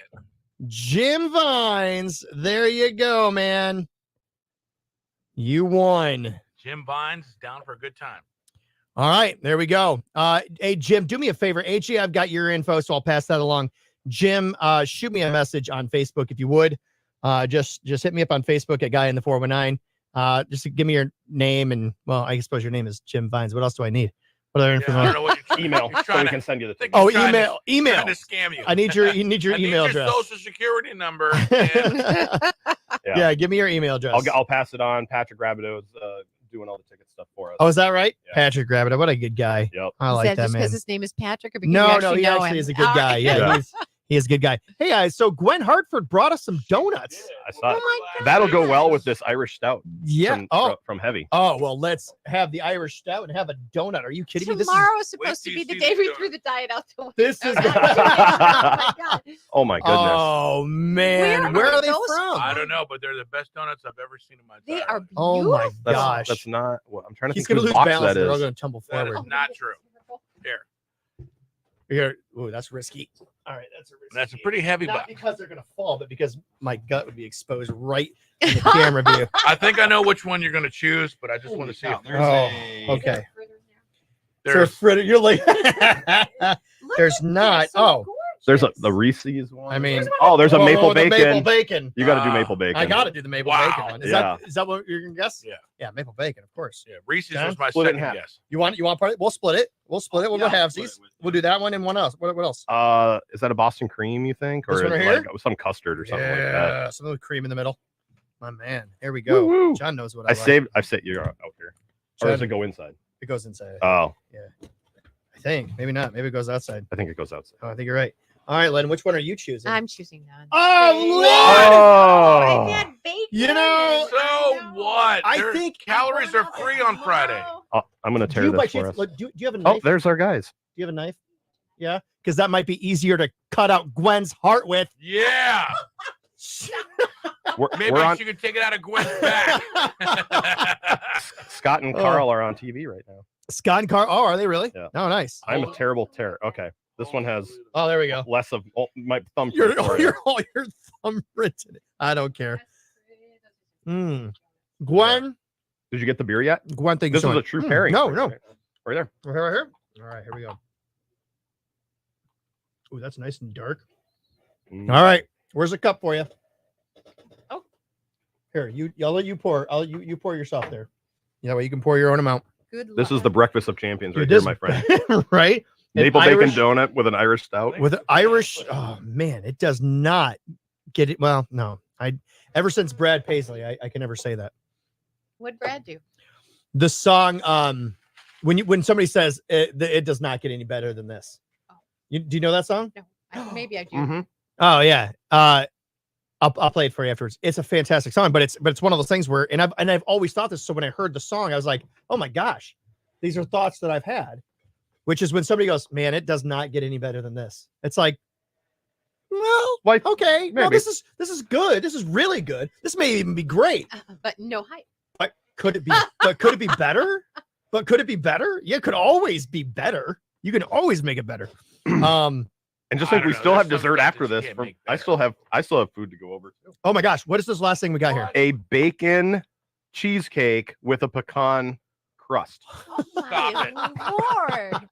Jim Vines. There you go, man. You won. Jim Vines is down for a good time. All right, there we go. Hey, Jim, do me a favor. AJ, I've got your info, so I'll pass that along. Jim, shoot me a message on Facebook if you would. Just hit me up on Facebook at Guy in the 419. Just give me your name and, well, I suppose your name is Jim Vines. What else do I need? What other I information? don't know what you're email You're so trying we to- can send you the think ticket. he's trying to- email. Trying to scam you. You need your I email need your address. social security number. And Yeah, give me your email address. I'll pass it on. Patrick Rabideau's doing all the ticket stuff for us. Oh, is that right? Patrick Rabbit. What a good guy. Yep. I Is like that that just man. because his name is Patrick, or because No, you no, actually he know actually him? is a good All guy. right. Yeah, he is a good guy. Hey, so Gwen Hartford brought us some donuts. I saw it. That'll go well with this Irish stout. Yeah. From Heavy. Oh, well, let's have the Irish stout and have a donut. Are you kidding me? Tomorrow is supposed to be the day we threw the diet out the window. This is Oh my goodness. Oh man, where are they from? I don't know, but they're the best donuts I've ever seen in my life. They are Oh my That's, gosh. that's not. Well, I'm trying to He's think gonna whose lose box balance. that They're all is. gonna tumble That forward. is not true. Here, Here. Ooh, that's risky. All right, that's a risky. that's a pretty heavy Not box. because they're gonna fall, but because my gut would be exposed right in the camera view. I think I know which one you're going to choose, but I just want to see if Oh, okay. There's So fritter, you're like, there's not. Oh, There's the Reese's one. I mean, oh, there's a whoa, maple whoa, the bacon. maple bacon. You got to do maple bacon. I got to do the maple Wow. bacon one. Is Yeah. that what you're gonna guess? Yeah. Yeah, maple bacon, of course. Yeah, Reese's John? was my Split it in second half. guess. You want part of it? We'll split it. We'll split it. We'll go Yeah, halvesies. We'll do that one and one else. What else? Is that a Boston cream? You think, or This one is it right like some custard or something like that? Yeah, something with cream in the middle. My man, here we go. Woo-woo. John knows what I like. saved. I said you're out here, or does John- it go inside? It goes inside. Oh, Yeah, I think maybe not. Maybe it goes outside. I think it goes outside. Oh, I think you're right. All right, Len. Which one are you choosing? I'm choosing none. Oh, Oh, I had bacon. you know, So what? I Their think- calories are free on Friday. oh, I'm gonna do tear you by this for chance? us. Look, do you have a Oh, knife? there's our guys. Do you have a knife? Yeah, because that might be easier to cut out Gwen's heart with. Yeah. Maybe We're on. you could take it out of Gwen's back. Scott and Oh. Carl are on TV right now. Scott and Carl. Oh, are they really? Yeah. Oh, nice. I'm a terrible terror. Okay, this one has Oh, there we go. less of my thumb. Your print for it. your thumb written. I don't care. Gwen. Did you get the beer yet? Gwen, thank you This so is much. a true pairing. No, right no. there. Right there. Right here. All right, here we go. Ooh, that's nice and dark. Mm. All right, where's the cup for you? Oh. Here, I'll let you pour. You pour yourself there. That way you can pour your own amount. Good luck. This is the breakfast of champions right Dude, here, this- my friend. right? An Maple Irish- bacon donut with an Irish stout. with Irish. Oh man, it does not get it. Well, no, ever since Brad Paisley, I can never say that. What'd Brad do? The song, when somebody says it does not get any better than this. Do you know that song? No, maybe I do. Mm-hmm. Oh yeah. I'll play it for you afterwards. It's a fantastic song, but it's one of those things where I've always thought this. So when I heard the song, I was like, oh my gosh, these are thoughts that I've had. Which is when somebody goes, man, it does not get any better than this. It's like, well, like okay, well, maybe. this is good. This is really good. This may even be great. But no hype. But could it be? But could it be better? But could it be better? Yeah, it could always be better. You can always make it better. And just I like don't we know, still there's have some dessert stuff after that you this. can't From make I still have food to go over too. Oh my gosh, what is this last thing we got here? A bacon cheesecake with a pecan crust. My Lord.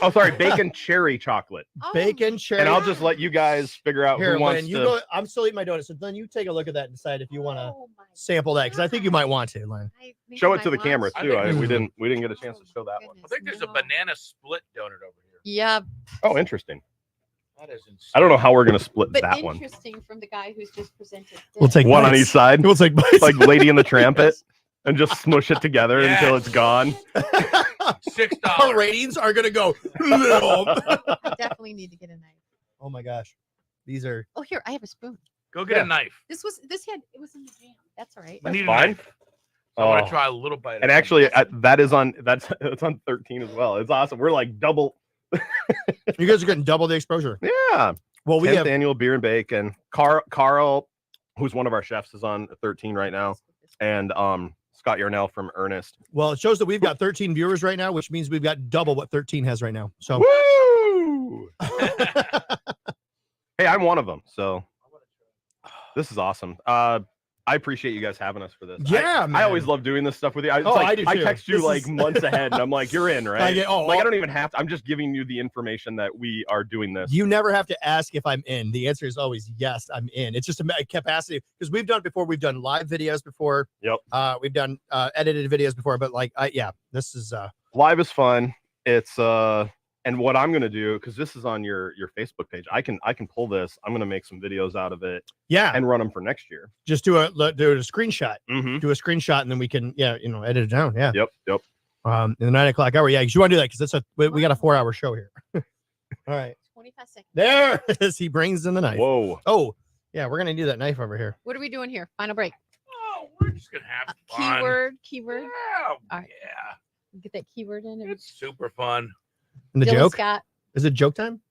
Oh, sorry, bacon cherry chocolate. Bacon cherry. And I'll just let you guys figure out Here, who wants Len, you to. go. I'm still eating my donut, so then you take a look at that and decide if you want to sample that, because I think you might want to, Len. Show it to the camera I too. think- We didn't get a chance to show that one. I think there's a banana split donut over here. Yeah, Oh, interesting. That is insane. I don't know how we're gonna split but that one. interesting from the guy who's just presented. We'll take One on bites. each side. We'll take bites. Like Lady in the Trampet, and just smush it together Yes. until it's gone. $6. Our ratings are gonna go. I definitely need to get a knife. Oh my gosh, these are. Oh, here I have a spoon. Go get Yeah. a knife. It was in the jam. That's all right. I need a fine. knife. I want Oh. to try a little bite. And actually, that's on 13 as well. It's awesome. We're like double. You guys are getting double the exposure. Yeah. Well, we 10th have. annual beer and bacon. Carl, who's one of our chefs, is on 13 right now, and Scott Yarnell from Ernest. Well, it shows that we've got 13 viewers right now, which means we've got double what 13 has right now. So. Woo! Hey, I'm one of them. So this is awesome. I appreciate you guys having us for this. Yeah, I man. always love doing this stuff with you. Oh, I do too. text you This like is- months ahead, and I'm like, "You're in, right?" I I don't even have to. I'm just giving you the information that we are doing this. You never have to ask if I'm in. The answer is always yes, I'm in. It's just a capacity because we've done it before. We've done live videos before. Yep. We've done edited videos before, but this is Live is fun. It's and And what I'm gonna do, because this is on your Facebook page, I can pull this. I'm gonna make some videos out of it. Yeah. And run them for next year. Just do a screenshot. Mm-hmm. Do a screenshot, and then we can edit it down. Yeah. Yep. In the 9 o'clock hour. Yeah, because you want to do that because we got a 4-hour show here. All right. 25 seconds. There it is. He brings in the knife. Whoa. Oh, yeah, we're gonna do that knife over here. What are we doing here? Final break. Oh, we're just gonna have fun. Keyword. Yeah. All right. Yeah. Get that keyword in. It's super fun. And the Dylan joke? Scott. Is it joke time?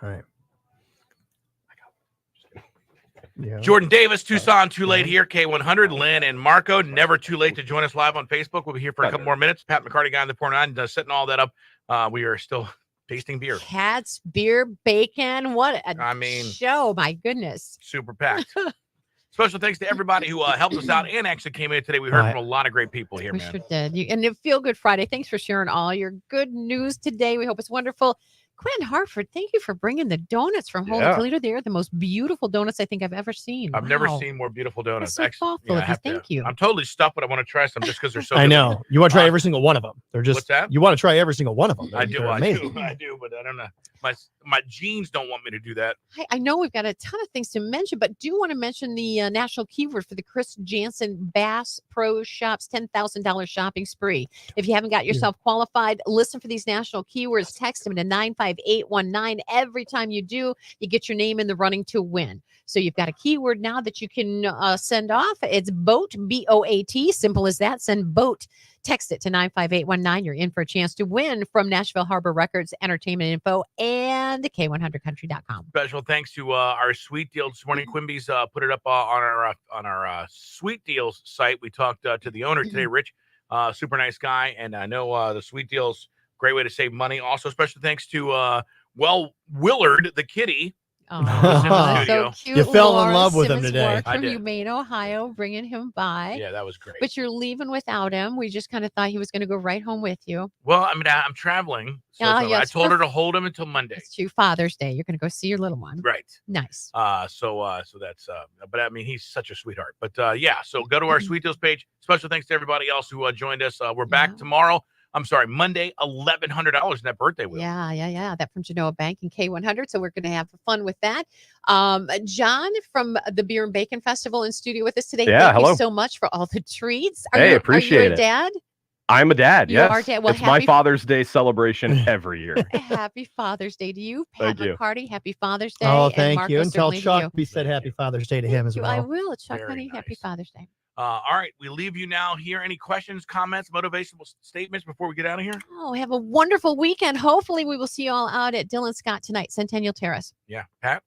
All right. Yeah. Jordan Davis, Tucson, too late here. K100, Lynn and Marco, never too late to join us live on Facebook. We'll be here for a couple more minutes. Pat McCarty, guy in the Porn 9, setting all that up. We are still tasting beer. Cats, beer, bacon. What a show. My goodness. Super packed. Special thanks to everybody who helped us out and actually came in today. We heard from a lot of great people here, We man. sure did. And it Feel Good Friday. Thanks for sharing all your good news today. We hope it's wonderful. Quinn Hartford, thank you for bringing the donuts from Holy Yeah. Toledo. They are the most beautiful donuts I think I've ever seen. I've never Wow. seen more beautiful donuts. That's so thoughtful of I you. have to- Thank you. I'm totally stuffed, but I want to try some just because they're so I good. know. You want to try every single one of them. They're just What's that? You want to try every single one of them. I They're do, amazing. I do, but I don't know. My genes don't want me to do that. I know we've got a ton of things to mention, but do want to mention the national keyword for the Chris Jansen Bass Pro Shops $10,000 shopping spree. If you haven't got yourself qualified, listen for these national keywords. Text them to 95819. Every time you do, you get your name in the running to win. So you've got a keyword now that you can send off. It's BOAT, BOAT. Simple as that. Send BOAT. Text it to 95819. You're in for a chance to win from Nashville Harbor Records, Entertainment Info, and K100country.com. Special thanks to our sweet deal this morning. Quimby's put it up on our sweet deals site. We talked to the owner today, Rich, super nice guy, and I know the sweet deals great way to save money. Also, special thanks to Willard the kitty. Oh, who's in the studio. so cute. You fell in Laura love with him Simmons today. Ward I From did. Humane, Ohio, bringing him by. Yeah, that was great. But you're leaving without him. We just kind of thought he was going to go right home with you. Well, I mean, I'm traveling. So Ah, I yes, told her for- to hold him until Monday. It's to Father's Day. You're going to go see your little one. Right. Nice. So that's but I mean he's such a sweetheart. But yeah, so go to our sweet deals page. Special thanks to everybody else who joined us. We're back tomorrow. I'm sorry, Monday, $1,100 in that birthday wheel. Yeah. That from Genoa Bank and K100. So we're going to have fun with that. John from the Beer and Bacon Festival in studio with us today. Yeah, Thank hello. you so much for all the treats. Hey, Are appreciate you a it. dad? I'm a dad. You Yes. are dad. Well, it's my happy- Father's Day celebration every year. Happy Father's Day to you, Pat Thank you. McCarty. Happy Father's Day. Oh, and thank Marco, you. And tell certainly to you. Chuck we said Happy Father's Day to him as You, I well. will, Chuck, Very honey. Happy Father's Day. All right, we leave you now here. Any questions, comments, motivational statements before we get out of here? Oh, have a wonderful weekend. Hopefully, we will see you all out at Dylan Scott tonight, Centennial Terrace. Yeah, Pat.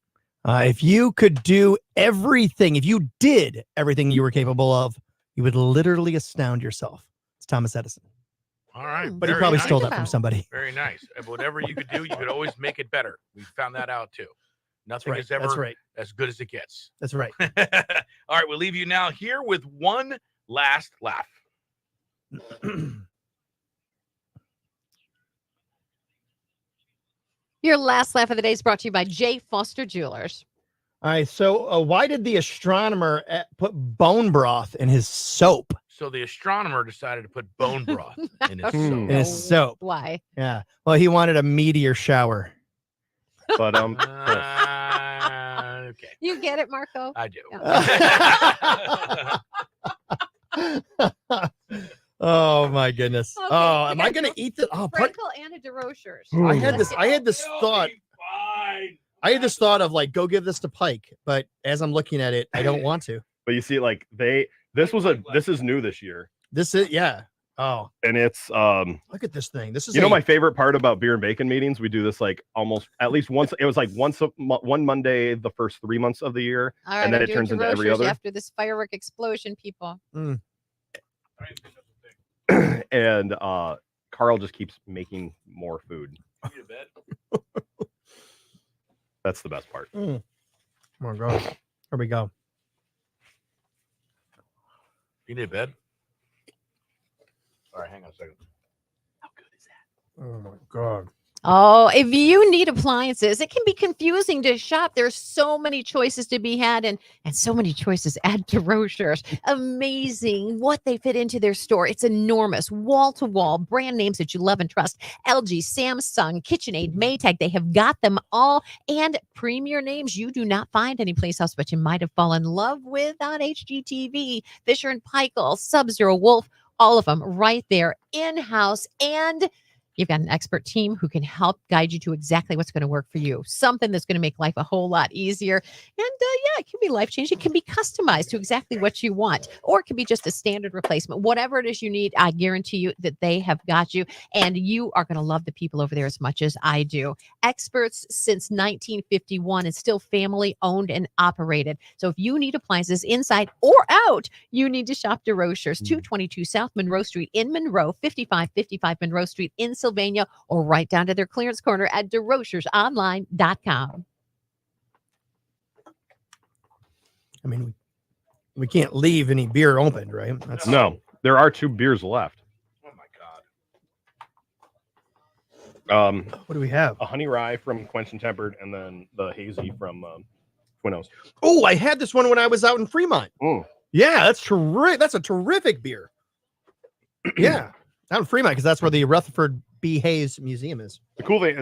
If you could do everything, if you did everything you were capable of, you would literally astound yourself. It's Thomas Edison. All right, But he very probably nice. stole that from somebody. Very nice. And whatever you could do, you could always make it better. We found that out too. Nothing right, is ever that's right. as good as it gets. That's right. All right, we'll leave you now here with one last laugh. Your last laugh of the day is brought to you by J. Foster Jewelers. All right. So why did the astronomer put bone broth in his soap? So the astronomer decided to put bone broth in his In soap. his soap. Why? Yeah. Well, he wanted a meteor shower. But Okay. You get it, Marco? I do. Oh my goodness. Okay, Oh, we am I got gonna eat the Sprinkle and a DeRochers. I had this thought. I had this thought of like go give this to Pike, but as I'm looking at it, I don't want to. But you see, like this is new this year. This is Oh, and it's look at this thing. This is my favorite part about beer and bacon meetings. We do this like almost at least once. It was like one Monday the first 3 months of the year, All right, and then I'm it doing turns into every DeRochers other. after this firework explosion, people. And Carl just keeps making more food. That's the best part. Oh my God. Here we go. You need a bed? All right, hang on a second. Oh my God. Oh, if you need appliances, it can be confusing to shop. There's so many choices to be had and so many choices at DeRocher's. Amazing what they fit into their store. It's enormous, wall-to-wall, brand names that you love and trust. LG, Samsung, KitchenAid, Maytag, they have got them all. And premier names you do not find anyplace else, but you might have fallen in love with on HGTV, Fisher & Paykel, Sub-Zero, Wolf, all of them right there in-house. And you've got an expert team who can help guide you to exactly what's going to work for you. Something that's going to make life a whole lot easier. And it can be life-changing. It can be customized to exactly what you want. Or it can be just a standard replacement. Whatever it is you need, I guarantee you that they have got you. And you are going to love the people over there as much as I do. Experts since 1951 and still family-owned and operated. So if you need appliances inside or out, you need to shop DeRocher's, 222 South Monroe Street in Monroe, 5555 Monroe Street in Sylvania, or right down to their clearance corner at DeRochersOnline.com. I mean, we can't leave any beer opened, right? That's No, there are 2 beers left. Oh my God. What do we have? A honey rye from Quench and Tempered, and then the hazy from Twin Oaks. Oh, I had this one when I was out in Fremont. Yeah, that's terrific. That's a terrific beer. Yeah, out in Fremont, because that's where the Rutherford B. Hayes Museum is. The cool thing,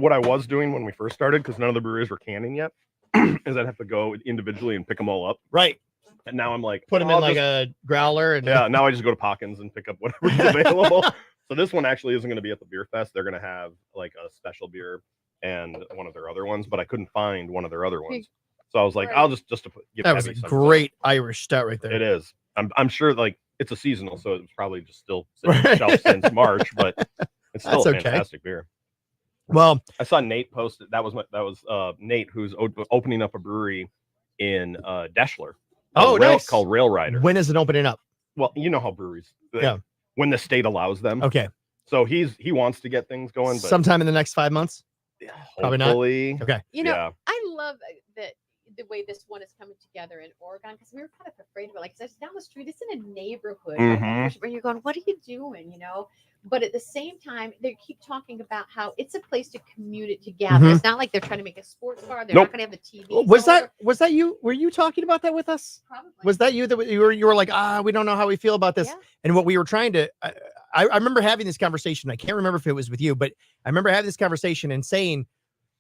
what I was doing when we first started, because none of the breweries were canning yet, is I'd have to go individually and pick them all up. Right. And now I'm like, Put them in like a growler. And yeah, now I just go to Pockins and pick up whatever's available. So this one actually isn't going to be at the beer fest. They're going to have like a special beer and one of their other ones, but I couldn't find one of their other ones. So I was like, I'll just to give that was a Abby some. great Irish stout right there. It is. I'm sure like it's a seasonal, so it's probably just still sitting on the shelf since March, but it's still That's a okay. fantastic beer. Well, I saw Nate post it. That was Nate, who's opening up a brewery in Deschler. Nice. Called Rail Rider. When is it opening up? Well, you know how breweries. Yeah. When the state allows them. Okay. So he wants to get things going, but Sometime in the next 5 months. Probably not. hopefully. Okay. You know, Yeah. I love that the way this one is coming together in Oregon, because we were kind of afraid of it. Like, 'cause it's down the street, it's in a neighborhood. Mhm. Where you're going, what are you doing? You know? But at the same time, they keep talking about how it's a place to commute it together. Mhm. It's not like they're trying to make a sports bar. They're Nope. not going to have the TV. Was that you? Were you talking about that with us? Probably. Was that you that you were like, we don't know how we feel about this? Yeah. And what we were trying to, I remember having this conversation. I can't remember if it was with you, but I remember having this conversation and saying,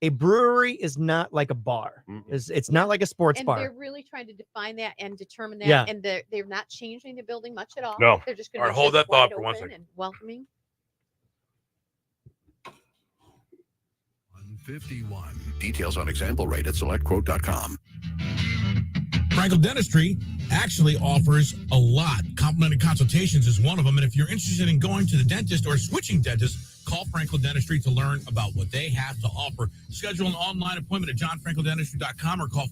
a brewery is not like a bar. It's not like a sports And bar. they're really trying to define that and determine that. Yeah. And they're not changing the building much at all. No. They're just All going right, hold that thought for 1 second. And welcoming. 51. Details on example rate at selectquote.com. Frankel Dentistry actually offers a lot. Complimentary consultations is one of them. And if you're interested in going to the dentist or switching dentists, call Frankel Dentistry to learn about what they have to offer. Schedule an online appointment at johnfrankeldentistry.com or call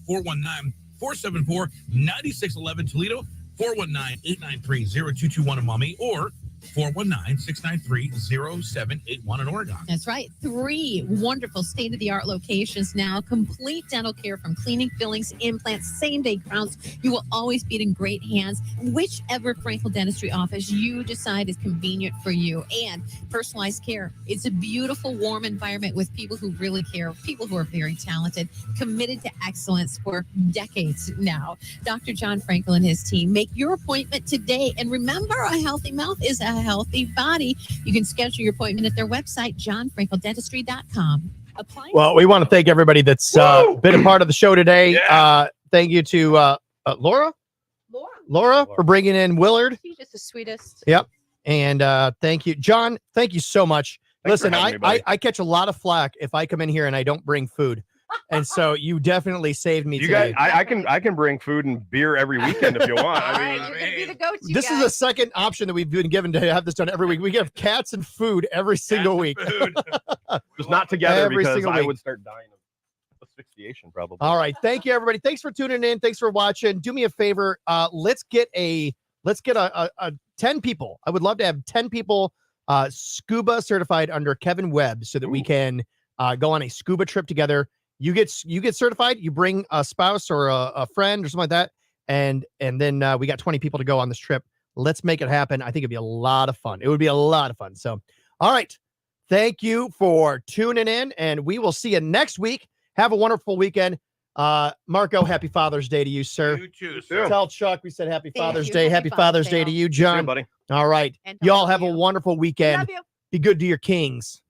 419-474-9611 Toledo, 419-893-0221 in Maumee, or 419-693-0781 in Oregon. That's right. 3 wonderful state-of-the-art locations now. Complete dental care from cleaning, fillings, implants, same-day crowns. You will always be in great hands. Whichever Frankel Dentistry office you decide is convenient for you. And personalized care. It's a beautiful, warm environment with people who really care, people who are very talented, committed to excellence for decades now. Dr. John Frankel and his team. Make your appointment today. And remember, a healthy mouth is a healthy body. You can schedule your appointment at their website, johnfrankeldentistry.com. Well, we want to thank everybody that's been a part of the show today. Thank you to Laura for bringing in Willard. He's just the sweetest. Yep. And thank you, John. Thank you so much. Thanks for Listen, having me, buddy. I catch a lot of flack if I come in here and I don't bring food. And so you definitely saved me You today. guys, I can bring food and beer every weekend if you want. I mean, You're going to be the go-to This is the second option that we've been given to have this done every week. We give cats and food every single week. just not together Every because single I week. would start dying of asphyxiation probably. All right. Thank you, everybody. Thanks for tuning in. Thanks for watching. Do me a favor. Let's get a 10 people. I would love to have 10 people scuba certified under Kevin Webb so that we can go on a scuba trip together. You get certified, you bring a spouse or a friend or something like that. And then we got 20 people to go on this trip. Let's make it happen. I think it'd be a lot of fun. It would be a lot of fun. So, all right. Thank you for tuning in, and we will see you next week. Have a wonderful weekend. Marco, happy Father's Day to you, sir. You too, sir. Tell Chuck we said happy Thank Father's you. Day. Happy Happy Father's Father's Day Day, to all. you, John. buddy. All right. And to Y'all all of have a you. wonderful weekend. Love you. Be good to your kings.